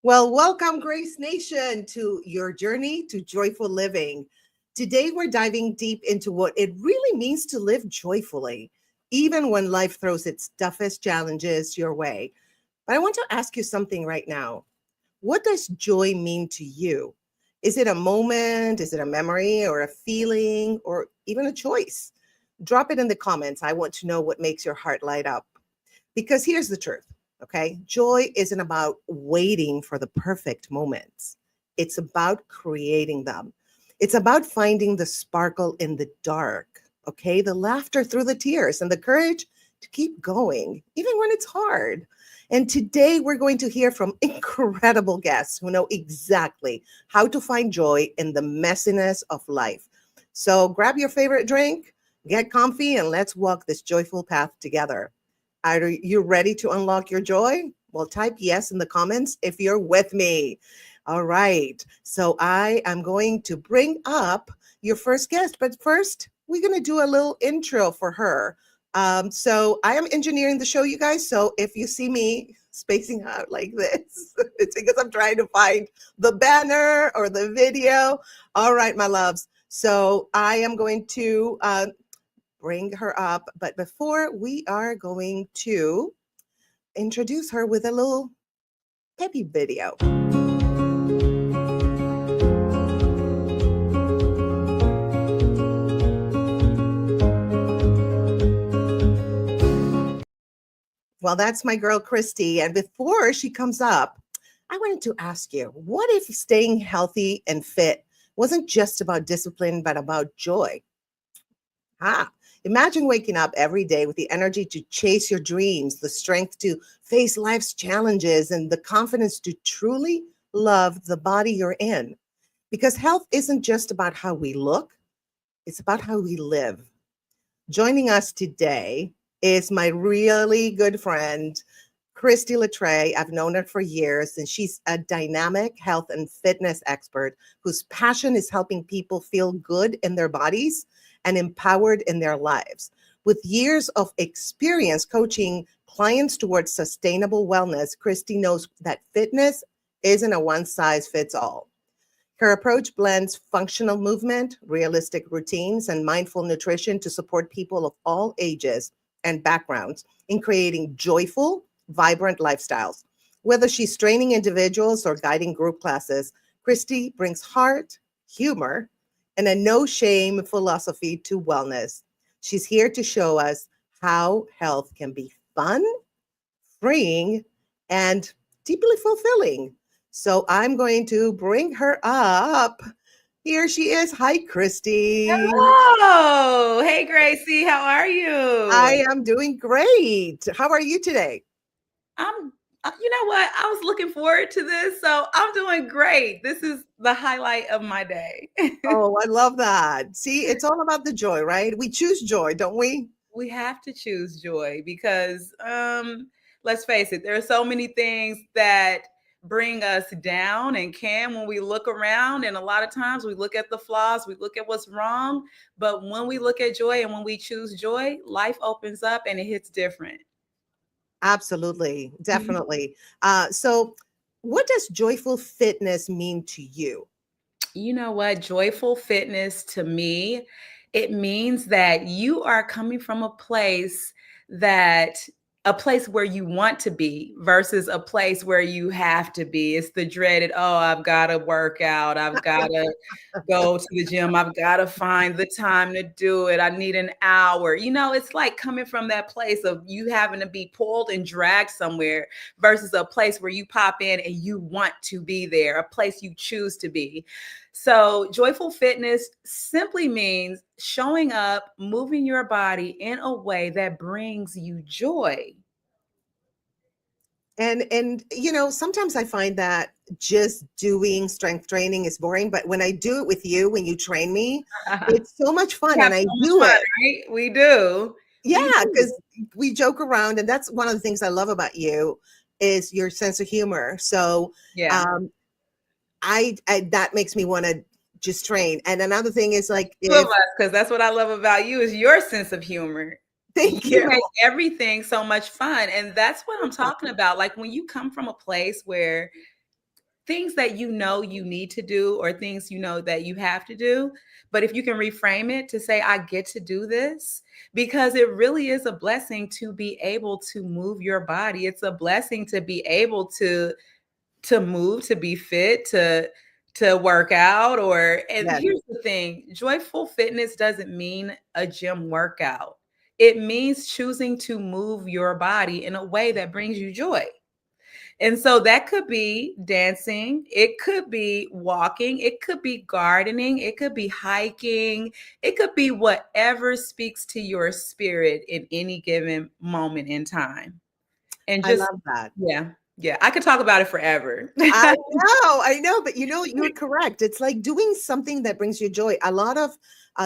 Well, welcome, Grace Nation, to your journey to joyful living. Today, we're diving deep into what it really means to live joyfully, even when life throws its toughest challenges your way. But I want to ask you something right now. What does joy mean to you? Is it a moment? Is it a memory or a feeling or even a choice? Drop it in the comments. I want to know what makes your heart light up. Because here's the truth, okay? Joy isn't about waiting for the perfect moments, it's about creating them. It's about finding the sparkle in the dark, okay? The laughter through the tears and the courage to keep going, even when it's hard. And today we're going to hear from incredible guests who know exactly how to find joy in the messiness of life. So grab your favorite drink, get comfy, and let's walk this joyful path together. Are you ready to unlock your joy? Well, type yes in the comments if you're with me. All right. So I am going to bring up your first guest, but first we're going to do a little intro for her. So I am engineering the show, you guys. So if you see me spacing out like this, it's because I'm trying to find the banner or the video. All right, my loves. So I am going to bring her up. But before, we are going to introduce her with a little peppy video. Well, that's my girl, Kristie. And before she comes up, I wanted to ask you, what if staying healthy and fit wasn't just about discipline, but about joy? Imagine waking up every day with the energy to chase your dreams, the strength to face life's challenges, and the confidence to truly love the body you're in. Because health isn't just about how we look, it's about how we live. Joining us today is my really good friend, Kristie Latre. I've known her for years, and she's a dynamic health and fitness expert whose passion is helping people feel good in their bodies and empowered in their lives. With years of experience coaching clients towards sustainable wellness, Kristie knows that fitness isn't a one size fits all. Her approach blends functional movement, realistic routines, and mindful nutrition to support people of all ages and backgrounds in creating joyful, vibrant lifestyles. Whether she's training individuals or guiding group classes, Kristie brings heart, humor, and a no shame philosophy to wellness. She's here to show us how health can be fun, freeing, and deeply fulfilling. So I'm going to bring her up. Here she is. Hi, Kristie. Hello. Hey, Gracie. How are you? I am doing great. How are you today? You know what? I was looking forward to this, so I'm doing great. This is the highlight of my day. Oh, I love that. See, it's all about the joy, right? We choose joy, don't we? We have to choose joy because, let's face it, there are so many things that bring us down and can when we look around. And a lot of times we look at the flaws, we look at what's wrong. But when we look at joy and when we choose joy, life opens up and it hits different. Absolutely. Definitely. So, what does joyful fitness mean to you? You know what? Joyful fitness to me, it means that you are coming from that a place where you want to be versus a place where you have to be. It's the dreaded, oh, I've got to work out. I've got to go to the gym. I've got to find the time to do it. I need an hour. You know, it's like coming from that place of you having to be pulled and dragged somewhere versus a place where you pop in and you want to be there, a place you choose to be. So, joyful fitness simply means showing up, moving your body in a way that brings you joy. And you know, sometimes I find that just doing strength training is boring, but when I do it with you, when you train me, it's so much fun We have and I so much do fun, it. right? We do. Yeah, We do. because we joke around, and that's one of the things I love about you is your sense of humor. So Yeah. um I that makes me want to just train. And another thing is like Two of if us, because that's what I love about you is your sense of humor. thank You you. make everything so much fun. And that's what I'm talking about. Like when you come from a place where things that you know you need to do or things you know that you have to do. But if you can reframe it to say, I get to do this, because it really is a blessing to be able to move your body. It's a blessing to be able to move, to be fit, to work out. And Yes, here's the thing, joyful fitness doesn't mean a gym workout. It means choosing to move your body in a way that brings you joy. And so that could be dancing, it could be walking, it could be gardening, it could be hiking, it could be whatever speaks to your spirit in any given moment in time. And I just, love that. yeah, yeah, I could talk about it forever. I know, but you're correct. It's like doing something that brings you joy. A lot of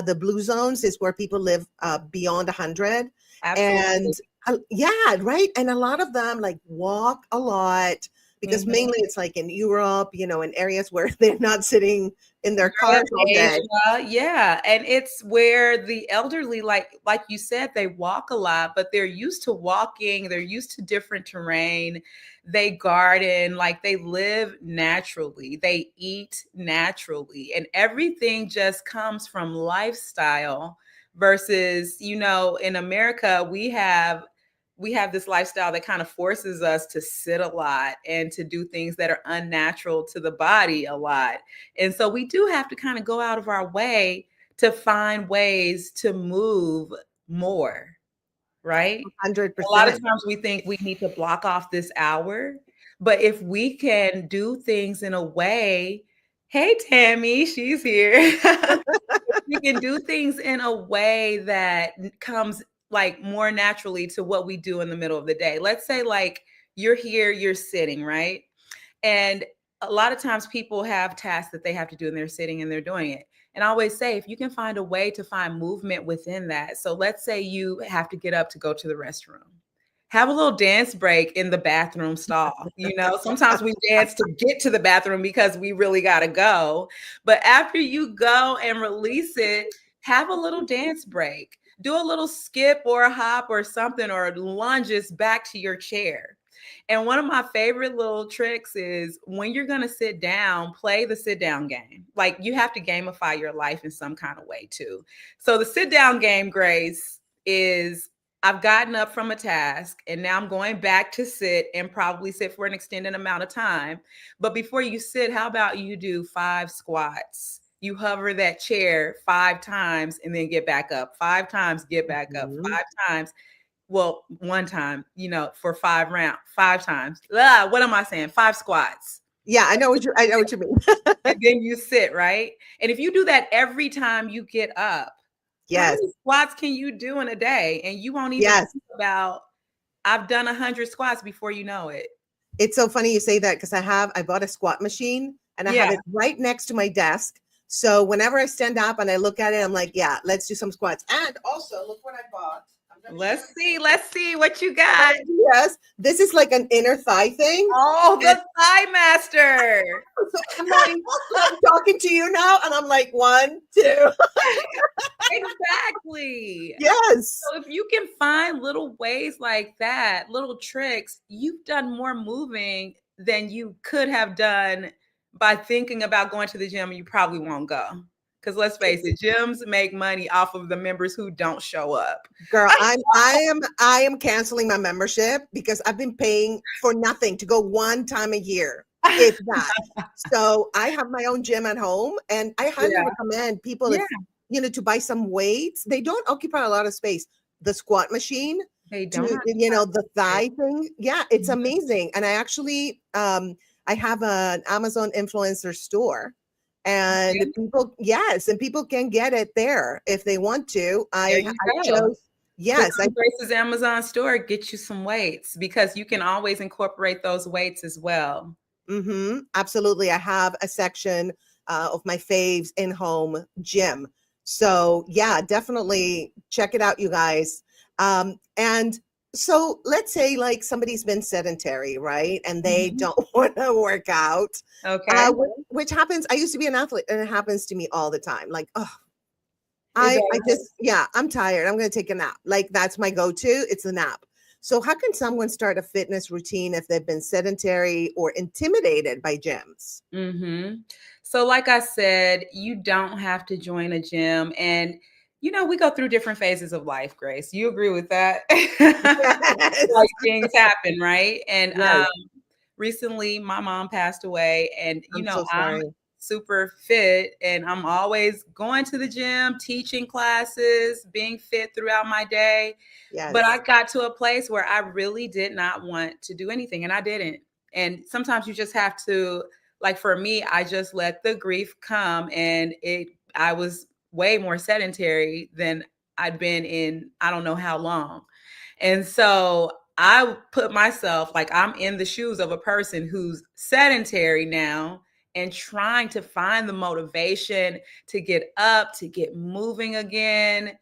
the blue zones is where people live beyond 100. And Absolutely. yeah, right. And a lot of them like walk a lot because Mhm. mainly it's like in Europe, in areas where they're not sitting in their cars all day. Asia, yeah, and it's where the elderly, like you said, they walk a lot, but they're used to walking, they're used to different terrain, they garden, like they live naturally, they eat naturally, and everything just comes from lifestyle versus, in America, we have this lifestyle that kind of forces us to sit a lot and to do things that are unnatural to the body a lot. And so we do have to kind of go out of our way to find ways to move more, right? A lot of 100%. times we think we need to block off this hour, but if we can do things in a way, hey, Tammy, she's here. We can do things in a way that comes like more naturally to what we do in the middle of the day. Let's say like you're here, you're sitting, right? And a lot of times people have tasks that they have to do and they're sitting and they're doing it. And I always say, if you can find a way to find movement within that. So let's say you have to get up to go to the restroom. Have a little dance break in the bathroom stall. Sometimes we dance to get to the bathroom because we really got to go. But after you go and release it, have a little dance break. Do a little skip or a hop or something, or lunges back to your chair. And one of my favorite little tricks is when you're going to sit down, play the sit down game. Like you have to gamify your life in some kind of way too. So the sit down game, Grace, is I've gotten up from a task and now I'm going back to sit and probably sit for an extended amount of time. But before you sit, how about you do 5 squats? You hover that chair 5 times and then get back up. 5 times, get back up. Mhm. 5 times. Well, one time, for 5 rounds, 5 times. What am I saying? 5 squats. Yeah, I know what you mean. And then you sit, right? And if you do that every time you get up, how Yes. many squats can you do in a day? And you won't even Yes. think about, I've done 100 squats before you know it. It's so funny you say that because I bought a squat machine and I have Yeah. it right next to my desk. So whenever I stand up and I look at it, I'm like, yeah, let's do some squats. And also, look what I bought. Let's see what you got. Yes, this is like an inner thigh thing. Oh, the Thigh Master. So I'm talking to you now, and I'm like 1, 2. Exactly. Yes. So if you can find little ways like that, little tricks, you've done more moving than you could have done by thinking about going to the gym, and you probably won't go. Because let's face it, gyms make money off of the members who don't show up. Girl, I am canceling my membership because I've been paying for nothing to go 1 time a year, if that. So I have my own gym at home, and I highly recommend people to buy some weights. They don't occupy a lot of space. The squat machine, They don't. the thigh thing. Yeah, it's amazing. And I actually I have an Amazon influencer store. And people can get it there if they want to. I chose, Grace's Amazon store, get you some weights because you can always incorporate those weights as well. Absolutely. I have a section of my faves in-home gym. So yeah, definitely check it out, you guys. And so let's say like somebody's been sedentary, right? And they don't want to work out. Okay. Which happens. I used to be an athlete and it happens to me all the time. Like, I'm tired. I'm going to take a nap. Like that's my go-to. It's a nap. So how can someone start a fitness routine if they've been sedentary or intimidated by gyms? Mm-hmm. So, like I said, you don't have to join a gym. And, we go through different phases of life, Grace. You agree with that? Yes. Like things happen, right? And Yes. recently my mom passed away, and I'm so I'm sorry. super fit, and I'm always going to the gym, teaching classes, being fit throughout my day. But I Yes. got to a place where I really did not want to do anything, and I didn't. And sometimes you just have to, like for me, I just let the grief come, and I was way more sedentary than I'd been in I don't know how long. And so I put myself, like, I'm in the shoes of a person who's sedentary now and trying to find the motivation to get up, to get moving again.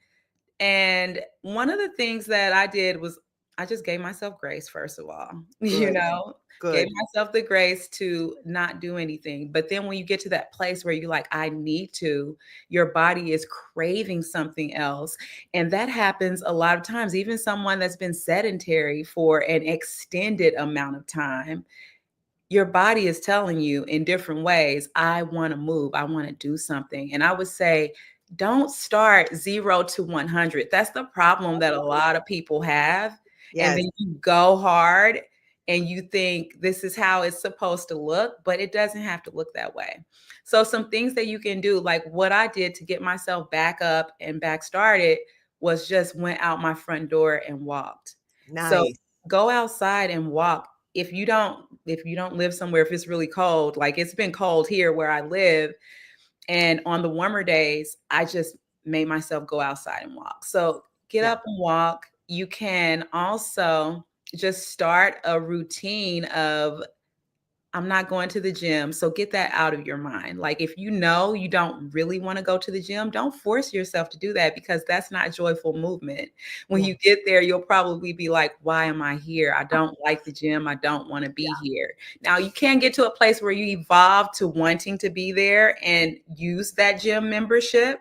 And one of the things that I did was I just gave myself grace, first of all, Good. gave Good. myself the grace to not do anything. But then when you get to that place where you're like, I need to, your body is craving something else. And that happens a lot of times, even someone that's been sedentary for an extended amount of time. Your body is telling you in different ways, I want to move, I want to do something. And I would say, don't start 0 to 100. That's the problem that a lot of people have. And Yes. then you go hard and you think this is how it's supposed to look, but it doesn't have to look that way. So, some things that you can do, like what I did to get myself back up and back started, was just went out my front door and walked. So, Nice. go outside and walk. If you don't live somewhere, if it's really cold, like it's been cold here where I live, and on the warmer days I just made myself go outside and walk. So get Yeah. up and walk. You can also just start a routine of, I'm not going to the gym. So get that out of your mind. Like if you know you don't really want to go to the gym, don't force yourself to do that, because that's not joyful movement. When Yeah. you get there, you'll probably be like, why am I here? I don't like the gym. I don't want to be here. Now, you can get to a place where you evolve to wanting to be there and use that gym membership.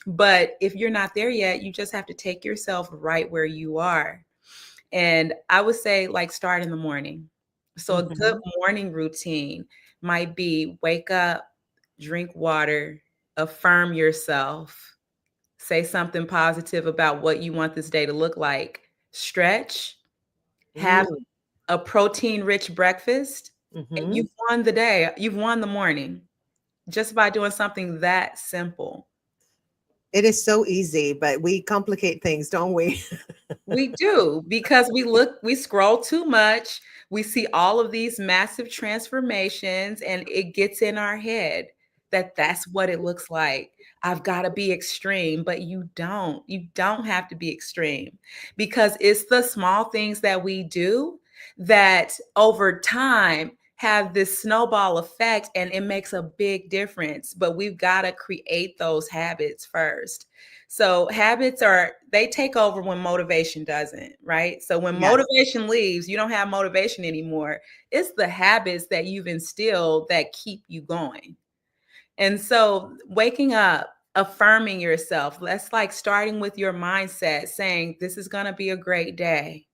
But if you're not there yet, you just have to take yourself right where you are. And I would say, like, start in the morning. So a good Mhm. morning routine might be wake up, drink water, affirm yourself, say something positive about what you want this day to look like, stretch, have Mm. a protein-rich breakfast, and Mhm. you've won the day. You've won the morning just by doing something that simple. It is so easy, but we complicate things, don't we? We do, because we scroll too much. We see all of these massive transformations, and it gets in our head that that's what it looks like. I've got to be extreme, but you don't. You don't have to be extreme, because it's the small things that we do that over time have this snowball effect, and it makes a big difference. But we've got to create those habits first. So they take over when motivation doesn't, right? So when Yes. motivation leaves, you don't have motivation anymore. It's the habits that you've instilled that keep you going. And so waking up, affirming yourself, that's like starting with your mindset, saying, this is going to be a great day.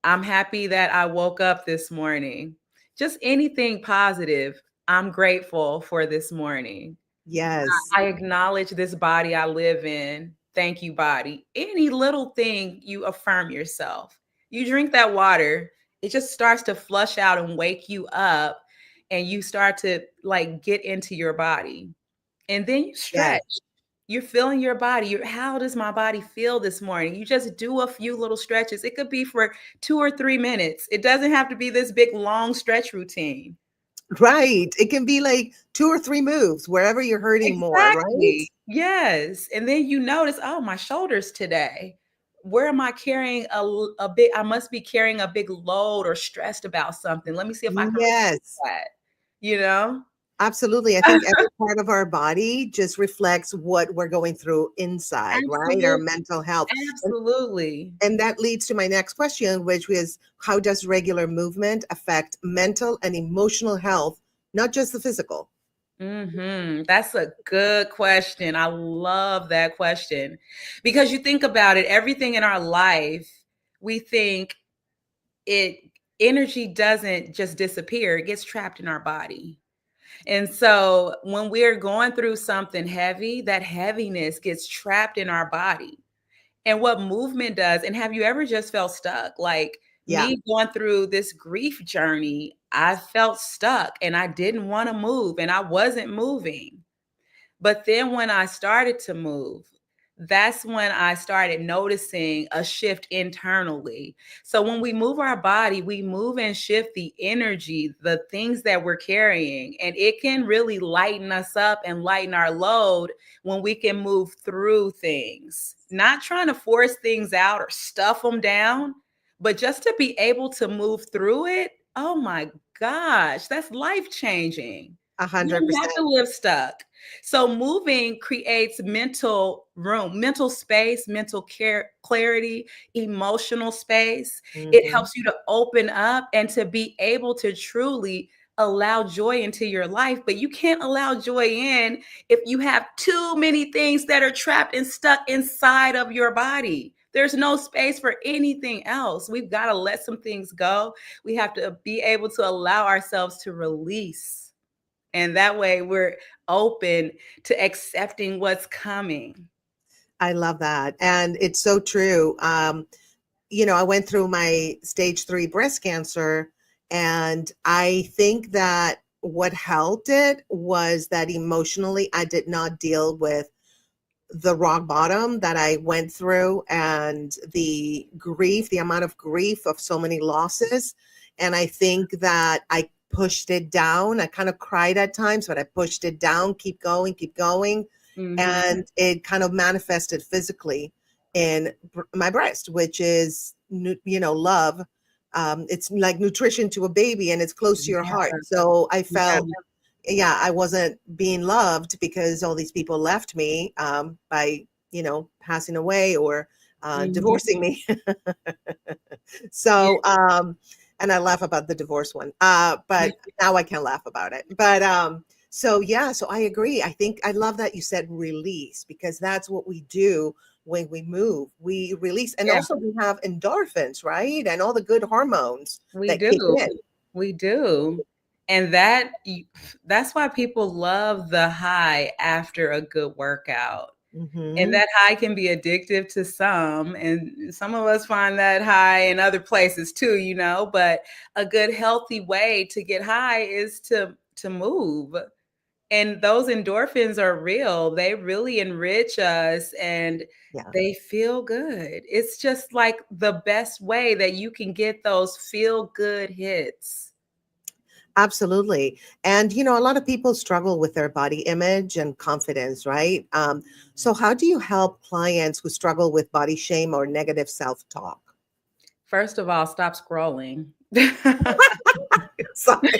I'm happy that I woke up this morning. Just anything positive. I'm grateful for this morning. Yes. I acknowledge this body I live in. Thank you, body. Any little thing, you affirm yourself. You drink that water, it just starts to flush out and wake you up, and you start to like get into your body. And then you Yes. stretch. You're feeling your body. How does my body feel this morning? You just do a few little stretches. It could be for 2 or 3 minutes. It doesn't have to be this big, long stretch routine. Right. It can be like 2 or 3 moves wherever you're hurting more, right? Exactly. Yes. And then you notice, oh, my shoulders today. Where am I carrying a big, I must be carrying a big load or stressed about something. Let me see if I can Yes. release that, you know? Absolutely. I think every part of our body just reflects what we're going through inside, right? Our Absolutely. mental health. And Absolutely. and that leads to my next question, which is how does regular movement affect mental and emotional health, not just the physical? That's a good question. I love that question, because you think about it, everything in our life, we think it energy doesn't just disappear, it gets trapped in our body. And so when we're going through something heavy, that heaviness gets trapped in our body. And what movement does, and have you ever just felt stuck? Like Yeah. me going through this grief journey, I felt stuck and I didn't want to move and I wasn't moving. But then when I started to move, that's when I started noticing a shift internally. So when we move our body, we move and shift the energy, the things that we're carrying, and it can really lighten us up and lighten our load when we can move through things. Not trying to force things out or stuff them down, but just to be able to move through it. Oh my gosh, that's life changing. You don't have 100%. to live stuck. So moving creates mental room, mental space, mental care, clarity, emotional space. It Hmm. helps you to open up and to be able to truly allow joy into your life. But you can't allow joy in if you have too many things that are trapped and stuck inside of your body. There's no space for anything else. We've got to let some things go. We have to be able to allow ourselves to release. And that way we're open to accepting what's coming. I love that. And it's so true. I went through my stage 3 breast cancer, and I think that what helped it was that emotionally I did not deal with the rock bottom that I went through and the grief, the amount of grief of so many losses. And I think that I pushed it down. I kind of cried at times, but I pushed it down, keep going, keep going. Mhm. And it kind of manifested physically in my breast, which is, love. It's like nutrition to a baby and it's close to your heart. Yeah, So I yeah. felt, yeah, I wasn't being loved because all these people left me by, passing away or Mhm. divorcing me. So, Yeah. and I laugh about the divorce one, but now I can laugh about it. But so yeah, so I agree. I think I love that you said release because that's what we do when we move. We release, and Yeah, also we have endorphins, right? And all the good hormones we that kick do. in. We do. And that's why people love the high after a good workout. And Hmm. that high can be addictive to some, and some of us find that high in other places too, but a good healthy way to get high is to move. And those endorphins are real. They really enrich us and Yeah. they feel good. It's just like the best way that you can get those feel good hits. Absolutely. And, a lot of people struggle with their body image and confidence, right? So, how do you help clients who struggle with body shame or negative self talk? First of all, stop scrolling. Sorry.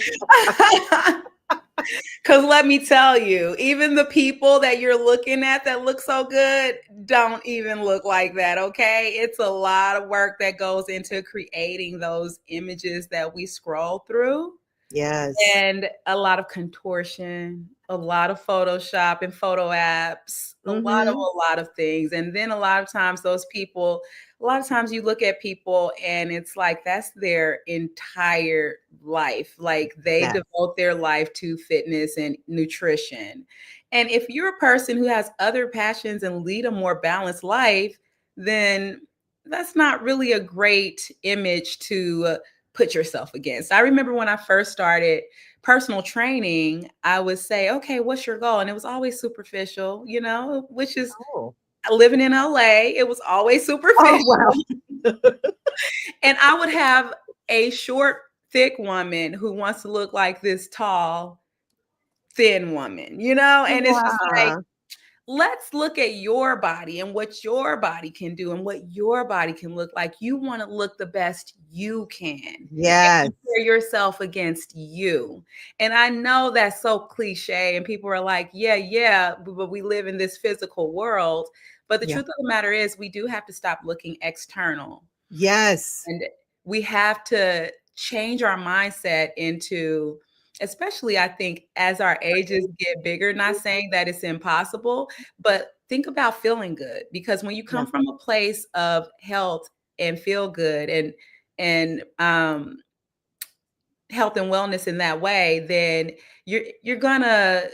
Because let me tell you, even the people that you're looking at that look so good don't even look like that, okay? It's a lot of work that goes into creating those images that we scroll through, Yes. and a lot of contortion, a lot of Photoshop and photo apps, Hmm. a lot of things. And then a lot of times those people, a lot of times you look at people and it's like that's their entire life. Like they Yes. devote their life to fitness and nutrition. And if you're a person who has other passions and lead a more balanced life, then that's not really a great image to put yourself against. I remember when I first started personal training, I would say, okay, what's your goal? And it was always superficial, which is Oh. living in LA. It was always Oh, superficial. wow. And I would have a short, thick woman who wants to look like this tall, thin woman, and it's just like, Yeah. let's look at your body and what your body can do and what your body can look like. You want to look the best you can and Yes. compare yourself against you. And I know that's so cliche, and people are like, yeah, yeah, but we live in this physical world. But the Yeah. truth of the matter is, we do have to stop looking external. Yes. And we have to change our mindset into, especially I think as our ages get bigger, not saying that it's impossible, but think about feeling good. Because when you Yeah. come from a place of health and feel good and health and wellness in that way, then you're gonna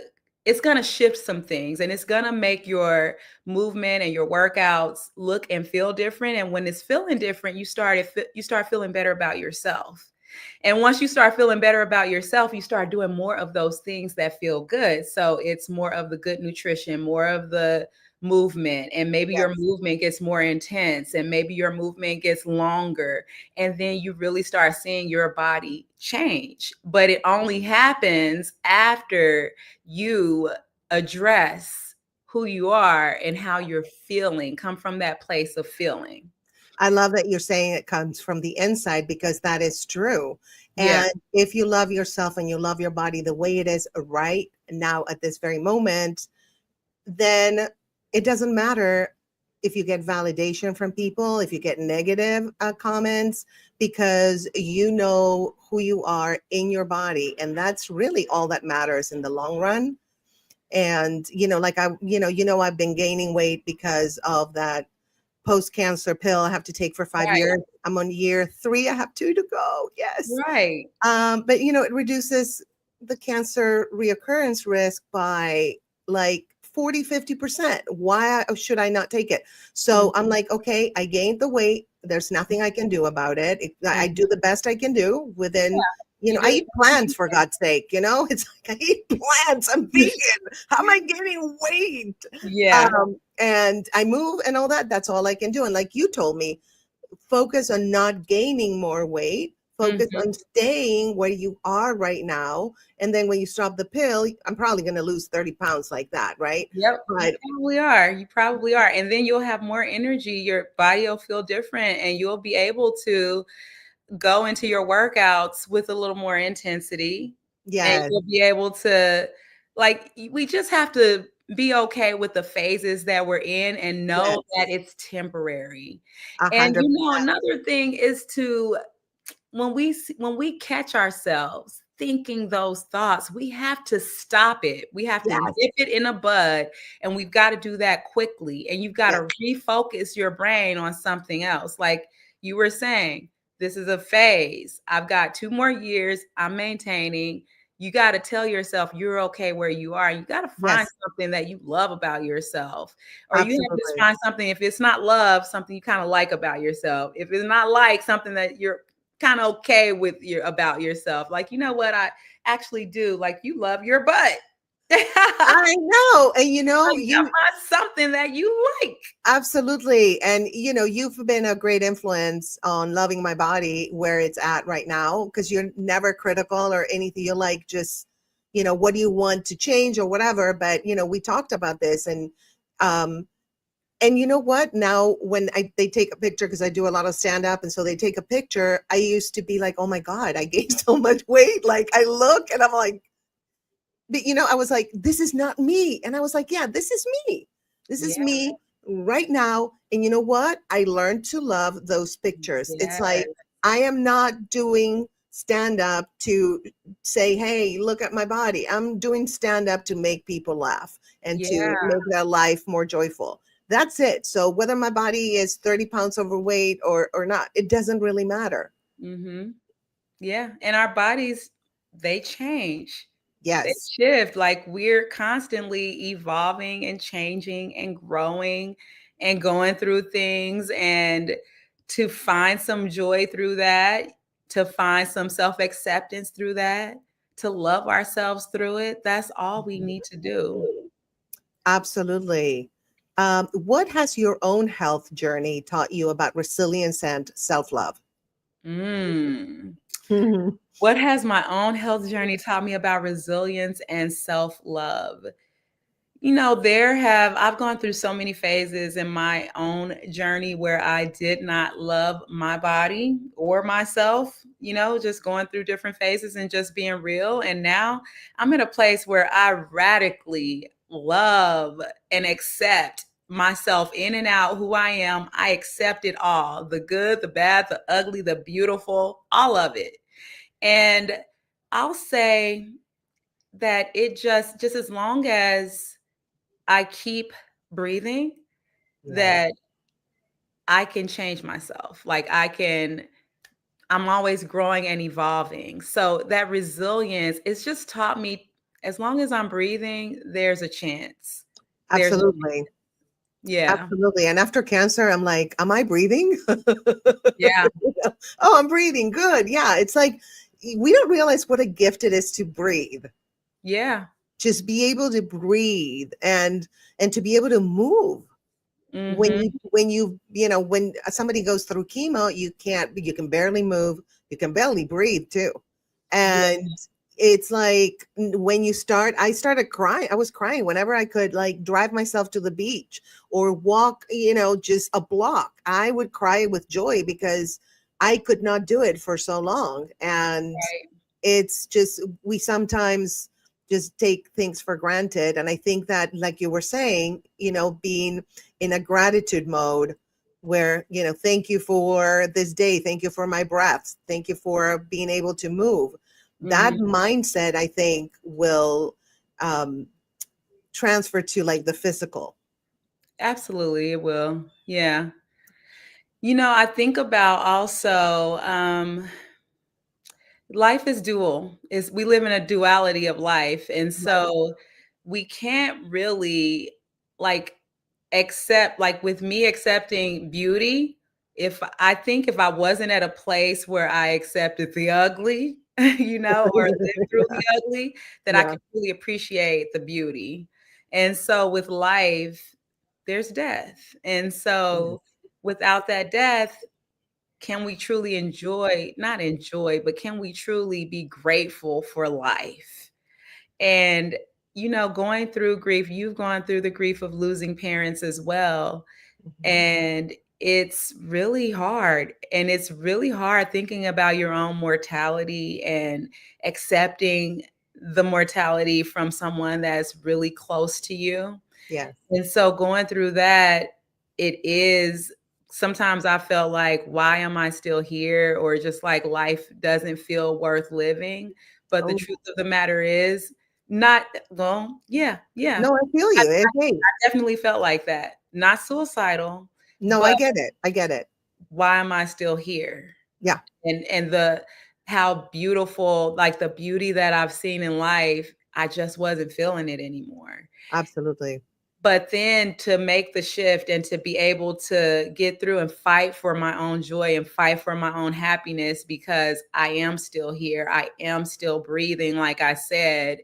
it's gonna shift some things, and it's gonna make your movement and your workouts look and feel different. And when it's feeling different, you start feeling better about yourself. And once you start feeling better about yourself, you start doing more of those things that feel good. So it's more of the good nutrition, more of the movement, and maybe your Yes. movement gets more intense, and maybe your movement gets longer, and then you really start seeing your body change. But it only happens after you address who you are and how you're feeling, come from that place of feeling. I love that you're saying it comes from the inside, because that is true. Yeah. And if you love yourself and you love your body the way it is right now at this very moment, then it doesn't matter if you get validation from people, if you get negative comments, because you know who you are in your body. And that's really all that matters in the long run. And, like I've been gaining weight because of that post-cancer pill I have to take for 5 years. Right. I'm on year 3. I have 2 to go. Yes. Right. But it reduces the cancer reoccurrence risk by like 40-50%. Why should I not take it? So I'm like, okay, I gained the weight. There's nothing I can do about it. I do the best I can do within, You I do eat plants, for God's sake, it's like I eat plants. I'm vegan. How am I gaining weight? Yeah. And I move and all that. That's all I can do. And like you told me, focus on not gaining more weight, focus Mhm. on staying where you are right now. And then when you stop the pill, I'm probably going to lose 30 pounds like that, right? Yep, you But probably are. You probably are. And then you'll have more energy. Your body will feel different, and you'll be able to go into your workouts with a little more intensity. And yes, you'll be able to, like, we just have to be okay with the phases that we're in and know that yes, it's temporary. And 100%. another thing is to, when we catch ourselves thinking those thoughts, we have to stop it. We have to Yes, nip it in a bud, and we've got to do that quickly. And you've got yes, to refocus your brain on something else. Like you were saying, this is a phase. I've got 2 more years. I'm maintaining. You got to tell yourself you're okay where you are. You got to find yes, something that you love about yourself, or you have to just absolutely. find something. If it's not love, something you kind of like about yourself. If it's not like, something that you're kind of okay with about yourself. Like, you know what? I actually do. Like, you love your butt. I know. And Like, you find something that you like. absolutely. And you've been a great influence on loving my body where it's at right now, because you're never critical or anything. You're like, just, what do you want to change or whatever. But, we talked about this, um, and you know what? Now, when they take a picture, because I do a lot of stand up, and so they take a picture, I used to be like, oh my God, I gained so much weight. Like I look and I'm like, but I was like, this is not me. And I was like, yeah, this is me. This is Yeah. me right now. And you know what? I learned to love those pictures. It's Yes. like, I am not doing stand up to say, hey, look at my body. I'm doing stand up to make people laugh and to Yeah. make their life more joyful. That's it. So whether my body is 30 pounds overweight or not, it doesn't really matter. Mm-hmm. Yeah. And our bodies, they change. They Yes. shift. Like, we're constantly evolving and changing and growing and going through things. And to find some joy through that, to find some self acceptance through that, to love ourselves through it, that's all we need to do. Absolutely. What has your own health journey taught you about resilience and self love? Mm. Mhm. What has my own health journey taught me about resilience and self love? I've gone through so many phases in my own journey where I did not love my body or myself, just going through different phases and just being real. And now I'm in a place where I radically love and accept myself, in and out, who I am. I accept it all, the good, the bad, the ugly, the beautiful, all of it. And I'll say that it just as long as I keep breathing, Yes. that I can change myself. Like, I can I'm always growing and evolving. So that resilience, it's just taught me as long as I'm breathing, there's a chance. There's a, Absolutely. yeah. Absolutely. And after cancer, I'm like, am I breathing? Yeah. Oh, I'm breathing. Good. Yeah. It's like we don't realize what a gift it is to breathe. Yeah. Just be able to breathe and to be able to move. When Mhm. when somebody goes through chemo, you can barely move, you can barely breathe too. Yeah. And it's like when I started crying. I was crying whenever I could, like, drive myself to the beach or walk, just a block. I would cry with joy because I could not do it for so long. And Right. it's just, we sometimes just take things for granted. And I think that, like you were saying, being in a gratitude mode where, thank you for this day, thank you for my breaths, thank you for being able to move. That Mhm. mindset, I think, will um, transfer to, like, the physical. Absolutely, it will. Yeah. I think about also life is dual. Is we live in a duality of life. And Right. so we can't really like accept, like with me accepting beauty, if I wasn't at a place where I accepted the ugly, or lived through the ugly, that I Yeah. could really appreciate the beauty. And so with life, there's death. And Yes. so without that death, can we truly not enjoy, but can we truly be grateful for life? And, going through grief, you've gone through the grief of losing parents as well. Mhm. And it's really hard. And it's really hard thinking about your own mortality and accepting the mortality from someone that's really close to you. Yes. And so going through that, it is sometimes I felt like, why am I still here? Or just like life doesn't feel worth living. But the Oh, truth of the matter is, not, well, yeah, yeah. no, I feel I, you. Hey, definitely felt like that. Not suicidal, no, but I get it. I get it. why am I still here? Yeah, And the how beautiful, like the beauty that I've seen in life, I just wasn't feeling it anymore. absolutely. But then to make the shift and to be able to get through and fight for my own joy and fight for my own happiness, because I am still here. I am still breathing, like I said.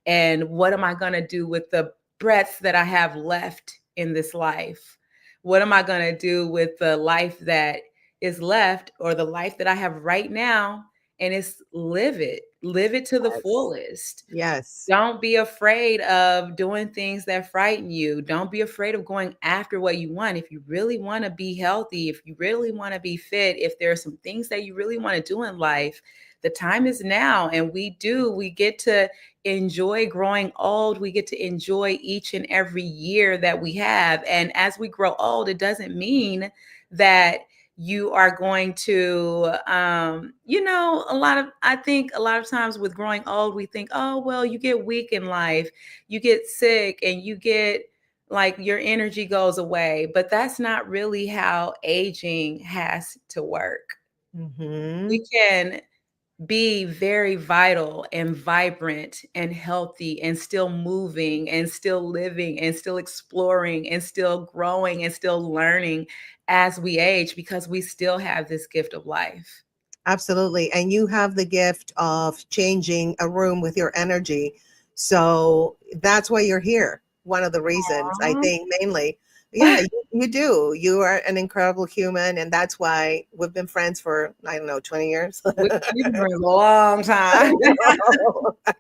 And what am I going to do with the breaths that I have left in this life? What am I going to do with the life that is left, or the life that I have right now? And it's live it to the Yes. fullest. Yes. Don't be afraid of doing things that frighten you. Don't be afraid of going after what you want. If you really want to be healthy, if you really want to be fit, if there are some things that you really want to do in life, the time is now. And we get to enjoy growing old. We get to enjoy each and every year that we have. And as we grow old, it doesn't mean that you are going to I think a lot of times with growing old, we think, oh well, you get weak in life, you get sick, and you get like your energy goes away. But that's not really how aging has to work. Hmm. We can be very vital and vibrant and healthy and still moving and still living and still exploring and still growing and still learning as we age, because we still have this gift of life. Absolutely. And you have the gift of changing a room with your energy. So that's why you're here. One of the reasons, I Aw. think, mainly. Yeah, you do. You are an incredible human. And that's why we've been friends for, I don't know, 20 years. We've been friends a long time.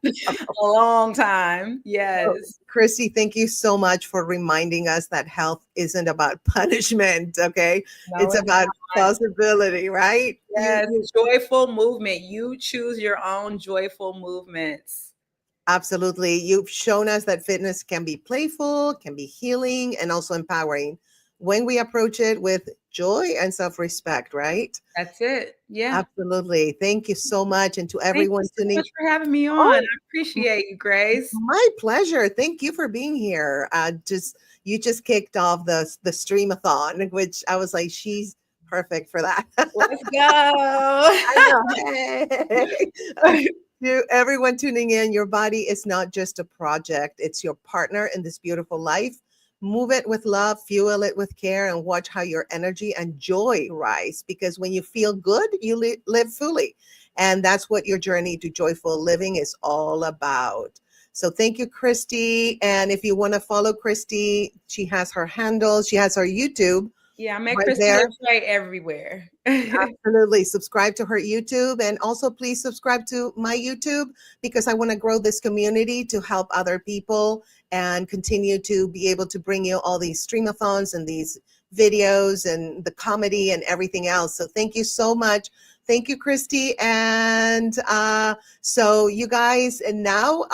A long time. Well, Yes. Kristie, thank you so much for reminding us that health isn't about punishment, okay? No, It's it's about not. possibility, right? Yes. Joyful movement. You choose your own joyful movements. Absolutely. You've shown us that fitness can be playful, can be healing, and also empowering when we approach it with joy and self respect, right? That's it. Yeah. Absolutely. Thank you so much. And to Thank you everyone so tuning, much for having me on. I oh, appreciate you, Grace. my pleasure. Thank you for being here. You just kicked off the streamathon, which I was like, she's perfect for that. Let's I go. know. Hey. To everyone tuning in, your body is not just a project, it's your partner in this beautiful life. Move it with love, fuel it with care, and watch how your energy and joy rise. Because when you feel good, you live fully. And that's what your journey to joyful living is all about. So thank you, Kristie. And if you want to follow Kristie, she has her handles, she has her YouTube Yeah, I met right Kristie there. right everywhere. Absolutely. Subscribe to her YouTube, and also please subscribe to my YouTube, because I want to grow this community to help other people and continue to be able to bring you all these streamathons and these videos and the comedy and everything else. So thank you so much. Thank you, Kristie. And so you guys, and now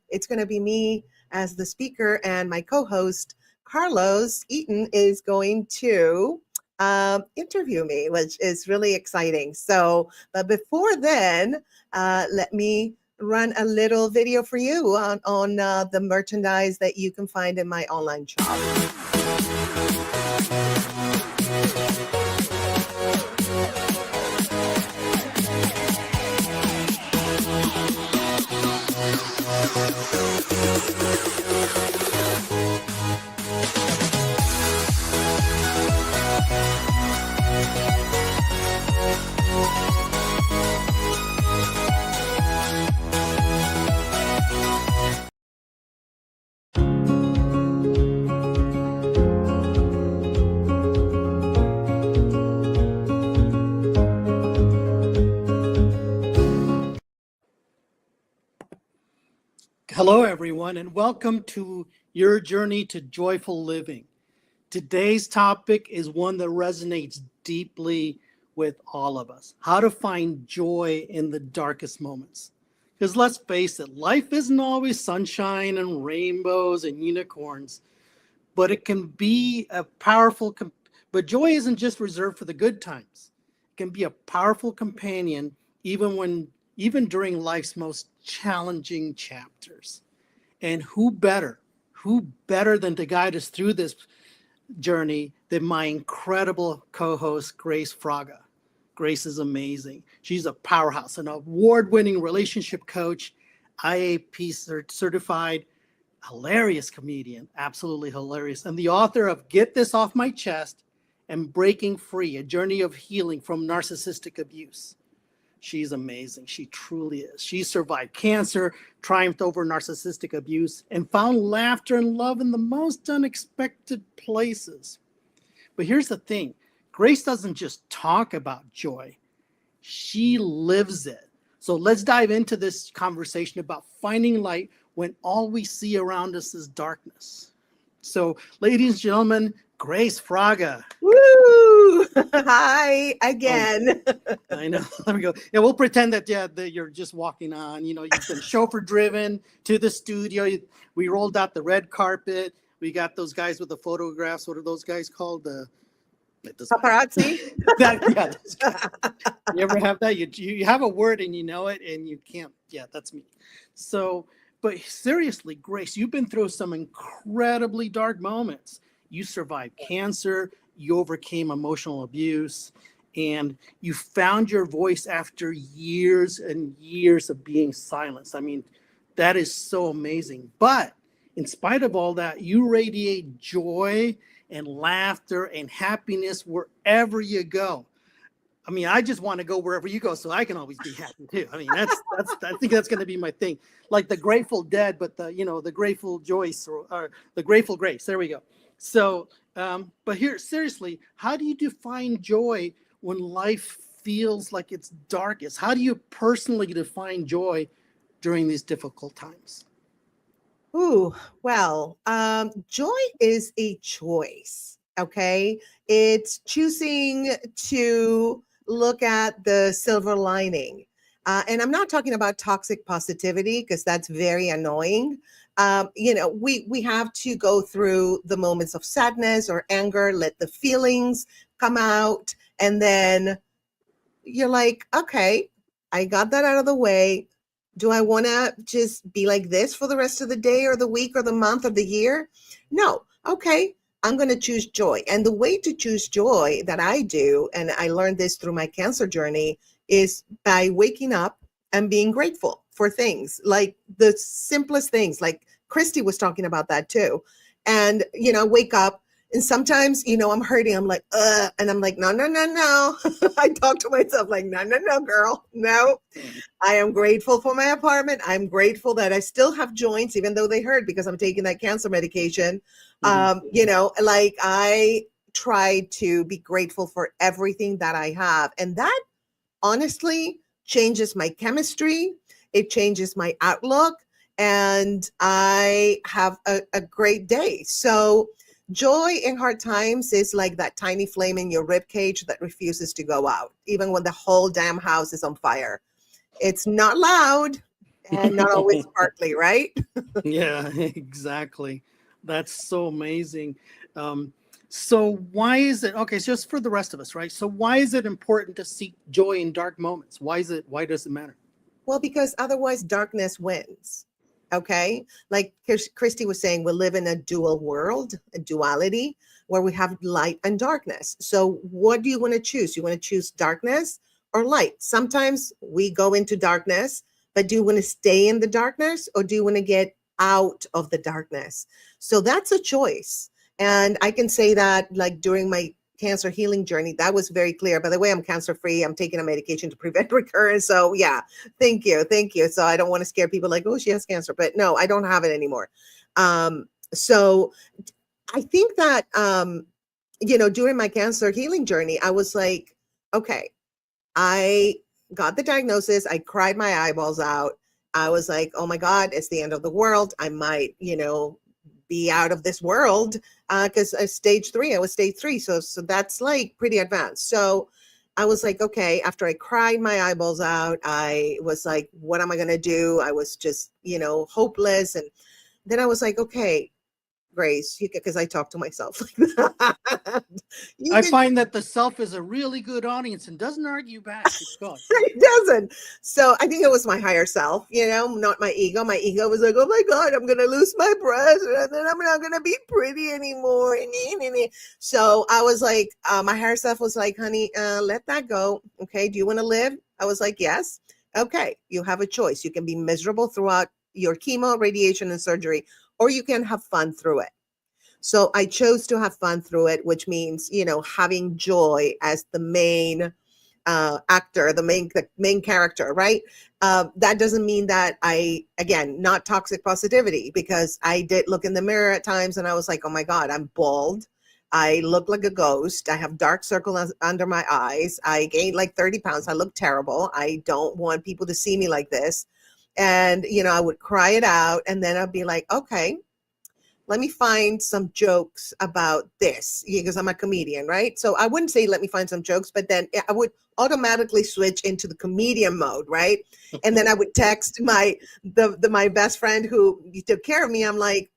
it's going to be me as the speaker, and my co-host, Carlos Eton, is going to interview me, which is really exciting. So, but before then, let me run a little video for you on the merchandise that you can find in my online shop. Hello, everyone, and welcome to your journey to joyful living. Today's topic is one that resonates deeply with all of us: how to find joy in the darkest moments. Because let's face it, life isn't always sunshine and rainbows and unicorns, but it can be a powerful, but joy isn't just reserved for the good times. It can be a powerful companion even during life's most challenging chapters. And who better than to guide us through this journey than my incredible co-host, Grace Fraga. Grace is amazing. She's a powerhouse, an award-winning relationship coach, IAP certified, hilarious comedian, absolutely hilarious, and the author of Get This Off My Chest and Breaking Free, a journey of healing from narcissistic abuse. She's amazing. She truly is. She survived cancer, triumphed over narcissistic abuse, and found laughter and love in the most unexpected places. But here's the thing. Grace doesn't just talk about joy. She lives it. So let's dive into this conversation about finding light when all we see around us is darkness. So, ladies and gentlemen, Grace Fraga. Woo! Hi again. I know. There we go. Yeah, we'll pretend that you're just walking on. You know, you've been chauffeur driven to the studio. We rolled out the red carpet. We got those guys with the photographs. What are those guys called? Paparazzi. You ever have that? You have a word and you know it and you can't. Yeah, that's me. So, but seriously, Grace, you've been through some incredibly dark moments. You survived cancer. You overcame emotional abuse, and you found your voice after years and years of being silenced. I mean, that is so amazing. But in spite of all that, you radiate joy and laughter and happiness wherever you go. I mean, I just want to go wherever you go so I can always be happy too. I mean, that's I think that's going to be my thing. Like the Grateful Dead, but the Grateful Joyce or the Grateful Grace. There we go. So, but here, seriously, how do you define joy when life feels like it's darkest? How do you personally define joy during these difficult times? Ooh, well, joy is a choice. Okay. It's choosing to look at the silver lining. And I'm not talking about toxic positivity, because that's very annoying. We have to go through the moments of sadness or anger, let the feelings come out. And then you're like, okay, I got that out of the way. Do I want to just be like this for the rest of the day or the week or the month or the year? No. Okay. I'm going to choose joy. And the way to choose joy that I do, and I learned this through my cancer journey, is by waking up and being grateful for things, like the simplest things. Like Kristie was talking about that too. And, wake up, and sometimes, I'm hurting. I'm like, and I'm like, no, no, no, no. I talk to myself like, no, no, no, girl, no. I am grateful for my apartment. I'm grateful that I still have joints, even though they hurt because I'm taking that cancer medication. Like I try to be grateful for everything that I have. And that honestly changes my chemistry. It changes my outlook. And I have a great day. So joy in hard times is like that tiny flame in your rib cage that refuses to go out, even when the whole damn house is on fire. It's not loud and not always sparkly, right? Yeah, exactly. That's so amazing. So why is it, okay, so just for the rest of us, right? So why is it important to seek joy in dark moments? Why does it matter? Well, because otherwise darkness wins. Okay. Like Kristie was saying, we live in a dual world, a duality where we have light and darkness. So what do you want to choose? You want to choose darkness or light? Sometimes we go into darkness, but do you want to stay in the darkness or do you want to get out of the darkness? So that's a choice. And I can say that like during my cancer healing journey, that was very clear. By the way, I'm cancer free. I'm taking a medication to prevent recurrence. So yeah, thank you. So I don't want to scare people like, oh, she has cancer, but no, I don't have it anymore. So I think that, during my cancer healing journey, I was like, okay, I got the diagnosis. I cried my eyeballs out. I was like, oh my God, it's the end of the world. I might, be out of this world because I was stage 3. So that's like pretty advanced. So I was like, okay, after I cried my eyeballs out, I was like, what am I going to do? I was just, hopeless. And then I was like, okay, Grace, because I talk to myself like that. I find that the self is a really good audience and doesn't argue back. It's God. It doesn't. So I think it was my higher self, not my ego. My ego was like, oh my God, I'm going to lose my breast and then I'm not going to be pretty anymore. So I was like, my higher self was like, honey, let that go. Okay. Do you want to live? I was like, yes. Okay. You have a choice. You can be miserable throughout your chemo, radiation, and surgery, or you can have fun through it. So I chose to have fun through it, which means, having joy as the main actor, the main character, right? That doesn't mean that again, not toxic positivity, because I did look in the mirror at times and I was like, oh my God, I'm bald. I look like a ghost. I have dark circles under my eyes. I gained like 30 pounds. I look terrible. I don't want people to see me like this. And, I would cry it out and then I'd be like, okay, let me find some jokes about this because I'm a comedian, right? So I wouldn't say let me find some jokes, but then I would automatically switch into the comedian mode, right? And then I would text my best friend who took care of me. I'm like,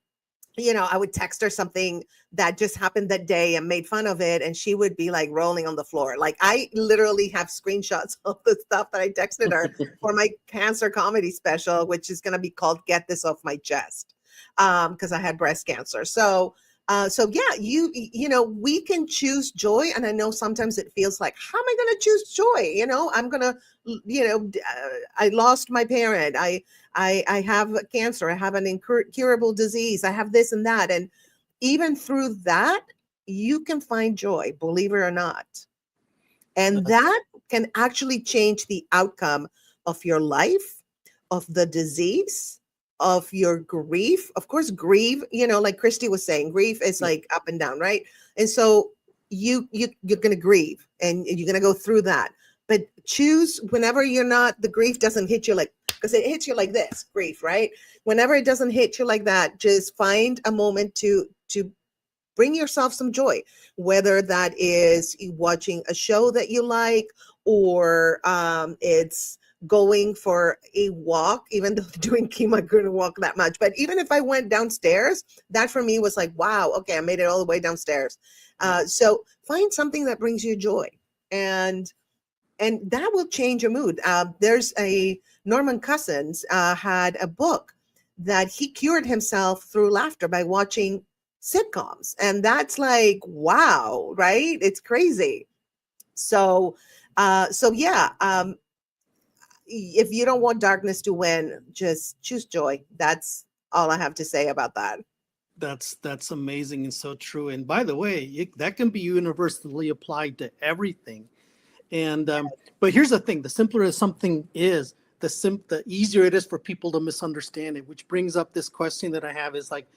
I would text her something that just happened that day and made fun of it. And she would be like rolling on the floor. Like I literally have screenshots of the stuff that I texted her for my cancer comedy special, which is going to be called Get This Off My Chest. Because I had breast cancer. So yeah, we can choose joy. And I know sometimes it feels like, how am I going to choose joy? I'm going to, I lost my parent. I have cancer. I have an incurable disease. I have this and that. And even through that, you can find joy, believe it or not. And that can actually change the outcome of your life, of the disease, of your grief. Of course, grief, like Kristie was saying, grief is like up and down, right? And so you're going to grieve and you're going to go through that. But choose whenever the grief doesn't hit you because it hits you like this, grief, right? Whenever it doesn't hit you like that, just find a moment to bring yourself some joy, whether that is watching a show that you like, or it's going for a walk. Even though doing chemo, I couldn't walk that much. But even if I went downstairs, that for me was like, wow, okay, I made it all the way downstairs. So find something that brings you joy. And that will change your mood. There's Norman Cousins had a book that he cured himself through laughter by watching sitcoms. And that's like, wow, right? It's crazy. So, if you don't want darkness to win, just choose joy. That's all I have to say about that. That's amazing and so true. And by the way, that can be universally applied to everything. And but here's the thing: the simpler something is, the easier it is for people to misunderstand it. Which brings up this question that I have: is like,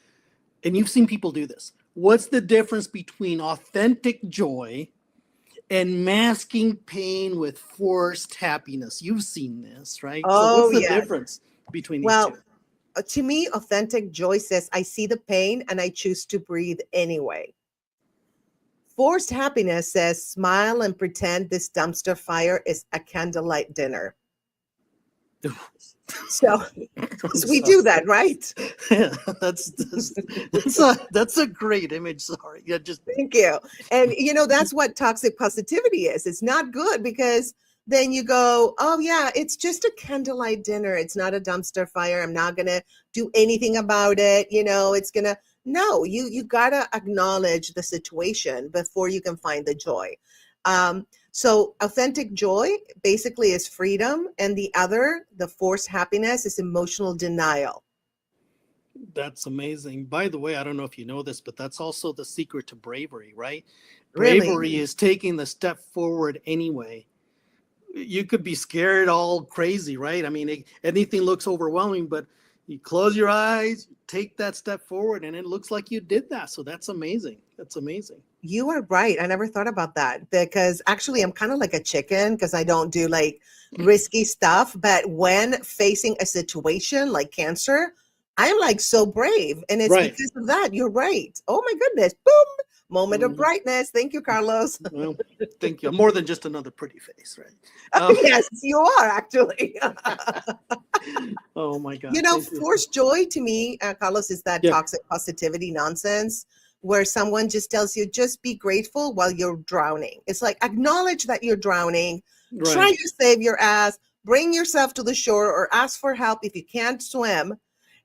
and you've seen people do this. What's the difference between authentic joy and masking pain with forced happiness? You've seen this, right? So Oh, what's the yes. difference between these Well, two? to me, authentic joy says, I see the pain and I choose to breathe anyway. Forced happiness says, smile and pretend this dumpster fire is a candlelight dinner. So we do that, right? Yeah, that's a great image. Sorry, yeah, just Thank you. And that's what toxic positivity is. It's not good because then you go, oh yeah, it's just a candlelight dinner. It's not a dumpster fire. I'm not gonna do anything about it. It's gonna no, you gotta acknowledge the situation before you can find the joy. So authentic joy basically is freedom, and the forced happiness, is emotional denial. that's amazing. By the way, I don't know if you know this, but that's also the secret to bravery, right? Really? Bravery is taking the step forward anyway. You could be scared all crazy, right? I mean, anything looks overwhelming, but you close your eyes, take that step forward, and it looks like you did that. So that's amazing. That's amazing. You are right. I never thought about that because actually I'm kind of like a chicken because I don't do like risky stuff. But when facing a situation like cancer, I'm like so brave. And it's Right. because of that. You're right. Oh my goodness. Boom. Moment of Mhm. brightness. Thank you, Carlos. Well, thank you. More than just another pretty face, right? Yes, you are actually. Oh my God. Thank you. Forced joy to me, Carlos, is that Yeah. toxic positivity nonsense where someone just tells you, just be grateful while you're drowning. It's like, acknowledge that you're drowning, try Right. to save your ass, bring yourself to the shore or ask for help if you can't swim.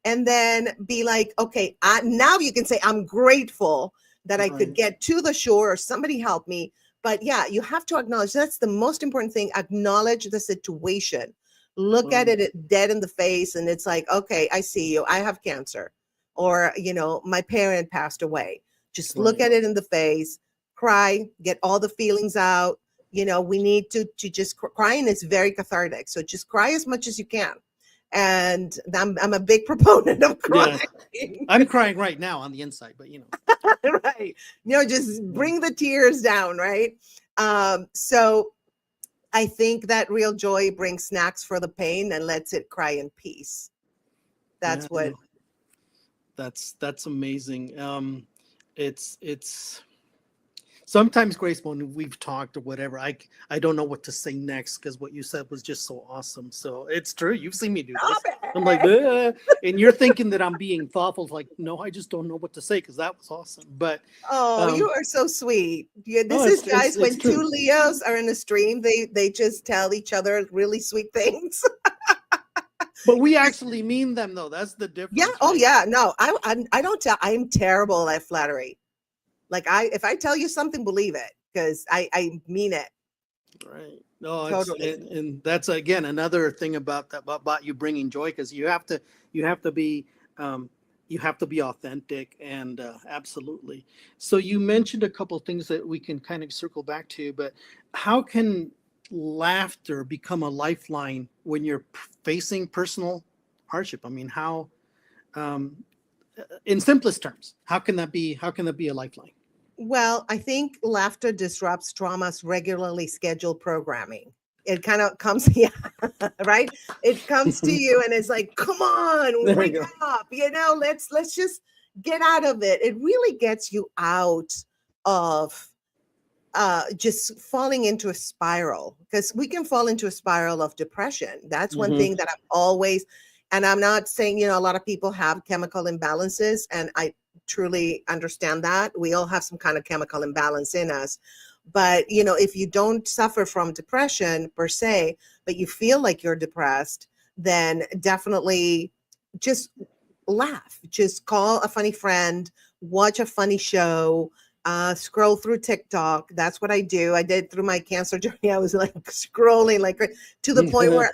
And then be like, okay, now you can say, I'm grateful that I could Right. get to the shore or somebody help me. But yeah, you have to acknowledge, that's the most important thing. Acknowledge the situation. Look at Right. it dead in the face. And it's like, okay, I see you. I have cancer. Or, my parent passed away. Just look Right. at it in the face, cry, get all the feelings out. We need to just crying is very cathartic. So just cry as much as you can. And I'm a big proponent of Yeah. crying. I'm crying right now on the inside, but Right. Just bring the tears down, right? So I think that real joy brings snacks for the pain and lets it cry in peace. That's yeah, what. no, that's amazing. It's sometimes, Grace, when we've talked or whatever, I don't know what to say next because what you said was just so awesome. So it's true. You've seen me do this. Stop I'm like, it. and you're thinking that I'm being thoughtful. It's like, no, I just don't know what to say because that was awesome. But Oh, you are so sweet. Yeah, no, this is guys it's when two true. Leos are in a stream, they just tell each other really sweet things. But we actually mean them, though. That's the Yeah. difference, Oh right? yeah. No, I don't tell. I'm terrible at flattery. Like if I tell you something, believe it because I mean it. Right. No, Totally. and that's again another thing about that about you bringing joy because you have to be um, you have to be authentic and absolutely. So you mentioned a couple of things that we can kind of circle back to, but how can laughter become a lifeline when you're facing personal hardship? I mean, how um, in simplest terms, how can that be a lifeline? Well, I think laughter disrupts trauma's regularly scheduled programming. It kind of comes, yeah, right? It comes to you and it's like, come on, There you wake go. up, let's just get out of it. It really gets you out of just falling into a spiral because we can fall into a spiral of depression. That's one Hmm. thing that I'm always, and I'm not saying, a lot of people have chemical imbalances, and I truly understand that. We all have some kind of chemical imbalance in us. But, if you don't suffer from depression per se, but you feel like you're depressed, then definitely just laugh, just call a funny friend, watch a funny show, scroll through TikTok. That's what I do. I did through my cancer journey. I was like scrolling like to the point where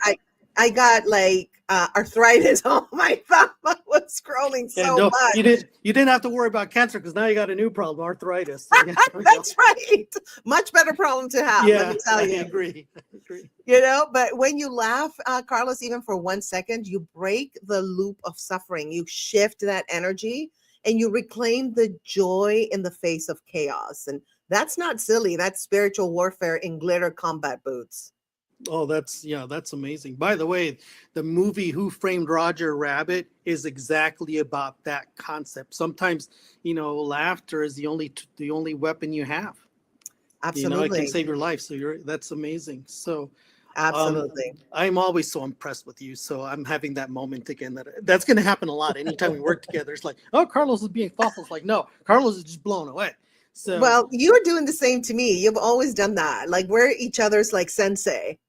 I got like arthritis on my thumb. I was scrolling so much. You didn't have to worry about cancer because now you got a new problem, arthritis. So That's right. Much better problem to have. Yeah, let me tell you. I agree. You know, but when you laugh, Carlos, even for 1 second, you break the loop of suffering. You shift that energy and you reclaim the joy in the face of chaos. And that's not silly. That's spiritual warfare in glitter combat boots. Oh, that's amazing. By the way, the movie Who Framed Roger Rabbit is exactly about that concept. Sometimes, laughter is the only weapon you have. Absolutely. It can save your life. So that's amazing. So absolutely. I'm always so impressed with you. So I'm having that moment again. That's going to happen a lot. Anytime we work together, it's like, oh, Carlos is being thoughtful. It's like, no, Carlos is just blown away. So well, you're doing the same to me. You've always done that. Like we're each other's like sensei.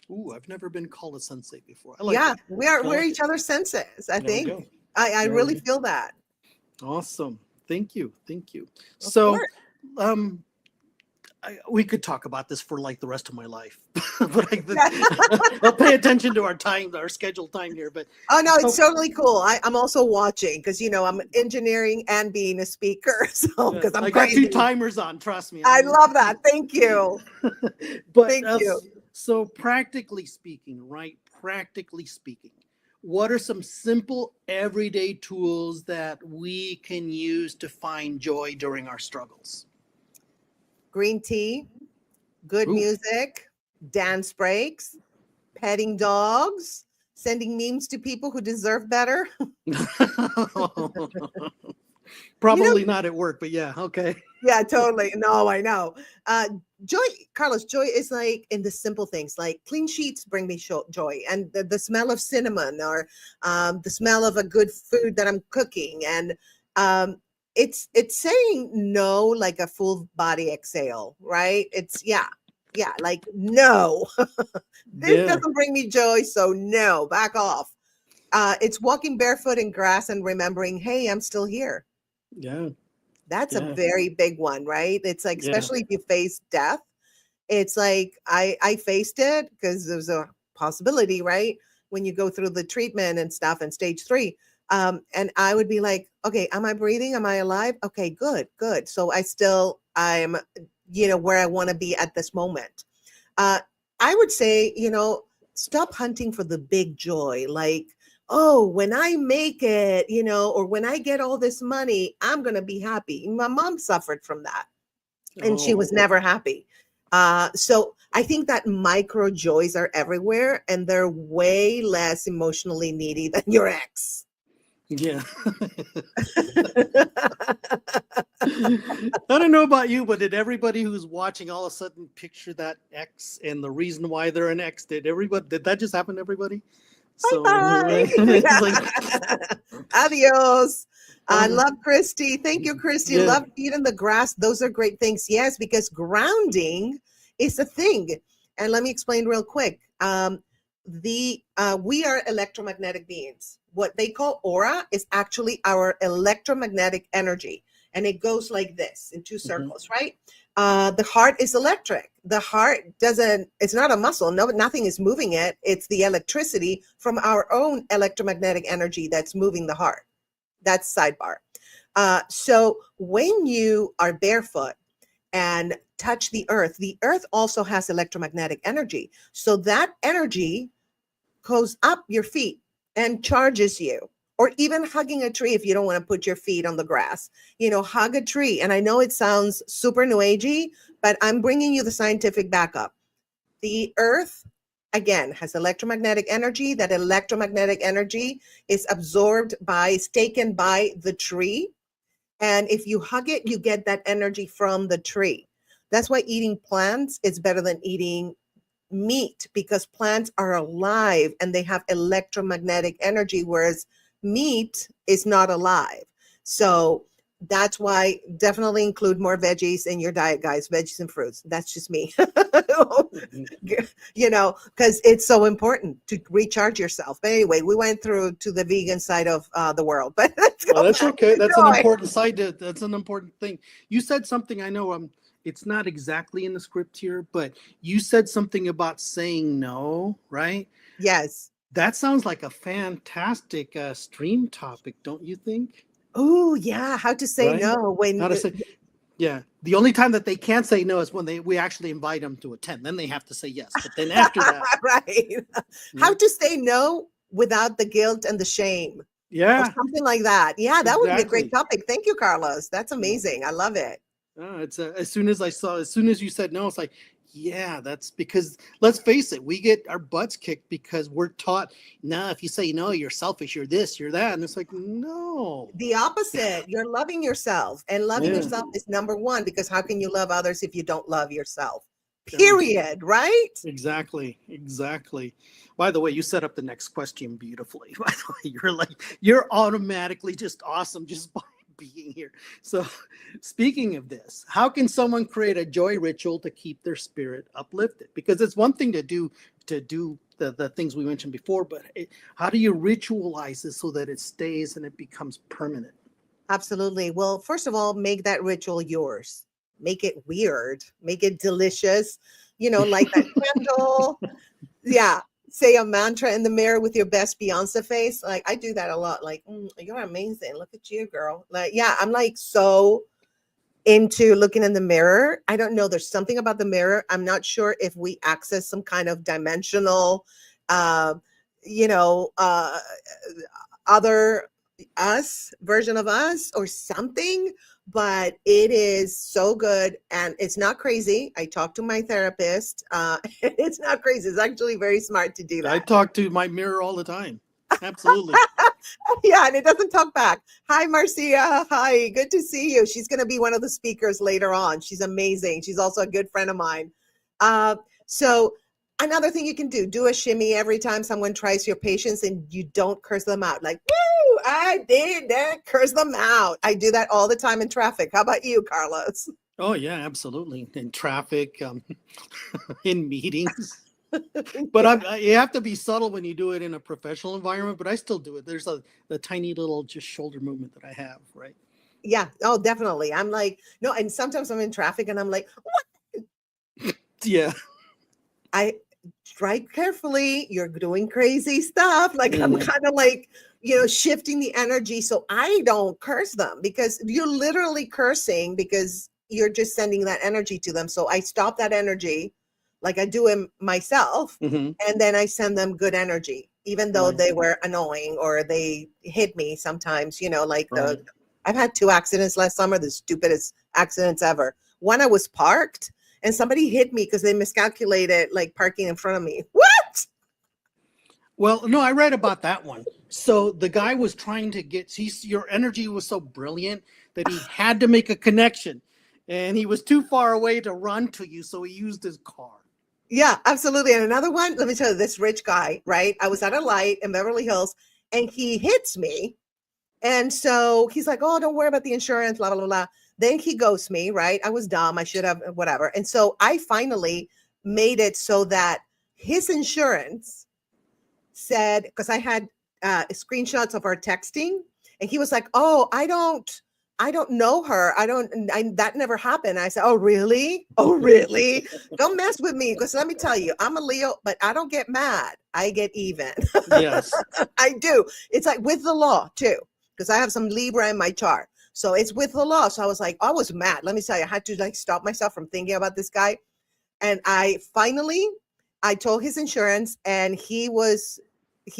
Ooh, I've never been called a sensei before. We're each other's senseis. I think I really feel that. Awesome. Thank you. So, we could talk about this for like the rest of my life, but I'll pay attention to our scheduled time here. But oh no, it's totally cool. I'm also watching because I'm engineering and being a speaker. So because I'm got 2 timers on. Trust me. I love that. Thank you. But thank you. So practically speaking, what are some simple everyday tools that we can use to find joy during our struggles? Green tea, good music, dance breaks, petting dogs, sending memes to people who deserve better. Probably not at work, but yeah, okay. Yeah, totally. No, I know. Joy, Carlos, joy is like in the simple things, like clean sheets bring me joy, and the smell of cinnamon, or the smell of a good food that I'm cooking. And it's saying no, like a full body exhale, right? It's like no, this doesn't bring me joy, so no, back off. It's walking barefoot in grass and remembering, hey, I'm still here. Yeah. That's a very big one, right? It's like, especially if you face death, it's like I faced it because there's a possibility, right? When you go through the treatment and stuff in stage 3. And I would be like, okay, am I breathing? Am I alive? Okay, good. So I'm, where I want to be at this moment. I would say, stop hunting for the big joy. Like, oh, when I make it, or when I get all this money, I'm going to be happy. My mom suffered from that and she was never happy. So I think that micro joys are everywhere and they're way less emotionally needy than your ex. Yeah. I don't know about you, but did everybody who's watching all of a sudden picture that ex and the reason why they're an ex? Did that just happen to everybody? Bye. Adios. I love Kristie. Thank you, Kristie. Yeah. Love feet in the grass. Those are great things. Yes, because grounding is a thing. And let me explain real quick. We are electromagnetic beings. What they call aura is actually our electromagnetic energy. And it goes like this in 2 circles, right? The heart is electric. The heart it's not a muscle. No, nothing is moving it. It's the electricity from our own electromagnetic energy that's moving the heart. That's sidebar. So when you are barefoot and touch the earth also has electromagnetic energy. So that energy goes up your feet and charges you. Or even hugging a tree if you don't want to put your feet on the grass. Hug a tree. And I know it sounds super new agey, but I'm bringing you the scientific backup. The earth, again, has electromagnetic energy. That electromagnetic energy is taken by the tree. And if you hug it, you get that energy from the tree. That's why eating plants is better than eating meat, because plants are alive and they have electromagnetic energy, whereas meat is not alive. So That's why definitely include more veggies in your diet, guys. Veggies and fruits. That's just me. You know, because it's so important to recharge yourself. But anyway, we went through to the vegan side of the world, but let's go Well, that's back okay. to That's an joy. important side. That's an important thing. You said something. I know. It's not exactly in the script here, but you said something about saying no, right? Yes. That sounds like a fantastic stream topic, don't you think? Oh, yeah. How to say Right? no when How to say? Yeah. The only time that they can't say no is when we actually invite them to attend. Then they have to say yes. But then after that, right. How to say no without the guilt and the shame or yeah, something like that. Yeah, that would be a great exactly. topic. Thank you, Carlos. That's Yeah. amazing. I love it. It's as soon as you said no, it's like, yeah, that's because let's face it, we get our butts kicked because we're taught, nah, if you say no, you're selfish, you're this, you're that. And it's like, no. The opposite. You're loving yourself, and loving Yeah. yourself is number one, because how can you love others if you don't love yourself? Yeah. Period. Right? Exactly. By the way, you set up the next question beautifully. By the way, you're automatically just awesome just by being here. So speaking of this, how can someone create a joy ritual to keep their spirit uplifted? Because it's one thing to do the things we mentioned before, but how do you ritualize this so that it stays and it becomes permanent? Absolutely. Well, first of all, make that ritual yours. Make it weird. Make it delicious. You know, like that candle. Yeah. Say a mantra in the mirror with your best Beyonce face. Like, I do that a lot. Like, you're amazing. Look at you, girl. Like, yeah, I'm like so into looking in the mirror. I don't know. There's something about the mirror. I'm not sure if we access some kind of dimensional, uh, you know, other us version of us or something, but it is so good and it's not crazy. I talked to my therapist. It's not crazy. It's actually very smart to do I that. talk to my mirror all the time. Absolutely. Yeah, and it doesn't talk back. Hi, Marcia. Hi, good to see you. She's going to be one of the speakers later on. She's amazing. She's also a good friend of mine. So another thing you can do a shimmy every time someone tries your patience and you don't curse them out. Like, woo, I did that, curse them out. I do that all the time in traffic. How about you, Carlos? Oh yeah, absolutely. In traffic, in meetings. But you have to be subtle when you do it in a professional environment, but I still do it. There's the tiny little just shoulder movement that I have, right? Yeah. Oh, definitely. I'm like, no, and sometimes I'm in traffic and I'm like, what? Yeah. I drive carefully. You're doing crazy stuff. Like I'm kind of like, you know, shifting the energy so I don't curse them, because you're literally cursing because you're just sending that energy to them. So I stop that energy like I do it myself. Mm-hmm. And then I send them good energy, even though Right. they were annoying or they hit me sometimes, you know, like Right. I've had 2 accidents last summer, the stupidest accidents ever. One, I was parked and somebody hit me because they miscalculated like parking in front of me. What? Well, no, I read about that one. So the guy was trying to your energy was so brilliant that he had to make a connection, and he was too far away to run to you, so he used his car. Yeah, absolutely. And another one, let me tell you, this rich guy, right? I was at a light in Beverly Hills and he hits me. And so he's like, oh, don't worry about the insurance, blah, blah, blah, blah. Then he ghosts me, right? I was dumb. I should have, whatever. And so I finally made it so that his insurance said, because I had screenshots of our texting, and he was like, oh, I don't know her. That never happened. I said, oh, really? Oh, really? Don't mess with me. Because let me tell you, I'm a Leo, but I don't get mad. I get even. Yes. I do. It's like with the law too, because I have some Libra in my chart. So it's with the law. So I was like, I was mad. Let me tell you, I had to like stop myself from thinking about this guy. And I told his insurance, and he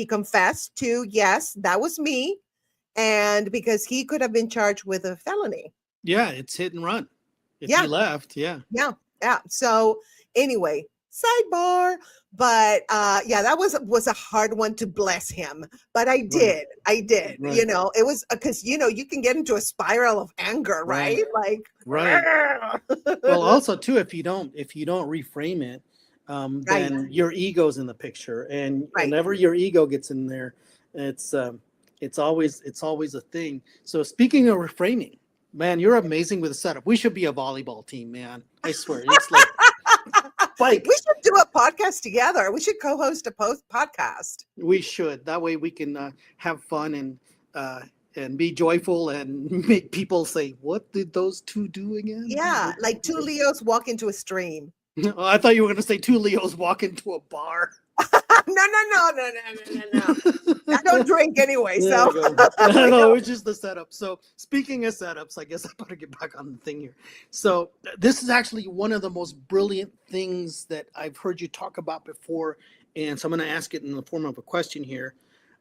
confessed to, yes, that was me. And because he could have been charged with a felony. Yeah, it's hit and run. If Yeah. he left, yeah. Yeah. So anyway, sidebar. But yeah, that was a hard one to bless him. But I did. Right. You know, it was because, you know, you can get into a spiral of anger, right? Like, right. Well, also too, if you don't reframe it, then your ego's in the picture, and whenever your ego gets in there, it's always a thing. So speaking of reframing, Man, you're amazing with the setup. We should be a volleyball team, man. I swear. It's like spike. We should do a podcast together. We should co-host a podcast. We should. That way we can have fun and be joyful and make people say, "What did those two do again?" Yeah, like two Leos walk into a stream. Oh, I thought you were going to say two Leos walk into a bar. No. I don't drink anyway, so. No, it's just the setup. So speaking of setups, I guess I better get back on the thing here. So this is actually one of the most brilliant things that I've heard you talk about before. And so I'm going to ask it in the form of a question here.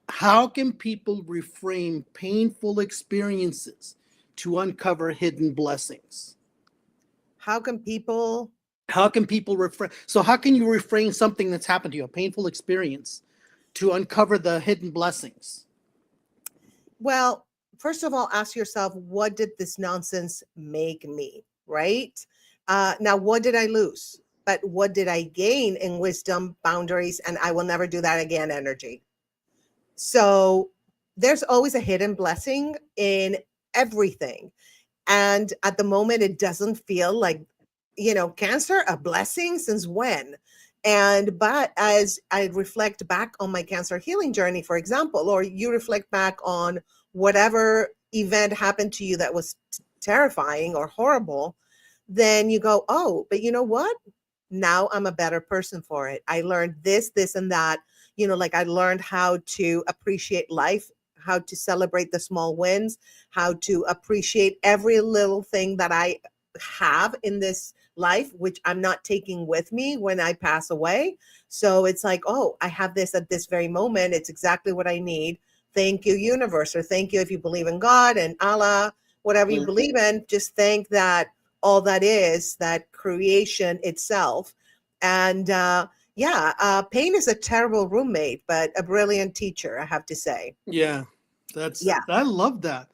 How can people reframe painful experiences to uncover hidden blessings? How can people refrain? So how can you reframe something that's happened to you, a painful experience, to uncover the hidden blessings? Well, first of all, ask yourself, what did this nonsense make me, right? Now, what did I lose? But what did I gain in wisdom, boundaries, and I will never do that again energy? So there's always a hidden blessing in everything. And at the moment, it doesn't feel like, cancer, a blessing since when? But as I reflect back on my cancer healing journey, for example, or you reflect back on whatever event happened to you that was terrifying or horrible, then you go, oh, but you know what? Now I'm a better person for it. I learned this, and that, like I learned how to appreciate life, how to celebrate the small wins, how to appreciate every little thing that I have in this life, which I'm not taking with me when I pass away. So it's like, oh, I have this at this very moment. It's exactly what I need. Thank you, universe, or thank you if you believe in God and Allah, whatever you believe in, just thank that all that is, that creation itself. And pain is a terrible roommate, but a brilliant teacher, I have to say. Yeah, I love that.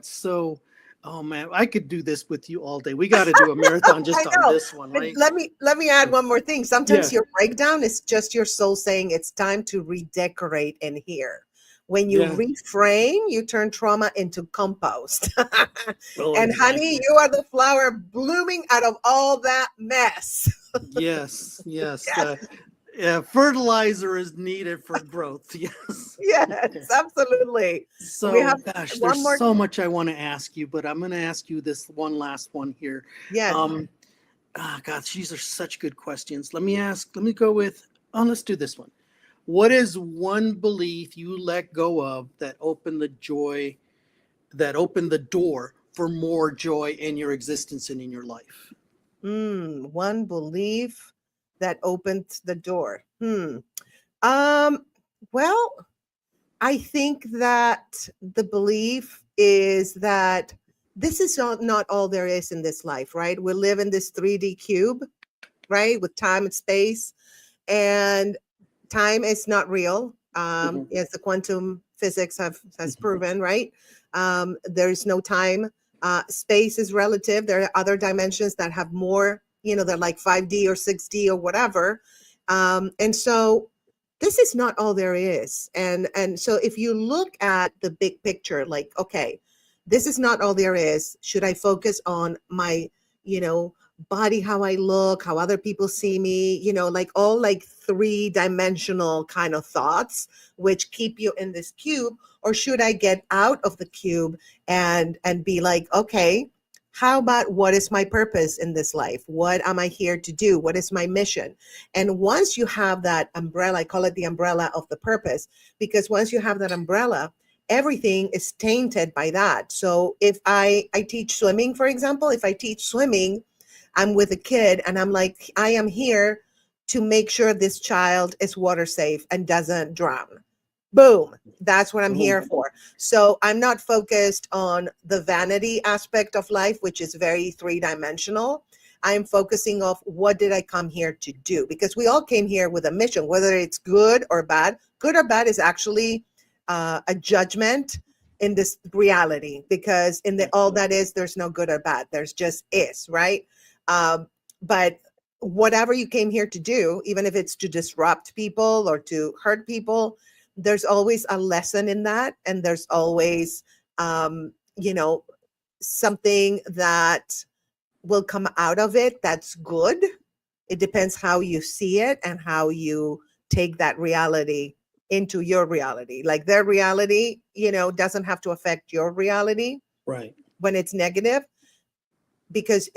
So, oh man, I could do this with you all day. We got to do a marathon just on this one, right? Let me add one more thing. Sometimes your breakdown is just your soul saying it's time to redecorate in here. When you reframe, you turn trauma into compost. And honey, you are the flower blooming out of all that mess. Yes. Fertilizer is needed for growth. Yes. Yes, absolutely. So, there's so much I want to ask you, but I'm going to ask you this one last one here. Yes. Gosh, these are such good questions. Let's do this one. What is one belief you let go of that opened the door for more joy in your existence and in your life? One belief that opened the door. Well, I think that the belief is that this is not all there is in this life, right? We live in this 3D cube, right? With time and space, and time is not real. As the quantum physics has proven, right? There is no time. Space is relative. There are other dimensions that have more, they're like 5D or 6D or whatever. And so this is not all there is. And so if you look at the big picture, like, okay, this is not all there is. Should I focus on my, body, how I look, how other people see me, like all like 3-dimensional kind of thoughts, which keep you in this cube? Or should I get out of the cube and be like, okay, how about what is my purpose in this life? What am I here to do? What is my mission? And once you have that umbrella, I call it the umbrella of the purpose, because once you have that umbrella, everything is tainted by that. So if I teach swimming, for example, if I teach swimming, I'm with a kid and I'm like, I am here to make sure this child is water safe and doesn't drown. Boom. That's what I'm here for. So I'm not focused on the vanity aspect of life, which is very 3-dimensional. I'm focusing on what did I come here to do? Because we all came here with a mission, whether it's good or bad. Good or bad is actually a judgment in this reality, because in the all that is, there's no good or bad. There's just is, right? But whatever you came here to do, even if it's to disrupt people or to hurt people, there's always a lesson in that. And there's always, something that will come out of it that's good. It depends how you see it and how you take that reality into your reality. Like their reality, doesn't have to affect your reality Right. when it's negative, because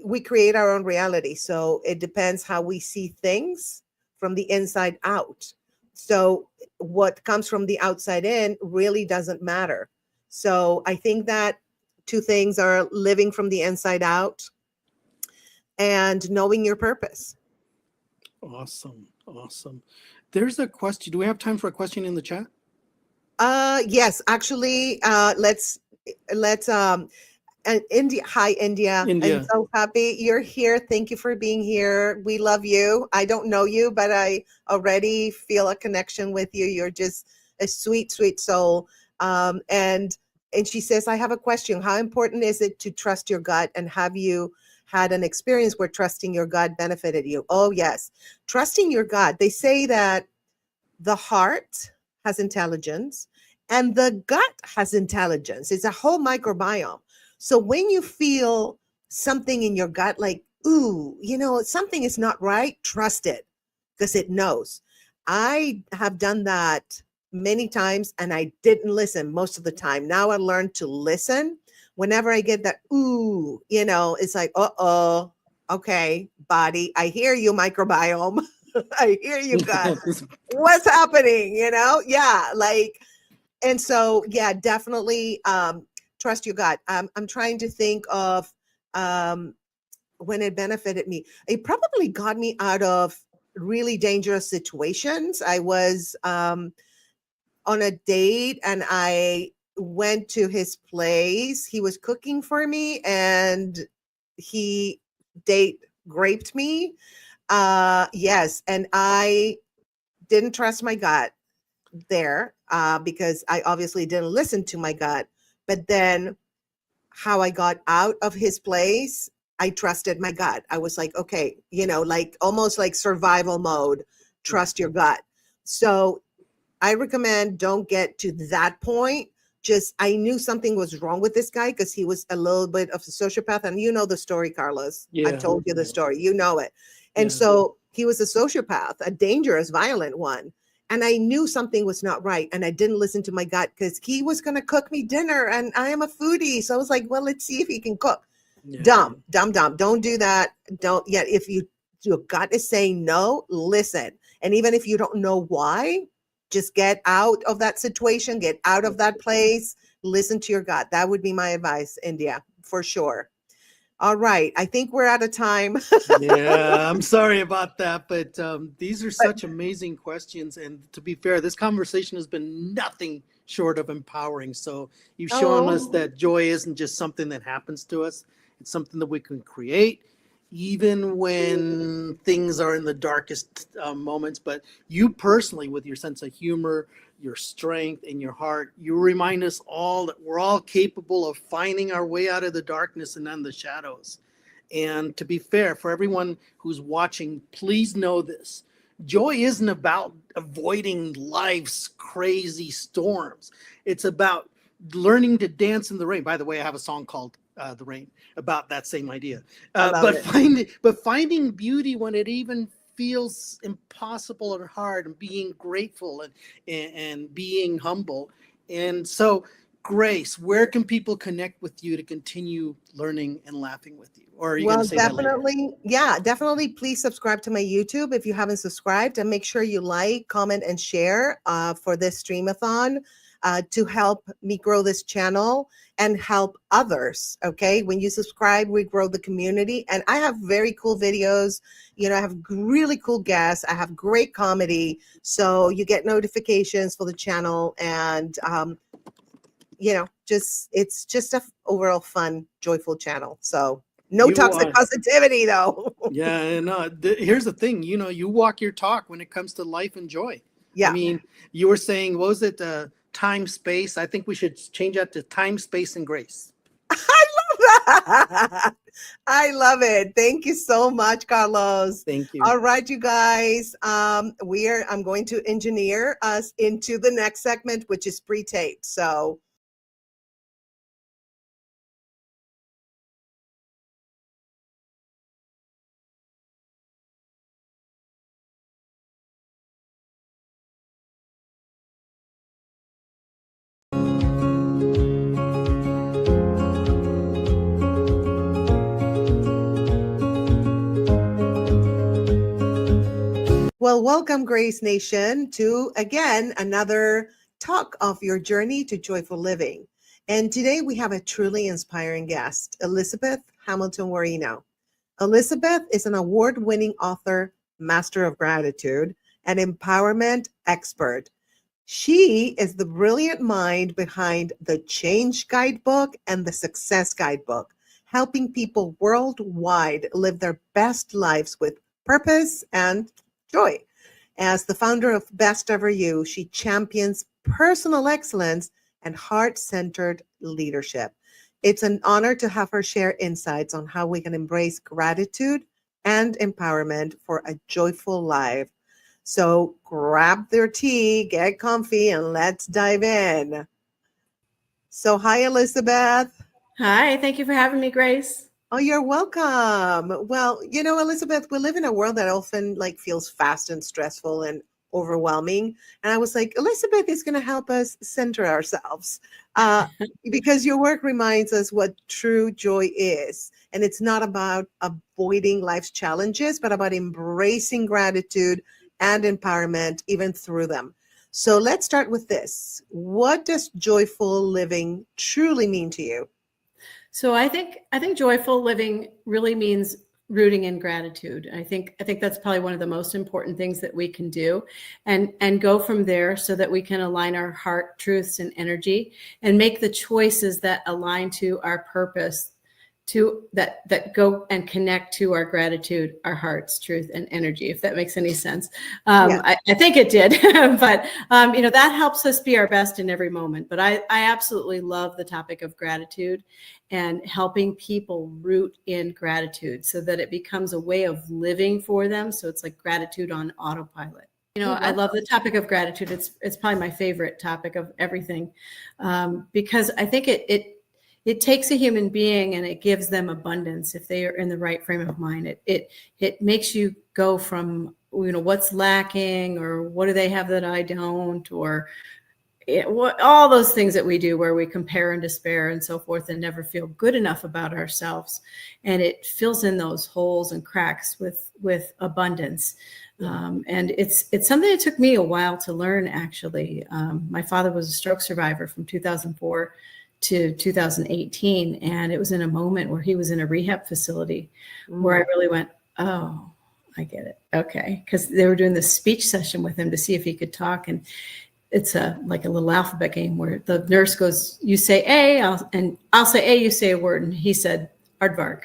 we create our own reality. So it depends how we see things from the inside out. So what comes from the outside in really doesn't matter. So I think that two things are living from the inside out and knowing your purpose. Awesome. Awesome. There's a question. Do we have time for a question in the chat? Yes, actually, let's and India. Hi, India. I'm India. so happy you're here. Thank you for being here. We love you. I don't know you, but I already feel a connection with you. You're just a sweet, sweet soul. And she says, I have a question. How important is it to trust your gut? And have you had an experience where trusting your gut benefited you? Oh, yes. Trusting your gut. They say that the heart has intelligence and the gut has intelligence. It's a whole microbiome. So when you feel something in your gut, like, ooh, something is not right, trust it because it knows. I have done that many times and I didn't listen most of the time. Now I learned to listen. Whenever I get that, ooh, it's like, uh-oh, okay, body, I hear you, microbiome. I hear you, gut. What's happening? Yeah, and so yeah, definitely trust your gut. I'm trying to think of when it benefited me. It probably got me out of really dangerous situations. I was on a date and I went to his place. He was cooking for me and he date raped me. Yes, and I didn't trust my gut there because I obviously didn't listen to my gut. But then how I got out of his place, I trusted my gut. I was like, okay, like almost like survival mode, trust your gut. So I recommend don't get to that point. Just, I knew something was wrong with this guy because he was a little bit of a sociopath. And you know the story, Carlos. Yeah. I've told you the story. You know it. And Yeah. so he was a sociopath, a dangerous, violent one. And I knew something was not right. And I didn't listen to my gut because he was going to cook me dinner. And I am a foodie. So I was like, well, let's see if he can cook. Yeah. Dumb. Don't do that. Don't yet. If your gut is saying no, listen. And even if you don't know why, just get out of that situation, get out of that place, listen to your gut. That would be my advice, India, for sure. All right. I think we're out of time. Yeah, I'm sorry about that, but these are such amazing questions. And to be fair, this conversation has been nothing short of empowering. So you've shown us that joy isn't just something that happens to us. It's something that we can create, even when things are in the darkest moments. But you personally, with your sense of humor, your strength, and your heart, you remind us all that we're all capable of finding our way out of the darkness and then the shadows. And to be fair, for everyone who's watching, please know this. Joy isn't about avoiding life's crazy storms. It's about learning to dance in the rain. By the way, I have a song called The Rain about that same idea. But finding beauty when it even feels impossible or hard, and being grateful and being humble. And so, Grace, where can people connect with you to continue learning and laughing with you? Or are you going to say definitely, yeah, definitely. Please subscribe to my YouTube if you haven't subscribed, and make sure you like, comment, and share for this Streamathon to help me grow this channel and help others. Okay, when you subscribe, we grow the community, and I have very cool videos. I have really cool guests. I have great comedy, so you get notifications for the channel, and it's just a overall fun, joyful channel. So no toxic positivity though. Yeah, no, here's the thing, you walk your talk when it comes to life and joy. Yeah. I mean, you were saying, what was it? Time, space. I think we should change that to time, space, and grace. I love that. I love it. Thank you so much, Carlos. Thank you. All right, you guys. I'm going to engineer us into the next segment, which is pre-taped. So Well, welcome, Grace Nation, to again another talk of your journey to joyful living. And today we have a truly inspiring guest, Elizabeth Hamilton Guarino. Elizabeth is an award-winning author, master of gratitude, and empowerment expert. She is the brilliant mind behind the Change Guidebook and the Success Guidebook, helping people worldwide live their best lives with purpose and joy. As the founder of Best Ever You, she champions personal excellence and heart-centered leadership. It's an honor to have her share insights on how we can embrace gratitude and empowerment for a joyful life. So grab their tea, get comfy, and let's dive in. So hi, Elizabeth. Hi, thank you for having me, Grace. Oh, you're welcome. Well, Elizabeth, we live in a world that often feels fast and stressful and overwhelming. And I was like, Elizabeth is going to help us center ourselves because your work reminds us what true joy is. And it's not about avoiding life's challenges, but about embracing gratitude and empowerment even through them. So let's start with this. What does joyful living truly mean to you? So I think joyful living really means rooting in gratitude. I think that's probably one of the most important things that we can do, and go from there so that we can align our heart, truths, and energy, and make the choices that align to our purpose, to that go and connect to our gratitude, our hearts, truth, and energy, if that makes any sense. Yeah. I think it did, but that helps us be our best in every moment. But I absolutely love the topic of gratitude and helping people root in gratitude so that it becomes a way of living for them. So it's like gratitude on autopilot. I love the topic of gratitude. It's probably my favorite topic of everything, because I think it takes a human being and it gives them abundance if they are in the right frame of mind. It makes you go from, what's lacking, or what do they have that I don't, or all those things that we do where we compare and despair and so forth and never feel good enough about ourselves. And it fills in those holes and cracks with abundance. And it's something that took me a while to learn, actually. My father was a stroke survivor from 2004 to 2018. And it was in a moment where he was in a rehab facility where I really went, oh, I get it. Okay. Because they were doing this speech session with him to see if he could talk. And it's like a little alphabet game where the nurse goes, you say A, I'll say A, you say a word. And he said, aardvark.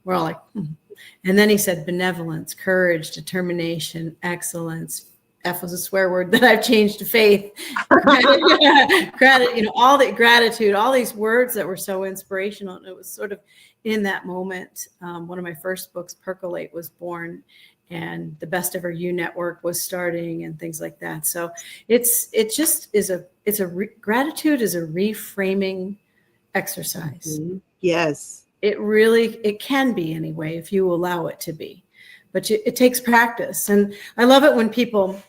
We're all like, And then he said benevolence, courage, determination, excellence. F was a swear word that I've changed to faith. Gratitude, all the gratitude, all these words that were so inspirational. And it was sort of in that moment. One of my first books, Percolate, was born, and the Best Ever You network was starting, and things like that. So gratitude is a reframing exercise. Mm-hmm. Yes. It can be anyway, if you allow it to be, but it takes practice. And I love it when people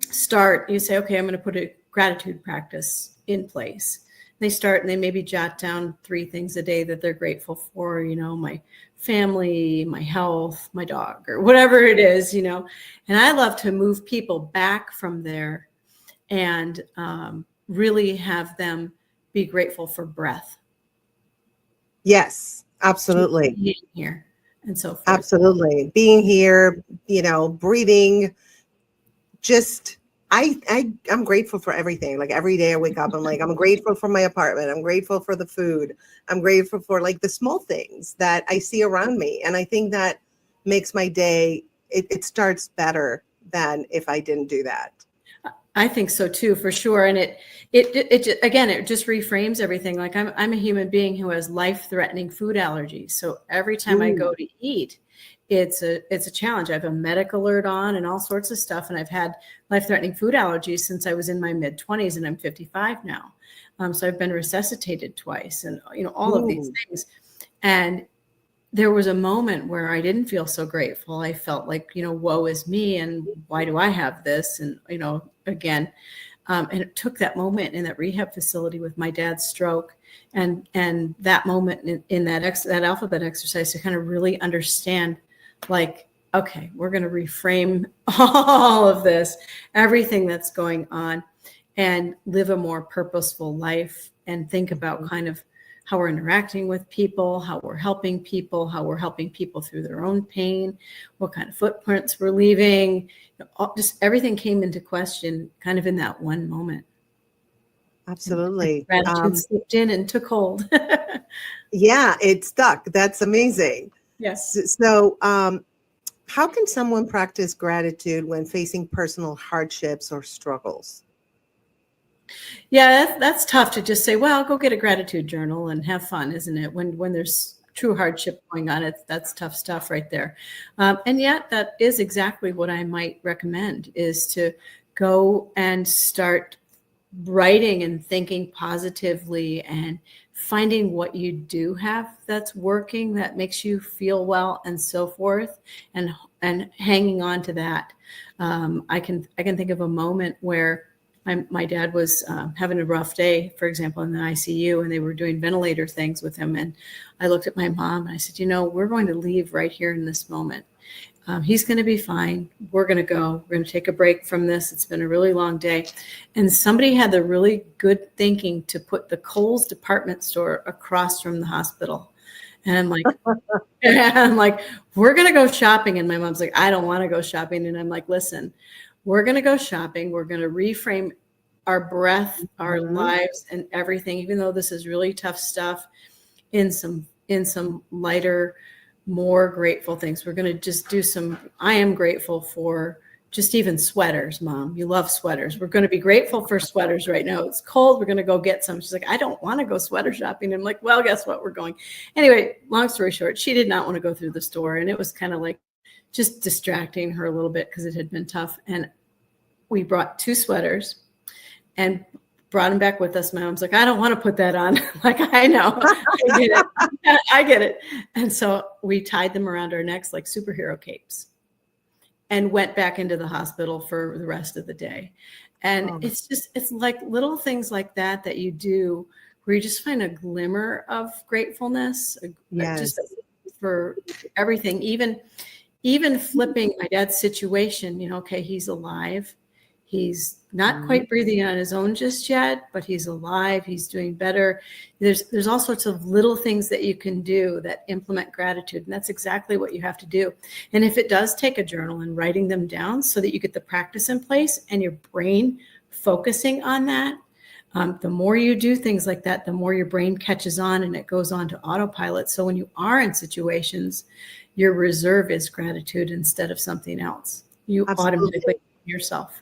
start, you say, okay, I'm going to put a gratitude practice in place. They start and they maybe jot down 3 things a day that they're grateful for, my family, my health, my dog, or whatever it is, And I love to move people back from there and really have them be grateful for breath. Yes, absolutely. Being here and so forth. Absolutely. Being here, breathing, just I'm grateful for everything. Like every day I wake up, I'm like, I'm grateful for my apartment. I'm grateful for the food. I'm grateful for the small things that I see around me. And I think that makes my day, it starts better than if I didn't do that. I think so too, for sure. And it just reframes everything. Like I'm a human being who has life-threatening food allergies. So every time I go to eat, it's a challenge. I have a medic alert on and all sorts of stuff. And I've had life-threatening food allergies since I was in my mid-20s, and I'm 55 now. So I've been resuscitated twice, and all of these things. And there was a moment where I didn't feel so grateful. I felt like, woe is me, and why do I have this? And, again, and it took that moment in that rehab facility with my dad's stroke and that moment in that alphabet exercise to kind of really understand, like, okay, we're going to reframe all of this, everything that's going on, and live a more purposeful life and think about kind of how we're interacting with people, how we're helping people, through their own pain, what kind of footprints we're leaving. Just everything came into question kind of in that one moment. Absolutely. And gratitude slipped in and took hold. Yeah, it stuck. That's amazing. Yes. So, how can someone practice gratitude when facing personal hardships or struggles? Yeah, that's tough to just say, well, go get a gratitude journal and have fun, isn't it? When there's true hardship going on, that's tough stuff right there. And yet that is exactly what I might recommend, is to go and start writing and thinking positively and finding what you do have that's working, that makes you feel well and so forth, and hanging on to that. I can think of a moment where my dad was having a rough day, for example, in the ICU, and they were doing ventilator things with him. And I looked at my mom and I said, we're going to leave right here in this moment. He's going to be fine. We're going to go. We're going to take a break from this. It's been a really long day. And somebody had the really good thinking to put the Kohl's department store across from the hospital. And I'm like, we're going to go shopping. And my mom's like, I don't want to go shopping. And I'm like, listen, we're going to go shopping. We're going to reframe our breath, our lives, and everything, even though this is really tough stuff, in some lighter, more grateful things. We're going to just do I am grateful for just even sweaters, Mom. You love sweaters. We're going to be grateful for sweaters right now. It's cold. We're going to go get some. She's like, I don't want to go sweater shopping. I'm like, well, guess what? We're going. Anyway, long story short, she did not want to go through the store. And it was kind of like just distracting her a little bit because it had been tough. And we brought 2 sweaters and brought them back with us. My mom's like, I don't want to put that on. Like, I know. I get it. And so we tied them around our necks like superhero capes and went back into the hospital for the rest of the day. And it's like little things like that you do where you just find a glimmer of gratefulness, just for everything, even flipping my dad's situation. Okay, he's alive. He's not quite breathing on his own just yet, but he's alive. He's doing better. There's all sorts of little things that you can do that implement gratitude. And that's exactly what you have to do. And if it does take a journal and writing them down so that you get the practice in place and your brain focusing on that, the more you do things like that, the more your brain catches on and it goes on to autopilot. So when you are in situations, your reserve is gratitude instead of something else. You automatically yourself.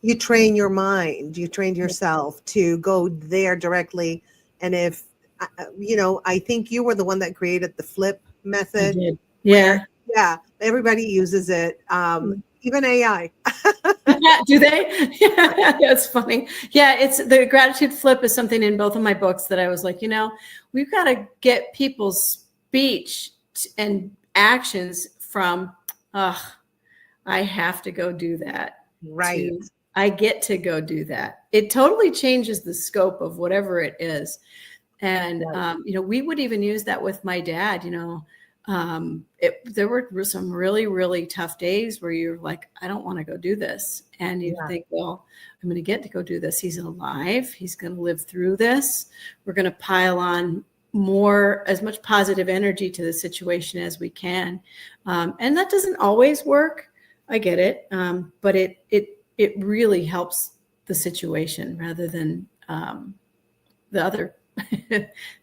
You train your mind, you train yourself to go there directly. And if, I think you were the one that created the flip method. I did. Yeah. Yeah. Everybody uses it. Even AI. Do they? Yeah, that's funny. Yeah. It's the gratitude flip is something in both of my books that I was like, we've got to get people's speech and actions from, I have to go do that. Right. I get to go do that. It totally changes the scope of whatever it is. And, we would even use that with my dad. There were some really, really tough days where you're like, I don't want to go do this. And you think, well, I'm going to get to go do this. He's alive. He's going to live through this. We're going to pile on as much positive energy to the situation as we can. And that doesn't always work. I get it. But it really helps the situation rather than the other.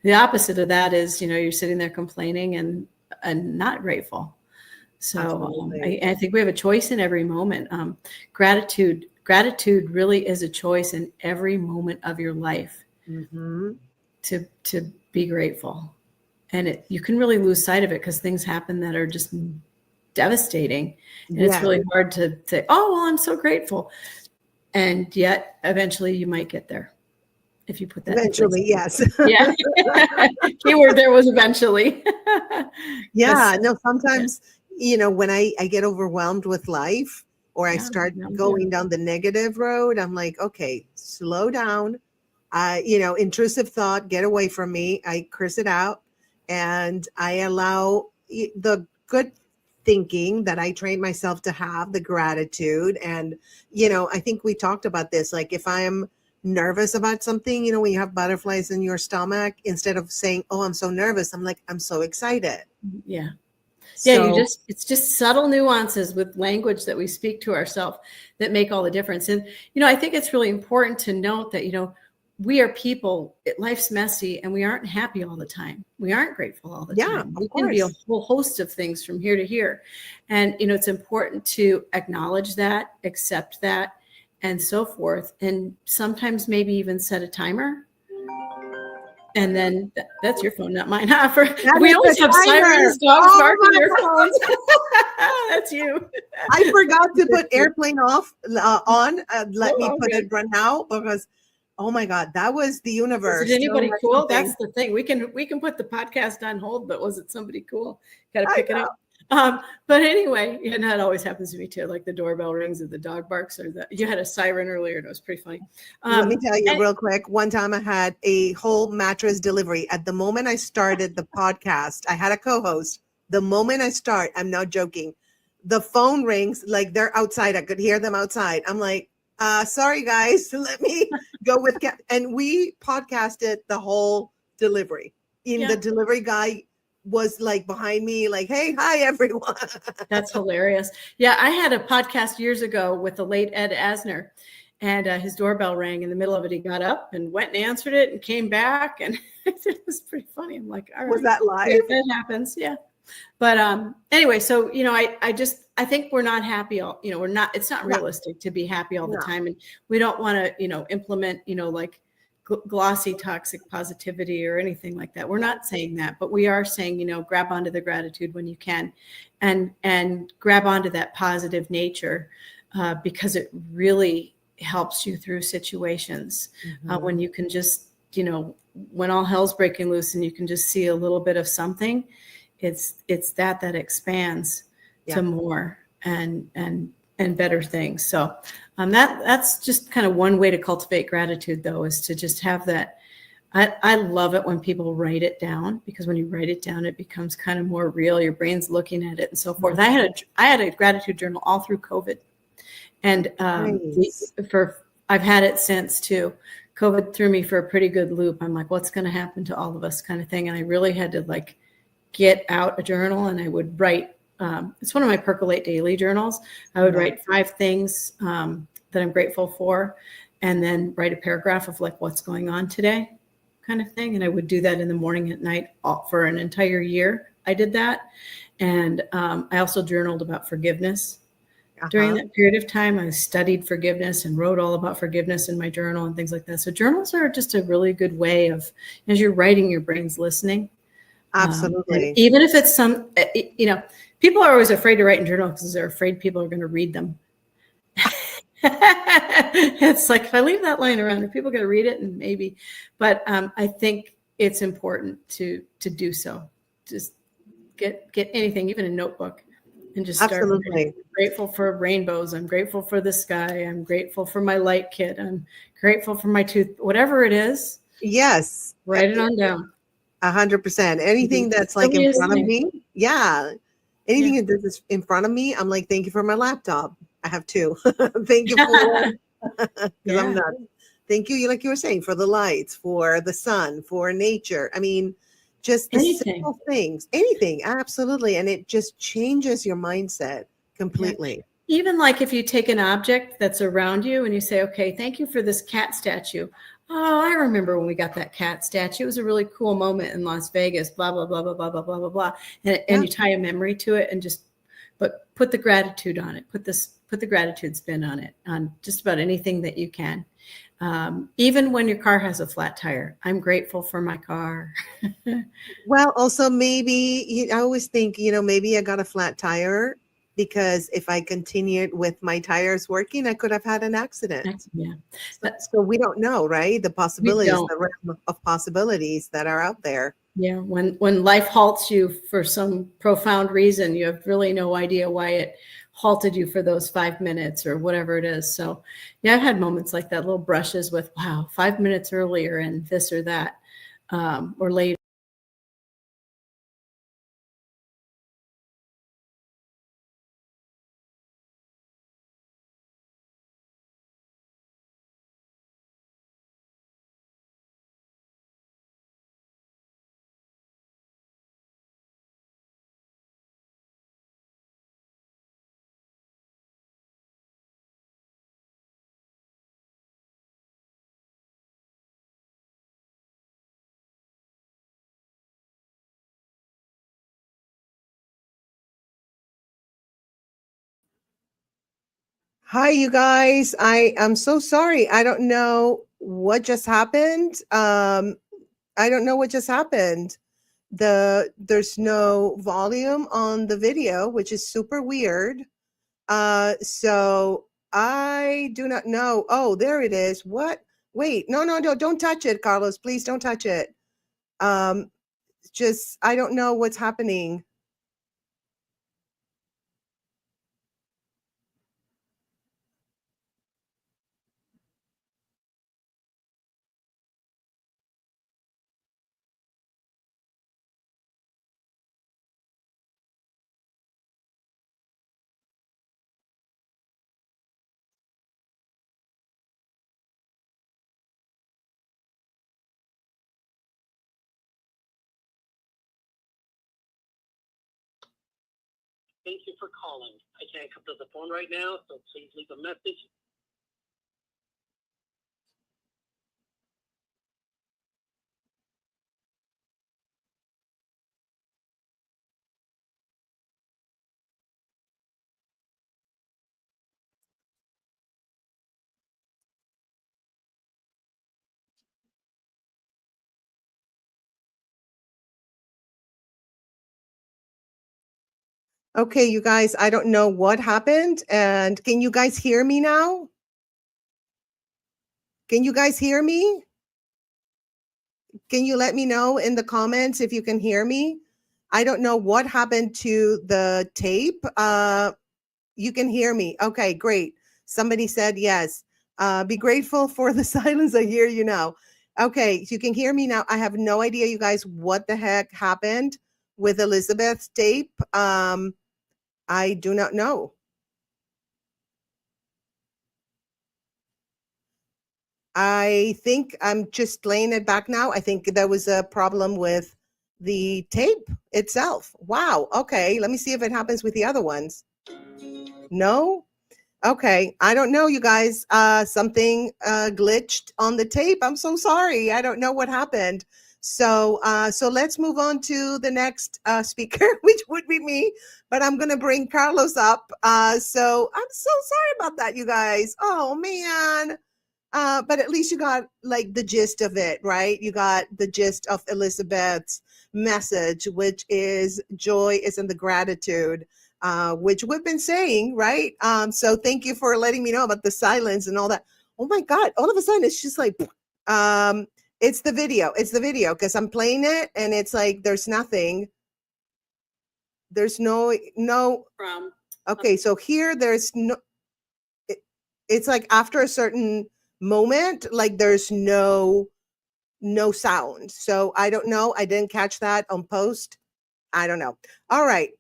The opposite of that is, you're sitting there complaining and not grateful. So I think we have a choice in every moment. Gratitude really is a choice in every moment of your life to be grateful. And you can really lose sight of it because things happen that are just devastating. And it's really hard to say, oh, well, I'm so grateful. And yet eventually you might get there if you put that eventually, yes. Yeah. Keyword there was eventually. Yeah. No, sometimes, when I get overwhelmed with life or I start going down the negative road, I'm like, okay, slow down. Intrusive thought, get away from me. I curse it out and I allow the good thinking that I trained myself to have the gratitude. And, I think we talked about this. Like if I am nervous about something, when you have butterflies in your stomach, instead of saying, oh, I'm so nervous, I'm like, I'm so excited. Yeah. So, Yeah, it's just subtle nuances with language that we speak to ourselves that make all the difference. And, I think it's really important to note that, we are people, life's messy and we aren't happy all the time. We aren't grateful all the time. We can be a whole host of things from here to here. And, it's important to acknowledge that, accept that, and so forth. And sometimes maybe even set a timer. And then that's your phone, not mine. We always have sirens, dogs barking your phones. That's you. I forgot to put airplane off on. Let me put it right now because, oh my God, that was the universe. Is it anybody cool? That's the thing. We can put the podcast on hold, but was it somebody cool? Got to pick it up. But anyway, and that always happens to me too. Like the doorbell rings or the dog barks or you had a siren earlier and it was pretty funny. Let me tell you real quick. One time I had a whole mattress delivery. At the moment I started the podcast, I had a co-host. The moment I start, I'm not joking. The phone rings like they're outside. I could hear them outside. I'm like, sorry guys, let me go with and we podcasted the whole delivery. The delivery guy was like behind me, like, hey, hi everyone. That's hilarious. Yeah, I had a podcast years ago with the late Ed Asner, and his doorbell rang in the middle of it. He got up and went and answered it and came back, and it was pretty funny. I'm like, all right, was that live? That happens, yeah. But anyway, so I think we're not happy all. We're not. It's not realistic to be happy all the time, and we don't want to implement like glossy toxic positivity or anything like that. We're not saying that, but we are saying, grab onto the gratitude when you can and grab onto that positive nature because it really helps you through situations when you can just, when all hell's breaking loose and you can just see a little bit of something, it's that expands to more and better things. So that's just kind of one way to cultivate gratitude, though, is to just have that. I love it when people write it down, because when you write it down, it becomes kind of more real. Your brain's looking at it and so forth. I had a gratitude journal all through COVID, and I've had it since too. COVID threw me for a pretty good loop. I'm like, what's going to happen to all of us, kind of thing. And I really had to get out a journal, and I would write. It's one of my Percolate Daily journals. I would write 5 things that I'm grateful for, and then write a paragraph of what's going on today, kind of thing. And I would do that in the morning, at night, for an entire year. I did that. And I also journaled about forgiveness. During that period of time, I studied forgiveness and wrote all about forgiveness in my journal and things like that. So journals are just a really good way of, as you're writing, your brain's listening. Absolutely. Even if it's people are always afraid to write in journals because they're afraid people are going to read them. It's like, if I leave that line around, are people going to read it? And maybe, but I think it's important to do so. Just get anything, even a notebook, and just start. Absolutely. I'm grateful for rainbows. I'm grateful for the sky. I'm grateful for my light kit. I'm grateful for my tooth. Whatever it is. Yes. Write it on down. 100%. Anything that's in front of me. Yeah. Anything that's in front of me, I'm like, thank you for my laptop. I have 2. Thank you for, because I'm not. Thank you, like you were saying, for the lights, for the sun, for nature. I mean, just the simple things. Anything, absolutely. And it just changes your mindset completely. Yeah. Even if you take an object that's around you and you say, okay, thank you for this cat statue. Oh, I remember when we got that cat statue. It was a really cool moment in Las Vegas, blah, blah, blah, blah, blah, blah, blah, blah, blah. And you tie a memory to it and but put the gratitude on it. Put the gratitude spin on it, on just about anything that you can. Even when your car has a flat tire, I'm grateful for my car. Well, also maybe, I always think, maybe I got a flat tire because if I continued with my tires working, I could have had an accident. Yeah. So we don't know, right? The possibilities, the realm of possibilities that are out there. Yeah. When life halts you for some profound reason, you have really no idea why it halted you for those 5 minutes or whatever it is. So yeah, I've had moments like that, little brushes with, wow, 5 minutes earlier and this or that, or later. Hi, you guys. I am so sorry. I don't know what just happened. I don't know what just happened. There's no volume on the video, which is super weird. So I do not know. Oh, there it is. What? Wait, no, don't touch it, Carlos. Please don't touch it. Just I don't know what's happening. Thank you for calling. I can't come to the phone right now, so please leave a message. Okay, you guys, I don't know what happened. And can you guys hear me now? Can you guys hear me? Can you let me know in the comments if you can hear me? I don't know what happened to the tape. You can hear me. Okay, great. Somebody said yes. Be grateful for the silence. I hear you now. Okay, you can hear me now. I have no idea, you guys, what the heck happened with Elizabeth's tape. I do not know. I think I'm just playing it back now. I think there was a problem with the tape itself. Wow. Okay. Let me see if it happens with the other ones. No? Okay. I don't know, you guys. Something glitched on the tape. I'm so sorry. I don't know what happened. So let's move on to the next speaker, which would be me. But I'm gonna bring Carlos up. So I'm so sorry about that, you guys. Oh man. But at least you got like the gist of it, right? You got the gist of Elizabeth's message, which is joy is in the gratitude, which we've been saying, right? So thank you for letting me know about the silence and all that. Oh my God, all of a sudden it's just like, it's the video. It's the video because I'm playing it and it's like there's nothing. There's no. Okay, so here there's no. It's like after a certain moment, like there's no sound. So I don't know. I didn't catch that on post. I don't know. All right.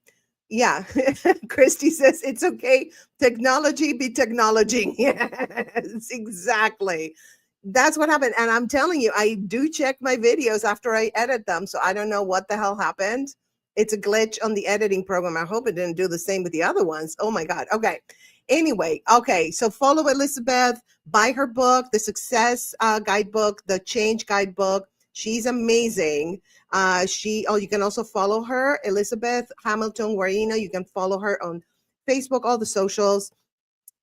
Yeah. Kristie says it's okay. Technology be technology. Yes, exactly. That's what happened. And I'm telling you, I do check my videos after I edit them. So I don't know what the hell happened. It's a glitch on the editing program. I hope it didn't do the same with the other ones. Oh my God. Okay. Anyway, okay. So follow Elizabeth, buy her book, The Success Guidebook, The Change Guidebook. She's amazing. You can also follow her, Elizabeth Hamilton Guarino. You can follow her on Facebook, all the socials.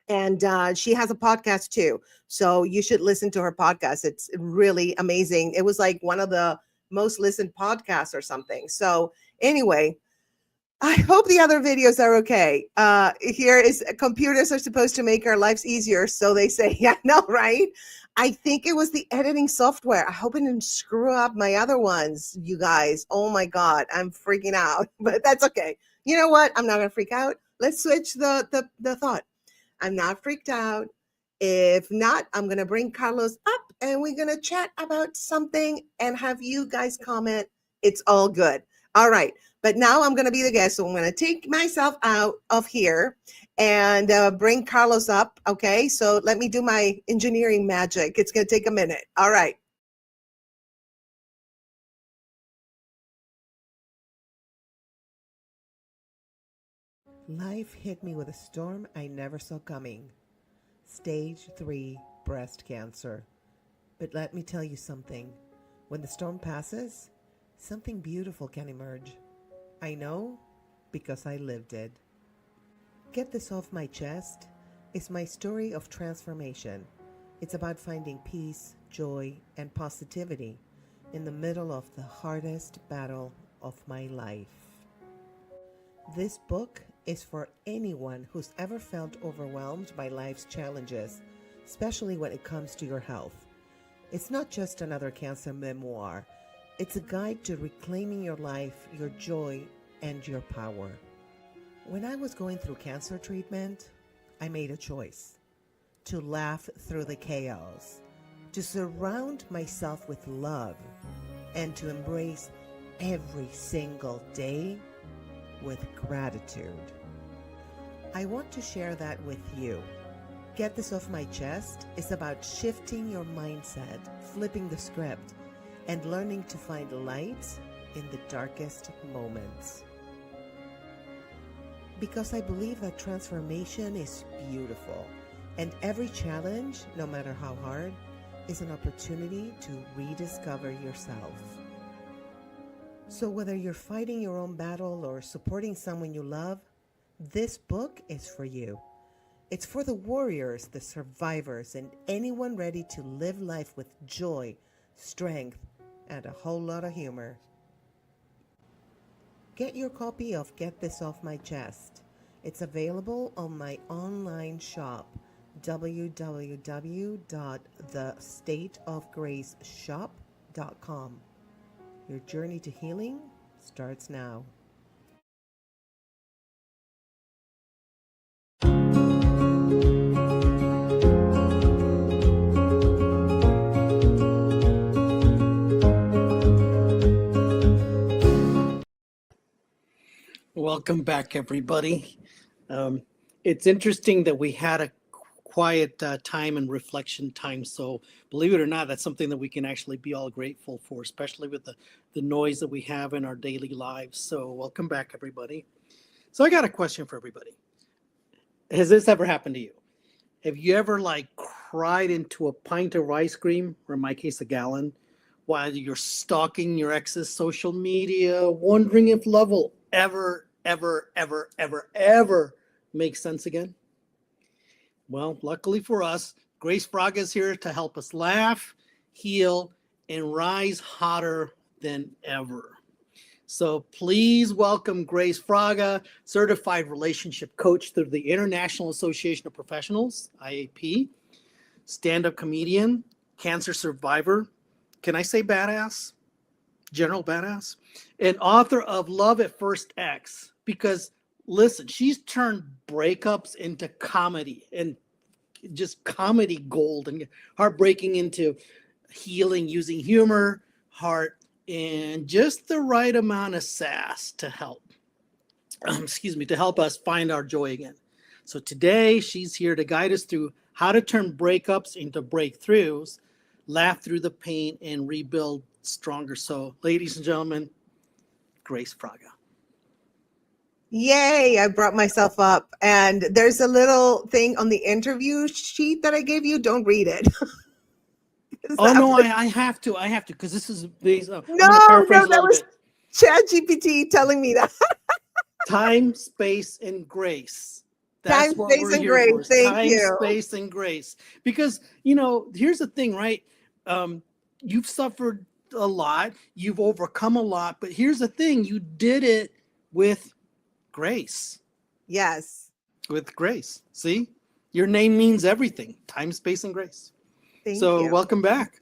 And she has a podcast too. So you should listen to her podcast. It's really amazing. It was like one of the most listened podcasts or something. So anyway, I hope the other videos are okay. Here is computers are supposed to make our lives easier. So they say, yeah, no, right? I think it was the editing software. I hope it didn't screw up my other ones, you guys. Oh my God, I'm freaking out, but that's okay. You know what? I'm not gonna freak out. Let's switch the thought. I'm not freaked out. If not, I'm going to bring Carlos up and we're going to chat about something and have you guys comment. It's all good. All right. But now I'm going to be the guest. So I'm going to take myself out of here and bring Carlos up. Okay. So let me do my engineering magic. It's going to take a minute. All right. Life hit me with a storm I never saw coming. Stage 3 breast cancer. But let me tell you something. When the storm passes, something beautiful can emerge. I know because I lived it. Get this off my chest is my story of transformation. It's about finding peace, joy, and positivity in the middle of the hardest battle of my life. This book is for anyone who's ever felt overwhelmed by life's challenges, especially when it comes to your health. It's not just another cancer memoir. It's a guide to reclaiming your life, your joy, and your power. When I was going through cancer treatment, I made a choice to laugh through the chaos, to surround myself with love, and to embrace every single day with gratitude. I want to share that with you. Get This Off My Chest is about shifting your mindset, flipping the script, and learning to find light in the darkest moments. Because I believe that transformation is beautiful, and every challenge, no matter how hard, is an opportunity to rediscover yourself. So whether you're fighting your own battle or supporting someone you love, this book is for you. It's for the warriors, the survivors, and anyone ready to live life with joy, strength, and a whole lot of humor. Get your copy of Get This Off My Chest. It's available on my online shop, www.thestateofgraceshop.com. Your journey to healing starts now. Welcome back, everybody. It's interesting that we had a quiet time and reflection time. So believe it or not, that's something that we can actually be all grateful for, especially with the noise that we have in our daily lives. So welcome back, everybody. So I got a question for everybody. Has this ever happened to you? Have you ever cried into a pint of ice cream, or in my case, a gallon, while you're stalking your ex's social media, wondering if love will ever make sense again? Well, luckily for us, Grace Fraga is here to help us laugh, heal, and rise hotter than ever. So please welcome Grace Fraga, certified relationship coach through the International Association of Professionals, IAP, stand-up comedian, cancer survivor. Can I say badass? General badass? And author of Love at First X. Because listen, she's turned breakups into comedy, and just comedy gold, and heartbreaking into healing using humor, heart, and just the right amount of sass to help, to help us find our joy again. So today she's here to guide us through how to turn breakups into breakthroughs, laugh through the pain, and rebuild stronger. So ladies and gentlemen, Grace Fraga. Yay, I brought myself up. And there's a little thing on the interview sheet that I gave you. Don't read it. Oh, no, I have to, because this is based on, No, I'm going to paraphrase a that little was bit. ChatGPT telling me that. Time, space, and grace. Time, That's what space, we're and here grace. for. Thank Time, you. space, and grace. Because, here's the thing, right? You've suffered a lot. You've overcome a lot. But here's the thing. You did it with grace. Yes. With grace. See? Your name means everything. Time, space, and grace. Thank So you. welcome back.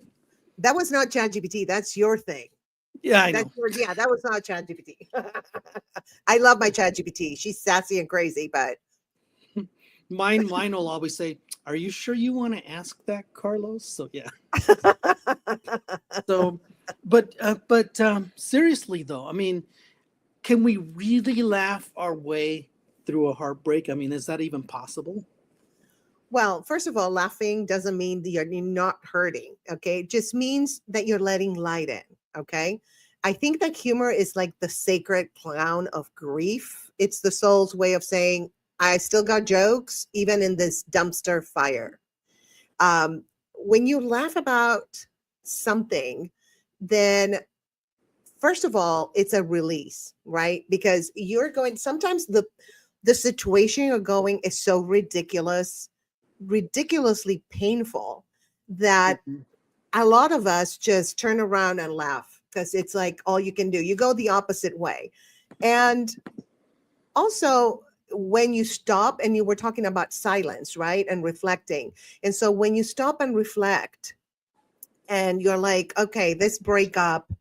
That was not ChatGPT. That's your thing. Yeah, I know. Yeah, that was not ChatGPT. I love my ChatGPT. She's sassy and crazy, but Mine will always say, "Are you sure you want to ask that, Carlos?" So yeah. So, but seriously though, I mean, can we really laugh our way through a heartbreak? I mean, is that even possible? well, first of all, laughing doesn't mean that you're not hurting. Okay. It just means that you're letting light in. Okay. I think that humor is like the sacred clown of grief. It's the soul's way of saying, I still got jokes, even in this dumpster fire. When you laugh about something, then first of all, it's a release, right? Because you're going, sometimes the situation you're going is so ridiculous ridiculously painful that Mhm. a lot of us just turn around and laugh because it's like all you can do. You go the opposite way. And also, when you stop, and you were talking about silence, right? And reflecting. And so when you stop and reflect, and you're like, okay, this breakup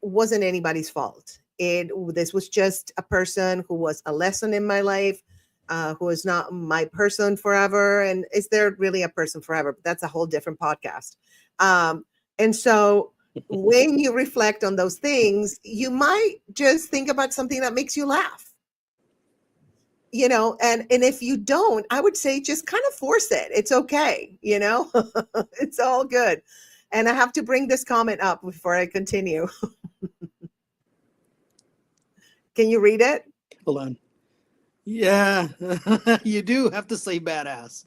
wasn't anybody's fault. This was just a person who was a lesson in my life, who is not my person forever. And is there really a person forever? But that's a whole different podcast. And so when you reflect on those things, you might just think about something that makes you laugh. And if you don't, I would say just kind of force it. It's okay. It's all good. And I have to bring this comment up before I continue. Can you read it? Hold on. Yeah, you do have to say badass.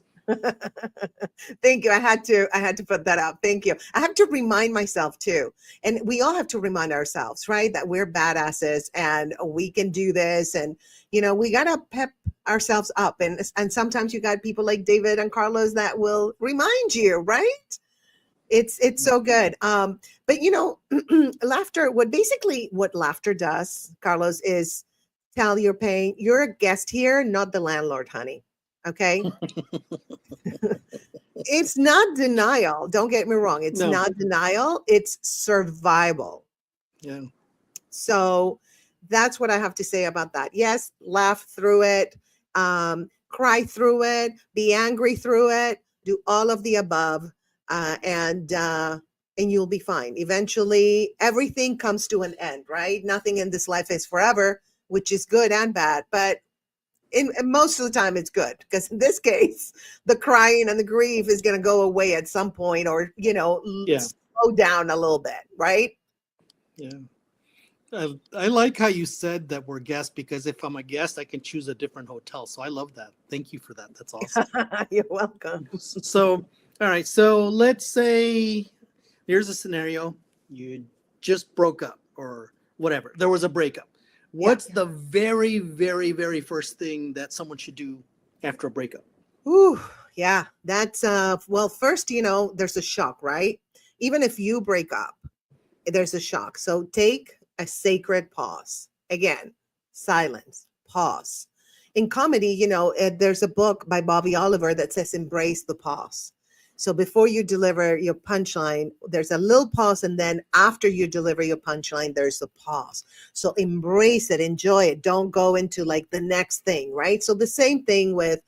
Thank you. I had to put that up. Thank you. I have to remind myself too. And we all have to remind ourselves, right? That we're badasses and we can do this. And, we got to pep ourselves up. And sometimes you got people like David and Carlos that will remind you, right? It's so good. But laughter, what laughter does, Carlos, is tell you're paying, you're a guest here, not the landlord, honey. Okay. It's not denial. Don't get me wrong. It's No. not denial. It's survival. Yeah. So that's what I have to say about that. Yes, laugh through it, cry through it, be angry through it, do all of the above, and you'll be fine. Eventually, everything comes to an end, right? Nothing in this life is forever, which is good and bad, but in most of the time it's good, because in this case, the crying and the grief is going to go away at some point, or, slow down a little bit, right? Yeah. I like how you said that we're guests, because if I'm a guest, I can choose a different hotel. So I love that. Thank you for that. That's awesome. You're welcome. So, all right. So let's say here's a scenario. You just broke up or whatever. There was a breakup. What's the very, very, very first thing that someone should do after a breakup? Ooh, yeah. That's, well, first, there's a shock, right? Even if you break up, there's a shock. So take a sacred pause. Again, silence, pause. In comedy, there's a book by Bobby Oliver that says embrace the pause. So before you deliver your punchline, there's a little pause. And then after you deliver your punchline, there's a pause. So embrace it, enjoy it. Don't go into like the next thing, right? So the same thing with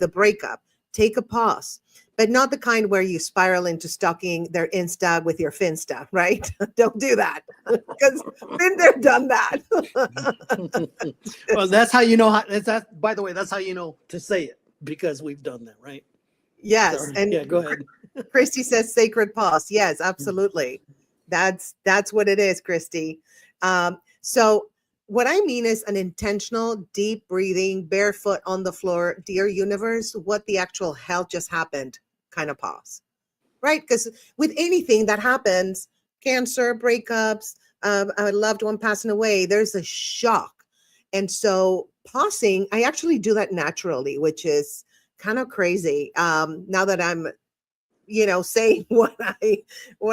a breakup. Take a pause, but not the kind where you spiral into stalking their Insta with your Finsta, right? Don't do that, because been there, done that. Well, that's how you know by the way, that's how you know to say it, because we've done that, right? Yes. Sorry. And yeah, go ahead. Kristie says sacred pause. Yes, absolutely. That's what it is, Kristie. So what I mean is an intentional, deep breathing, barefoot on the floor, dear universe, what the actual hell just happened kind of pause, right? Because with anything that happens, cancer, breakups, a loved one passing away, there's a shock. And so pausing, I actually do that naturally, which is kind of crazy. Now that I'm, saying what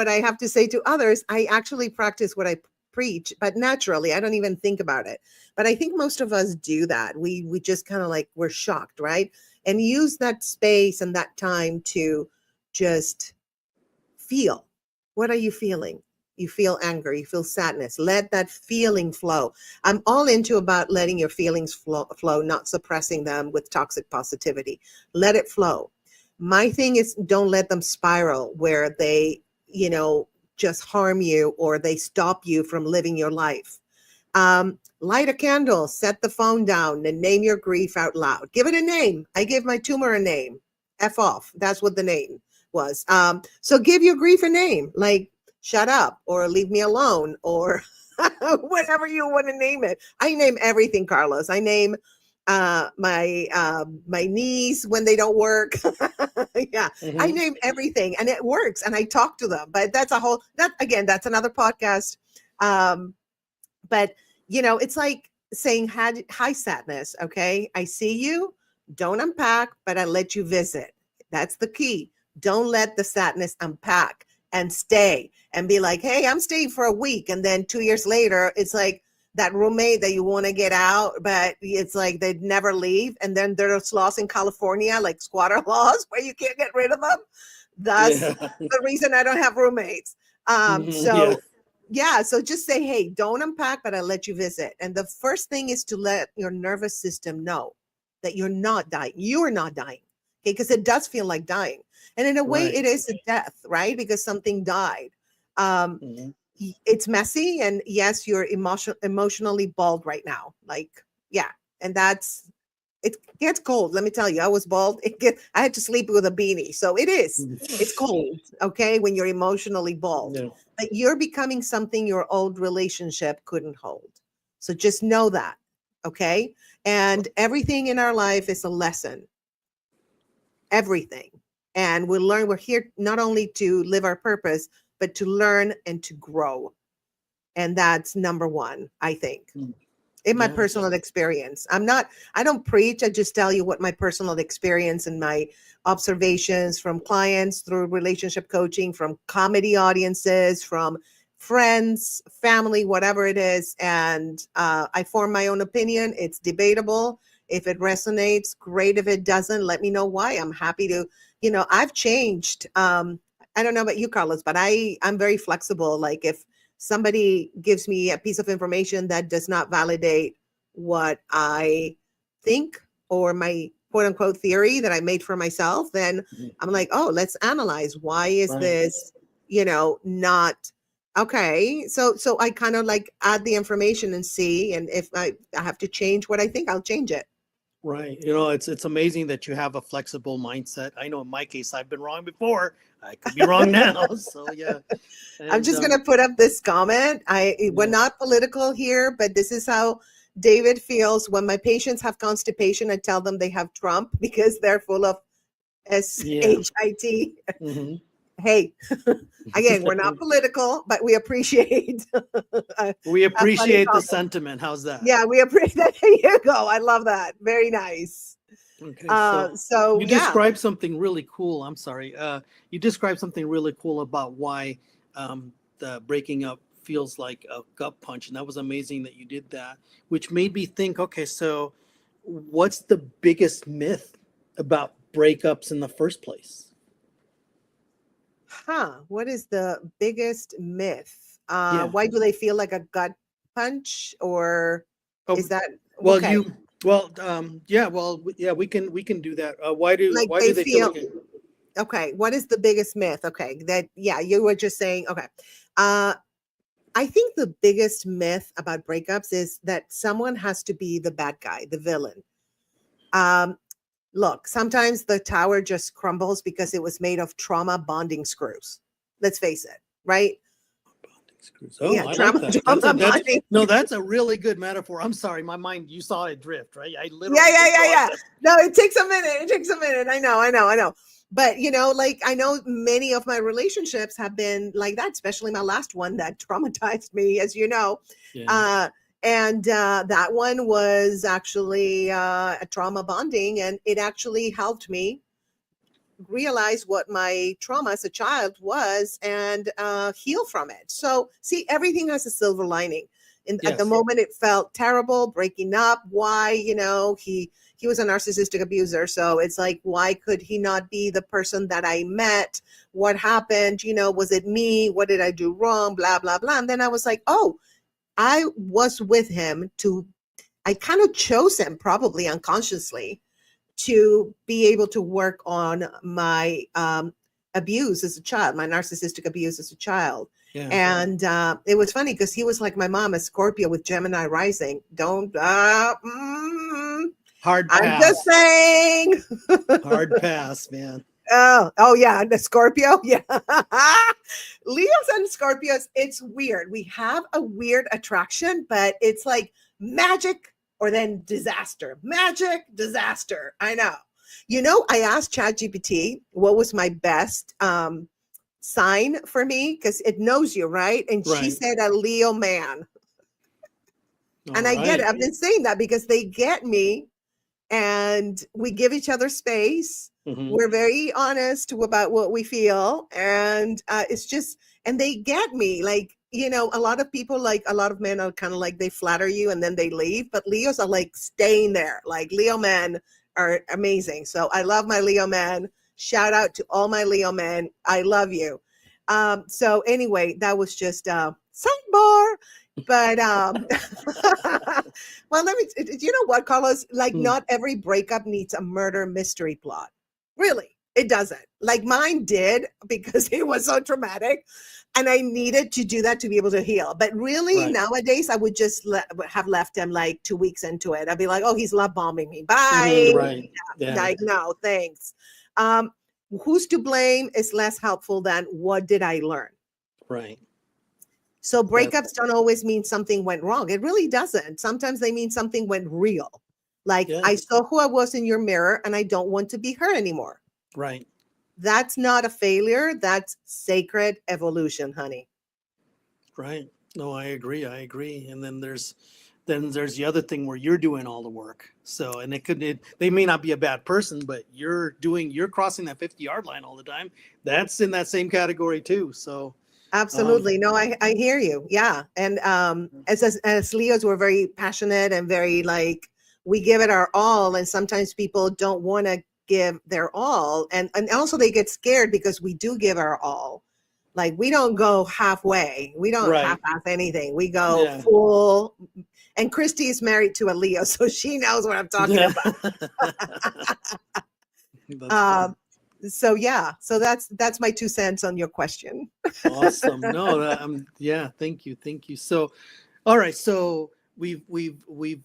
I have to say to others, I actually practice what I preach, but naturally, I don't even think about it. But I think most of us do that. We just kind of like, we're shocked, right? And use that space and that time to just feel. What are you feeling? You feel anger, you feel sadness. Let that feeling flow. I'm all into about letting your feelings flow, not suppressing them with toxic positivity. Let it flow. My thing is, don't let them spiral where they, just harm you or they stop you from living your life. Light a candle, set the phone down, and name your grief out loud. Give it a name. I gave my tumor a name. F off. That's what the name was. So give your grief a name, like shut up or leave me alone or whatever you want to name it. I name everything, Carlos. I name my knees when they don't work. Yeah. Mm-hmm. I name everything and it works and I talk to them, but that's that's another podcast. But it's like saying hi sadness. Okay. I see you, Don't unpack, but I let you visit. That's the key. Don't let the sadness unpack and stay and be like, hey, I'm staying for a week. And then 2 years later, it's like that roommate that you want to get out, but it's like they'd never leave. And then there's laws in California, like squatter laws, where you can't get rid of them. That's the reason I don't have roommates. So just say, hey, don't unpack, but I let you visit. And the first thing is to let your nervous system know that you're not dying. You are not dying. Okay, because it does feel like dying. And in a way, it is a death, right? Because something died. It's messy. And yes, you're emotionally bald right now. Like, yeah. And it gets cold. Let me tell you, I was bald. I had to sleep with a beanie. So it's cold. Okay. When you're emotionally bald, but you're becoming something your old relationship couldn't hold. So just know that. Okay. And everything in our life is a lesson. Everything. And we're here not only to live our purpose, but to learn and to grow. And that's number one, I think. In my personal experience. I don't preach. I just tell you what my personal experience and my observations from clients through relationship coaching, from comedy audiences, from friends, family, whatever it is. And I form my own opinion. It's debatable. If it resonates, great. If it doesn't, let me know why. I'm happy to, I've changed. I don't know about you, Carlos, but I'm very flexible. Like if somebody gives me a piece of information that does not validate what I think or my quote unquote theory that I made for myself, then I'm like, oh, let's analyze. Why is this, not okay? So I kind of like add the information and see, and if I have to change what I think, I'll change it. Right. It's amazing that you have a flexible mindset. I know in my case, I've been wrong before. I could be wrong now. So yeah. And, I'm just going to put up this comment. We're not political here, but this is how David feels. When my patients have constipation, I tell them they have Trump because they're full of SHIT. Hey, again, we're not political, but we appreciate. The sentiment. How's that? Yeah, we appreciate that. There you go. I love that. Very nice. Okay, so you described something really cool. I'm sorry. You described something really cool about why the breaking up feels like a gut punch, and that was amazing that you did that. Which made me think, okay, so what's the biggest myth about breakups in the first place? What is the biggest myth? Why do they feel like a gut punch, or is that we can do that. Why do they feel like okay, what is the biggest myth? Okay, you were just saying, okay. I think the biggest myth about breakups is that someone has to be the bad guy, the villain. Look, sometimes the tower just crumbles because it was made of trauma bonding screws. Let's face it, right? Bonding screws. Oh, yeah, I like that. That's a really good metaphor. I'm sorry, my mind, you saw it drift, right? I literally. Yeah. No, it takes a minute. I know. But, I know many of my relationships have been like that, especially my last one that traumatized me, as you know. Yeah. And that one was actually a trauma bonding, and it actually helped me realize what my trauma as a child was and heal from it. So see, everything has a silver lining. At the moment, it felt terrible breaking up. Why? He was a narcissistic abuser. So it's like, why could he not be the person that I met? What happened? Was it me? What did I do wrong? Blah, blah, blah. And then I was like, oh, I was with him I kind of chose him probably unconsciously to be able to work on my abuse as a child, my narcissistic abuse as a child. Yeah. And it was funny because he was like my mom, a Scorpio with Gemini rising. Hard pass. I'm just saying. Hard pass, man. Oh yeah, the Scorpio. Yeah. Leos and Scorpios, it's weird. We have a weird attraction, but it's like magic or then disaster. Magic, disaster. I know. I asked ChatGPT what was my best sign for me because it knows you, right? And she said a Leo man. And I get it. I've been saying that because they get me and we give each other space. Mhm. We're very honest about what we feel, and it's just, and they get me. Like, you know, a lot of people, like a lot of men are kind of like, they flatter you and then they leave, but Leos are like staying there. Like, Leo men are amazing. So I love my Leo men. Shout out to all my Leo men. I love you. So anyway, that was just a sidebar. But well, you know what, Carlos? Like, not every breakup needs a murder mystery plot. Really, it doesn't. Like, mine did, because it was so traumatic, and I needed to do that to be able to heal. But really, Right. nowadays, I would just have left him like 2 weeks into it. I'd be like, oh, he's love bombing me. Bye. Right. Yeah. Like, no, thanks. Who's to blame is less helpful than what did I learn? Right. So breakups don't always mean something went wrong. It really doesn't. Sometimes they mean something went real. Like, Yeah. I saw who I was in your mirror and I don't want to be her anymore. Right. That's not a failure. That's sacred evolution, honey. Right. No, I agree. And then there's the other thing where you're doing all the work. So, and they may not be a bad person, but you're crossing that 50-yard line all the time. That's in that same category too. So absolutely. No, I hear you. Yeah. And as Leos, we're very passionate and very like, we give it our all. And sometimes people don't want to give their all. And also they get scared because we do give our all. Like, we don't go halfway. We don't half-ass anything. We go full. And Kristie is married to a Leo, so she knows what I'm talking about. So yeah, so that's my 2 cents on your question. Awesome. No, yeah, thank you. So, all right, so we've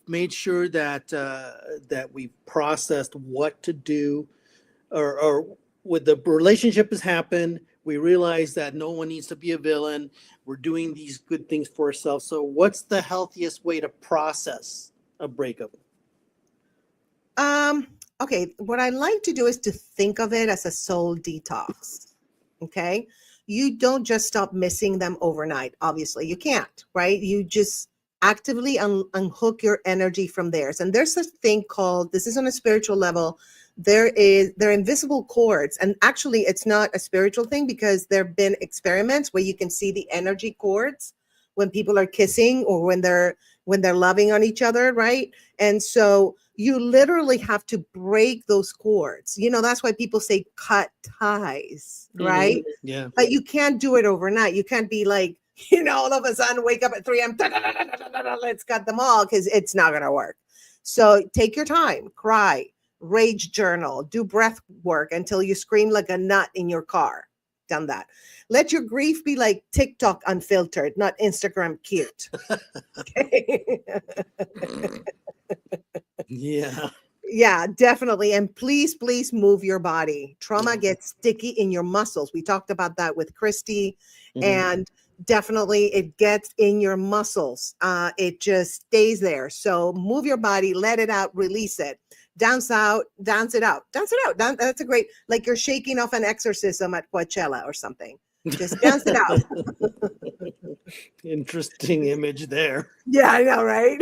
made sure that that we've processed what to do, or with the relationship has happened. We realize that no one needs to be a villain. We're doing these good things for ourselves. So what's the healthiest way to process a breakup? Okay, what I like to do is to think of it as a soul detox. Okay, you don't just stop missing them overnight. Obviously, you can't, right? You just actively unhook your energy from theirs. And there's a thing called, this is on a spiritual level, they're invisible cords. And actually, it's not a spiritual thing, because there have been experiments where you can see the energy cords when people are kissing or when they're loving on each other, right? And so you literally have to break those cords. You know, that's why people say cut ties, right? Mm-hmm. Yeah. But you can't do it overnight. You can't be like, you know, all of a sudden wake up at 3 a.m. Let's cut them all, because it's not going to work. So take your time, cry, rage journal, do breath work until you scream like a nut in your car. Done that. Let your grief be like TikTok unfiltered, not Instagram cute. Okay. Yeah. Yeah, definitely. And please move your body. Trauma gets sticky in your muscles. We talked about that with Kristie. Mm-hmm. And definitely it gets in your muscles. It just stays there. So move your body, let it out, release it. Dance it out. That's a great, like you're shaking off an exorcism at Coachella or something. Just dance it out. Interesting image there. Yeah, I know, right?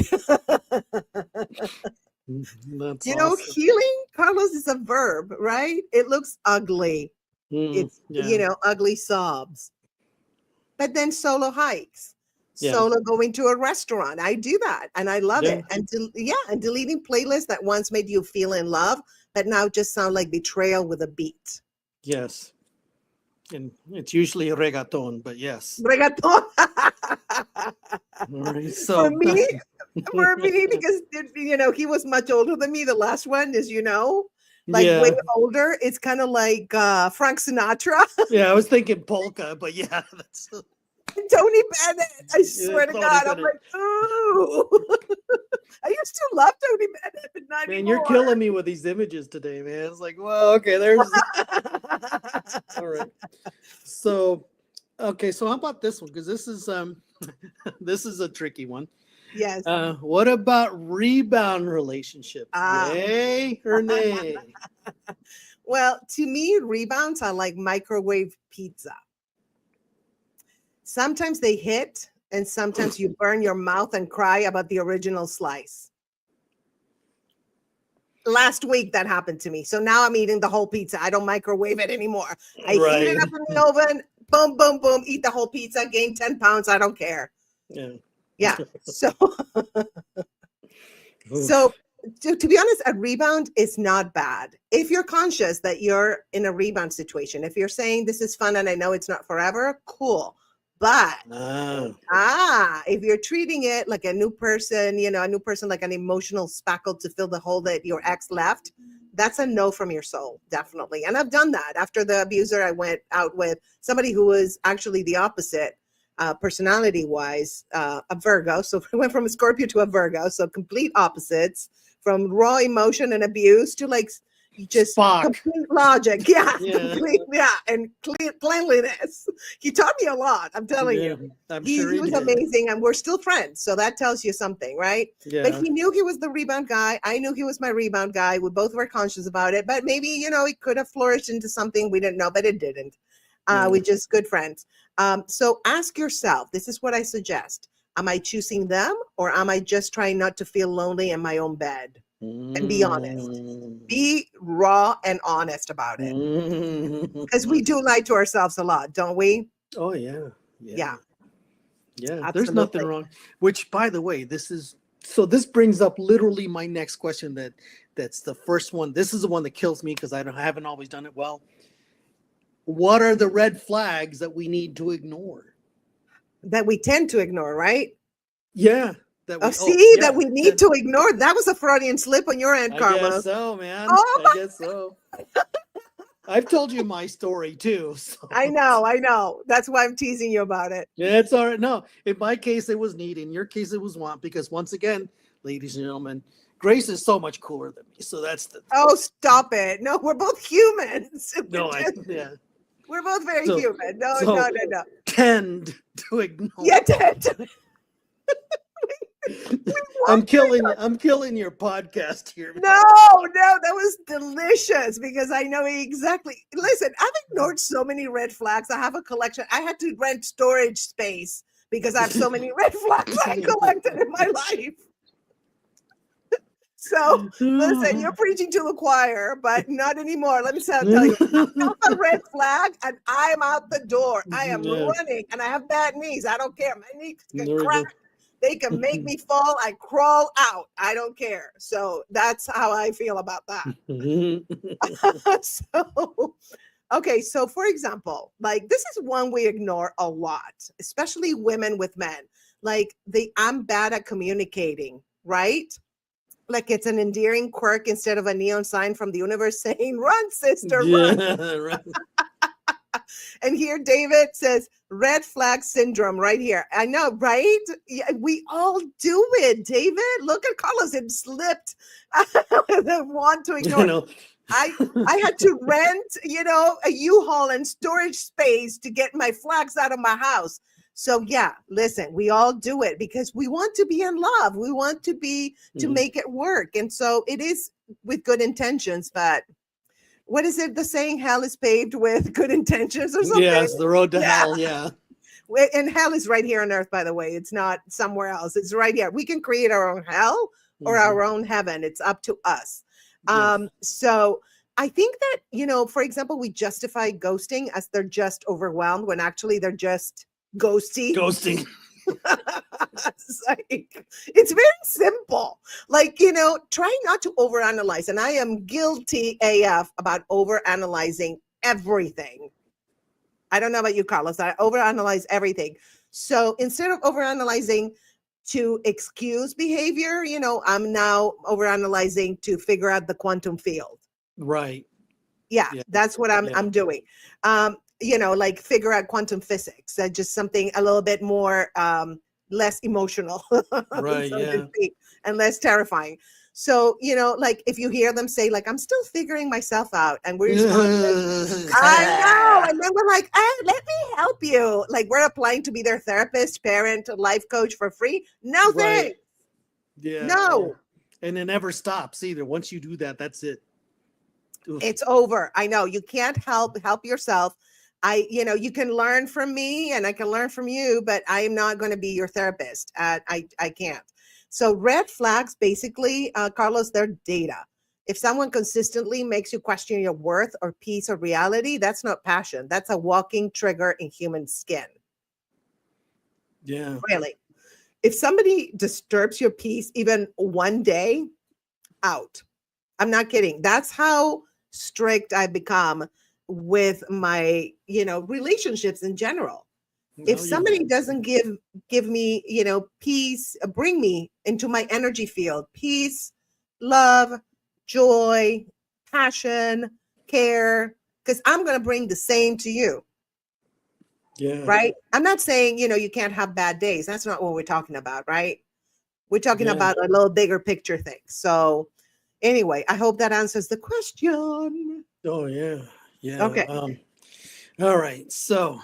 That's you know, awesome. Healing, Carlos, is a verb, right? It looks ugly. It's, you know, ugly sobs. But then solo hikes, solo going to a restaurant. I do that and I love it. And and deleting playlists that once made you feel in love, but now just sound like betrayal with a beat. Yes. And it's usually reggaeton, but yes. Reggaeton. Right, so for me, because, you know, he was much older than me. The last one is, you know, like way older. It's kind of like Frank Sinatra. Yeah, I was thinking polka, but yeah, that's Tony Bennett. I swear to God, I'm like, ooh. I used to love Tony Bennett, but not anymore. You're killing me with these images today, man. It's like, well, okay, there's all right. So how about this one? Because this is this is a tricky one. Yes. What about rebound relationships? Yay or nay? Well, to me, rebounds are like microwave pizza. Sometimes they hit, and sometimes you burn your mouth and cry about the original slice. last week that happened to me. So now I'm eating the whole pizza. I don't microwave it anymore. I heat Right. it up in the oven, boom, boom, boom, eat the whole pizza, gain 10 pounds. I don't care. Yeah. Yeah. So, Oof. so to be honest, a rebound is not bad. If you're conscious that you're in a rebound situation, if you're saying this is fun and I know it's not forever, cool. But if you're treating it like a new person, a new person, like an emotional spackle to fill the hole that your ex left, that's a no from your soul, definitely. And I've done that. After the abuser, I went out with somebody who was actually the opposite, personality-wise, a Virgo. So we went from a Scorpio to a Virgo, so complete opposites, from raw emotion and abuse to like just Spock. complete logic. Yeah, Yeah. complete, and cleanliness. He taught me a lot, I'm telling you. I'm He sure was did. amazing, and we're still friends. So that tells you something, right? Yeah. But he knew he was the rebound guy. I knew he was my rebound guy. We both were conscious about it. But maybe, it could have flourished into something we didn't know, but it didn't. We're just good friends. So ask yourself, this is what I suggest. Am I choosing them, or am I just trying not to feel lonely in my own bed? And be honest. Be raw and honest about it. Because we do lie to ourselves a lot, don't we? Oh, yeah. Yeah. There's Absolutely. nothing wrong. Which, by the way, this brings up literally my next question. That's the first one. This is the one that kills me because I haven't always done it well. What are the red flags that we need to ignore? That we tend to ignore, right? Yeah. That we need to ignore. That was a Freudian slip on your end, Carlos. I guess so, man. Oh, I guess so. I've told you my story too. So. I know. That's why I'm teasing you about it. Yeah, it's all right. No, in my case, it was need. In your case, it was want. Because once again, ladies and gentlemen, Grace is so much cooler than me. So that's the. Oh, stop it! No, we're both humans. We're both very human. No. Tend to ignore. Yeah, tend to. I'm killing your podcast here. No, that was delicious because I know exactly. Listen, I've ignored so many red flags. I have a collection. I had to rent storage space because I have so many red flags I collected in my life. So listen, you're preaching to the choir, but not anymore. Let me tell you, I'm a red flag and I am out the door. I am running and I have bad knees. I don't care. My knees can crack. They can make me fall. I crawl out. I don't care. So that's how I feel about that. So for example, like this is one we ignore a lot, especially women with men. Like I'm bad at communicating, right? Like it's an endearing quirk instead of a neon sign from the universe saying, "Run, sister, run." Right. And here David says, red flag syndrome right here. I know, right? Yeah, we all do it, David. Look at Carlos. It slipped. The want to ignore. I had to rent, a U-Haul and storage space to get my flags out of my house. So yeah, listen, we all do it because we want to be in love. We want to make it work. And so it is with good intentions, but what is it? The saying, hell is paved with good intentions or something? Yes, the road to hell, yeah. And hell is right here on earth, by the way. It's not somewhere else. It's right here. We can create our own hell or our own heaven. It's up to us. Yes. So I think that, for example, we justify ghosting as they're just overwhelmed when actually they're just ghosting. It's very simple. Like, try not to overanalyze. And I am guilty AF about overanalyzing everything. I don't know about you, Carlos. I overanalyze everything. So instead of overanalyzing to excuse behavior, I'm now overanalyzing to figure out the quantum field. Right. Yeah. That's what I'm doing. Like figure out quantum physics. Just something a little bit more less emotional, right? And less terrifying. So, like if you hear them say, like, I'm still figuring myself out, and we're responding, I know, and then we're like, let me help you. Like we're applying to be their therapist, parent, life coach for free. No thanks. Yeah. No. And it never stops either. Once you do that, that's it. Oof. It's over. I know you can't help yourself. You can learn from me and I can learn from you, but I am not going to be your therapist. I can't. So red flags, basically, Carlos, they're data. If someone consistently makes you question your worth or peace or reality, that's not passion. That's a walking trigger in human skin. Yeah. Really. If somebody disturbs your peace even one day, out. I'm not kidding. That's how strict I've become with my, relationships in general. No, If somebody doesn't give me, peace, bring me into my energy field, peace, love, joy, passion, care, because I'm going to bring the same to you. yeah. Right. I'm not saying, you can't have bad days. That's not what we're talking about. Right. We're talking Yeah. about a little bigger picture thing. So anyway, I hope that answers the question. Oh, yeah. Yeah. Okay. All right. So,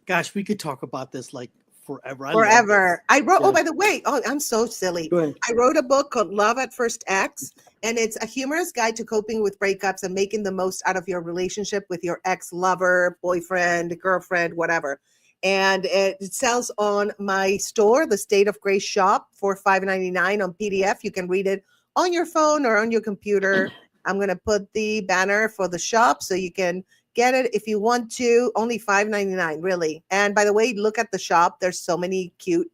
gosh, we could talk about this like forever. Forever. I wrote, Yeah. by the way, I'm so silly. Go ahead. I wrote a book called Love at First Ex, and it's a humorous guide to coping with breakups and making the most out of your relationship with your ex-lover, boyfriend, girlfriend, whatever. And it sells on my store, the State of Grace shop, for $5.99 on PDF. You can read it on your phone or on your computer. I'm going to put the banner for the shop so you can get it if you want to. Only $5.99, really. And by the way, look at the shop. There's so many cute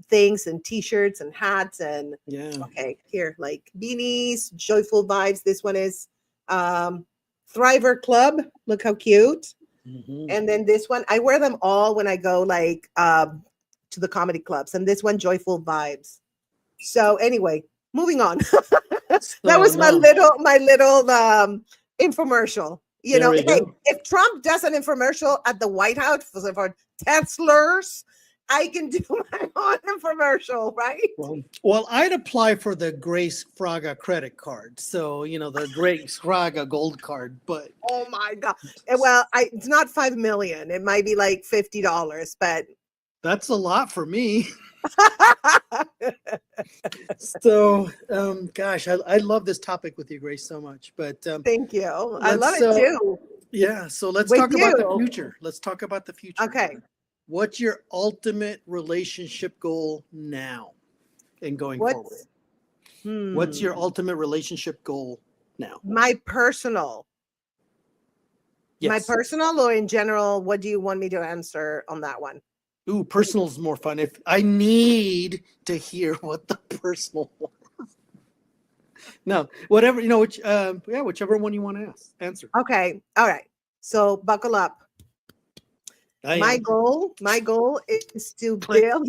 things and t-shirts and hats and okay, here, like beanies, joyful vibes. This one is Thriver Club. Look how cute. Mm-hmm. And then this one, I wear them all when I go like to the comedy clubs. And this one, Joyful Vibes. So anyway, moving on. That was my little infomercial. Hey, if Trump does an infomercial at the White House for Teslas, I can do my own infomercial, right? Well, I'd apply for the Grace Fraga credit card. So, the Grace Fraga gold card, but oh my God. Well, it's not 5 million. It might be like $50, but that's a lot for me. So, gosh, I love this topic with you, Grace, so much. But thank you. I love it too. Yeah. So let's With talk about the you. future. Let's talk about the future. Okay. What's your ultimate relationship goal now and going forward? What's your ultimate relationship goal now? My personal. Yes. My personal or in general, what do you want me to answer on that one? Ooh, personal is more fun. If I need to hear what the personal was. No, whatever, whichever one you want to answer. Okay. All right. So buckle up. My goal is to build.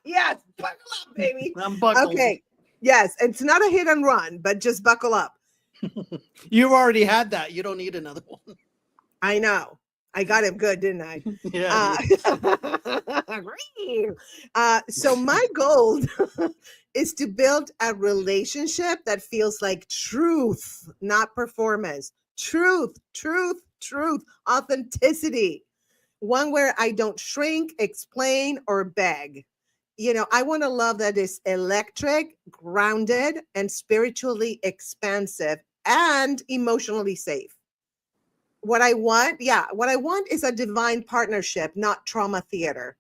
Yes, buckle up, baby. I'm buckled. Okay. Yes, it's not a hit and run, but just buckle up. You've already had that. You don't need another one. I know. I got him good, didn't I? Yeah. So my goal is to build a relationship that feels like truth, not performance. Truth, authenticity. One where I don't shrink, explain, or beg. I want a love that is electric, grounded, and spiritually expansive and emotionally safe. What I want is a divine partnership, not trauma theater.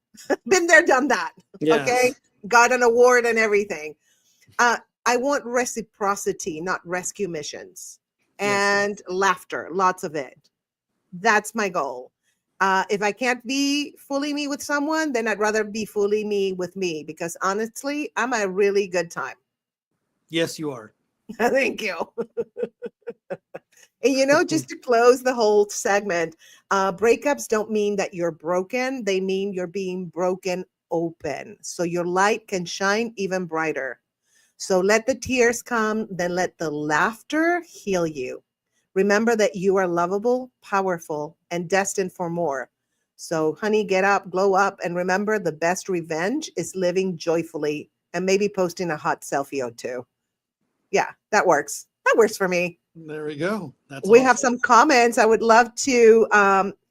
Been there, done that. Yes. Okay. Got an award and everything. I want reciprocity, not rescue missions, and laughter, lots of it. That's my goal. If I can't be fully me with someone, then I'd rather be fully me with me, because honestly, I'm a really good time. Yes, you are. Thank you. And just to close the whole segment, breakups don't mean that you're broken. They mean you're being broken open, so your light can shine even brighter. So let the tears come, then let the laughter heal you. Remember that you are lovable, powerful, and destined for more. So, honey, get up, glow up, and remember, the best revenge is living joyfully and maybe posting a hot selfie or two. Yeah, that works. That works for me. There we go. We have some comments. I would love to,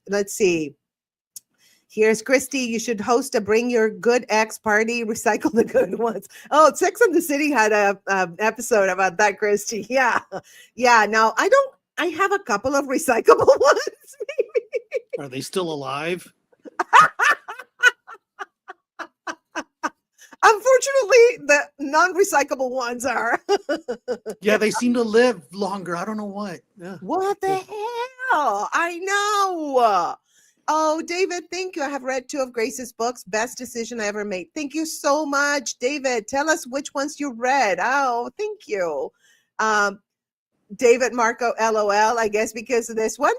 let's see. Here's Kristie. You should host a Bring Your Good Ex party, recycle the good ones. Oh, Sex and the City had a episode about that, Kristie. Yeah. Now, I have a couple of recyclable ones. Are they still alive? Unfortunately, Unfortunately, the non-recyclable ones are. Yeah, they seem to live longer. I don't know what. Yeah. What the hell? I know. Oh, David, thank you. I have read 2 of Grace's books. Best decision I ever made. Thank you so much, David. Tell us which ones you read. Oh, thank you. David Marco, LOL, I guess because of this one,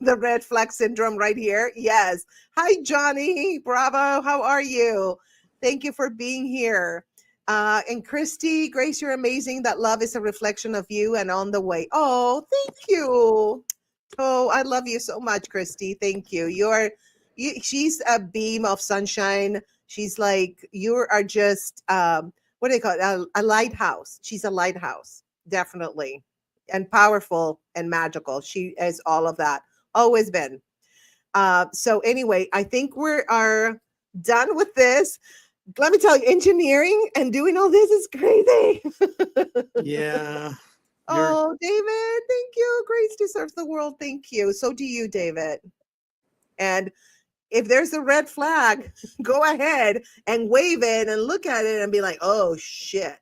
the red flag syndrome right here. Yes. Hi, Johnny. Bravo. How are you? Thank you for being here. And Kristie, Grace, you're amazing. That love is a reflection of you and on the way. Oh, thank you. Oh, I love you so much, Kristie. Thank you. She's a beam of sunshine. She's like, you are just, what do they call it? A lighthouse. She's a lighthouse, definitely. And powerful and magical. She is all of that. Always been. So anyway, I think we are done with this. Let me tell you, engineering and doing all this is crazy. Yeah. Oh, David, thank you. Grace deserves the world. Thank you. So do you, David. And if there's a red flag, go ahead and wave it and look at it and be like, oh, shit.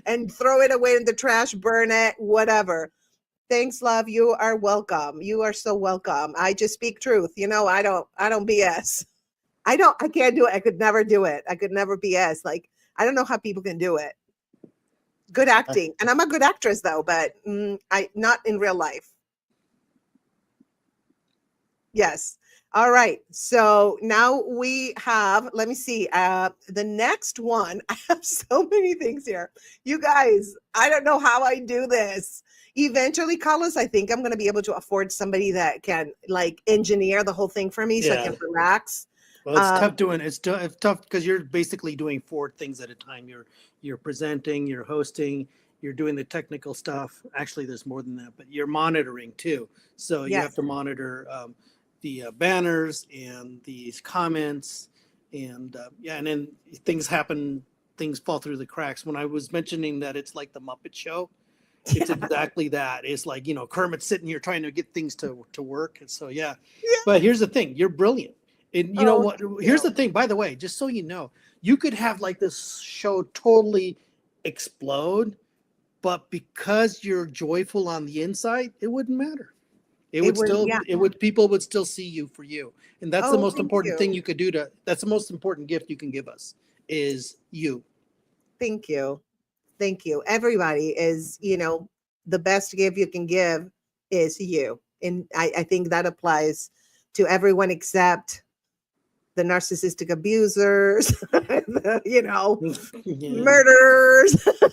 and throw it away in the trash, burn it, whatever. Thanks, love. You are welcome. You are so welcome. I just speak truth. You know, I don't BS. I can't do it. I could never do it. I could never BS. Like, I don't know how people can do it. Good acting. And I'm a good actress though, but not in real life. Yes. All right. So now we have, let me see, the next one. I have so many things here. You guys, I don't know how I do this. Eventually, Carlos, I think I'm going to be able to afford somebody that can like engineer the whole thing for me so I can relax. Well, it's tough doing it's tough because you're basically doing 4 things at a time. You're presenting, you're hosting, you're doing the technical stuff. Actually, there's more than that, but you're monitoring too. So you have to monitor the banners and these comments, and and then things happen, things fall through the cracks. When I was mentioning that it's like the Muppet Show, it's exactly that. It's like, Kermit's sitting here trying to get things to work. And so, but here's the thing, you're brilliant. And you know what? Here's the thing, by the way, just so you know, you could have like this show totally explode, but because you're joyful on the inside, it wouldn't matter. People would still see you for you. And that's the most important thing you could do that's the most important gift you can give us is you. Thank you. Thank you. Everybody is, the best gift you can give is you. And I think that applies to everyone except the narcissistic abusers, murderers,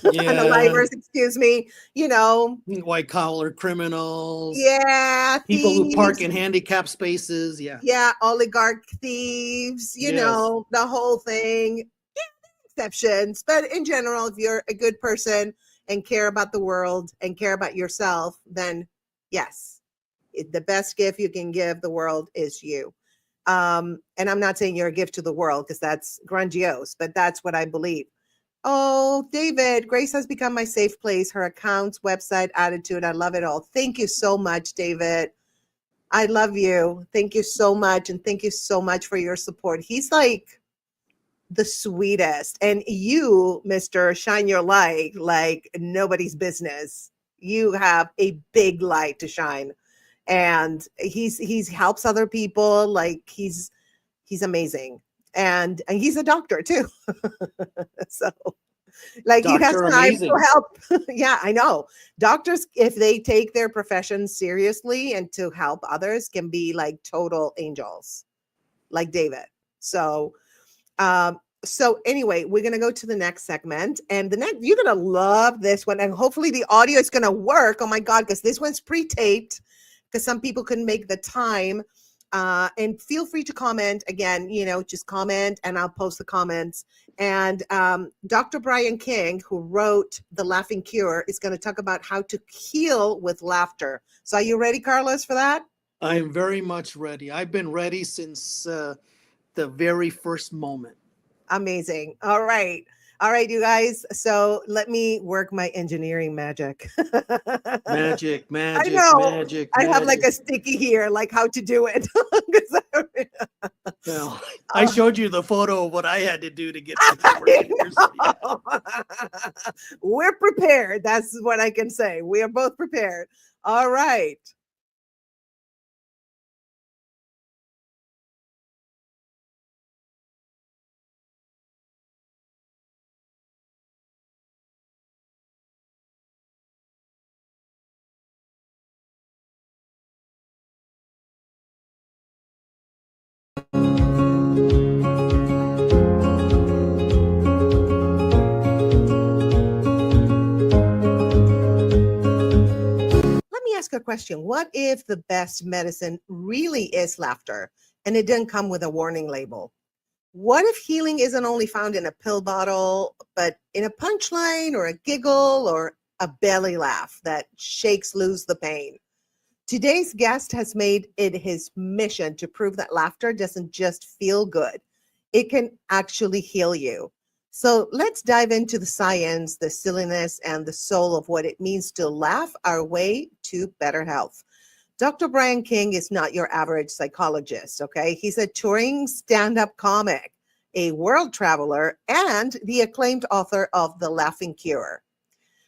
unalivers, excuse me, white collar criminals. Yeah. People who park in handicapped spaces. Yeah. Yeah. Oligarch thieves, the whole thing. Yeah, exceptions. But in general, if you're a good person and care about the world and care about yourself, then yes, the best gift you can give the world is you. And I'm not saying you're a gift to the world because that's grandiose, but that's what I believe. Oh, David, Grace has become my safe place. Her accounts, website, attitude. I love it all. Thank you so much, David. I love you. Thank you so much. And thank you so much for your support. He's like the sweetest. And you, Mr. Shine Your Light, like nobody's business. You have a big light to shine. And he's helps other people. Like he's amazing. And he's a doctor too. So like he has time to help. Yeah, I know. Doctors, if they take their profession seriously and to help others, can be like total angels, like David. So anyway, we're going to go to the next segment, and you're going to love this one. And hopefully the audio is going to work. Oh my God, because this one's pre-taped because some people couldn't make the time. And feel free to comment again, just comment and I'll post the comments. And Dr. Brian King, who wrote The Laughing Cure, is going to talk about how to heal with laughter. So are you ready, Carlos, for that? I'm very much ready. I've been ready since the very first moment. Amazing. All right, you guys. So let me work my engineering magic. Magic. I know. Magic. I have like a sticky here, like how to do it. Well, I showed you the photo of what I had to do to get to the work. We're prepared. That's what I can say. We are both prepared. All right. Let me ask a question. What if the best medicine really is laughter and it didn't come with a warning label? What if healing isn't only found in a pill bottle, but in a punchline or a giggle or a belly laugh that shakes loose the pain? Today's guest has made it his mission to prove that laughter doesn't just feel good, it can actually heal you. So let's dive into the science, the silliness, and the soul of what it means to laugh our way to better health. Dr. Brian King is not your average psychologist, okay? He's a touring stand-up comic, a world traveler, and the acclaimed author of The Laughing Cure.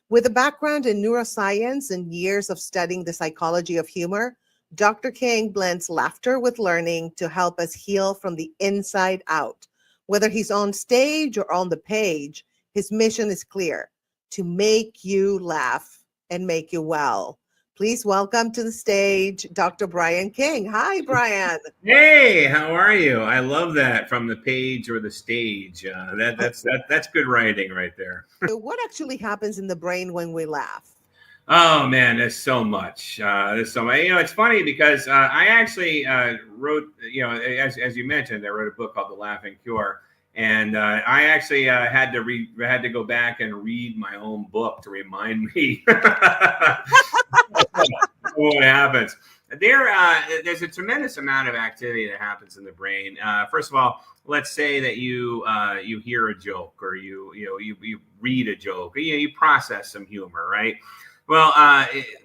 With a background in neuroscience and years of studying the psychology of humor, Dr. King blends laughter with learning to help us heal from the inside out. Whether he's on stage or on the page, his mission is clear: to make you laugh and make you well. Please welcome to the stage, Dr. Brian King. Hi, Brian. Hey, how are you? I love that, from the page or the stage. That's good writing right there. So what actually happens in the brain when we laugh? Oh man, there's so much. There's so much. It's funny because I actually wrote, as you mentioned, I wrote a book called The Laughing Cure, and I actually had to go back and read my own book to remind me what happens. There's a tremendous amount of activity that happens in the brain. First of all, let's say that you hear a joke, or you read a joke, or, you process some humor, right? Well,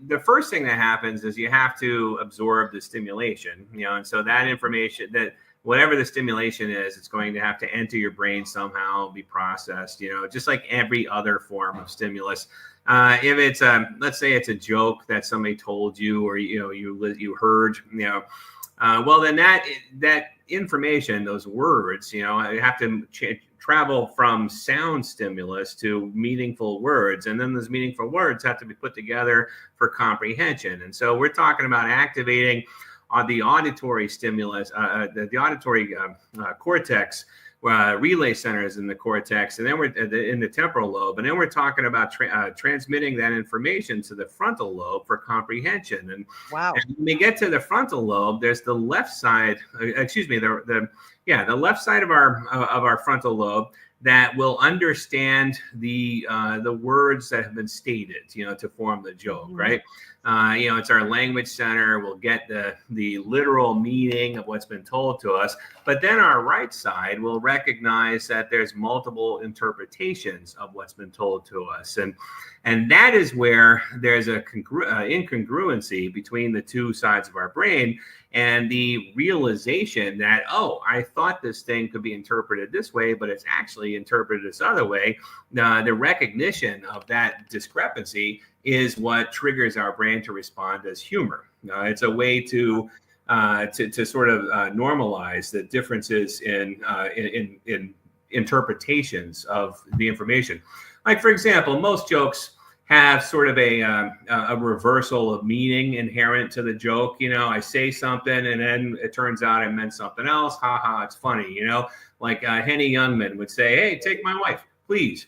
the first thing that happens is you have to absorb the stimulation, and so that information, that whatever the stimulation is, it's going to have to enter your brain somehow, be processed, just like every other form of stimulus. If it's let's say it's a joke that somebody told you, or you heard, well, then that information, those words, have to travel from sound stimulus to meaningful words, and then those meaningful words have to be put together for comprehension. And so we're talking about activating the auditory stimulus, the auditory cortex, relay centers in the cortex, and then we're in the temporal lobe, and then we're talking about transmitting that information to the frontal lobe for comprehension. And wow, and when we get to the frontal lobe, there's the left side, the left side of our frontal lobe that will understand the words that have been stated, to form the joke, right? It's our language center. We'll get the literal meaning of what's been told to us, but then our right side will recognize that there's multiple interpretations of what's been told to us, and that is where there's a incongruency between the two sides of our brain, and the realization that, oh, I thought this thing could be interpreted this way, but it's actually interpreted this other way. The recognition of that discrepancy is what triggers our brain to respond as humor. It's a way to sort of normalize the differences in interpretations of the information. Like, for example, most jokes have sort of a reversal of meaning inherent to the joke. I say something and then it turns out I meant something else. Ha ha, it's funny. Like Henny Youngman would say, "Hey, take my wife, please."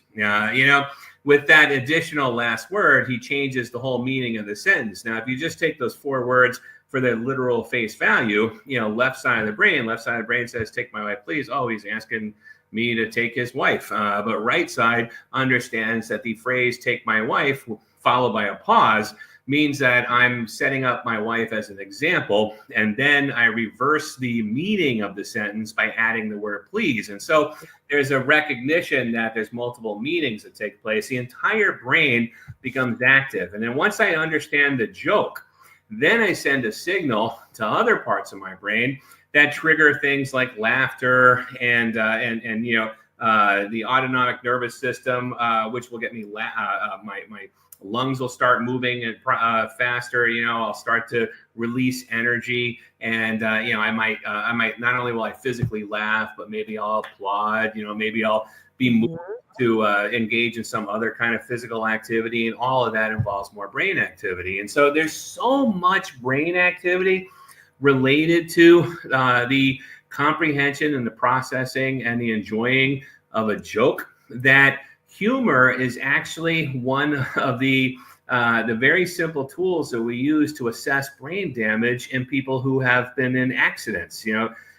With that additional last word, he changes the whole meaning of the sentence. Now, if you just take those four words for their literal face value, left side of the brain says, "Take my wife, please." Oh, he's asking me to take his wife. But right side understands that the phrase "take my wife" followed by a pause means that I'm setting up my wife as an example, and then I reverse the meaning of the sentence by adding the word "please." And so there's a recognition that there's multiple meanings that take place. The entire brain becomes active. And then once I understand the joke, then I send a signal to other parts of my brain that trigger things like laughter and the autonomic nervous system, which will get me my lungs will start moving and faster. I'll start to release energy, and I might not only will I physically laugh, but maybe I'll applaud. Maybe I'll be moved to engage in some other kind of physical activity, and all of that involves more brain activity. And so there's so much brain activity related to the comprehension and the processing and the enjoying of a joke, that humor is actually one of the very simple tools that we use to assess brain damage in people who have been in accidents.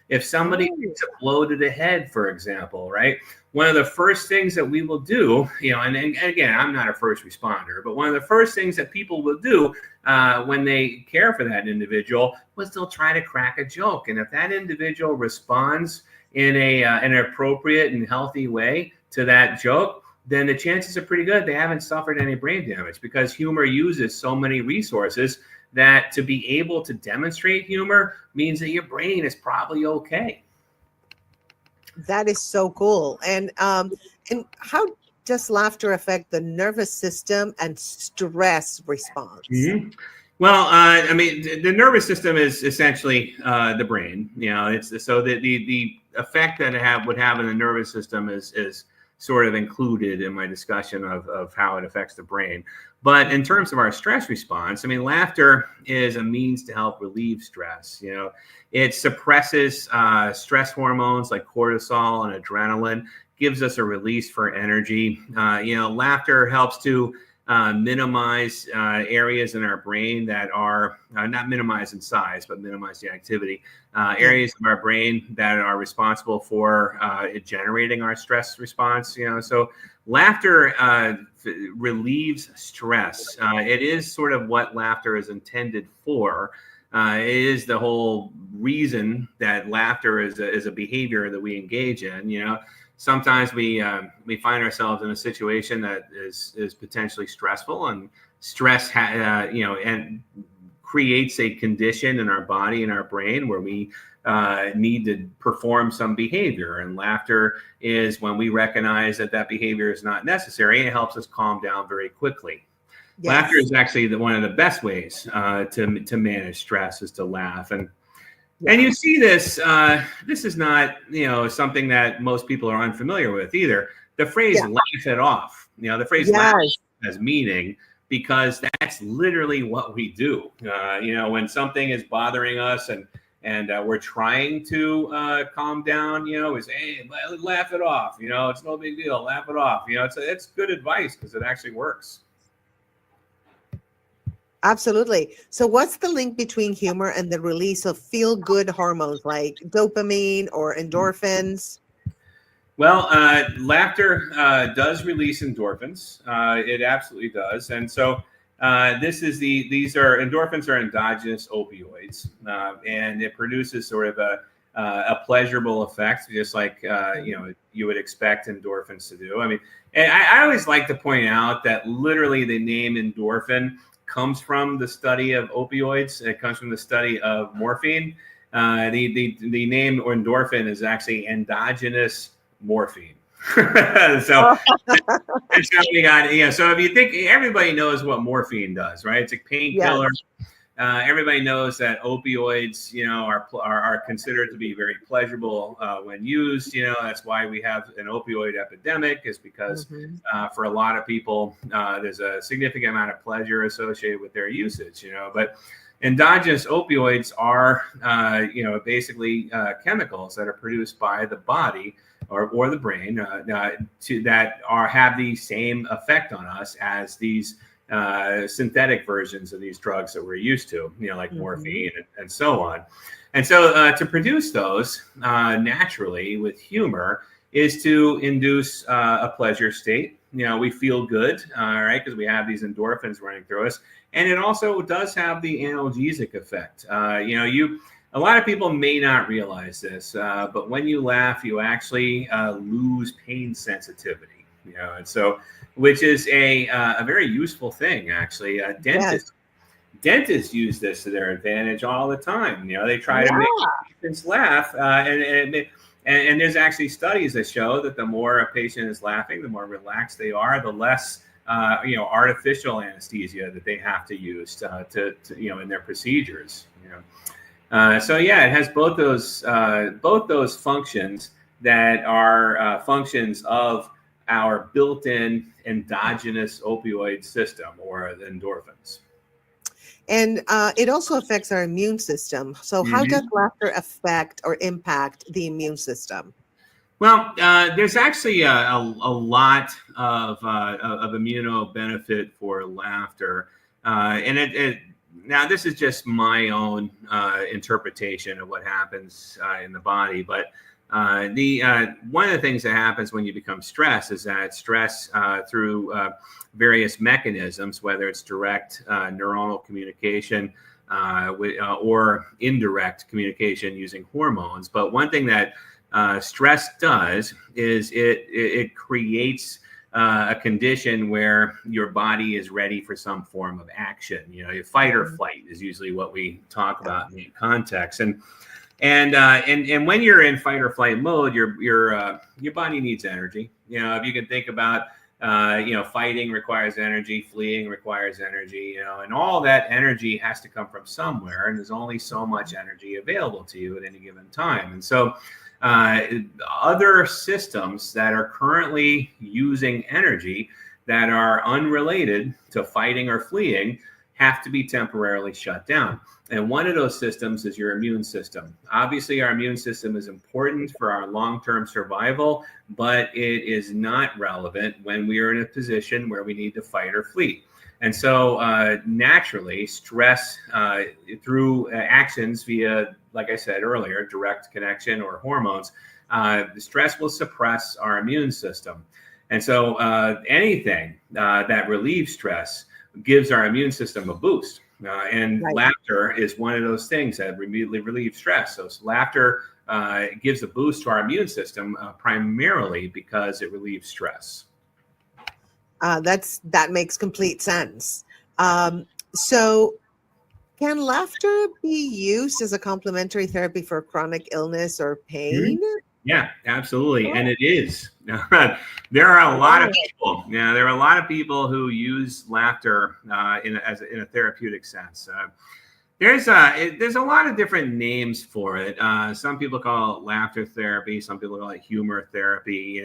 If somebody gets a blow to the head, for example, right? One of the first things that we will do, and again, I'm not a first responder, but one of the first things that people will do when they care for that individual was they'll try to crack a joke. And if that individual responds in an appropriate and healthy way to that joke, then the chances are pretty good they haven't suffered any brain damage, because humor uses so many resources that to be able to demonstrate humor means that your brain is probably okay. That is so cool. And how does laughter affect the nervous system and stress response? Mm-hmm. Well, the nervous system is essentially the brain. It's so the effect that it would have in the nervous system is sort of included in my discussion of how it affects the brain. But in terms of our stress response, laughter is a means to help relieve stress. It suppresses stress hormones like cortisol and adrenaline, gives us a release for energy. Laughter helps to minimize areas in our brain that are not minimize in size, but minimize the activity. Areas of our brain that are responsible for generating our stress response. So laughter relieves stress. It is sort of what laughter is intended for. It is the whole reason that laughter is a behavior that we engage in. Sometimes we find ourselves in a situation that is potentially stressful, and stress and creates a condition in our body and our brain where we need to perform some behavior. And laughter is when we recognize that behavior is not necessary, and it helps us calm down very quickly. Yes. Laughter is actually one of the best ways to manage stress, is to laugh. And you see this, this is not, something that most people are unfamiliar with either. The phrase laugh it off, the phrase laugh has meaning, because that's literally what we do. When something is bothering us and we're trying to calm down, we say, hey, laugh it off. It's no big deal. Laugh it off. It's good advice because it actually works. Absolutely. So what's the link between humor and the release of feel-good hormones like dopamine or endorphins? Well, laughter does release endorphins. It absolutely does. And so these are endorphins are endogenous opioids, and it produces sort of a pleasurable effect, just like you would expect endorphins to do. And I always like to point out that literally the name endorphin comes from the study of opioids. It comes from the study of morphine. The name endorphin is actually endogenous morphine. So that's how we got. So if you think, everybody knows what morphine does, right? It's a painkiller. Yes. Everybody knows that opioids, are considered to be very pleasurable when used. That's why we have an opioid epidemic, is because for a lot of people, there's a significant amount of pleasure associated with their usage. But endogenous opioids are, basically chemicals that are produced by the body or the brain have the same effect on us as these synthetic versions of these drugs that we're used to, like morphine and so on. And so to produce those naturally with humor is to induce a pleasure state. We feel good, right, because we have these endorphins running through us. And it also does have the analgesic effect. A lot of people may not realize this, but when you laugh, you actually lose pain sensitivity. And so, which is a very useful thing, actually. dentists use this to their advantage all the time. They try to make patients laugh, and there's actually studies that show that the more a patient is laughing, the more relaxed they are, the less artificial anesthesia that they have to use to in their procedures. So yeah, it has both those functions that are functions of our built-in endogenous opioid system, or the endorphins. And it also affects our immune system. So how does laughter affect or impact the immune system? Well, there's actually a lot of immuno benefit for laughter, and now this is just my own interpretation of what happens in the body, but one of the things that happens when you become stressed is that stress through various mechanisms, whether it's direct neuronal communication or indirect communication using hormones. But one thing that stress does is it creates a condition where your body is ready for some form of action. Fight or flight is usually what we talk about in the context. And when you're in fight or flight mode, your body needs energy. If you can think about, fighting requires energy, fleeing requires energy, and all that energy has to come from somewhere, and there's only so much energy available to you at any given time. And so other systems that are currently using energy that are unrelated to fighting or fleeing have to be temporarily shut down. And one of those systems is your immune system. Obviously, our immune system is important for our long-term survival, but it is not relevant when we are in a position where we need to fight or flee. And so naturally, stress through actions via, like I said earlier, direct connection or hormones, the stress will suppress our immune system. And so anything that relieves stress gives our immune system a boost. And laughter is one of those things that immediately relieves stress. So laughter gives a boost to our immune system primarily because it relieves stress. That makes complete sense. So can laughter be used as a complementary therapy for chronic illness or pain? Yeah, absolutely. And it is. There are a lot of people. There are a lot of people who use laughter in a therapeutic sense. There's a lot of different names for it. Some people call it laughter therapy. Some people call it humor therapy.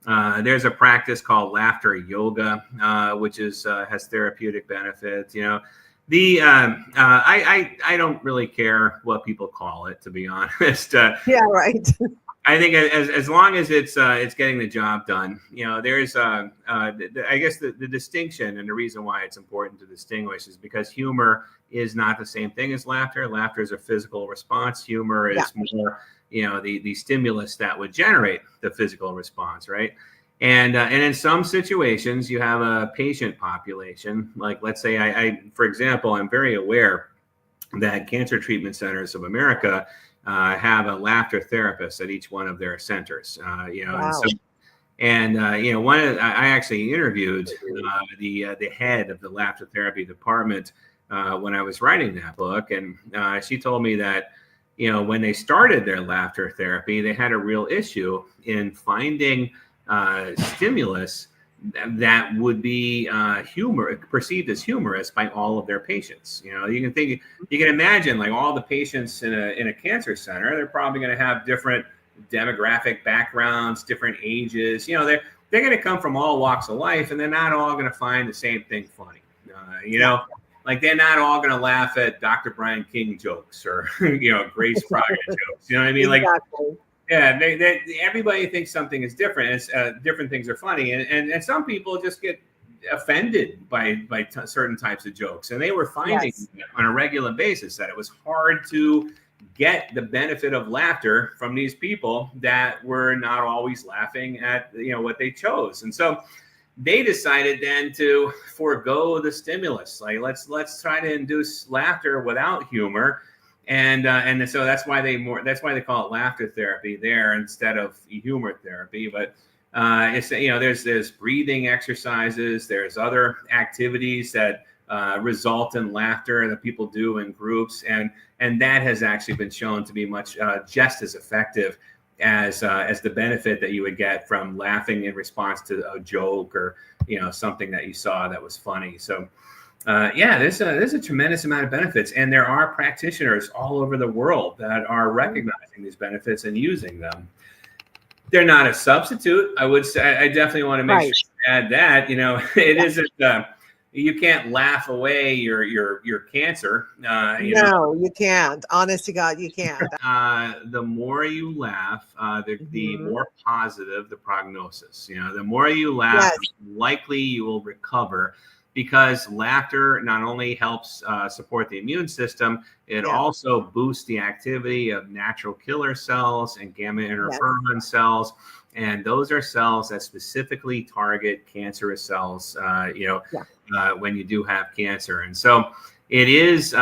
There's a practice called laughter yoga, which has therapeutic benefits. I don't really care what people call it, to be honest. Yeah, right. I think as long as it's getting the job done, there's I guess the distinction, and the reason why it's important to distinguish is because humor is not the same thing as laughter. Laughter is a physical response. Humor is more, the stimulus that would generate the physical response, right? And in some situations, you have a patient population. Like, let's say, I for example, I'm very aware that Cancer Treatment Centers of America have a laughter therapist at each one of their centers. Wow. I actually interviewed the head of the laughter therapy department when I was writing that book, and she told me that when they started their laughter therapy, they had a real issue in finding stimulus that would be perceived as humorous by all of their patients. You can imagine, like, all the patients in a cancer center, they're probably going to have different demographic backgrounds, different ages. They're going to come from all walks of life, and they're not all going to find the same thing funny. Like, they're not all going to laugh at Dr. Brian King jokes or Grace Fraga jokes. You know what I mean? Exactly. Like, yeah, everybody thinks something is different. It's, different things are funny, and some people just get offended by certain types of jokes, and they were finding on a regular basis that it was hard to get the benefit of laughter from these people that were not always laughing at what they chose, and so they decided then to forego the stimulus. Like, let's try to induce laughter without humor. And so that's why they call it laughter therapy there instead of humor therapy. But it's there's breathing exercises, there's other activities that result in laughter that people do in groups, and that has actually been shown to be much just as effective as the benefit that you would get from laughing in response to a joke or something that you saw that was funny. So there's a tremendous amount of benefits, and there are practitioners all over the world that are recognizing these benefits and using them. They're not a substitute. I would say, I definitely want to make sure to add that, it isn't, you can't laugh away your cancer. No, you can't. Honest to God, you can't. The more you laugh, the more positive the prognosis. The more you laugh, the likely you will recover, because laughter not only helps support the immune system, it also boosts the activity of natural killer cells and gamma interferon cells. And those are cells that specifically target cancerous cells, when you do have cancer. And so it is,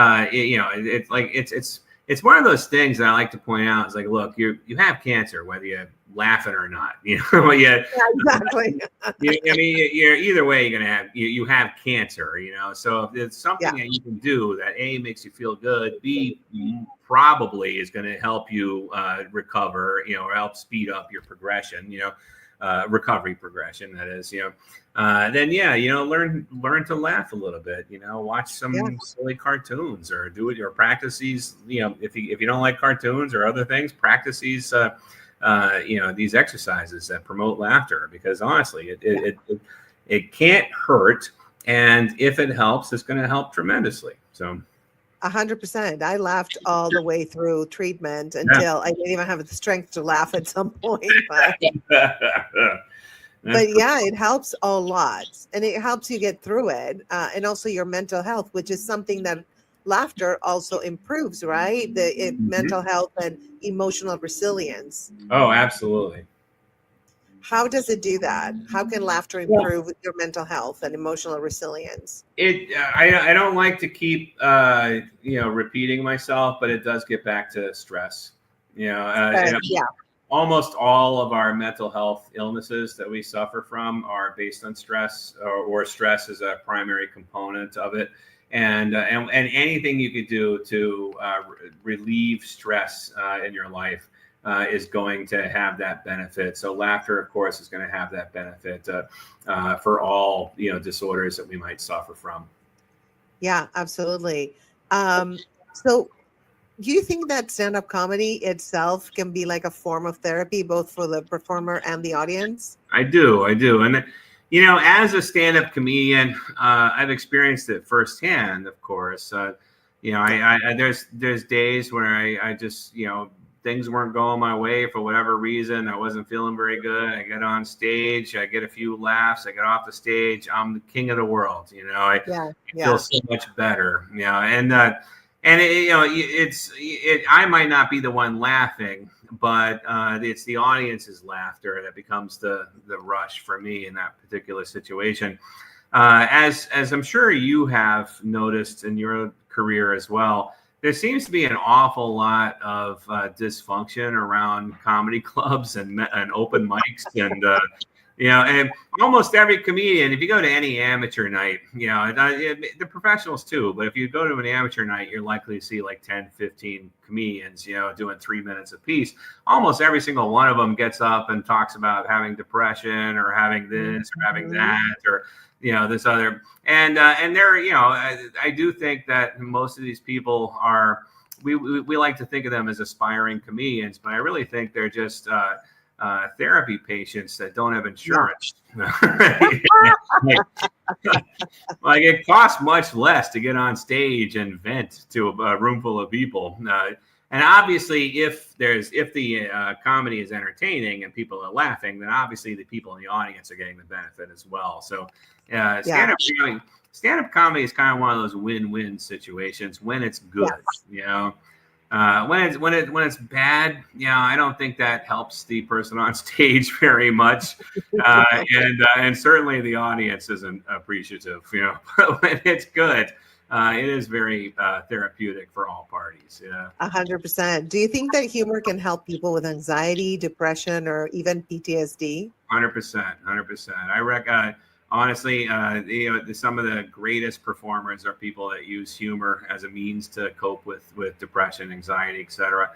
it's one of those things that I like to point out. It's like, look, you have cancer, whether you laugh it or not. Exactly. You're either way, you're gonna have you have cancer. So if it's something that you can do that A, makes you feel good, B, probably is going to help you recover, or help speed up your progression, recovery progression, that is, then learn to laugh a little bit, watch some silly cartoons, or do it, or practice these, if you don't like cartoons or other things, practice these these exercises that promote laughter, because honestly it can't hurt, and if it helps, it's going to help tremendously. So 100%. I laughed all the way through treatment until I didn't even have the strength to laugh at some point. But it helps a lot, and it helps you get through it, and also your mental health, which is something that laughter also improves, right? The mental health and emotional resilience. Oh, absolutely. How does it do that? How can laughter improve your mental health and emotional resilience? I don't like to keep repeating myself, but it does get back to stress. Almost all of our mental health illnesses that we suffer from are based on stress, or stress is a primary component of it. And anything you could do to relieve stress in your life is going to have that benefit. So laughter, of course, is going to have that benefit for all disorders that we might suffer from. Yeah, absolutely. So do you think that stand-up comedy itself can be like a form of therapy, both for the performer and the audience? I do. And as a stand-up comedian, I've experienced it firsthand, of course. There's days where I just, things weren't going my way for whatever reason. I wasn't feeling very good. I get on stage, I get a few laughs, I get off the stage, I'm the king of the world. I feel so much better. I might not be the one laughing, but it's the audience's laughter that becomes the rush for me in that particular situation. As I'm sure you have noticed in your career as well, there seems to be an awful lot of dysfunction around comedy clubs and open mics, and almost every comedian, if you go to any amateur night, the professionals too, but if you go to an amateur night, you're likely to see like 10, 15 comedians, doing 3 minutes a piece. Almost every single one of them gets up and talks about having depression, or having this, or having that, or this other, and they're, I do think that most of these people are, we like to think of them as aspiring comedians, but I really think they're just therapy patients that don't have insurance. Like it costs much less to get on stage and vent to a room full of people. And obviously, if the comedy is entertaining and people are laughing, then obviously the people in the audience are getting the benefit as well. So stand-up comedy is kind of one of those win-win situations when it's good. When it's bad, I don't think that helps the person on stage very much, and certainly the audience isn't appreciative. But when it's good, it is very therapeutic for all parties. 100%. Do you think that humor can help people with anxiety, depression, or even PTSD? 100%. I reckon honestly, some of the greatest performers are people that use humor as a means to cope with depression, anxiety, etc.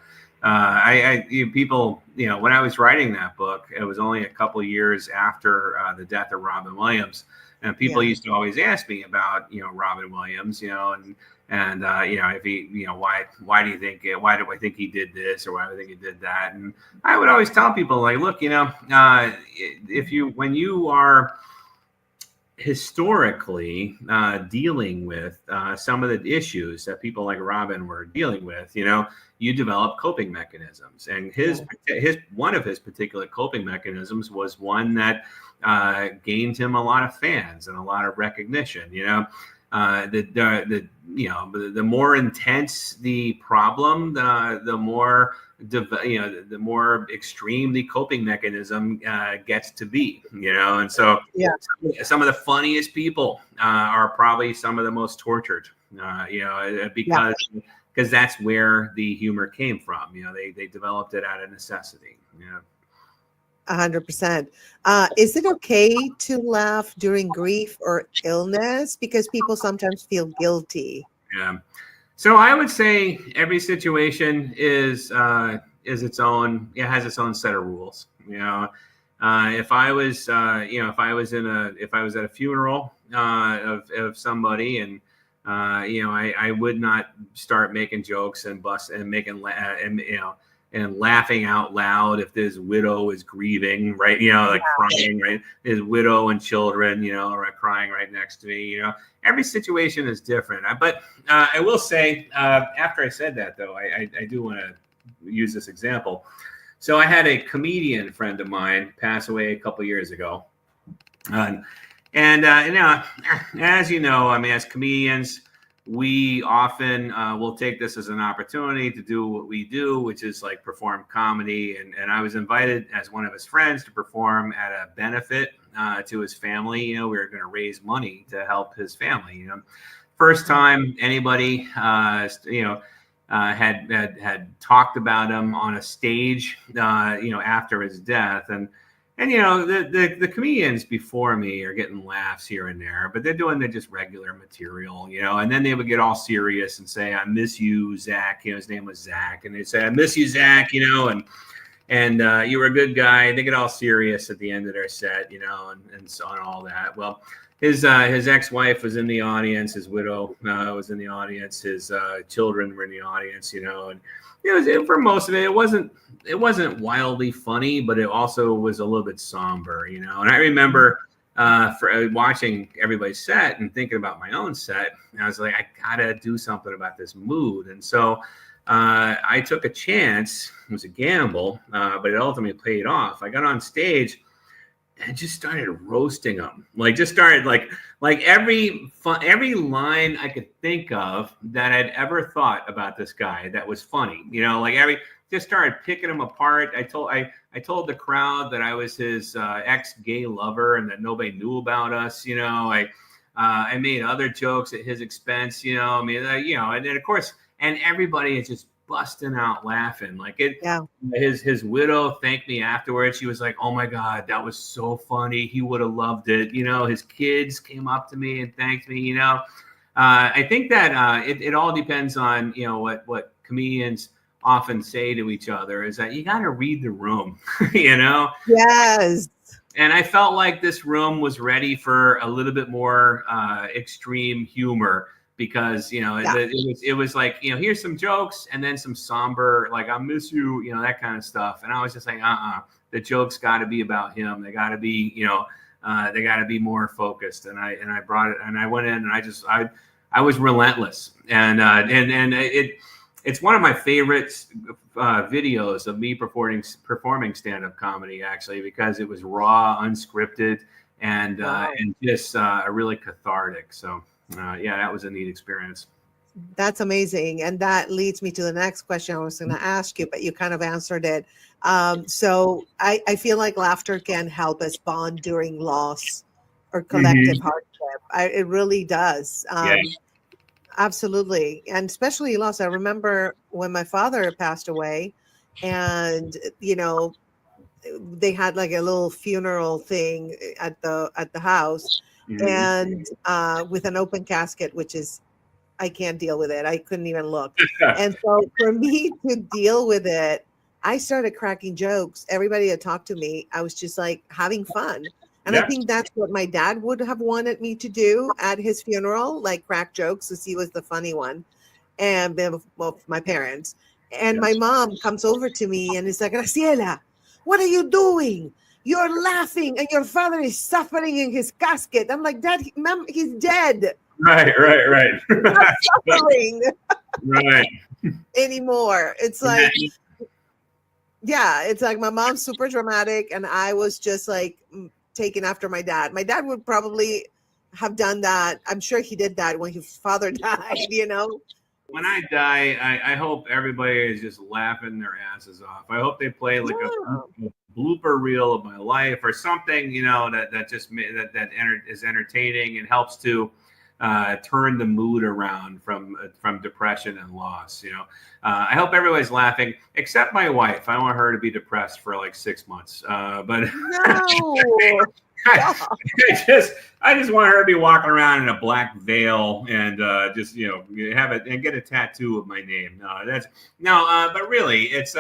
People, when I was writing that book, it was only a couple years after the death of Robin Williams, and people used to always ask me about, Robin Williams, and if he, why do I think he did this, or why do I think he did that? And I would always tell people, like, look, when you are historically dealing with some of the issues that people like Robin were dealing with, you develop coping mechanisms, and one of his particular coping mechanisms was one that gained him a lot of fans and a lot of recognition. The more intense the problem, the more extreme the coping mechanism gets to be, and so some of the funniest people are probably some of the most tortured, because that's where the humor came from. They developed it out of necessity. 100%. Is it okay to laugh during grief or illness? Because people sometimes feel guilty. Yeah. So I would say every situation is its own. It has its own set of rules. If I was at a funeral of somebody, and I would not start making jokes and and laughing out loud if his widow is grieving, right? Crying, right? His widow and children, are crying right next to me. Every situation is different. But I will say, after I said that, though, I do want to use this example. So I had a comedian friend of mine pass away a couple years ago, and as you know, as comedians, we often will take this as an opportunity to do what we do, which is like perform comedy. And I was invited as one of his friends to perform at a benefit to his family. We were going to raise money to help his family. First time anybody, had talked about him on a stage, after his death. And the comedians before me are getting laughs here and there, but they're doing just regular material, and then they would get all serious and say, "I miss you, Zach." His name was Zach, and they'd say, "I miss you, Zach," and you were a good guy. They get all serious at the end of their set, and so on, all that. Well, his ex-wife was in the audience, his widow was in the audience, his children were in the audience, and for most of it, it wasn't wildly funny, but it also was a little bit somber, And I remember for watching everybody's set and thinking about my own set, and I was like, I gotta do something about this mood. And so I took a chance. It was a gamble, but it ultimately paid off. I got on stage and just started roasting them. Every line I could think of that I'd ever thought about this guy that was funny, just started picking him apart. I told the crowd that I was his ex-gay lover and that nobody knew about us. I made other jokes at his expense. And then of course, and everybody is just busting out laughing. His widow thanked me afterwards. She was like, "Oh my God, that was so funny. He would have loved it." His kids came up to me and thanked me. I think that it all depends on what comedians often say to each other is that you got to read the room. Yes. And I felt like this room was ready for a little bit more extreme humor. Because it was like, here's some jokes and then some somber, like, "I miss you," that kind of stuff. And I was just like, the jokes got to be about him. They got to be, they got to be more focused. And I brought it, and I went in, and I was relentless. And it's one of my favorite videos of me performing stand-up comedy, actually, because it was raw, unscripted, and just really cathartic. So. That was a neat experience. That's amazing. And that leads me to the next question I was going to ask you, but you kind of answered it. So I feel like laughter can help us bond during loss or collective hardship. It really does. Absolutely. And especially loss. I remember when my father passed away, and, they had like a little funeral thing at the house. and with an open casket, which is, I can't deal with it. I couldn't even look. And so for me to deal with it, I started cracking jokes. Everybody that talked to me, I was just like having fun. And I think that's what my dad would have wanted me to do at his funeral, like crack jokes, because he was the funny one. And well, my parents. And my mom comes over to me and is like, Graciela, what are you doing? You're laughing and your father is suffering in his casket. I'm like, Dad, Mom, he's dead. Right. He's not suffering Right. anymore. It's like, yeah, it's like my mom's super dramatic, and I was just like taken after my dad. My dad would probably have done that. I'm sure he did that when his father died, you know? When I die, I hope everybody is just laughing their asses off. I hope they play like a blooper reel of my life or something, you know, that just is entertaining and helps to turn the mood around from depression and loss. You know, I hope everybody's laughing except my wife. I don't want her to be depressed for like 6 months. But No. I just want her to be walking around in a black veil and just, you know, have it and get a tattoo of my name. But really, it's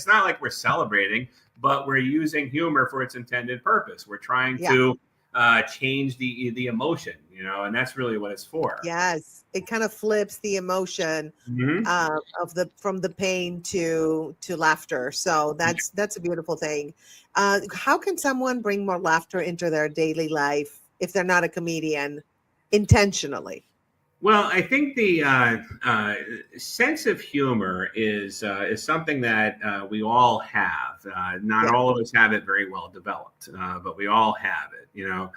not like we're celebrating, but we're using humor for its intended purpose. We're trying to change the emotion, you know, and that's really what it's for. Yes, it kind of flips the emotion from the pain to laughter. So that's a beautiful thing. How can someone bring more laughter into their daily life if they're not a comedian intentionally? Well, I think the sense of humor is something that we all have. Not all of us have it very well developed, but we all have it. You know,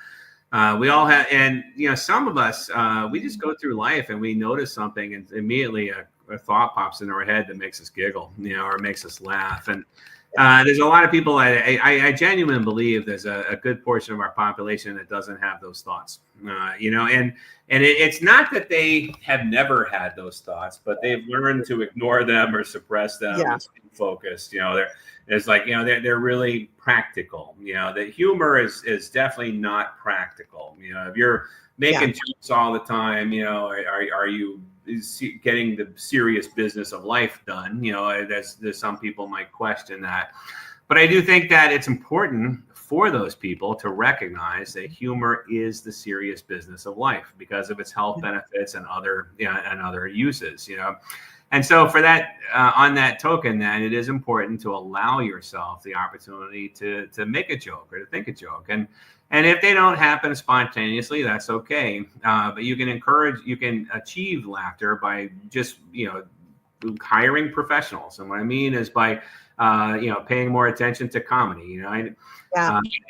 we all have, and you know, some of us we just go through life and we notice something, and immediately a thought pops into our head that makes us giggle, you know, or makes us laugh. And there's a lot of people. I genuinely believe there's a good portion of our population that doesn't have those thoughts. You know, and it's not that they have never had those thoughts, but they've learned to ignore them or suppress them and stay focused. You know, they're really practical. You know, the humor is definitely not practical. You know, if you're making jokes all the time, you know, are you getting the serious business of life done? You know, there's some people might question that, but I do think that it's important for those people to recognize that humor is the serious business of life because of its health benefits and other uses, you know. And so for that, on that token, then it is important to allow yourself the opportunity to make a joke or to think a joke. And if they don't happen spontaneously, that's okay. But you can achieve laughter by just, you know, hiring professionals. And what I mean is by, you know, paying more attention to comedy. You know,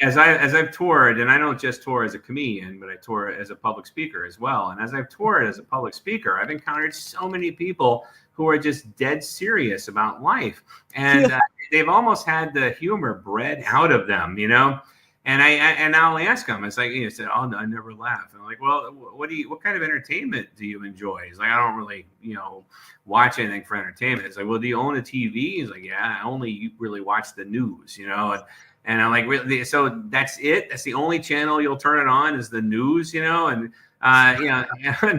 as I've toured, and I don't just tour as a comedian, but I tour as a public speaker as well. And as I've toured as a public speaker, I've encountered so many people who are just dead serious about life, and they've almost had the humor bred out of them, you know. And I'll ask them. It's like, you know, said, "Oh, no, I never laugh." And I'm like, "Well, what kind of entertainment do you enjoy?" He's like, "I don't really, you know, watch anything for entertainment." It's like, "Well, do you own a TV?" He's like, "Yeah, I only really watch the news," you know. And I'm like, "Really? So that's it? That's the only channel you'll turn it on is the news, you know?" And you know,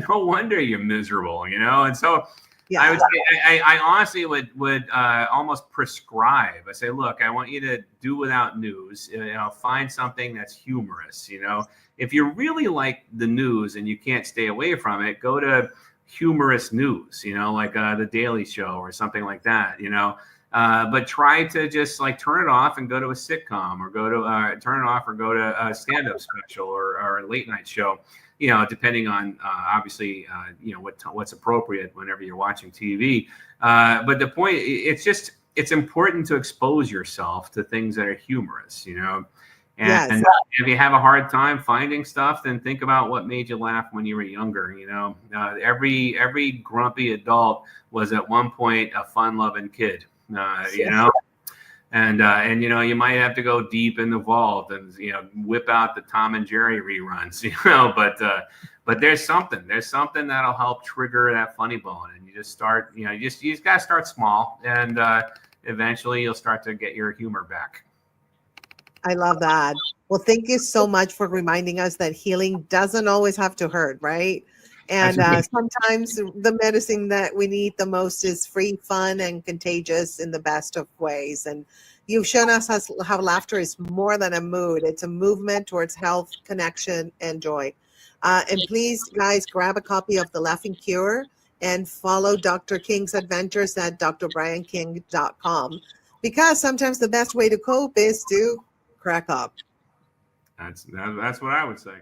no wonder you're miserable, you know. And so I would say, I honestly would almost prescribe. I say, look, I want you to do without news. You know, find something that's humorous. You know, if you really like the news and you can't stay away from it, go to humorous news. You know, like the Daily Show or something like that. You know, but try to just like turn it off and go to a sitcom, or go to turn it off or go to a stand-up special or a late night show. You know, depending on obviously, you know, what's appropriate whenever you're watching TV. But the point, it's important to expose yourself to things that are humorous, you know. And if you have a hard time finding stuff, then think about what made you laugh when you were younger. You know, every grumpy adult was at one point a fun-loving kid. You know. And you know, you might have to go deep in the vault and, you know, whip out the Tom and Jerry reruns, you know, but there's something that'll help trigger that funny bone, and you just start, you know, you just gotta start small, and eventually you'll start to get your humor back. I love that. Well, thank you so much for reminding us that healing doesn't always have to hurt, right? That's And right. sometimes the medicine that we need the most is free, fun, and contagious in the best of ways. And you've shown us how laughter is more than a mood, it's a movement towards health, connection, and joy. And please, guys, grab a copy of The Laughing Cure and follow Dr. King's adventures at drbrianking.com, because sometimes the best way to cope is to crack up. That's what I would say.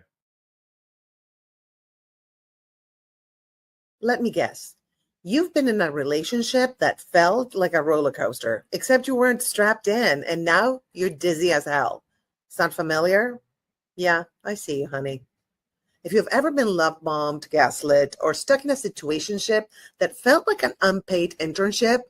Let me guess. You've been in a relationship that felt like a roller coaster, except you weren't strapped in, and now you're dizzy as hell. Sound familiar? Yeah, I see you, honey. If you've ever been love bombed, gaslit, or stuck in a situationship that felt like an unpaid internship,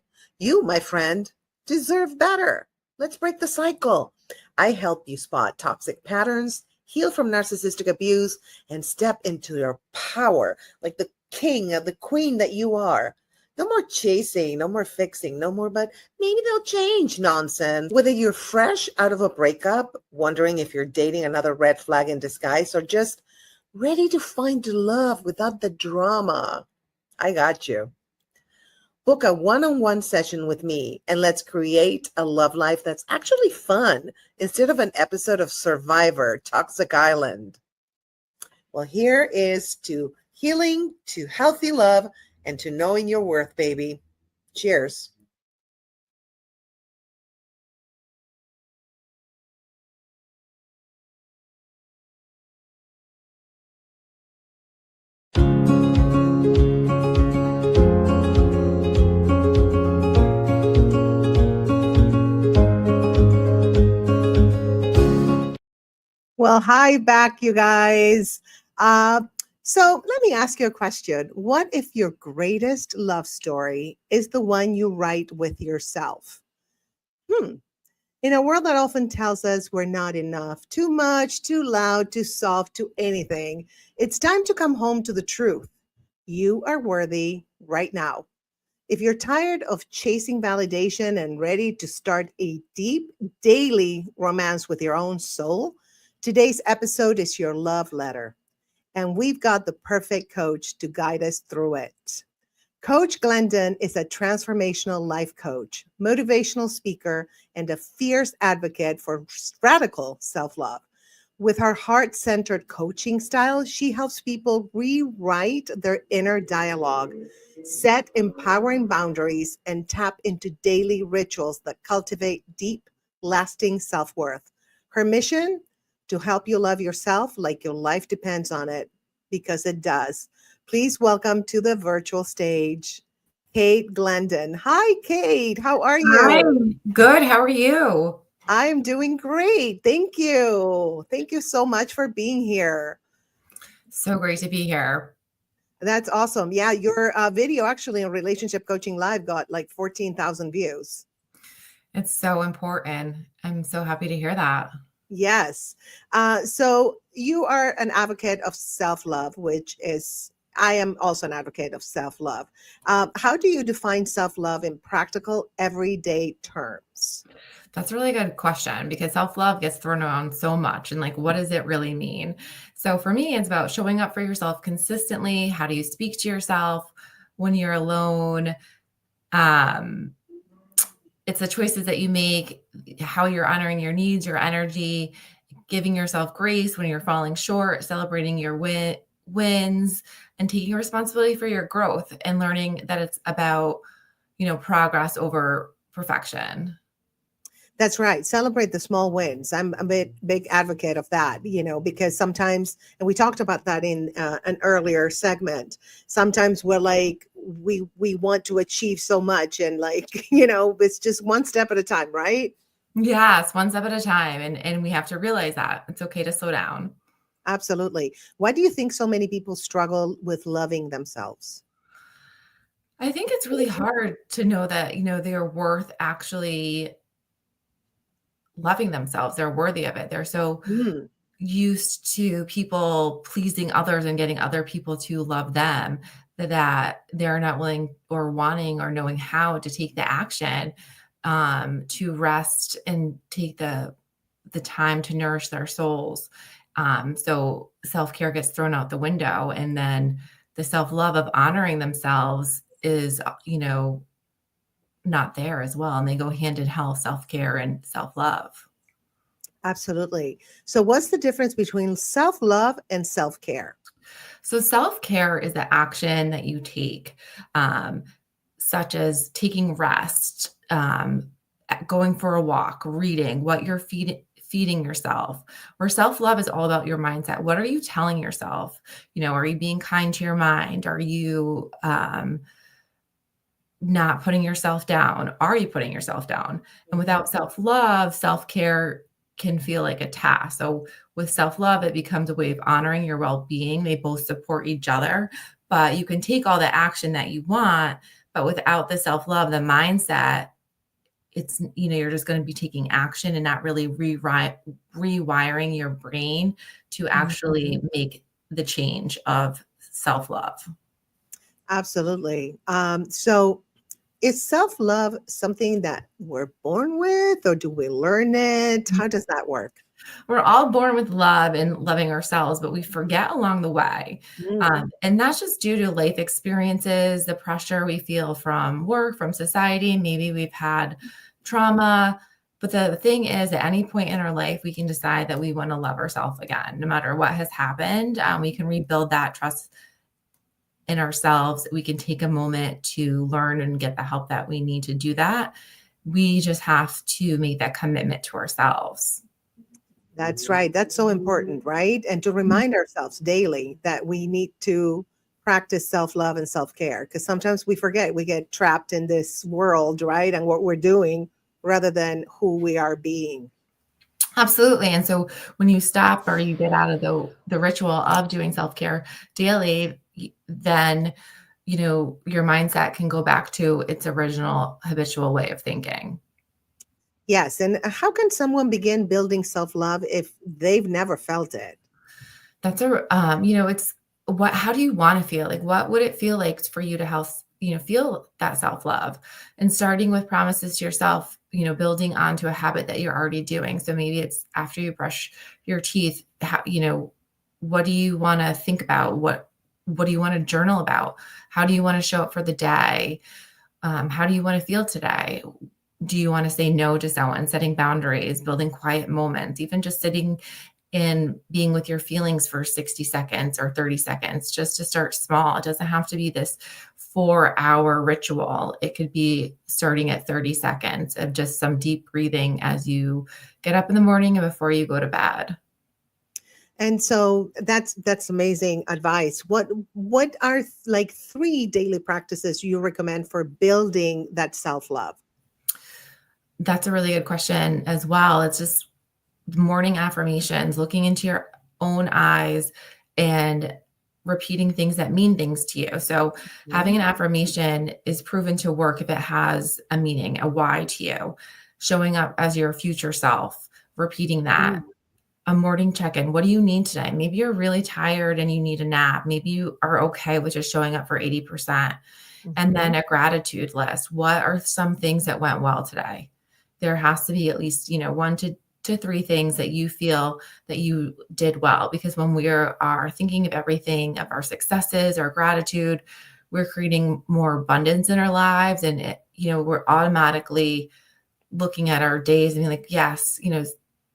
you, my friend, deserve better. Let's break the cycle. I help you spot toxic patterns, heal from narcissistic abuse, and step into your power like the king or the queen that you are. No more chasing, no more fixing, no more, but maybe they'll change nonsense. Whether you're fresh out of a breakup, wondering if you're dating another red flag in disguise, or just ready to find love without the drama, I got you. Book a one-on-one session with me and let's create a love life that's actually fun instead of an episode of Survivor Toxic Island. Well, here is to healing, to healthy love, and to knowing your worth, baby. Cheers. Well, hi back, you guys. So let me ask you a question. What if your greatest love story is the one you write with yourself? In a world that often tells us we're not enough, too much, too loud, too soft, too anything, it's time to come home to the truth. You are worthy right now. If you're tired of chasing validation and ready to start a deep daily romance with your own soul, today's episode is your love letter. And we've got the perfect coach to guide us through it. Coach Glendon is a transformational life coach, motivational speaker, and a fierce advocate for radical self-love. With her heart-centered coaching style, she helps people rewrite their inner dialogue, set empowering boundaries, and tap into daily rituals that cultivate deep, lasting self-worth. Her mission? To help you love yourself like your life depends on it, because it does. Please welcome to the virtual stage, Kate Glendon. Hi, Kate. How are you? Hi, good. How are you? I'm doing great. Thank you. Thank you so much for being here. So great to be here. That's awesome. Yeah, your video actually on Relationship Coaching Live got like 14,000 views. It's so important. I'm so happy to hear that. Yes. So you are an advocate of self-love, which is, I am also an advocate of self-love. How do you define self-love in practical, everyday terms? That's a really good question because self-love gets thrown around so much. And like, what does it really mean? So for me, it's about showing up for yourself consistently. How do you speak to yourself when you're alone? It's the choices that you make, how you're honoring your needs, your energy, giving yourself grace when you're falling short, celebrating your wins, and taking responsibility for your growth and learning that it's about, progress over perfection. That's right. Celebrate the small wins. I'm a big advocate of that, because sometimes, and we talked about that in an earlier segment, sometimes we're like, we want to achieve so much and like, it's just one step at a time, right? Yes, one step at a time. And we have to realize that it's okay to slow down. Absolutely. Why do you think so many people struggle with loving themselves? I think it's really hard to know that, they're worth actually loving themselves. They're worthy of it. They're so used to people pleasing others and getting other people to love them that they're not willing or wanting or knowing how to take the action to rest and take the the time to nourish their souls. So self-care gets thrown out the window, and then the self-love of honoring themselves is, not there as well. And they go hand in hand, self-care and self-love. Absolutely. So what's the difference between self-love and self-care? So self-care is the action that you take, such as taking rest, going for a walk, reading, what you're feeding yourself. Where self-love is all about your mindset. What are you telling yourself? Are you being kind to your mind? Are you not putting yourself down? Are you putting yourself down? And without self-love, self-care can feel like a task. So with self-love, it becomes a way of honoring your well-being. They both support each other, but you can take all the action that you want, but without the self-love, the mindset, it's, you're just going to be taking action and not really rewiring your brain to actually make the change of self-love. Absolutely. So is self-love something that we're born with, or do we learn it? How does that work? We're all born with love and loving ourselves, but we forget along the way. And that's just due to life experiences, the pressure we feel from work, from society. Maybe we've had trauma. But the thing is, at any point in our life, we can decide that we want to love ourselves again, no matter what has happened. We can rebuild that trust in ourselves. We can take a moment to learn and get the help that we need to do that. We just have to make that commitment to ourselves. That's right. That's so important, right? And to remind ourselves daily that we need to practice self-love and self-care, because sometimes we forget, we get trapped in this world, right? And what we're doing rather than who we are being. Absolutely. And so when you stop or you get out of the ritual of doing self-care daily, then, your mindset can go back to its original habitual way of thinking. Yes. And how can someone begin building self-love if they've never felt it? That's it's how do you want to feel? Like, what would it feel like for you to feel that self-love? And starting with promises to yourself, building onto a habit that you're already doing. So maybe it's after you brush your teeth, what do you want to think about? What do you want to journal about? How do you want to show up for the day? How do you want to feel today? Do you want to say no to someone, setting boundaries, building quiet moments, even just sitting and being with your feelings for 60 seconds or 30 seconds, just to start small. It doesn't have to be this 4-hour ritual. It could be starting at 30 seconds of just some deep breathing as you get up in the morning and before you go to bed. And so that's amazing advice. What are like 3 daily practices you recommend for building that self-love? That's a really good question as well. It's just morning affirmations, looking into your own eyes and repeating things that mean things to you. So having an affirmation is proven to work if it has a meaning, a why to you. Showing up as your future self, repeating that. A morning check-in. What do you need today? Maybe you're really tired and you need a nap. Maybe you are okay with just showing up for 80%. And then a gratitude list. What are some things that went well today? There has to be at least, 1 to 3 things that you feel that you did well. Because when we are thinking of everything, of our successes, our gratitude, we're creating more abundance in our lives. And, we're automatically looking at our days and being like, yes,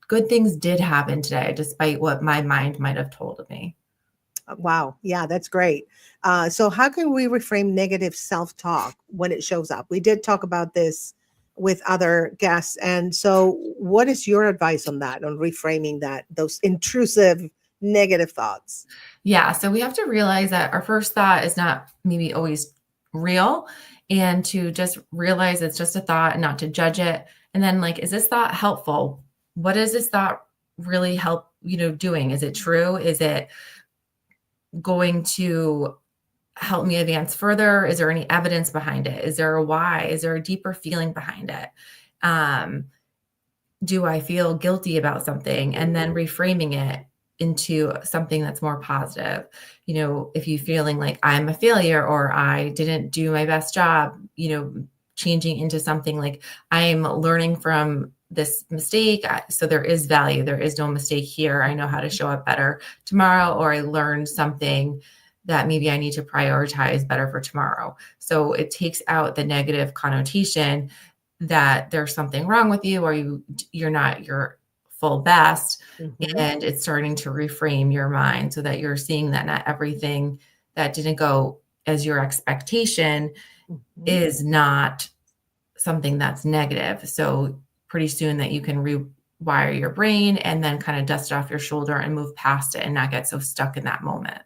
good things did happen today, despite what my mind might have told me. Wow. Yeah, that's great. So how can we reframe negative self-talk when it shows up? We did talk about this with other guests. And so what is your advice on that, on reframing those intrusive negative thoughts? Yeah. So we have to realize that our first thought is not maybe always real, and to just realize it's just a thought and not to judge it. And then is this thought helpful? What is this thought really help, doing? Is it true? Is it going to help me advance further? Is there any evidence behind it? Is there a why? Is there a deeper feeling behind it? Do I feel guilty about something? And then reframing it into something that's more positive. If you're feeling like I'm a failure or I didn't do my best job, changing into something like I'm learning from this mistake. So there is value. There is no mistake here. I know how to show up better tomorrow, or I learned something that maybe I need to prioritize better for tomorrow. So it takes out the negative connotation that there's something wrong with you, or you're not your full best. And it's starting to reframe your mind so that you're seeing that not everything that didn't go as your expectation is not something that's negative. So pretty soon that you can rewire your brain and then kind of dust it off your shoulder and move past it and not get so stuck in that moment.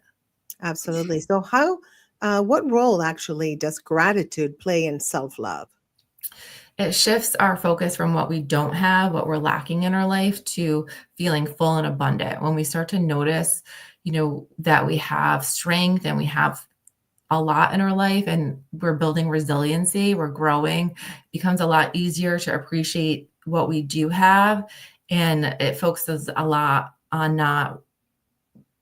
Absolutely. So what role actually does gratitude play in self-love? It shifts our focus from what we don't have, what we're lacking in our life, to feeling full and abundant. When we start to notice, that we have strength and we have a lot in our life and we're building resiliency, we're growing, it becomes a lot easier to appreciate what we do have. And it focuses a lot on not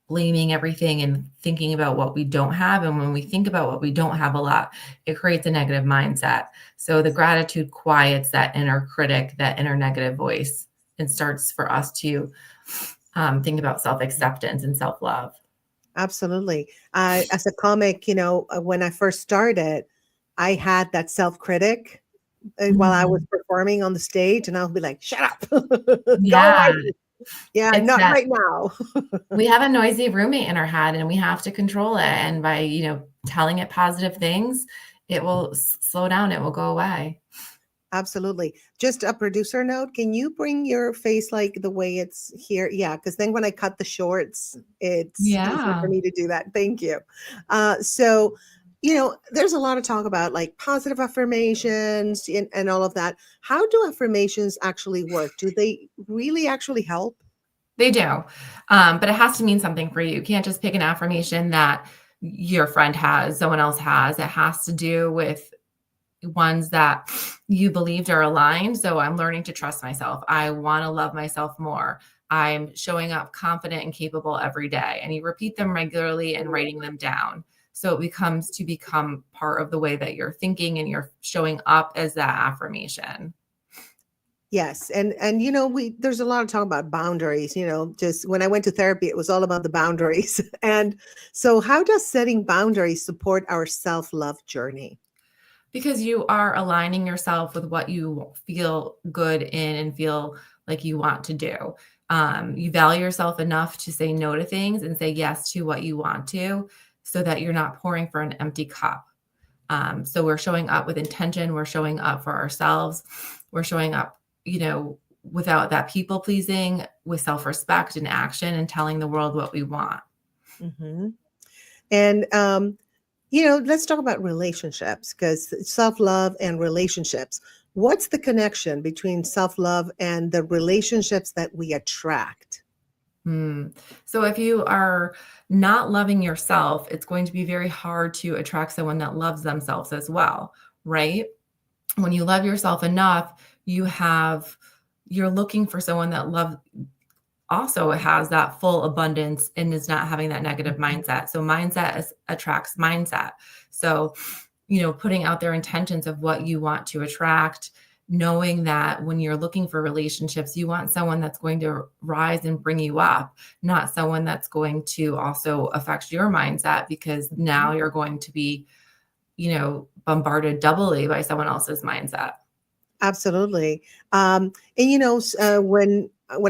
blaming everything and thinking about what we don't have. And when we think about what we don't have a lot, it creates a negative mindset. So the gratitude quiets that inner critic, that inner negative voice, and starts for us to think about self-acceptance and self-love. Absolutely. As a comic, when I first started, I had that self-critic while I was performing on the stage, and I'll be like, shut up. Yeah. Go away. Yeah, It's not that- right now. We have a noisy roommate in our head and we have to control it. And by, telling it positive things, it will slow down. It will go away. Absolutely. Just a producer note. Can you bring your face like the way it's here? Yeah, because then when I cut the shorts, it's easier for me to do that. Thank you. So, there's a lot of talk about like positive affirmations and all of that. How do affirmations actually work? Do they really actually help? They do. But it has to mean something for you. You can't just pick an affirmation that your friend has, someone else has. It has to do with ones that you believed are aligned. So I'm learning to trust myself. I want to love myself more. I'm showing up confident and capable every day. And you repeat them regularly and writing them down. So it becomes to become part of the way that you're thinking and you're showing up as that affirmation. Yes. And there's a lot of talk about boundaries, just when I went to therapy, it was all about the boundaries. And so how does setting boundaries support our self-love journey? Because you are aligning yourself with what you feel good in and feel like you want to do. You value yourself enough to say no to things and say yes to what you want to, so that you're not pouring for an empty cup. So we're showing up with intention. We're showing up for ourselves. We're showing up, without that people pleasing, with self-respect and action and telling the world what we want. Mm-hmm. And, let's talk about relationships, because self-love and relationships. What's the connection between self-love and the relationships that we attract? So if you are not loving yourself, it's going to be very hard to attract someone that loves themselves as well, right? When you love yourself enough, you're looking for someone that also has that full abundance and is not having that negative mindset. So mindset attracts mindset. So, putting out their intentions of what you want to attract, knowing that when you're looking for relationships, you want someone that's going to rise and bring you up, not someone that's going to also affect your mindset, because now you're going to be, bombarded doubly by someone else's mindset. Absolutely. When